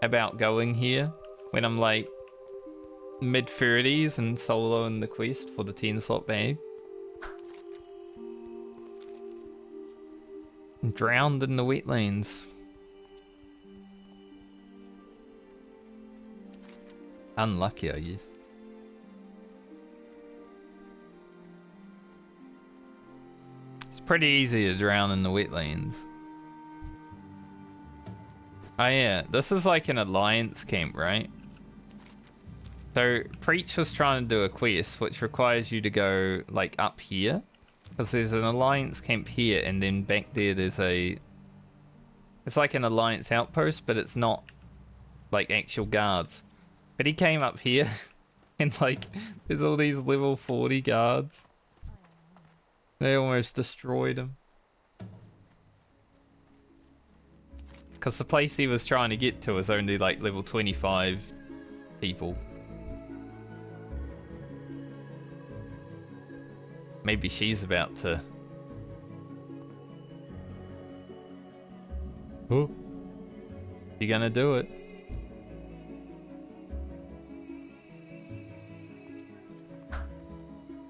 about going here when I'm like mid 30s and soloing the quest for the 10 slot bag. Drowned in the wetlands. Unlucky, I guess. It's pretty easy to drown in the wetlands. Oh yeah, this is like an alliance camp, right? So Preach was trying to do a quest which requires you to go like up here, because there's an alliance camp here, and then back there there's a, it's like an alliance outpost, but it's not like actual guards. But he came up here and like there's all these level 40 guards. They almost destroyed him. Because the place he was trying to get to was only like level 25 people. Maybe she's about to... Oh. You gonna do it?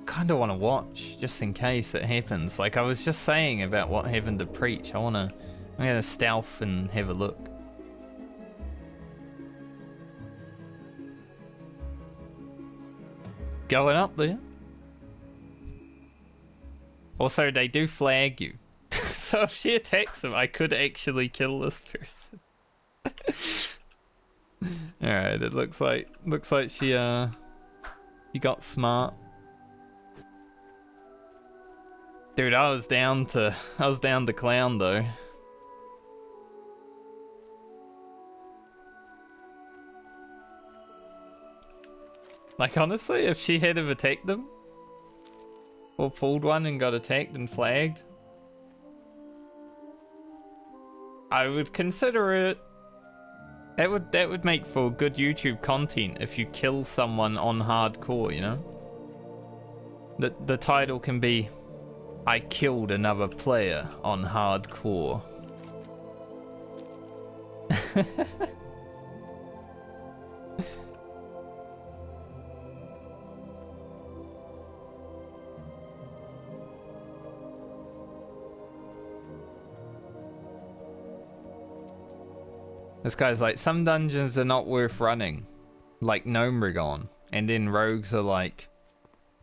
Kinda wanna watch, just in case it happens. Like I was just saying about what happened to Preach. I'm gonna stealth and have a look. Going up there. Also, they do flag you. So if she attacks him, I could actually kill this person. Alright, it looks like she got smart. Dude, I was down to clown though. Like honestly, if she had have attacked them, or pulled one and got attacked and flagged, I would consider it. That would make for good YouTube content if you kill someone on hardcore, you know? The title can be, I killed another player on hardcore. This guy's like, some dungeons are not worth running, like Gnomrigon, and then rogues are like,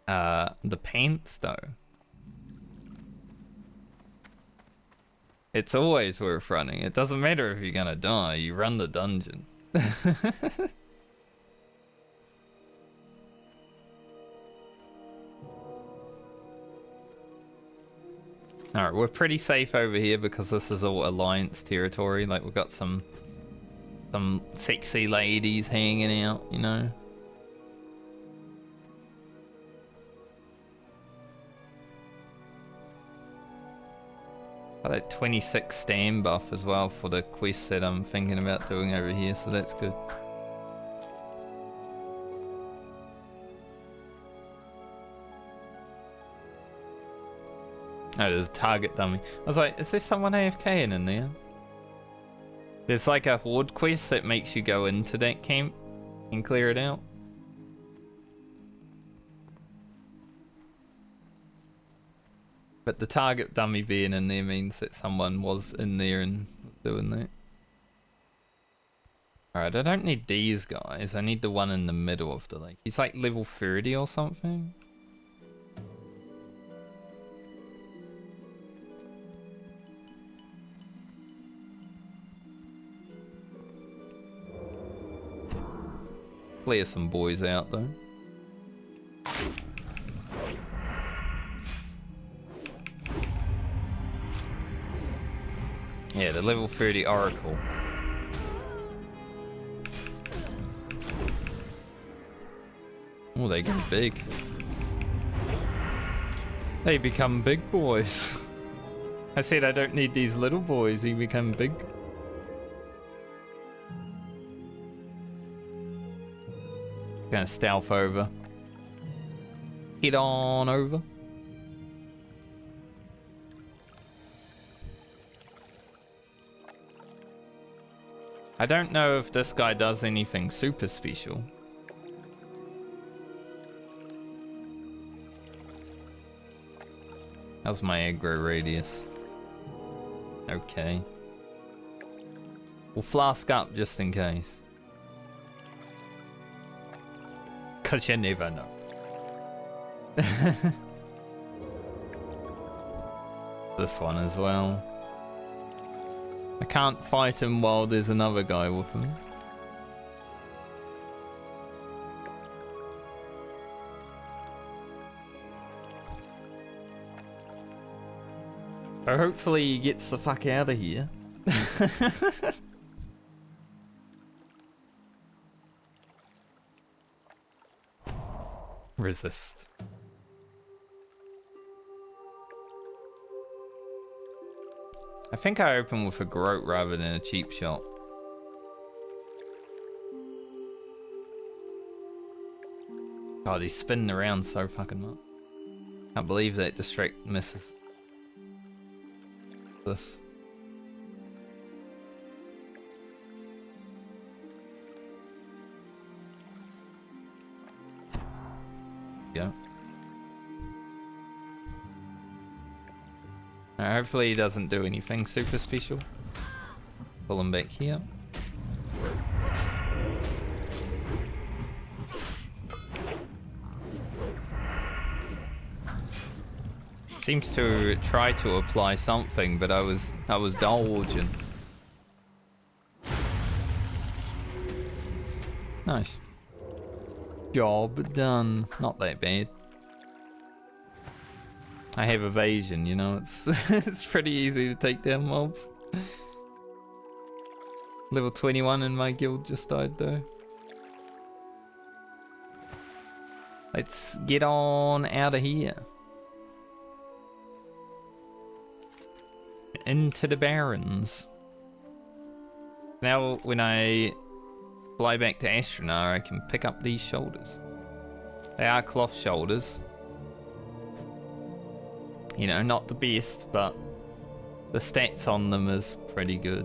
the pants though. It's always worth running. It doesn't matter if you're gonna die, you run the dungeon. Alright, we're pretty safe over here because this is all Alliance territory. Like, we've got some sexy ladies hanging out, you know? Got that 26 stand buff as well for the quest that I'm thinking about doing over here, so that's good. Oh, there's a target dummy. I was like, is there someone AFKing in there? There's like a horde quest that makes you go into that camp and clear it out. But the target dummy being in there means that someone was in there and doing that. Alright, I don't need these guys. I need the one in the middle of the lake. He's like level 30 or something. clear some boys out though. Yeah, the level 30 Oracle. Oh, they get big. They become big boys. I said I don't need these little boys, he become big. Gonna stealth over. Head on over. I don't know if this guy does anything super special. How's my aggro radius? Okay. We'll flask up just in case. Cause you never know. This one as well. I can't fight him while there's another guy with him. So hopefully he gets the fuck out of here. Resist. I think I open with a Groat rather than a cheap shot. God, he's spinning around so fucking much. Can't believe that distract misses. This. Yeah. Hopefully he doesn't do anything super special. Pull him back here. Seems to try to apply something, but I was dodging. Nice. Job done. Not that bad. I have evasion, you know, it's it's pretty easy to take down mobs. Level 21 in my guild just died though. Let's get on out of here. Into the Barrens. Now when I fly back to Astronar, I can pick up these shoulders. They are cloth shoulders. You know, not the best, but the stats on them is pretty good.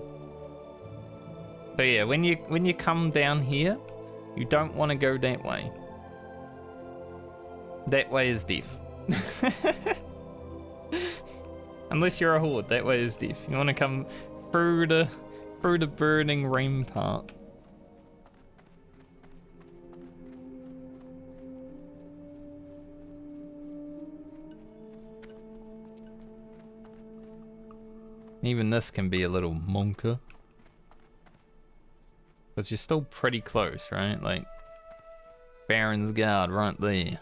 So yeah, when you come down here, you don't want to go that way. That way is death. Unless you're a horde, that way is death. You want to come through the burning rampart. Even this can be a little monker. But you're still pretty close, right? Like, Baron's Guard right there.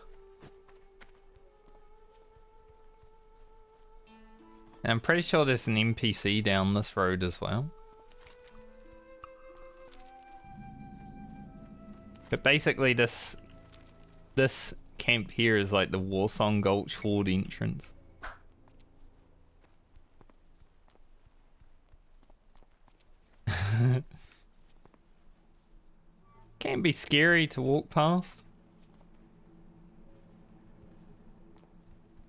And I'm pretty sure there's an NPC down this road as well. But basically this camp here is like the Warsong Gulch Horde entrance. Can be scary to walk past.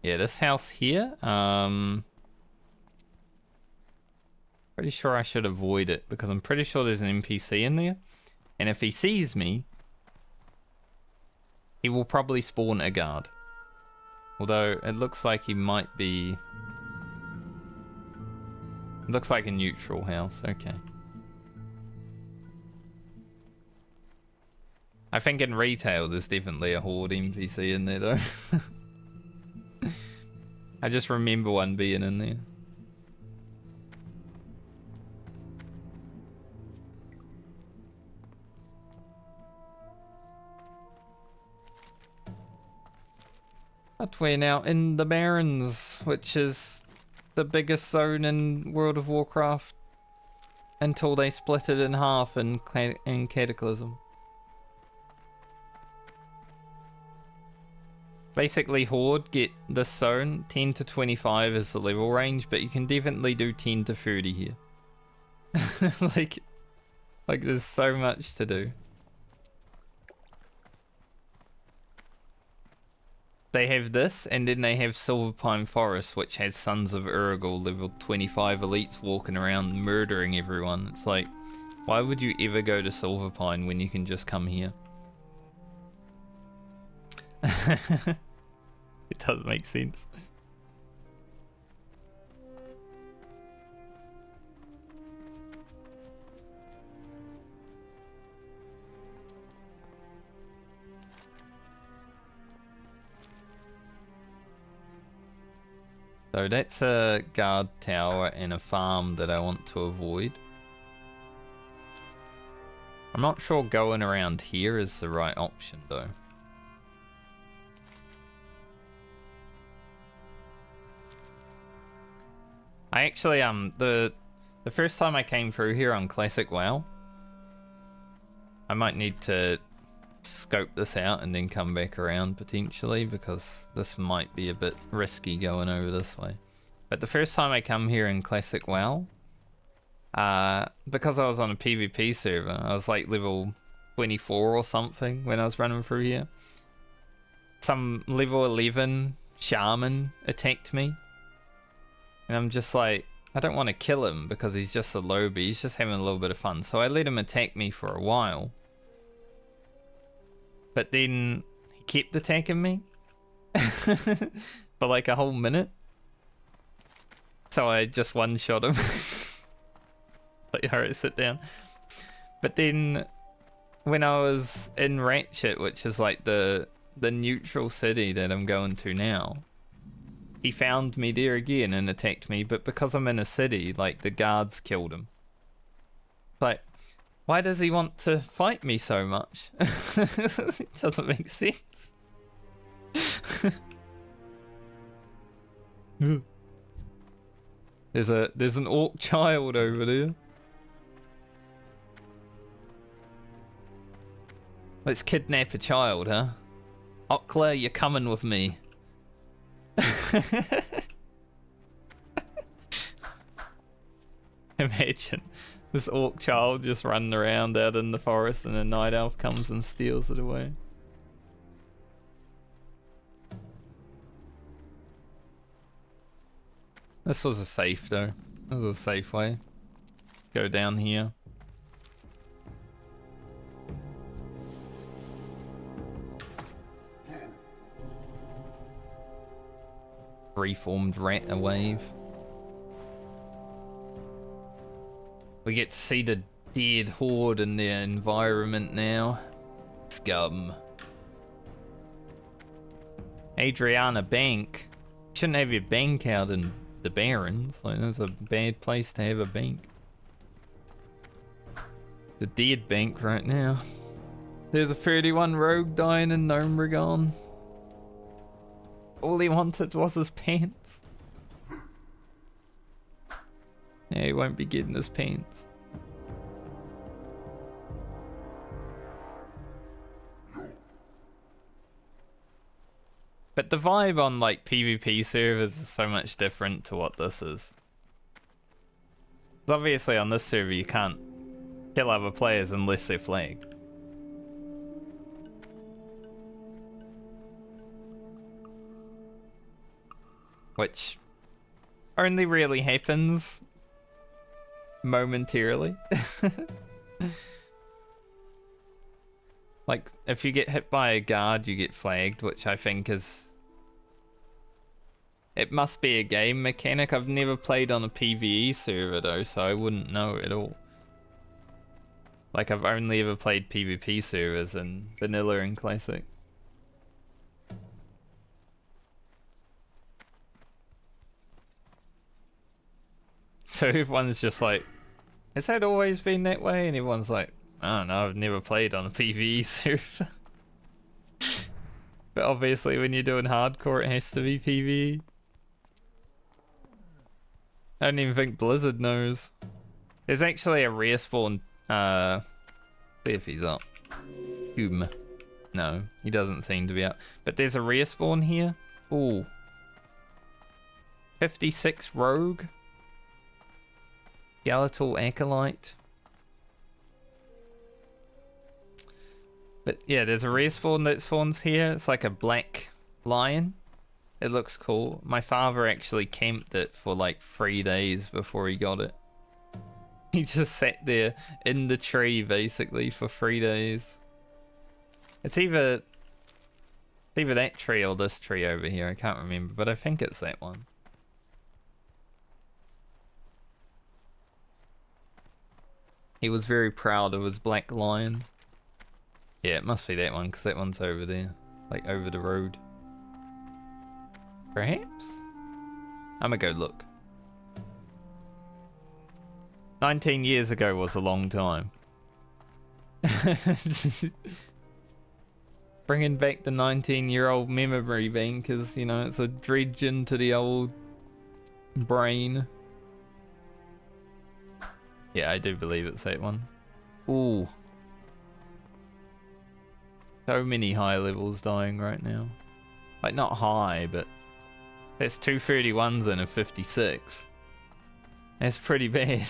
Yeah, this house here, pretty sure I should avoid it because I'm pretty sure there's an NPC in there. And if he sees me, he will probably spawn a guard. Although it looks like he might be... It looks like a neutral house, okay. I think in retail there's definitely a horde NPC in there though. I just remember one being in there. But we're now in the Barrens, which is the biggest zone in World of Warcraft until they split it in half in Cataclysm. Basically, Horde get this zone. 10 to 25 is the level range, but you can definitely do 10 to 30 here. like there's so much to do. They have this, and then they have Silverpine Forest, which has Sons of Urugul level 25 elites walking around murdering everyone. It's like, why would you ever go to Silverpine when you can just come here? It doesn't make sense. So that's a guard tower and a farm that I want to avoid. I'm not sure going around here is the right option though. I actually the first time I came through here on Classic WoW, I might need to scope this out and then come back around potentially, because this might be a bit risky going over this way. But the first time I come here in Classic WoW, because I was on a PvP server, I was like level 24 or something when I was running through here. Some level 11 shaman attacked me. And I'm just like, I don't want to kill him because he's just a lowbie, he's just having a little bit of fun. So I let him attack me for a while. But then he kept attacking me for like a whole minute. So I just one-shot him. Like, alright, sit down. But then when I was in Ratchet, which is like the neutral city that I'm going to now, he found me there again and attacked me, but because I'm in a city, like, the guards killed him. Like, why does he want to fight me so much? It doesn't make sense. There's an orc child over there. Let's kidnap a child, huh? Okla, you're coming with me. Imagine this orc child just running around out in the forest and a night elf comes and steals it away. This was a safe though. This was a safe way. Go down here. Reformed rat a wave. We get to see the dead horde in their environment now. Scum. Adriana Bank. Shouldn't have your bank out in the Barrens. Like, that's a bad place to have a bank. The dead bank right now. There's a 31 rogue dying in Gnomeregon. All he wanted was his pants. Yeah, he won't be getting his pants. But the vibe on like PvP servers is so much different to what this is. 'Cause obviously on this server you can't kill other players unless they're flagged. Which only really happens momentarily. Like, if you get hit by a guard, you get flagged, which I think is... It must be a game mechanic. I've never played on a PvE server though, so I wouldn't know at all. Like, I've only ever played PvP servers in Vanilla and Classic. So everyone's just like, has that always been that way? And everyone's like, I don't know, I've never played on a PvE server. But obviously when you're doing hardcore it has to be PvE. I don't even think Blizzard knows. There's actually a respawn, see if he's up. No, he doesn't seem to be up. But there's a respawn here. Ooh. 56 Rogue. Skeletal Acolyte. But yeah, there's a respawn that spawns here. It's like a black lion. It looks cool. My father actually camped it for like 3 days before he got it. He just sat there in the tree basically for 3 days. It's either that tree or this tree over here. I can't remember, but I think it's that one. He was very proud of his black lion. Yeah, it must be that one, because that one's over there. Like, over the road. Perhaps? I'm gonna go look. 19 years ago was a long time. Bringing back the 19-year-old memory bank is, you know, it's a dredge into the old brain. Yeah, I do believe it's that one. Ooh. So many high levels dying right now. Like, not high, but that's 231s and a 56. That's pretty bad.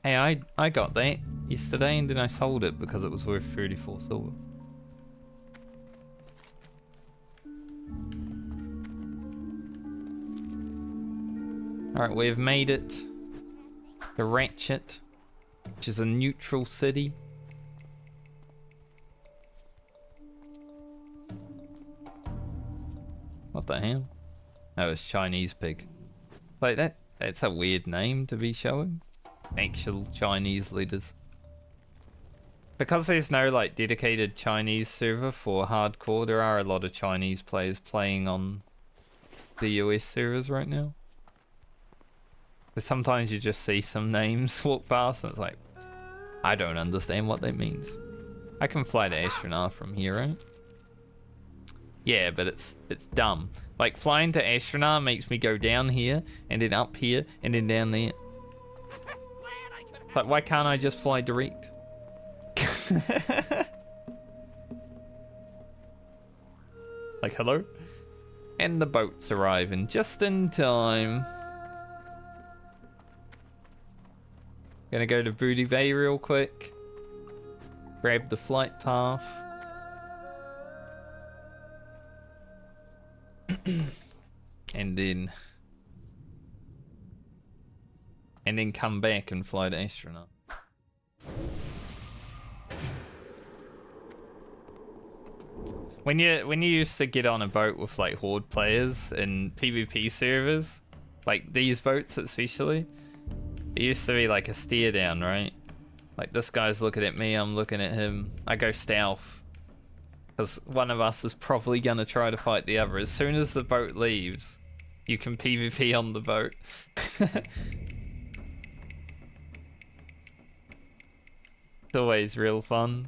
Hey, I got that yesterday and then I sold it because it was worth 34 silver. Alright, we've made it to Ratchet, which is a neutral city. What the hell? Oh, it's Chinese pig. Like that's a weird name to be showing. Actual Chinese leaders. Because there's no like dedicated Chinese server for hardcore, there are a lot of Chinese players playing on the US servers right now. But sometimes you just see some names walk past and it's like, I don't understand what that means. I can fly to Astronaut from here, right? Yeah, but it's dumb. Like flying to Astronaut makes me go down here and then up here and then down there. Like why can't I just fly direct? Like hello? And the boat's arriving just in time. Gonna go to Booty Bay real quick. Grab the flight path. and then come back and fly to Astronaut. When you used to get on a boat with like horde players in PvP servers, like these boats especially, it used to be like a stare down, right? Like this guy's looking at me, I'm looking at him. I go stealth because one of us is probably gonna try to fight the other. As soon as the boat leaves, you can PvP on the boat. It's always real fun.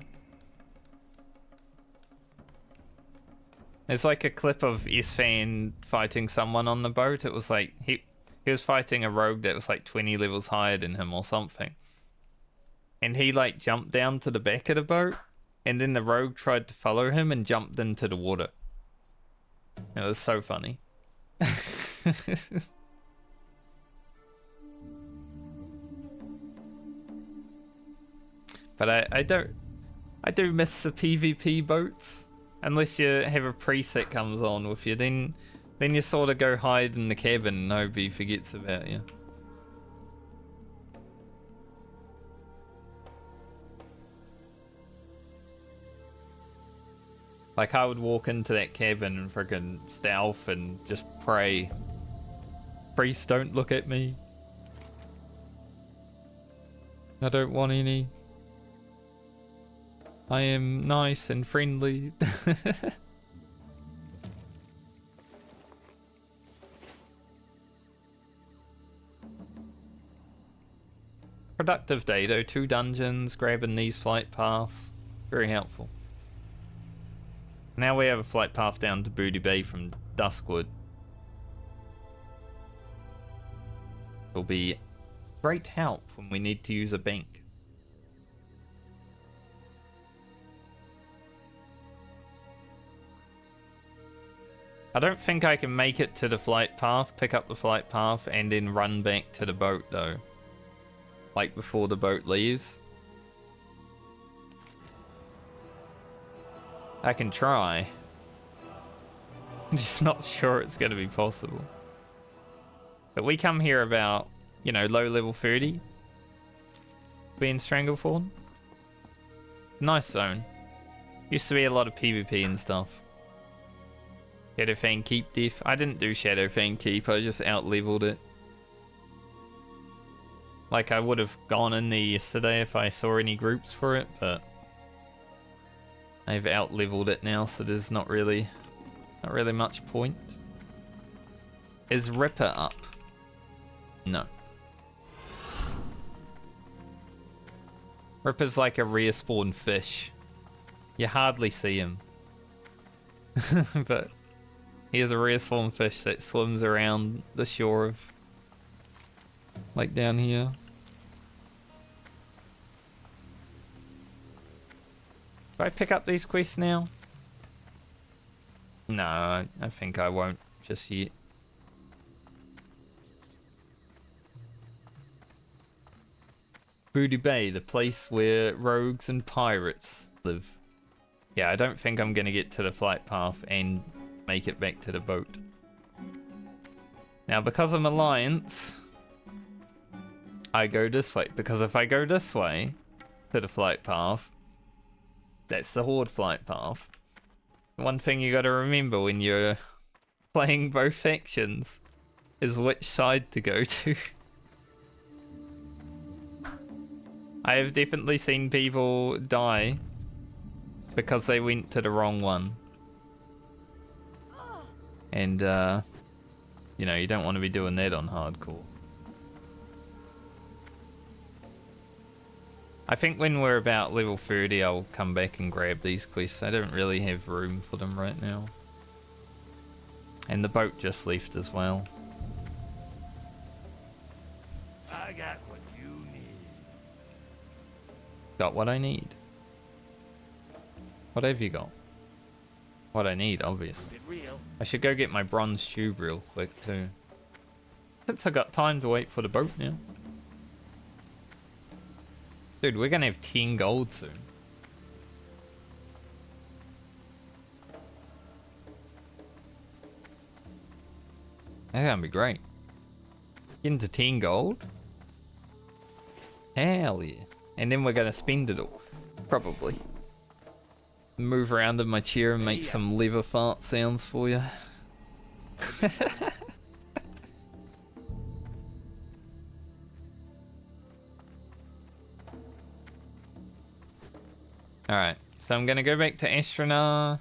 There's like a clip of S-Fan fighting someone on the boat. It was like he was fighting a rogue that was like 20 levels higher than him or something. And he like jumped down to the back of the boat and then the rogue tried to follow him and jumped into the water. It was so funny. But I do miss the PvP boats. Unless you have a preset comes on with you, then you sort of go hide in the cabin and nobody forgets about you. Like I would walk into that cabin and freaking stealth and just pray. Priest, don't look at me. I don't want any. I am nice and friendly. Productive day though, 2 dungeons, grabbing these flight paths. Very helpful. Now we have a flight path down to Booty Bay from Duskwood. Will be great help when we need to use a bank. I don't think I can make it to the flight path, pick up the flight path, and then run back to the boat though. Like before the boat leaves. I can try. I'm just not sure it's going to be possible. But we come here about, you know, low level 30. Being Stranglethorn. Nice zone. Used to be a lot of PvP and stuff. Shadowfang Keep diff. I didn't do Shadowfang Keep, I just out-leveled it. Like I would have gone in there yesterday if I saw any groups for it, but I've out-leveled it now, so there's not really much point. Is Ripper up? No. Ripper's like a rare spawn fish. You hardly see him. But he is a rare spawn fish that swims around the shore of, like down here. Do I pick up these quests now? No, I think I won't just yet. Booty Bay, the place where rogues and pirates live. Yeah, I don't think I'm gonna get to the flight path and make it back to the boat. Now, because I'm Alliance, I go this way. Because if I go this way to the flight path, that's the Horde flight path. One thing you gotta remember when you're playing both factions is which side to go to. I have definitely seen people die because they went to the wrong one. And, you know, you don't want to be doing that on hardcore. I think when we're about level 30, I'll come back and grab these quests. I don't really have room for them right now. And the boat just left as well. I got what you need. Got what I need. What have you got? What I need, obviously. Get real. I should go get my bronze tube real quick too. Since I got time to wait for the boat now. Dude, we're gonna have 10 gold soon. That's gonna be great. Getting to 10 gold? Hell yeah. And then we're gonna spend it all. Probably. Move around in my chair and make some lever fart sounds for you. Alright, so I'm gonna go back to Astronar.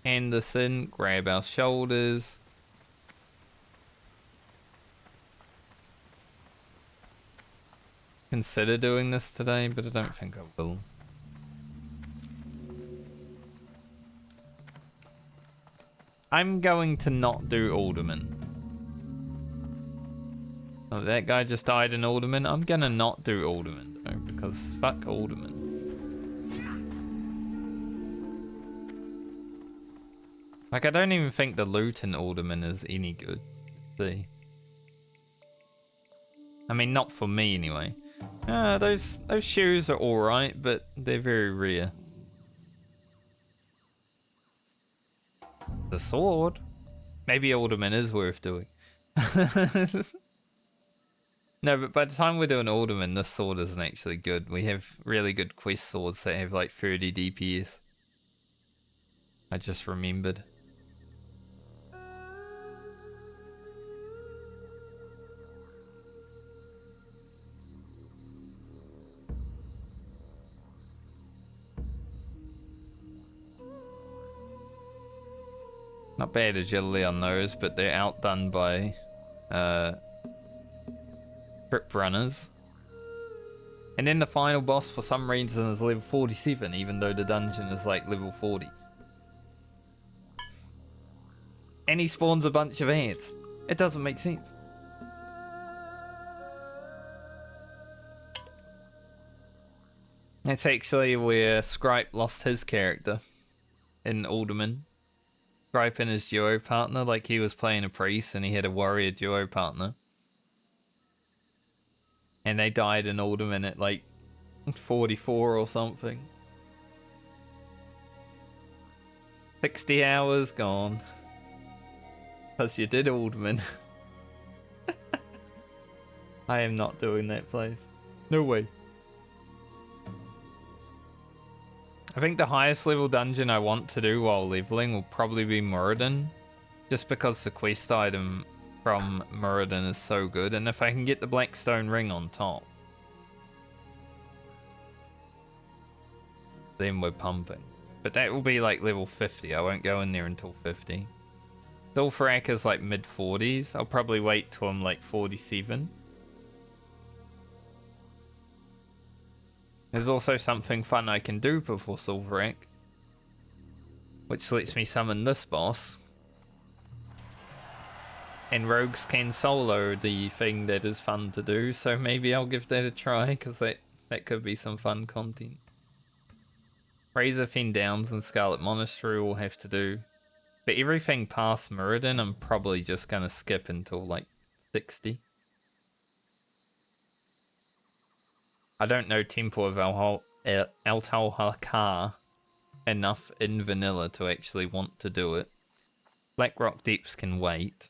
Anderson, grab our shoulders. Consider doing this today, but I don't think I will. I'm going to not do Alderman. Oh, that guy just died in Alderman. I'm gonna not do Alderman though, because fuck Alderman. Like, I don't even think the loot in Alderman is any good. Let's see. I mean, not for me anyway. Those shoes are alright, but they're very rare. The sword? Maybe Alderman is worth doing. No, but by the time we're doing Alderman, this sword isn't actually good. We have really good quest swords that have like 30 DPS. I just remembered. Not bad agility on those, but they're outdone by Trip Runners. And then the final boss for some reason is level 47, even though the dungeon is like level 40. And he spawns a bunch of ants. It doesn't make sense. That's actually where Scripe lost his character in Alderman. Scripe and his duo partner, like he was playing a priest and he had a warrior duo partner. And they died in Alderman at like 44 or something. 60 hours gone. Because you did Alderman. I am not doing that place. No way. I think the highest level dungeon I want to do while leveling will probably be Muradin. Just because the quest item from Muradin is so good. And if I can get the Blackstone ring on top, then we're pumping. But that will be like level 50. I won't go in there until 50. Sulfurak is like mid 40s. I'll probably wait till I'm like 47. There's also something fun I can do before Sulfurak, which lets me summon this boss. And rogues can solo the thing that is fun to do, so maybe I'll give that a try, because that could be some fun content. Razorfen Downs and Scarlet Monastery will have to do. But everything past Muradin, I'm probably just going to skip until like 60. I don't know Temple of Altalhakar enough in vanilla to actually want to do it. Blackrock Depths can wait.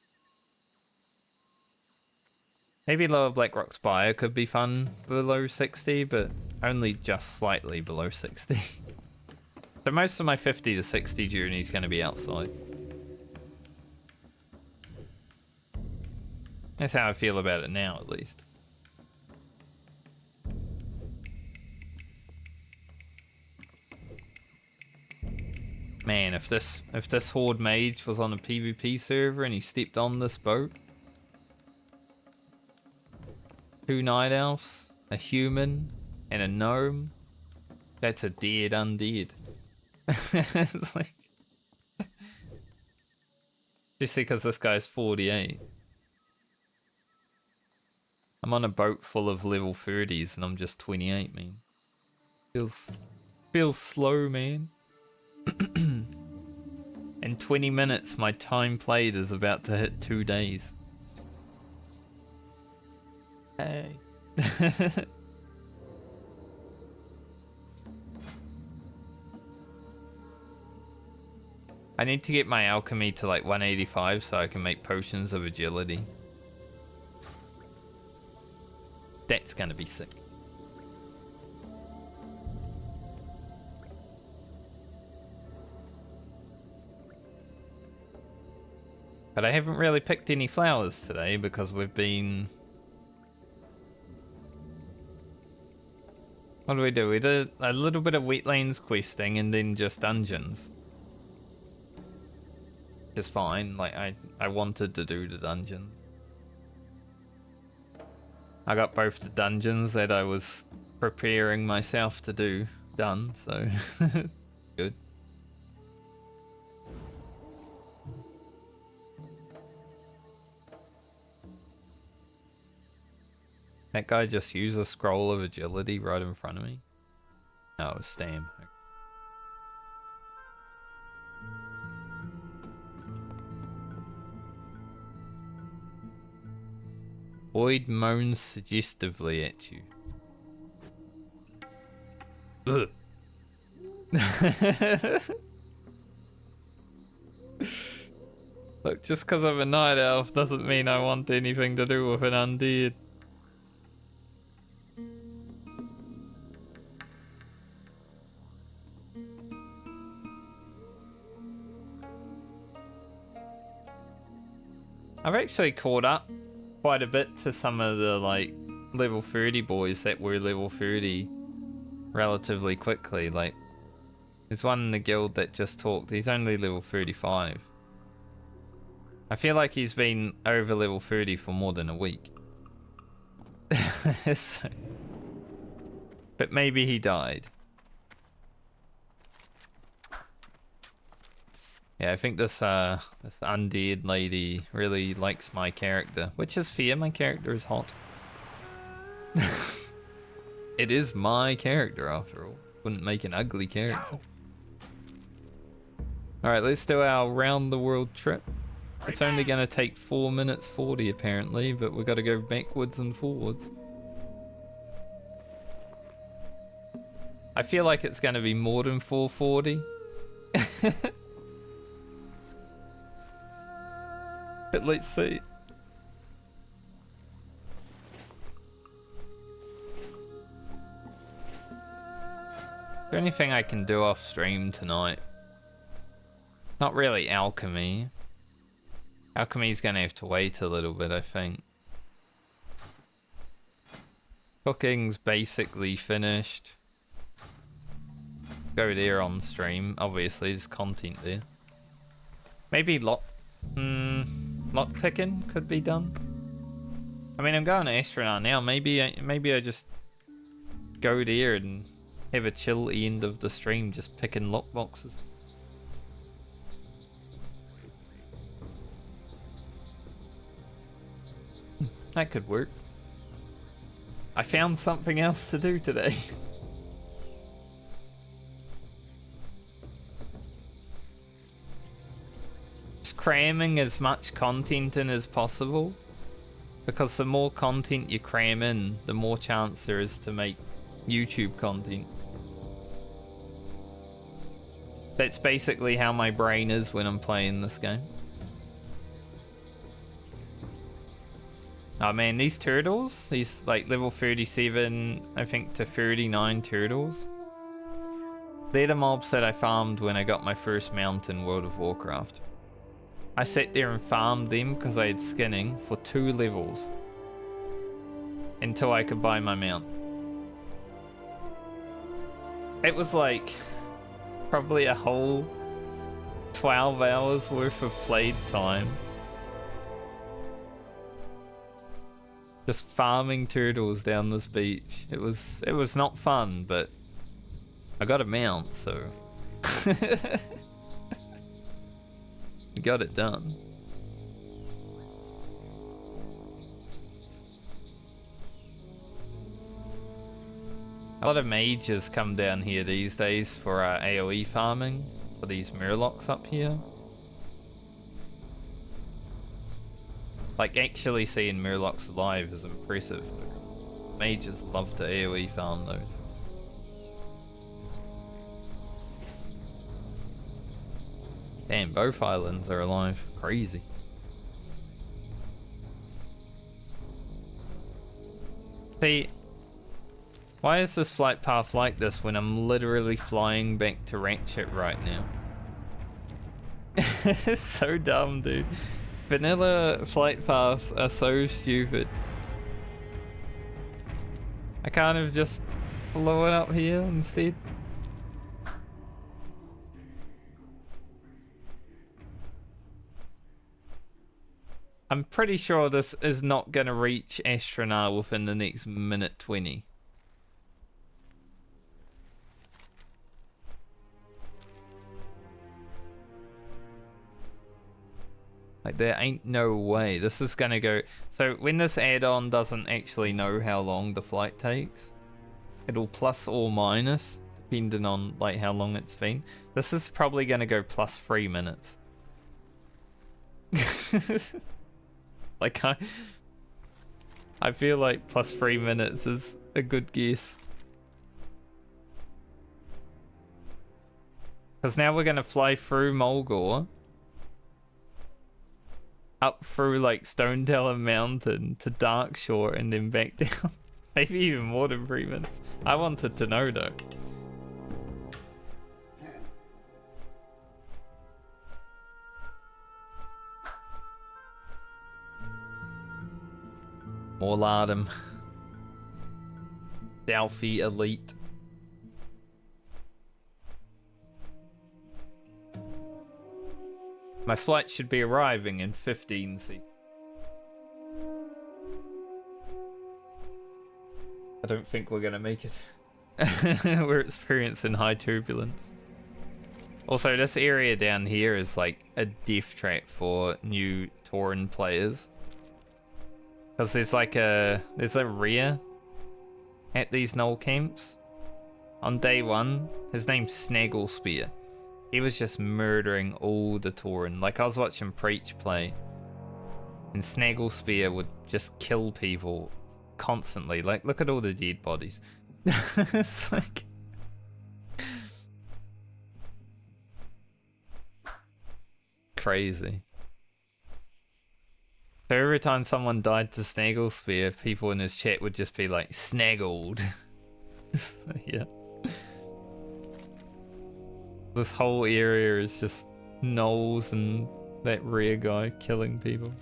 Maybe Lower Blackrock Spire could be fun below 60, but only just slightly below 60. So most of my 50 to 60 journey is going to be outside. That's how I feel about it now, at least. Man, if this Horde Mage was on a PvP server and he stepped on this boat, 2 Night Elves, a human, and a gnome, that's a dead undead. It's like... Just because this guy's 48. I'm on a boat full of level 30s and I'm just 28, man. Feels slow, man. In 20 minutes, my time played is about to hit 2 days. Hey. I need to get my alchemy to like 185 so I can make potions of agility. That's gonna be sick. But I haven't really picked any flowers today because we've been... What do? We did a little bit of wetlands questing and then just dungeons. Just fine, like I wanted to do the dungeons. I got both the dungeons that I was preparing myself to do done, so good. That guy just used a scroll of agility right in front of me. Oh, it was Stam. Boyd moans suggestively at you. Ugh. Look, just because I'm a night elf doesn't mean I want anything to do with an undead. I've actually caught up quite a bit to some of the like level 30 boys that were level 30 relatively quickly. Like there's one in the guild that just talked, he's only level 35. I feel like he's been over level 30 for more than a week. So, But maybe he died. Yeah, I think this this undead lady really likes my character, which is fair. My character is hot. It is my character after all. Wouldn't make an ugly character. Alright, let's do our round the world trip. It's only gonna take 4 minutes 40 apparently, but we've got to go backwards and forwards. I feel like it's gonna be more than 440. But let's see. Is there anything I can do off stream tonight? Not really alchemy. Alchemy's gonna have to wait a little bit, I think. Cooking's basically finished. Go there on stream. Obviously, there's content there. Maybe lock picking could be done. I mean, I'm going to Astronaut now. Maybe I just go there and have a chill end of the stream, just picking lockboxes. That could work. I found something else to do today. Just cramming as much content in as possible. Because the more content you cram in, the more chance there is to make YouTube content. That's basically how my brain is when I'm playing this game. Oh man, these turtles, these like level 37, I think to 39 turtles. They're the mobs that I farmed when I got my first mount in World of Warcraft. I sat there and farmed them because I had skinning for 2 levels. Until I could buy my mount. It was like probably a whole 12 hours worth of played time. Just farming turtles down this beach. It was not fun, but I got a mount, so got it done. A lot of mages come down here these days for AoE farming for these murlocs up here. Like, actually seeing murlocs alive is impressive. Mages love to AoE farm those. Damn, both islands are alive. Crazy. See, why is this flight path like this when I'm literally flying back to Ratchet right now? It's so dumb, dude. Vanilla flight paths are so stupid. I can't have just blow it up here instead. I'm pretty sure this is not gonna reach Astronaut within the next minute 20. Like, there ain't no way. This is gonna go... So, when this add-on doesn't actually know how long the flight takes, it'll plus or minus, depending on, like, how long it's been. This is probably gonna go plus 3 minutes. Like, I feel like plus 3 minutes is a good guess. Because now we're gonna fly through Mulgore. Up through like Stone Teller Mountain to Darkshore and then back down. Maybe even more than 3 minutes. I wanted to know though. More Lardum. Delphi Elite. My flight should be arriving in 15 seconds. I don't think we're gonna make it. We're experiencing high turbulence. Also, this area down here is like a death trap for new Tauren players. Because there's a rear at these Knoll camps. On day 1, his name's Snagglespear. He was just murdering all the Tauren. Like, I was watching Preach play, and Snagglespear would just kill people constantly. Like, look at all the dead bodies. It's like... crazy. So every time someone died to Snagglespear, people in his chat would just be like, snaggled. Yeah. This whole area is just gnolls and that rear guy killing people.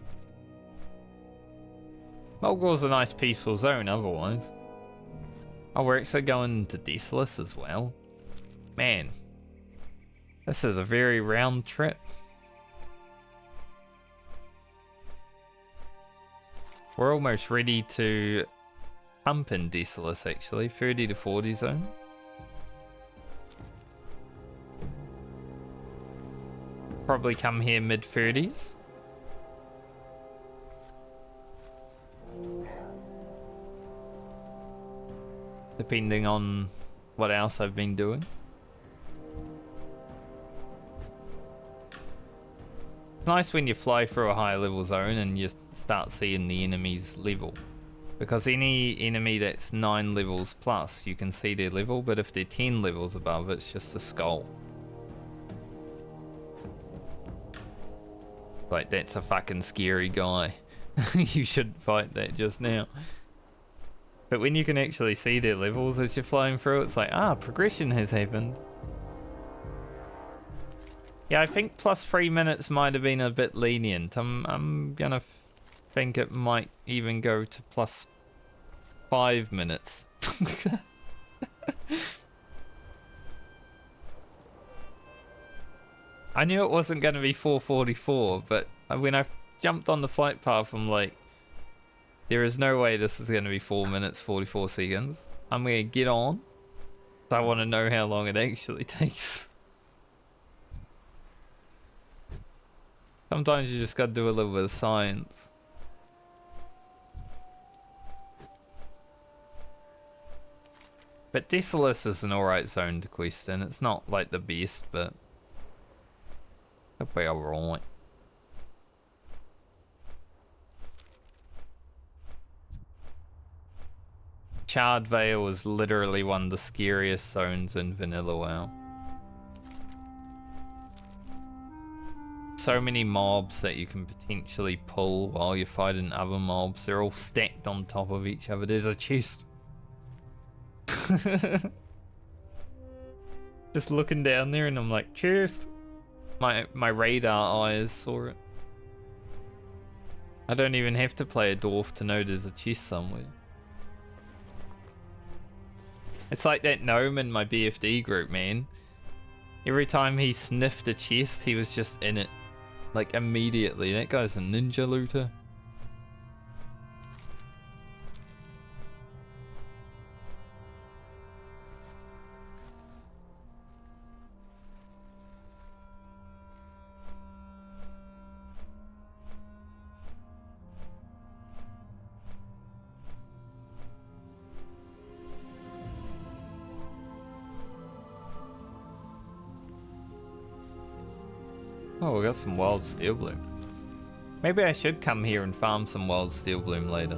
Mulgor's a nice peaceful zone otherwise. Oh, we're actually going to Desolus as well. Man, this is a very round trip. We're almost ready to pump in Desolus actually, 30 to 40 zone. Probably come here mid-30s. Depending on what else I've been doing. It's nice when you fly through a high level zone and you start seeing the enemy's level. Because any enemy that's 9 levels plus, you can see their level, but if they're 10 levels above, it's just a skull. Like, that's a fucking scary guy. You shouldn't fight that just now. But when you can actually see their levels as you're flying through, it's like, ah, progression has happened. Yeah, I think plus 3 minutes might have been a bit lenient. I'm gonna think it might even go to plus 5 minutes. I knew it wasn't going to be 4:44, but when I jumped on the flight path, I'm like, there is no way this is going to be 4 minutes 44 seconds. I'm going to get on. I want to know how long it actually takes. Sometimes you just got to do a little bit of science. But Desolus is an alright zone to quest in. It's not like the best, but it'll be alright. Charred Vale is literally one of the scariest zones in Vanilla WoW. So many mobs that you can potentially pull while you're fighting other mobs. They're all stacked on top of each other. There's a chest. Just looking down there and I'm like, chest. My radar eyes saw it. I don't even have to play a dwarf to know there's a chest somewhere. It's like that gnome in my BFD group, man. Every time he sniffed a chest, he was just in it. Like, immediately. That guy's a ninja looter. Oh, we got some wild steel bloom. Maybe I should come here and farm some wild steel bloom later.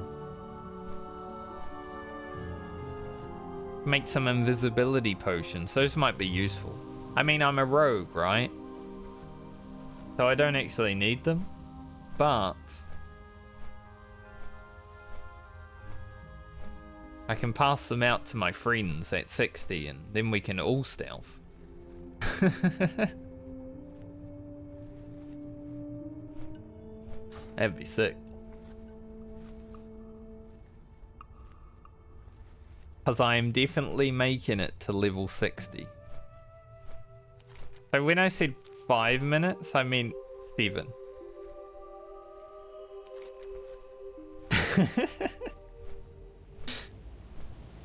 Make some invisibility potions. Those might be useful. I mean, I'm a rogue, right? So I don't actually need them. But I can pass them out to my friends at 60 and then we can all stealth. That'd be sick. Because I am definitely making it to level 60. So when I said 5 minutes, I mean 7.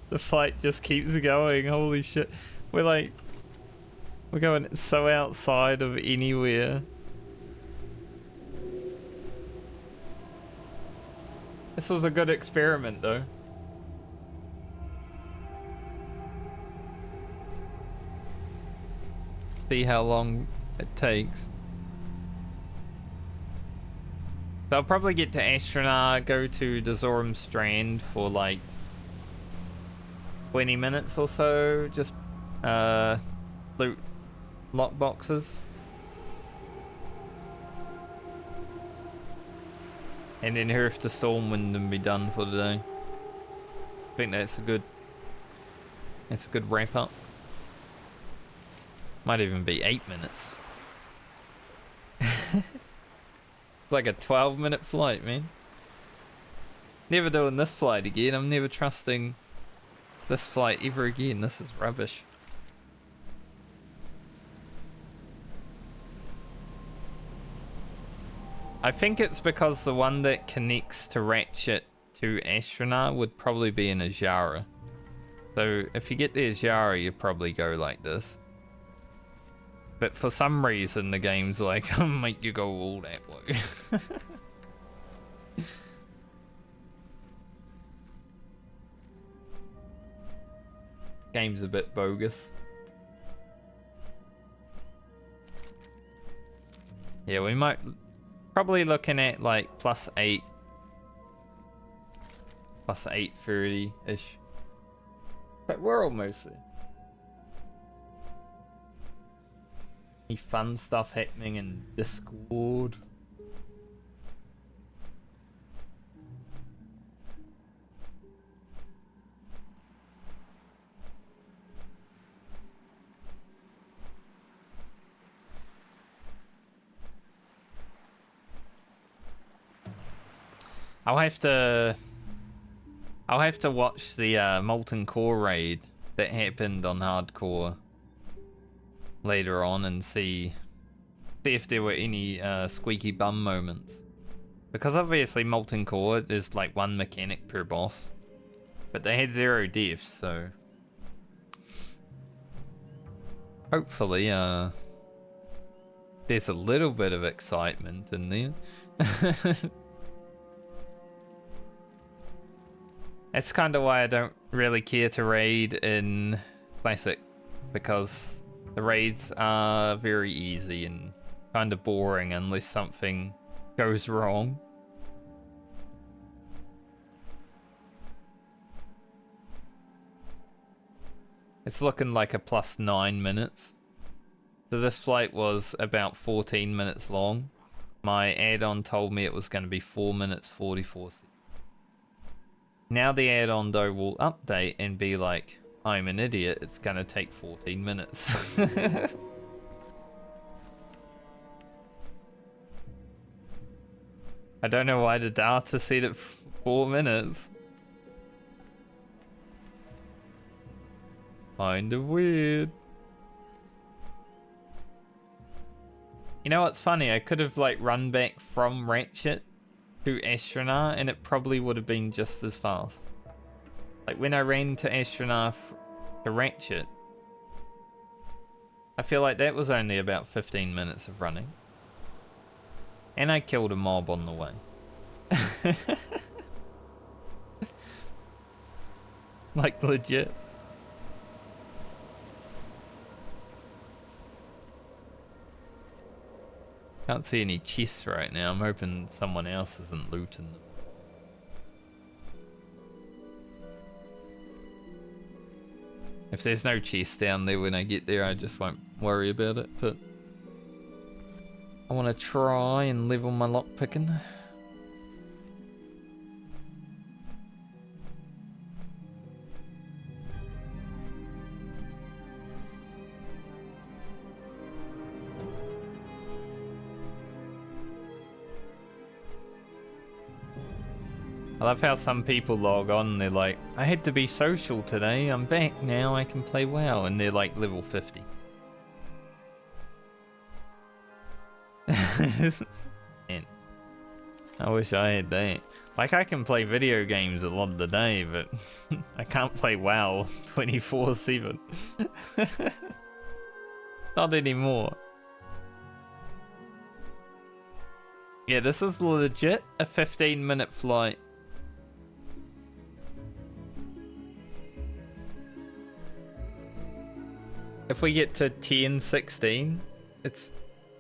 The fight just keeps going. Holy shit. We're going so outside of anywhere. This was a good experiment though. See how long it takes. So I'll probably get to Astronaut, go to Dezorum Strand for like 20 minutes or so, just loot lockboxes. And then head to Stormwind and be done for the day. I think that's a good wrap up. Might even be 8 minutes. It's like a 12-minute flight, man. Never doing this flight again. I'm never trusting this flight ever again. This is rubbish. I think it's because the one that connects to Ratchet to Astronaut would probably be in Azara. So if you get the Azara, you probably go like this. But for some reason, the game's like, I'll make you go all that way. Game's a bit bogus. Yeah, we might probably looking at like +8, +830-ish. But we're almost there. Any fun stuff happening in Discord? I'll have to watch the Molten Core raid that happened on Hardcore later on and see if there were any squeaky bum moments. Because obviously Molten Core is like one mechanic per boss. But they had 0 deaths, so hopefully there's a little bit of excitement in there. That's kind of why I don't really care to raid in Classic, because the raids are very easy and kind of boring unless something goes wrong. It's looking like a +9 minutes. So this flight was about 14 minutes long. My add-on told me it was going to be 4 minutes 44 seconds. Now the add-on though will update and be like, I'm an idiot, it's gonna take 14 minutes. I don't know why the data said it 4 minutes. Kind of weird. You know what's funny? I could have like run back from Ratchet to Astronaut and it probably would have been just as fast. Like when I ran to Astronaut to Ratchet, I feel like that was only about 15 minutes of running. And I killed a mob on the way. Like legit. Can't see any chests right now. I'm hoping someone else isn't looting them. If there's no chests down there when I get there, I just won't worry about it, but I want to try and level my lockpicking. I love how some people log on and they're like, I had to be social today, I'm back now, I can play WoW, and they're like level 50. Man. I wish I had that. Like, I can play video games a lot of the day, but I can't play WoW 24/7. Not anymore. Yeah, this is legit a 15-minute flight. If we get to 10:16, it's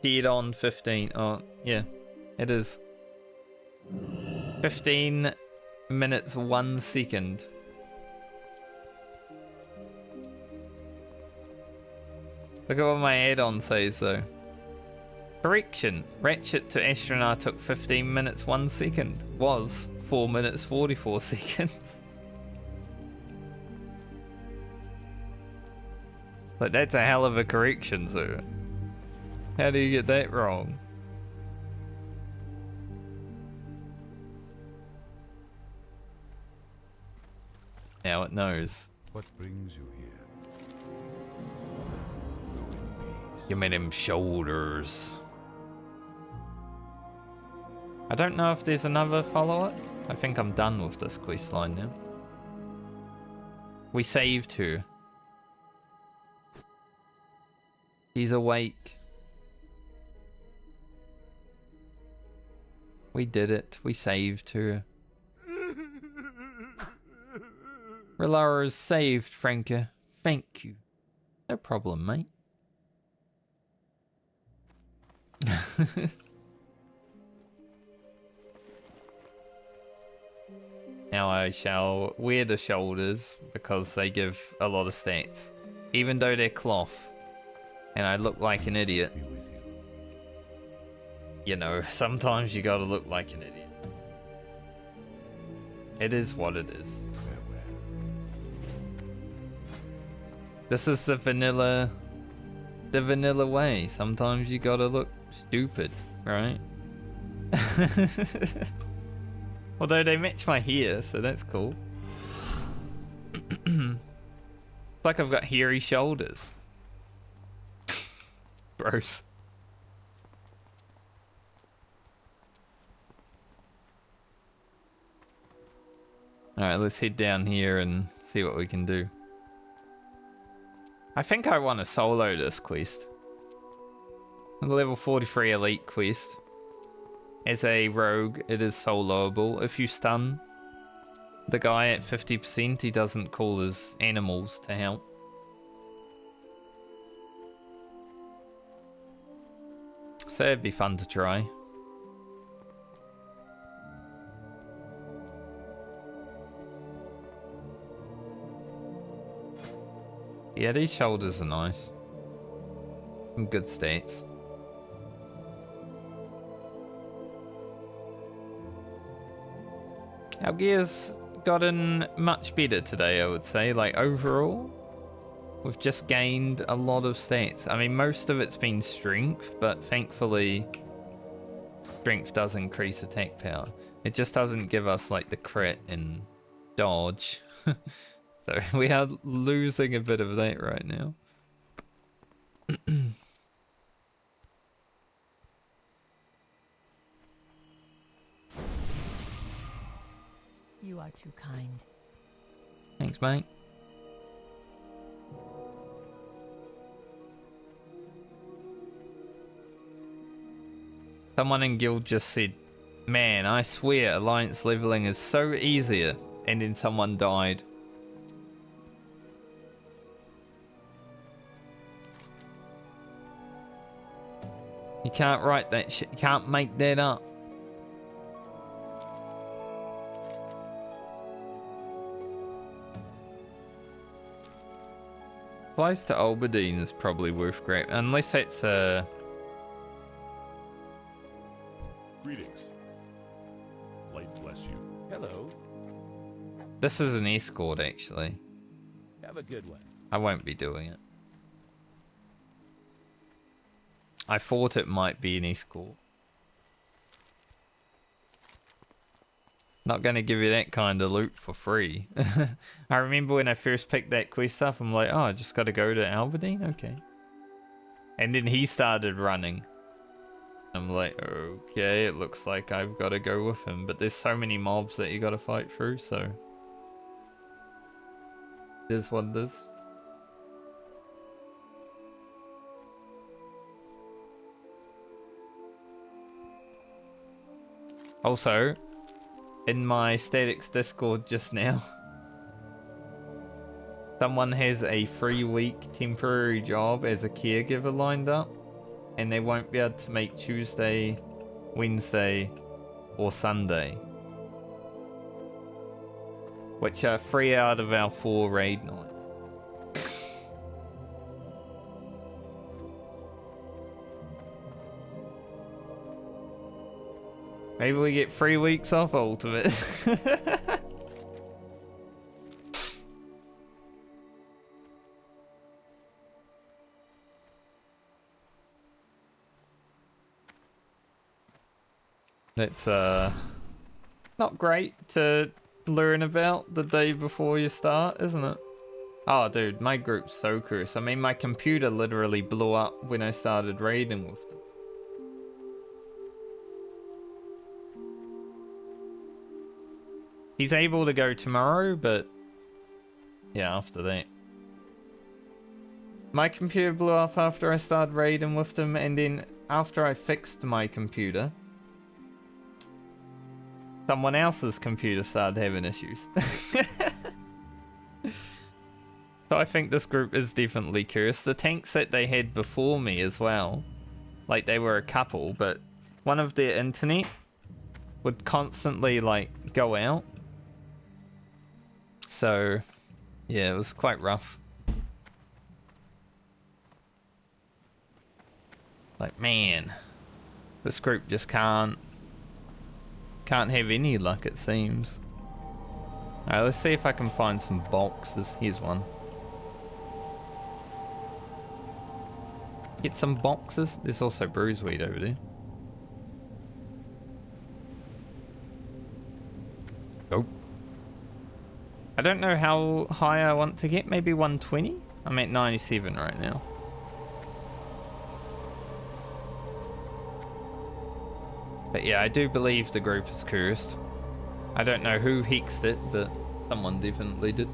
dead on 15. Oh, yeah, it is. 15 minutes 1 second. Look at what my add-on says though. Correction, Ratchet to Astronaut took 15 minutes 1 second. Was 4 minutes 44 seconds. Like, that's a hell of a correction, sir. How do you get that wrong? Now it knows. What brings you here? Give me them shoulders. I don't know if there's another follow-up. I think I'm done with this quest line now. We saved her. She's awake. We did it. We saved her. Relara is saved, Franca. Thank you. No problem, mate. Now I shall wear the shoulders because they give a lot of stats. Even though they're cloth. And I look like an idiot. You know, sometimes you gotta look like an idiot. It is what it is. This is the vanilla way. Sometimes you gotta look stupid, right? Although they match my hair, so that's cool. It's like I've got hairy shoulders. Gross. Alright, let's head down here and see what we can do. I think I want to solo this quest. The level 43 elite quest. As a rogue, it is soloable. If you stun the guy at 50%, he doesn't call his animals to help. So it'd be fun to try. Yeah, these shoulders are nice. Some good stats. Our gear's gotten much better today, I would say. Like, overall, we've just gained a lot of stats. I mean, most of it's been strength, but thankfully, strength does increase attack power. It just doesn't give us, like, the crit and dodge. So we are losing a bit of that right now. You are too kind. Thanks, mate. Someone in guild just said, man, I swear alliance leveling is so easier, and then someone died. You can't write that shit. You can't make that up. Close to Albadine is probably worth grabbing, unless it's a... Greetings. Light bless you. Hello. This is an escort, actually. Have a good one. I won't be doing it. I thought it might be an escort. Not gonna give you that kind of loot for free. I remember when I first picked that quest up, I'm like, oh, I just gotta go to Albadine? Okay. And then he started running. I'm like, okay, it looks like I've got to go with him. But there's so many mobs that you got to fight through, so... It is what it is. Also, in my Statics Discord just now, someone has a 3-week temporary job as a caregiver lined up, and they won't be able to make Tuesday, Wednesday, or Sunday, which are 3 out of our 4 raid nights. Maybe we get 3 weeks off Ultimate. It's not great to learn about the day before you start, isn't it? Oh dude, my group's so cursed. I mean, my computer literally blew up when I started raiding with them. He's able to go tomorrow, but yeah, after that. My computer blew up after I started raiding with them, and then after I fixed my computer, someone else's computer started having issues. So I think this group is definitely cursed. The tanks that they had before me as well, like they were a couple, but one of their internet would constantly like go out. So yeah, it was quite rough. Like, man, this group just can't have any luck, it seems. Alright, let's see if I can find some boxes. Here's one. Get some boxes. There's also bruiseweed over there. Oh. I don't know how high I want to get. Maybe 120? I'm at 97 right now. But yeah, I do believe the group is cursed. I don't know who hexed it, but someone definitely did.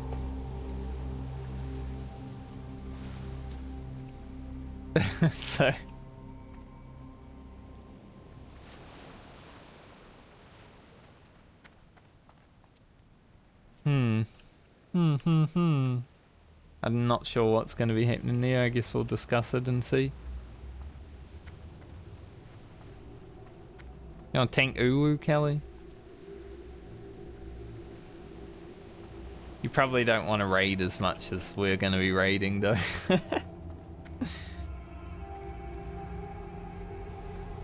So... I'm not sure what's going to be happening there. I guess we'll discuss it and see. You want to tank Uwu, Kelly? You probably don't want to raid as much as we're going to be raiding, though.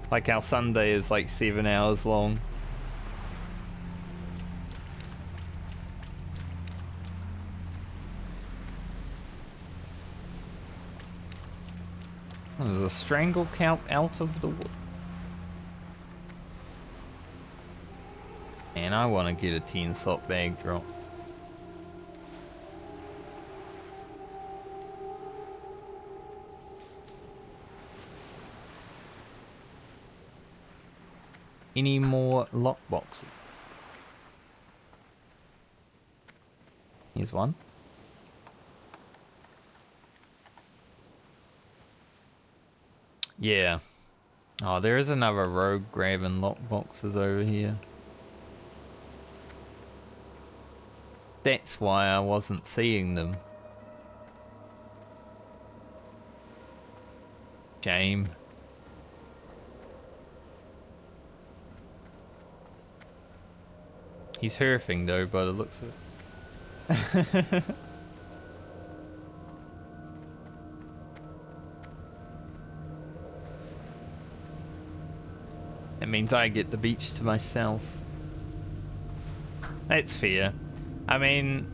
Like our Sunday is like 7 hours long. Oh, there's a strangle count out of the wood. And I want to get a 10-slot bag drop. Any more lock boxes? Here's one. Yeah. Oh, there is another rogue grabbing lock boxes over here. That's why I wasn't seeing them. Shame. He's herfing though, by the looks of it. It means I get the beach to myself. That's fair. I mean,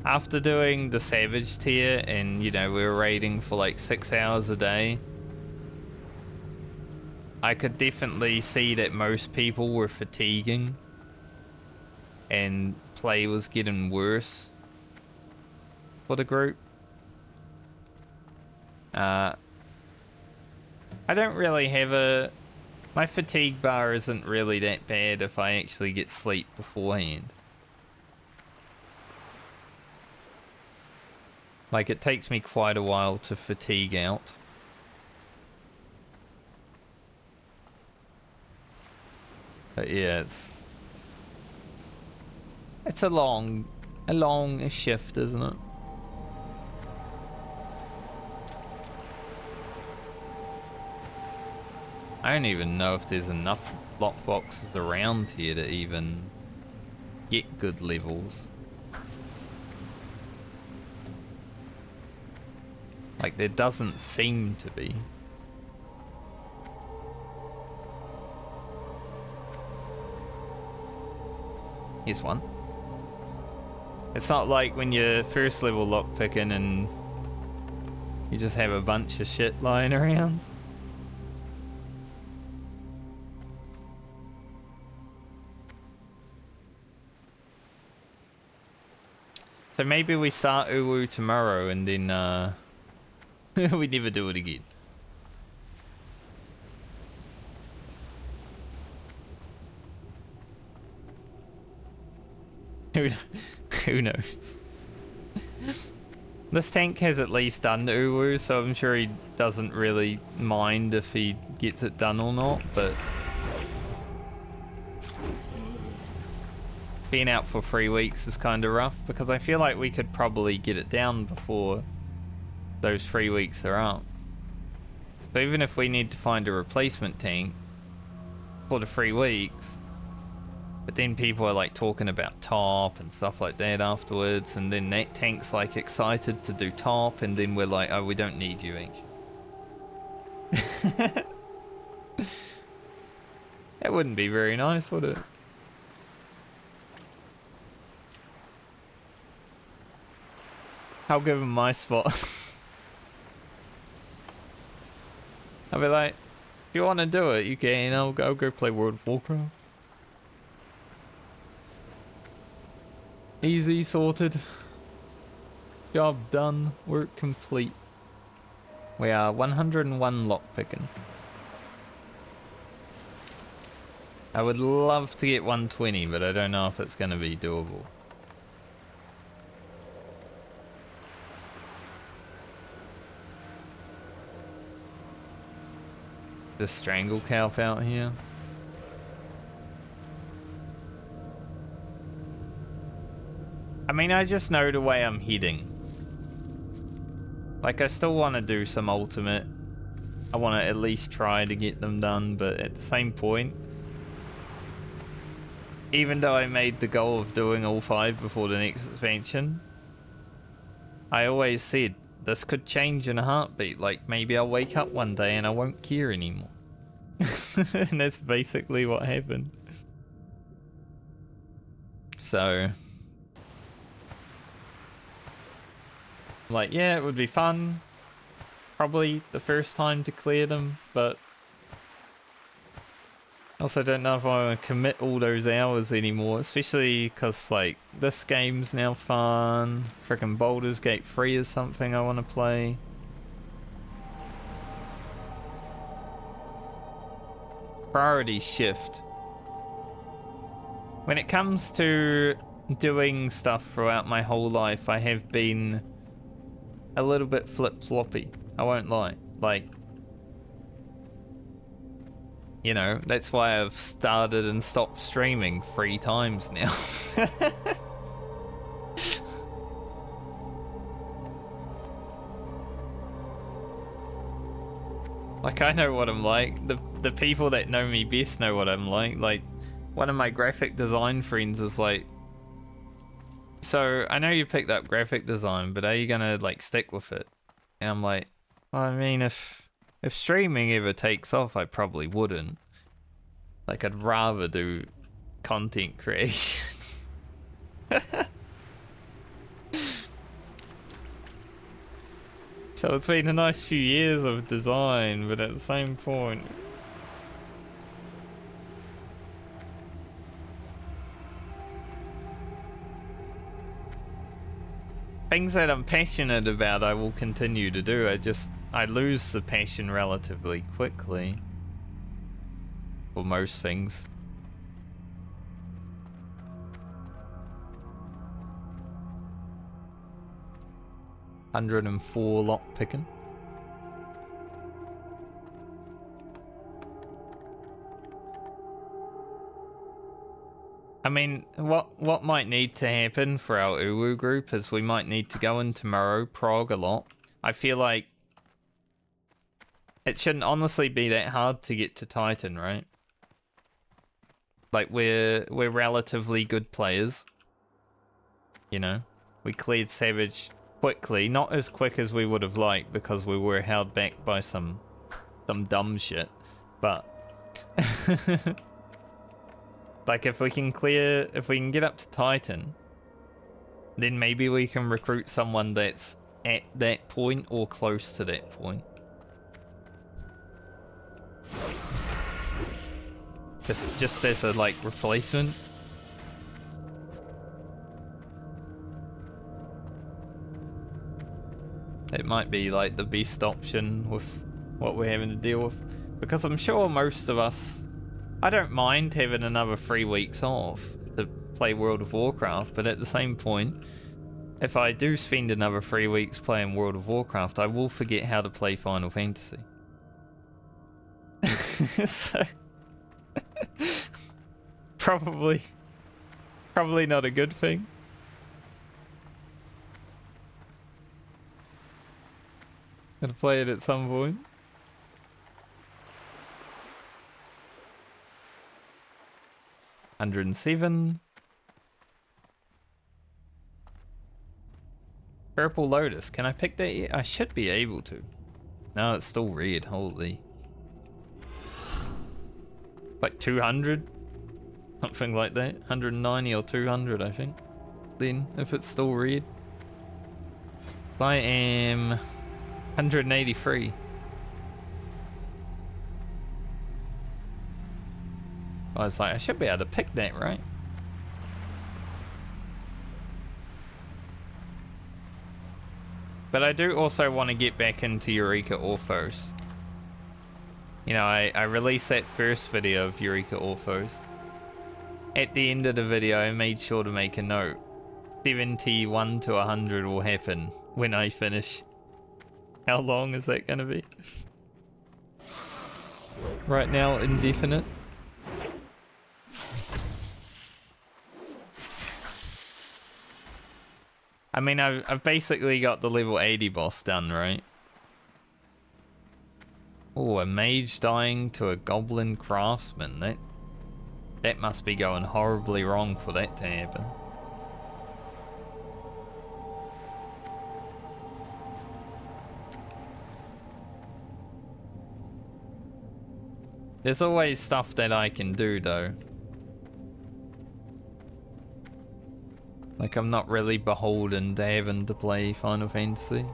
after doing the Savage tier and, you know, we were raiding for like 6 hours a day, I could definitely see that most people were fatiguing and play was getting worse for the group. I don't really have a My fatigue bar isn't really that bad if I actually get sleep beforehand. Like, it takes me quite a while to fatigue out. But yeah, it's a long shift, isn't it? I don't even know if there's enough lockboxes around here to even get good levels. Like, there doesn't seem to be. Here's one. It's not like when you're first level lockpicking and you just have a bunch of shit lying around. So maybe we start Uwu tomorrow and then we never do it again. Who knows? This tank has at least done Uwu, so I'm sure he doesn't really mind if he gets it done or not, but being out for 3 weeks is kind of rough, because I feel like we could probably get it down before those 3 weeks are up. So even if we need to find a replacement tank for the 3 weeks, but then people are like talking about top and stuff like that afterwards, and then that tank's like excited to do top, and then we're like, oh, we don't need you, actually. That wouldn't be very nice, would it? I'll give him my spot. I'll be like, if you want to do it, you can. I'll go play World of Warcraft. Easy, sorted. Job done. Work complete. We are 101 lockpicking. I would love to get 120, but I don't know if it's going to be doable. The strangle calf out here. I mean, I just know the way I'm heading. Like, I still want to do some ultimate. I want to at least try to get them done, but at the same point, even though I made the goal of doing all 5 before the next expansion, I always said, this could change in a heartbeat. Like, maybe I'll wake up one day and I won't care anymore. And that's basically what happened. So, like, yeah, it would be fun. Probably the first time to clear them, but I also don't know if I want to commit all those hours anymore, especially because, like, this game's now fun. Frickin' Baldur's Gate 3 is something I want to play. Priorities shift. When it comes to doing stuff throughout my whole life, I have been a little bit flip-floppy. I won't lie. Like, you know, that's why I've started and stopped streaming 3 times now. Like, I know what I'm like. The people that know me best know what I'm like. Like, one of my graphic design friends is like, so I know you picked up graphic design, but are you gonna like stick with it? And I'm like, well, I mean, if streaming ever takes off, I probably wouldn't. Like, I'd rather do content creation. So it's been a nice few years of design, but at the same point, things that I'm passionate about, I will continue to do. I lose the passion relatively quickly. for most things. $104 lock picking. I mean, what might need to happen for our Uwu group is we might need to go in tomorrow, prog a lot. I feel like it shouldn't honestly be that hard to get to Titan, right? Like we're relatively good players. You know, we cleared Savage quickly, not as quick as we would have liked because we were held back by some dumb shit, but like if we can get up to Titan, then maybe we can recruit someone that's at that point or close to that point. Just as a like replacement. It might be like the best option with what we're having to deal with, because I'm sure most of us, I don't mind having another 3 weeks off to play World of Warcraft, but at the same point, if I do spend another 3 weeks playing World of Warcraft, I will forget how to play Final Fantasy. So probably not a good thing. Gonna play it at some point. $107. Purple Lotus. Can I pick that yet? I should be able to. No, it's still red. Holy. Like 200? Something like that. 190 or 200, I think. Then, if it's still red. I am 183. I was like, I should be able to pick that, right? But I do also want to get back into Eureka Orthos. You know, I released that first video of Eureka Orthos. At the end of the video, I made sure to make a note. 71 to 100 will happen when I finish. How long is that going to be? Right now, indefinite. I mean, I've basically got the level 80 boss done, right? Oh, a mage dying to a goblin craftsman. That must be going horribly wrong for that to happen. There's always stuff that I can do, though. Like, I'm not really beholden to having to play Final Fantasy.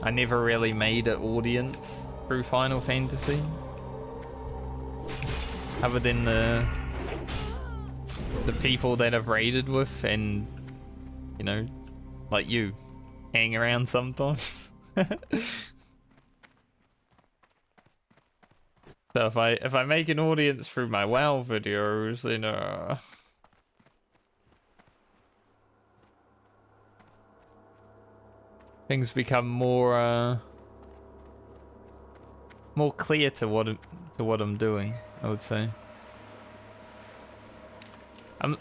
I never really made an audience through Final Fantasy. Other than the people that I've raided with and, you know, like you, hang around sometimes. So if I make an audience through my WoW videos, then things become more clear to what I'm doing, I would say.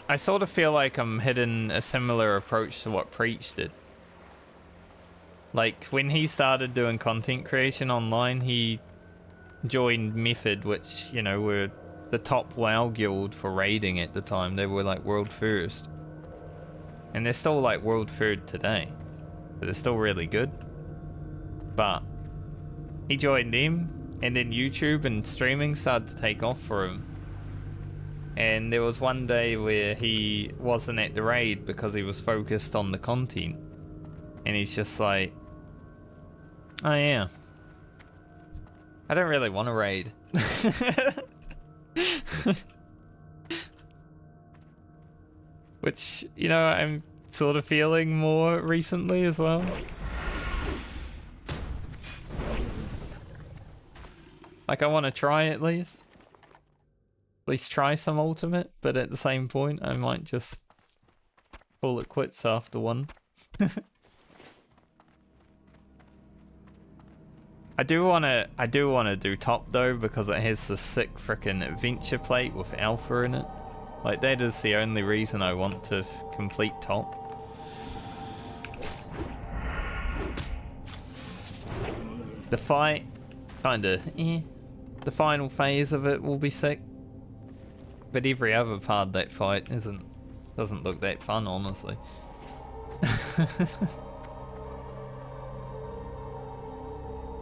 I sort of feel like I'm hitting a similar approach to what Preach did. Like when he started doing content creation online, he joined Method, which, you know, were the top WoW guild for raiding at the time. They were like world first, and they're still like world third today, but they're still really good. But he joined them, and then YouTube and streaming started to take off for him. And there was one day where he wasn't at the raid because he was focused on the content, and he's just like, oh yeah, I don't really want to raid. Which, you know, I'm sort of feeling more recently as well. Like, I want to try at least. At least try some ultimate, but at the same point, I might just call it quits after one. I do wanna do top though, because it has the sick frickin' adventure plate with alpha in it. Like, that is the only reason I want to complete top. The fight, kinda, The final phase of it will be sick. But every other part of that fight doesn't look that fun, honestly.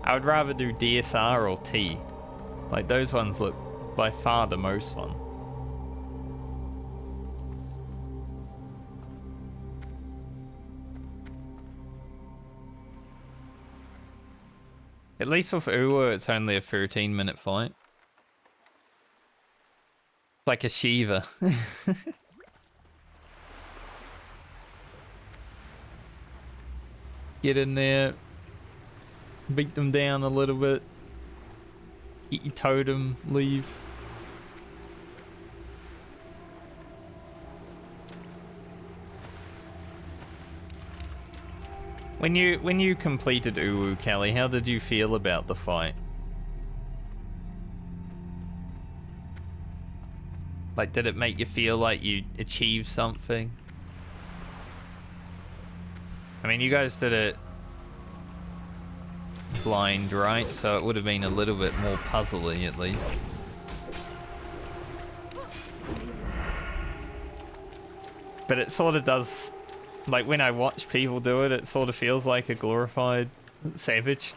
I would rather do DSR or T. Like, those ones look by far the most fun. At least with Uwu, it's only a 13-minute fight. It's like a Shiva. Get in there, beat them down a little bit, get your totem, leave. When you completed Uwu, Kelly, how did you feel about the fight? Like, did it make you feel like you achieved something? I mean, you guys did it blind, right? So it would have been a little bit more puzzly, at least. But it sort of does, like, when I watch people do it, it sort of feels like a glorified savage.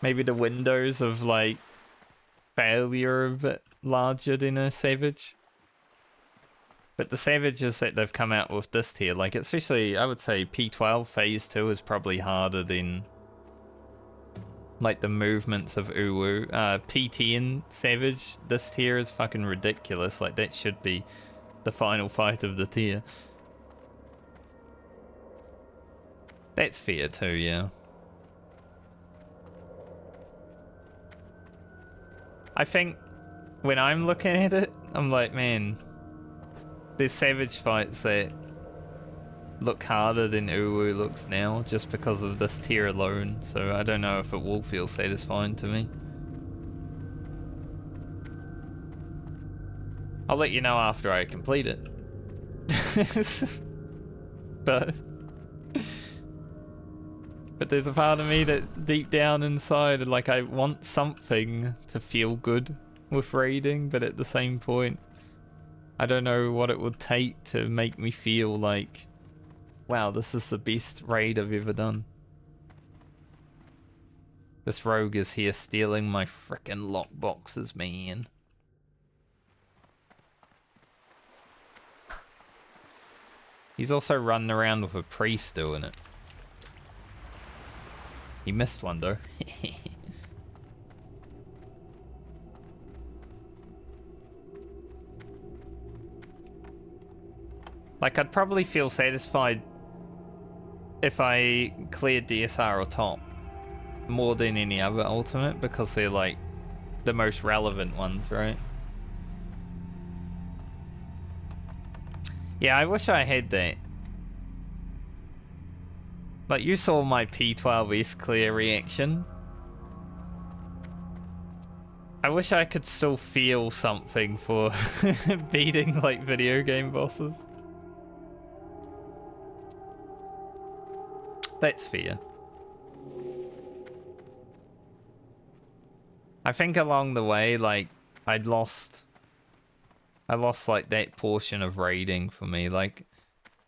Maybe the windows of, like, failure are a bit larger than a savage. But the savages that they've come out with this tier, like, especially, I would say P12 Phase 2 is probably harder than, like, the movements of Uwu. P10 Savage, this tier is fucking ridiculous. Like, that should be the final fight of the tier. That's fair too, yeah. I think when I'm looking at it, I'm like, man, there's savage fights that look harder than Uwu looks now just because of this tier alone, so I don't know if it will feel satisfying to me. I'll let you know after I complete it. But there's a part of me that deep down inside, like, I want something to feel good with raiding, but at the same point, I don't know what it would take to make me feel like, wow, this is the best raid I've ever done. This rogue is here stealing my frickin' lockboxes, man. He's also running around with a priest doing it. He missed one though. Like, I'd probably feel satisfied if I cleared DSR or top more than any other ultimate, because they're like the most relevant ones, right? Yeah, I wish I had that. Like, you saw my P12S clear reaction. I wish I could still feel something for beating, like, video game bosses. That's fair. I think along the way, like, I lost like that portion of raiding for me. Like,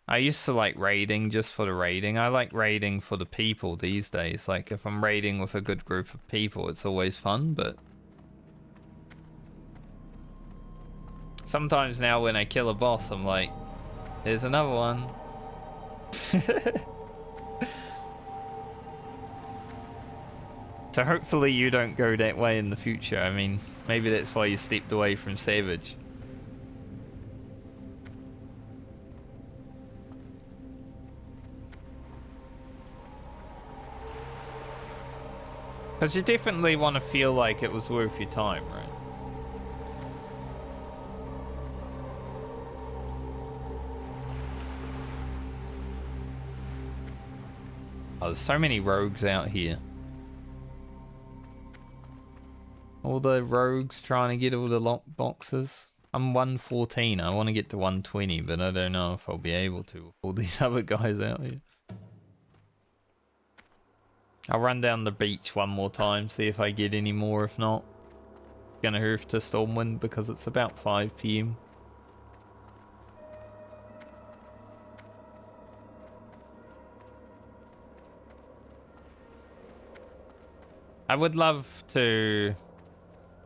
I used to like raiding just for the raiding. I like raiding for the people these days. Like, if I'm raiding with a good group of people, it's always fun, but sometimes now when I kill a boss, I'm like, there's another one. So hopefully you don't go that way in the future. I mean, maybe that's why you stepped away from Savage. Because you definitely want to feel like it was worth your time, right? Oh, there's so many rogues out here. All the rogues trying to get all the lock boxes. I'm 114. I want to get to 120, but I don't know if I'll be able to with all these other guys out here. I'll run down the beach one more time, see if I get any more. If not, gonna hoof to Stormwind because it's about 5 PM. I would love to...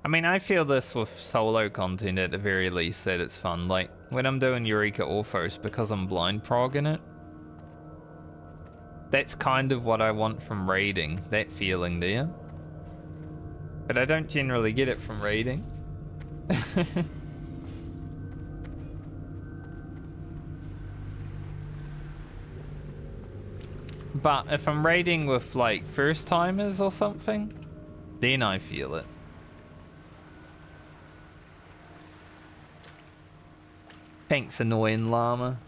I mean, I feel this with solo content at the very least, that it's fun. Like, when I'm doing Eureka Orphos, because I'm blind progging it, that's kind of what I want from raiding, that feeling there. But I don't generally get it from raiding. But if I'm raiding with, like, first-timers or something, then I feel it. Thanks, annoying llama.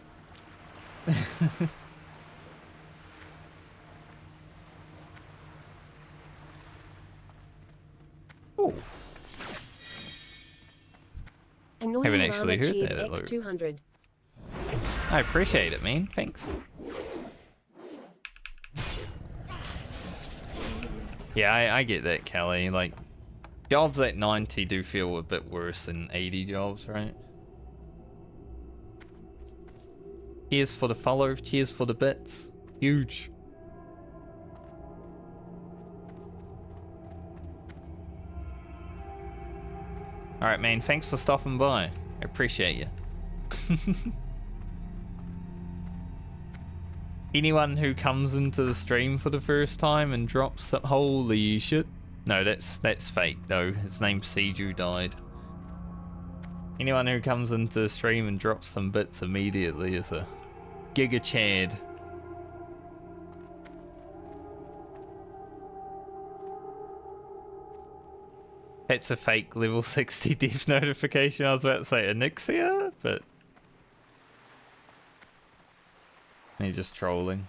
Ooh. Annoying Haven't actually llama heard cheered that at Luke. X200. I appreciate it, man. Thanks. Yeah, I get that, Kelly. Like, jobs at 90 do feel a bit worse than 80 jobs, right? Cheers for the follow, cheers for the bits. Huge. Alright, man, thanks for stopping by. I appreciate you. Anyone who comes into the stream for the first time and drops some... Holy shit. No, that's fake, though. His name's Seju died. Anyone who comes into the stream and drops some bits immediately is a Giga Chad. That's a fake level 60 death notification. I was about to say Anixia, but... He's just trolling.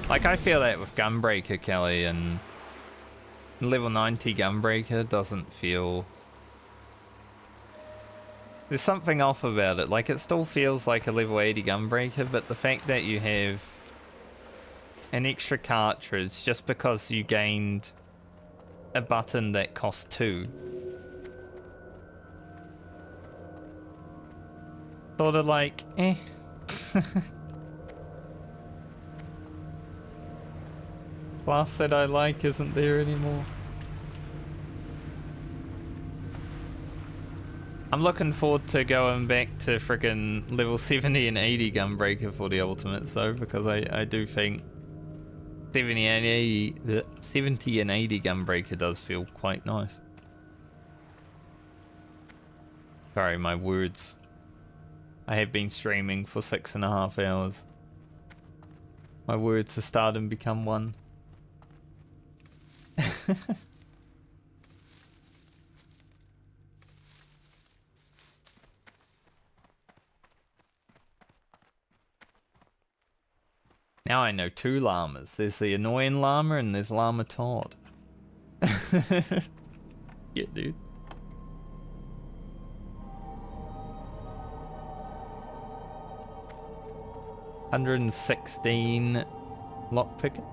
Like, I feel that with Gunbreaker, Kelly, and level 90 Gunbreaker doesn't feel... There's something off about it. Like, it still feels like a level 80 Gunbreaker, but the fact that you have an extra cartridge just because you gained a button that costs 2. Sort of like, eh. Class that I like isn't there anymore. I'm looking forward to going back to frickin' level 70 and 80 Gunbreaker for the ultimates though, because I do think 70 and 80 Gunbreaker does feel quite nice. Sorry, my words. I have been streaming for 6.5 hours. My words have started and become one. Now I know 2 llamas. There's the annoying llama and there's Llama Todd. Yeah, dude. $116 lockpick.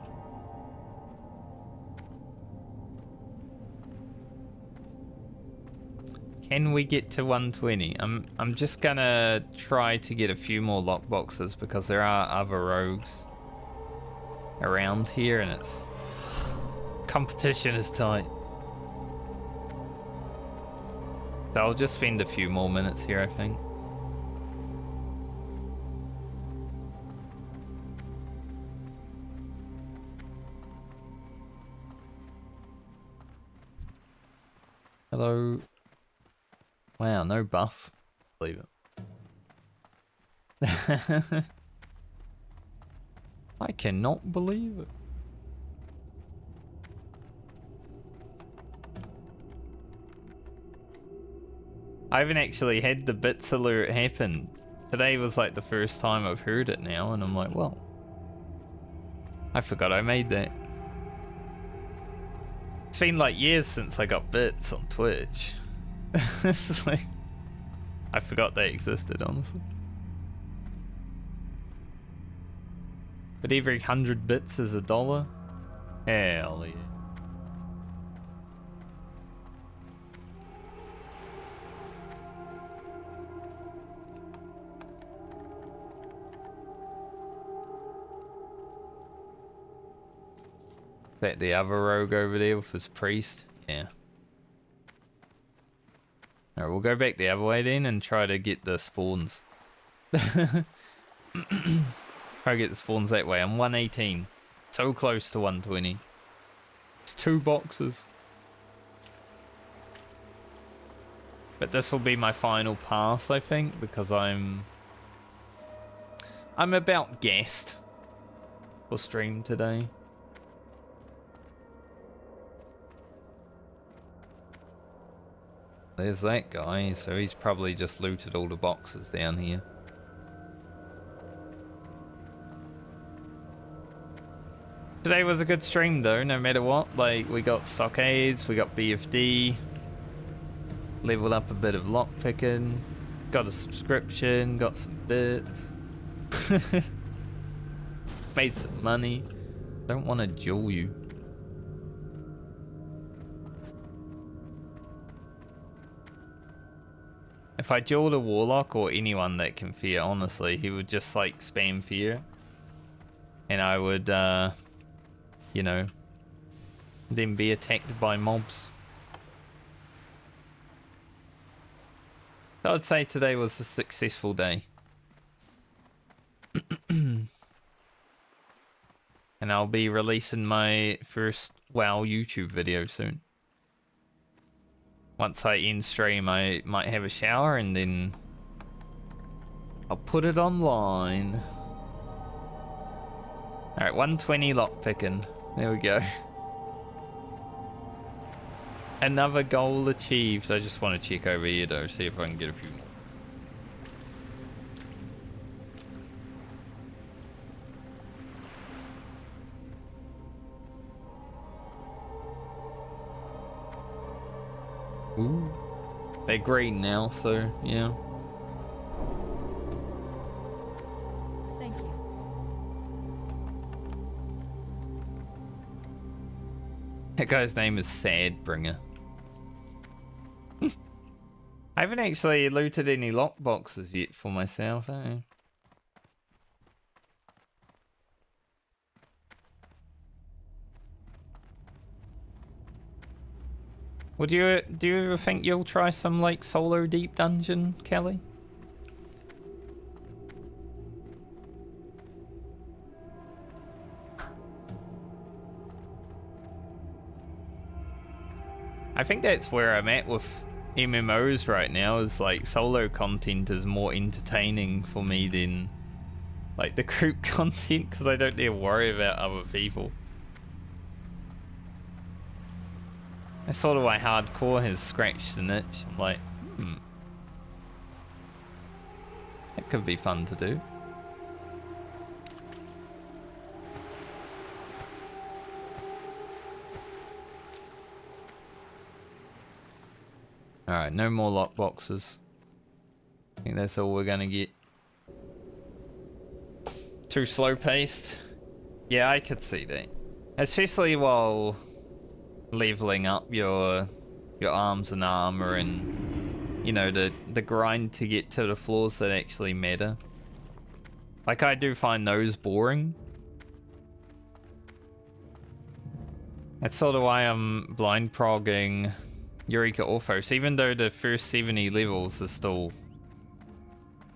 Can we get to 120? I'm just gonna try to get a few more lockboxes because there are other rogues around here and it's competition is tight. So I'll just spend a few more minutes here, I think. Hello. Wow, no buff. Believe it. I cannot believe it. I haven't actually had the bits alert happen. Today was like the first time I've heard it now, and I'm like, well, I forgot I made that. It's been like years since I got bits on Twitch. It's like, I forgot they existed, honestly. But every 100 bits is $1? Hell yeah. Is that the other rogue over there with his priest? Yeah. Alright, we'll go back the other way then and try to get the spawns. Try to get the spawns that way. I'm 118. So close to 120. It's 2 boxes. But this will be my final pass, I think, because I'm about gassed for stream today. There's that guy, so he's probably just looted all the boxes down here. Today was a good stream though, no matter what. Like, we got Stockades, we got BFD, leveled up a bit of lockpicking, got a subscription, got some bits, made some money. Don't want to duel you. If I dueled a warlock or anyone that can fear, honestly, he would just like spam fear. And I would, you know, then be attacked by mobs. So I'd say today was a successful day. And I'll be releasing my first WoW YouTube video soon. Once I end stream, I might have a shower and then I'll put it online. Alright, 120 lockpicking. There we go. Another goal achieved. I just want to check over here though, see if I can get a few more. Ooh. They're green now, so yeah. Thank you. That guy's name is Sadbringer. I haven't actually looted any lockboxes yet for myself, eh? Do you ever think you'll try some like solo deep dungeon, Kelly? I think that's where I'm at with MMOs right now, is like solo content is more entertaining for me than like the group content, because I don't need to worry about other people. That's sort of why hardcore has scratched an itch. I'm like, that could be fun to do. Alright, no more lockboxes. I think that's all we're gonna get. Too slow paced. Yeah, I could see that. Especially while leveling up your arms and armor and, you know, the grind to get to the floors that actually matter. Like, I do find those boring. That's sort of why I'm blind progging Eureka Orphos, even though the first 70 levels is still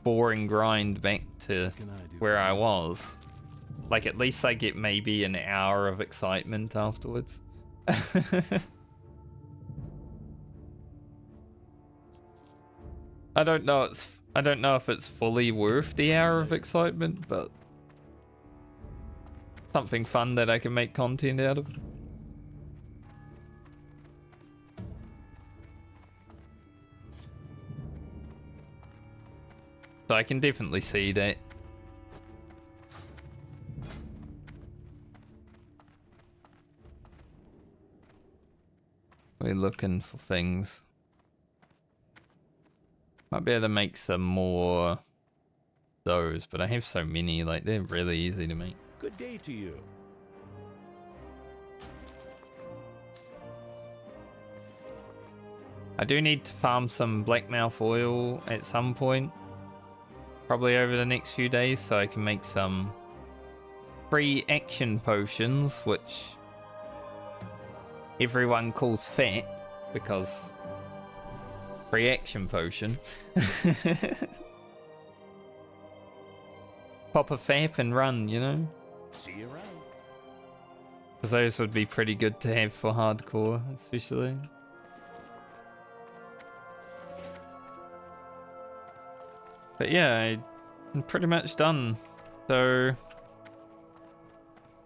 boring grind back to where I was. Like, at least I get maybe an hour of excitement afterwards. I don't know, I don't know if it's fully worth the hour of excitement, but something fun that I can make content out of. So I can definitely see that. We're looking for things. Might be able to make some more those, but I have so many, like they're really easy to make. Good day to you. I do need to farm some blackmouth oil at some point. Probably over the next few days, so I can make some free action potions, which everyone calls fat because free action potion. Pop a fap and run, you know? See you around. Because those would be pretty good to have for hardcore, especially. But yeah, I'm pretty much done. So,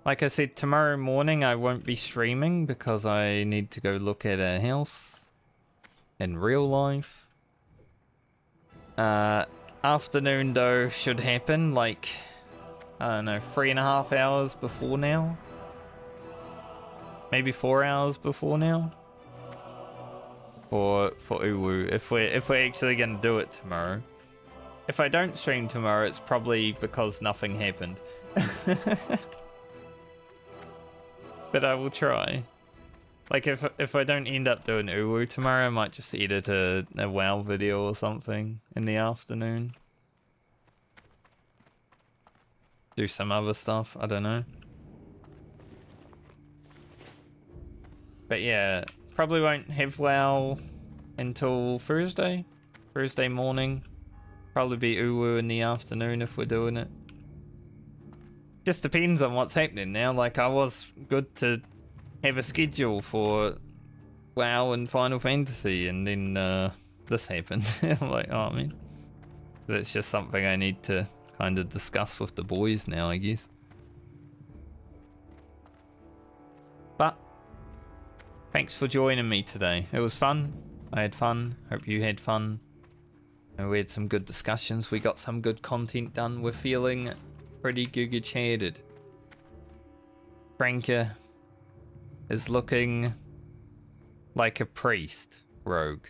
like I said, tomorrow morning I won't be streaming because I need to go look at a house in real life. Afternoon though should happen like, I don't know, 3.5 hours before now. Maybe 4 hours before now. For Uwu, if we're actually gonna do it tomorrow. If I don't stream tomorrow, it's probably because nothing happened. But I will try. Like if I don't end up doing Uwu tomorrow, I might just edit a WoW video or something in the afternoon. Do some other stuff, I don't know. But yeah, probably won't have WoW until Thursday morning. Probably be Uwu in the afternoon if we're doing it. Just depends on what's happening now. Like, I was good to have a schedule for WoW and Final Fantasy, and then this happened. I'm like, oh man. That's just something I need to kind of discuss with the boys now, I guess. But thanks for joining me today. It was fun. I had fun. Hope you had fun. And we had some good discussions. We got some good content done. We're feeling pretty giga-chatted. Franka is looking like a priest rogue.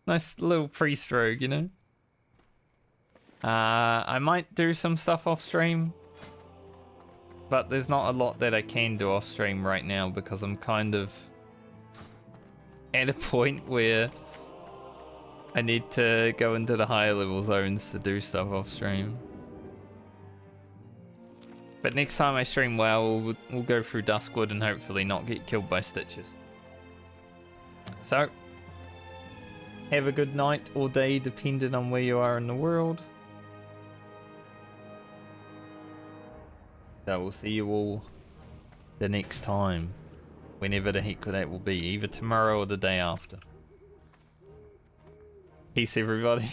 Nice little priest rogue, you know? I might do some stuff off stream. But there's not a lot that I can do off stream right now because I'm kind of at a point where I need to go into the higher level zones to do stuff off stream. But next time I stream WoW, we'll go through Duskwood and hopefully not get killed by Stitches. So, have a good night or day depending on where you are in the world. So we'll see you all the next time. Whenever the heck that will be. Either tomorrow or the day after. Peace everybody.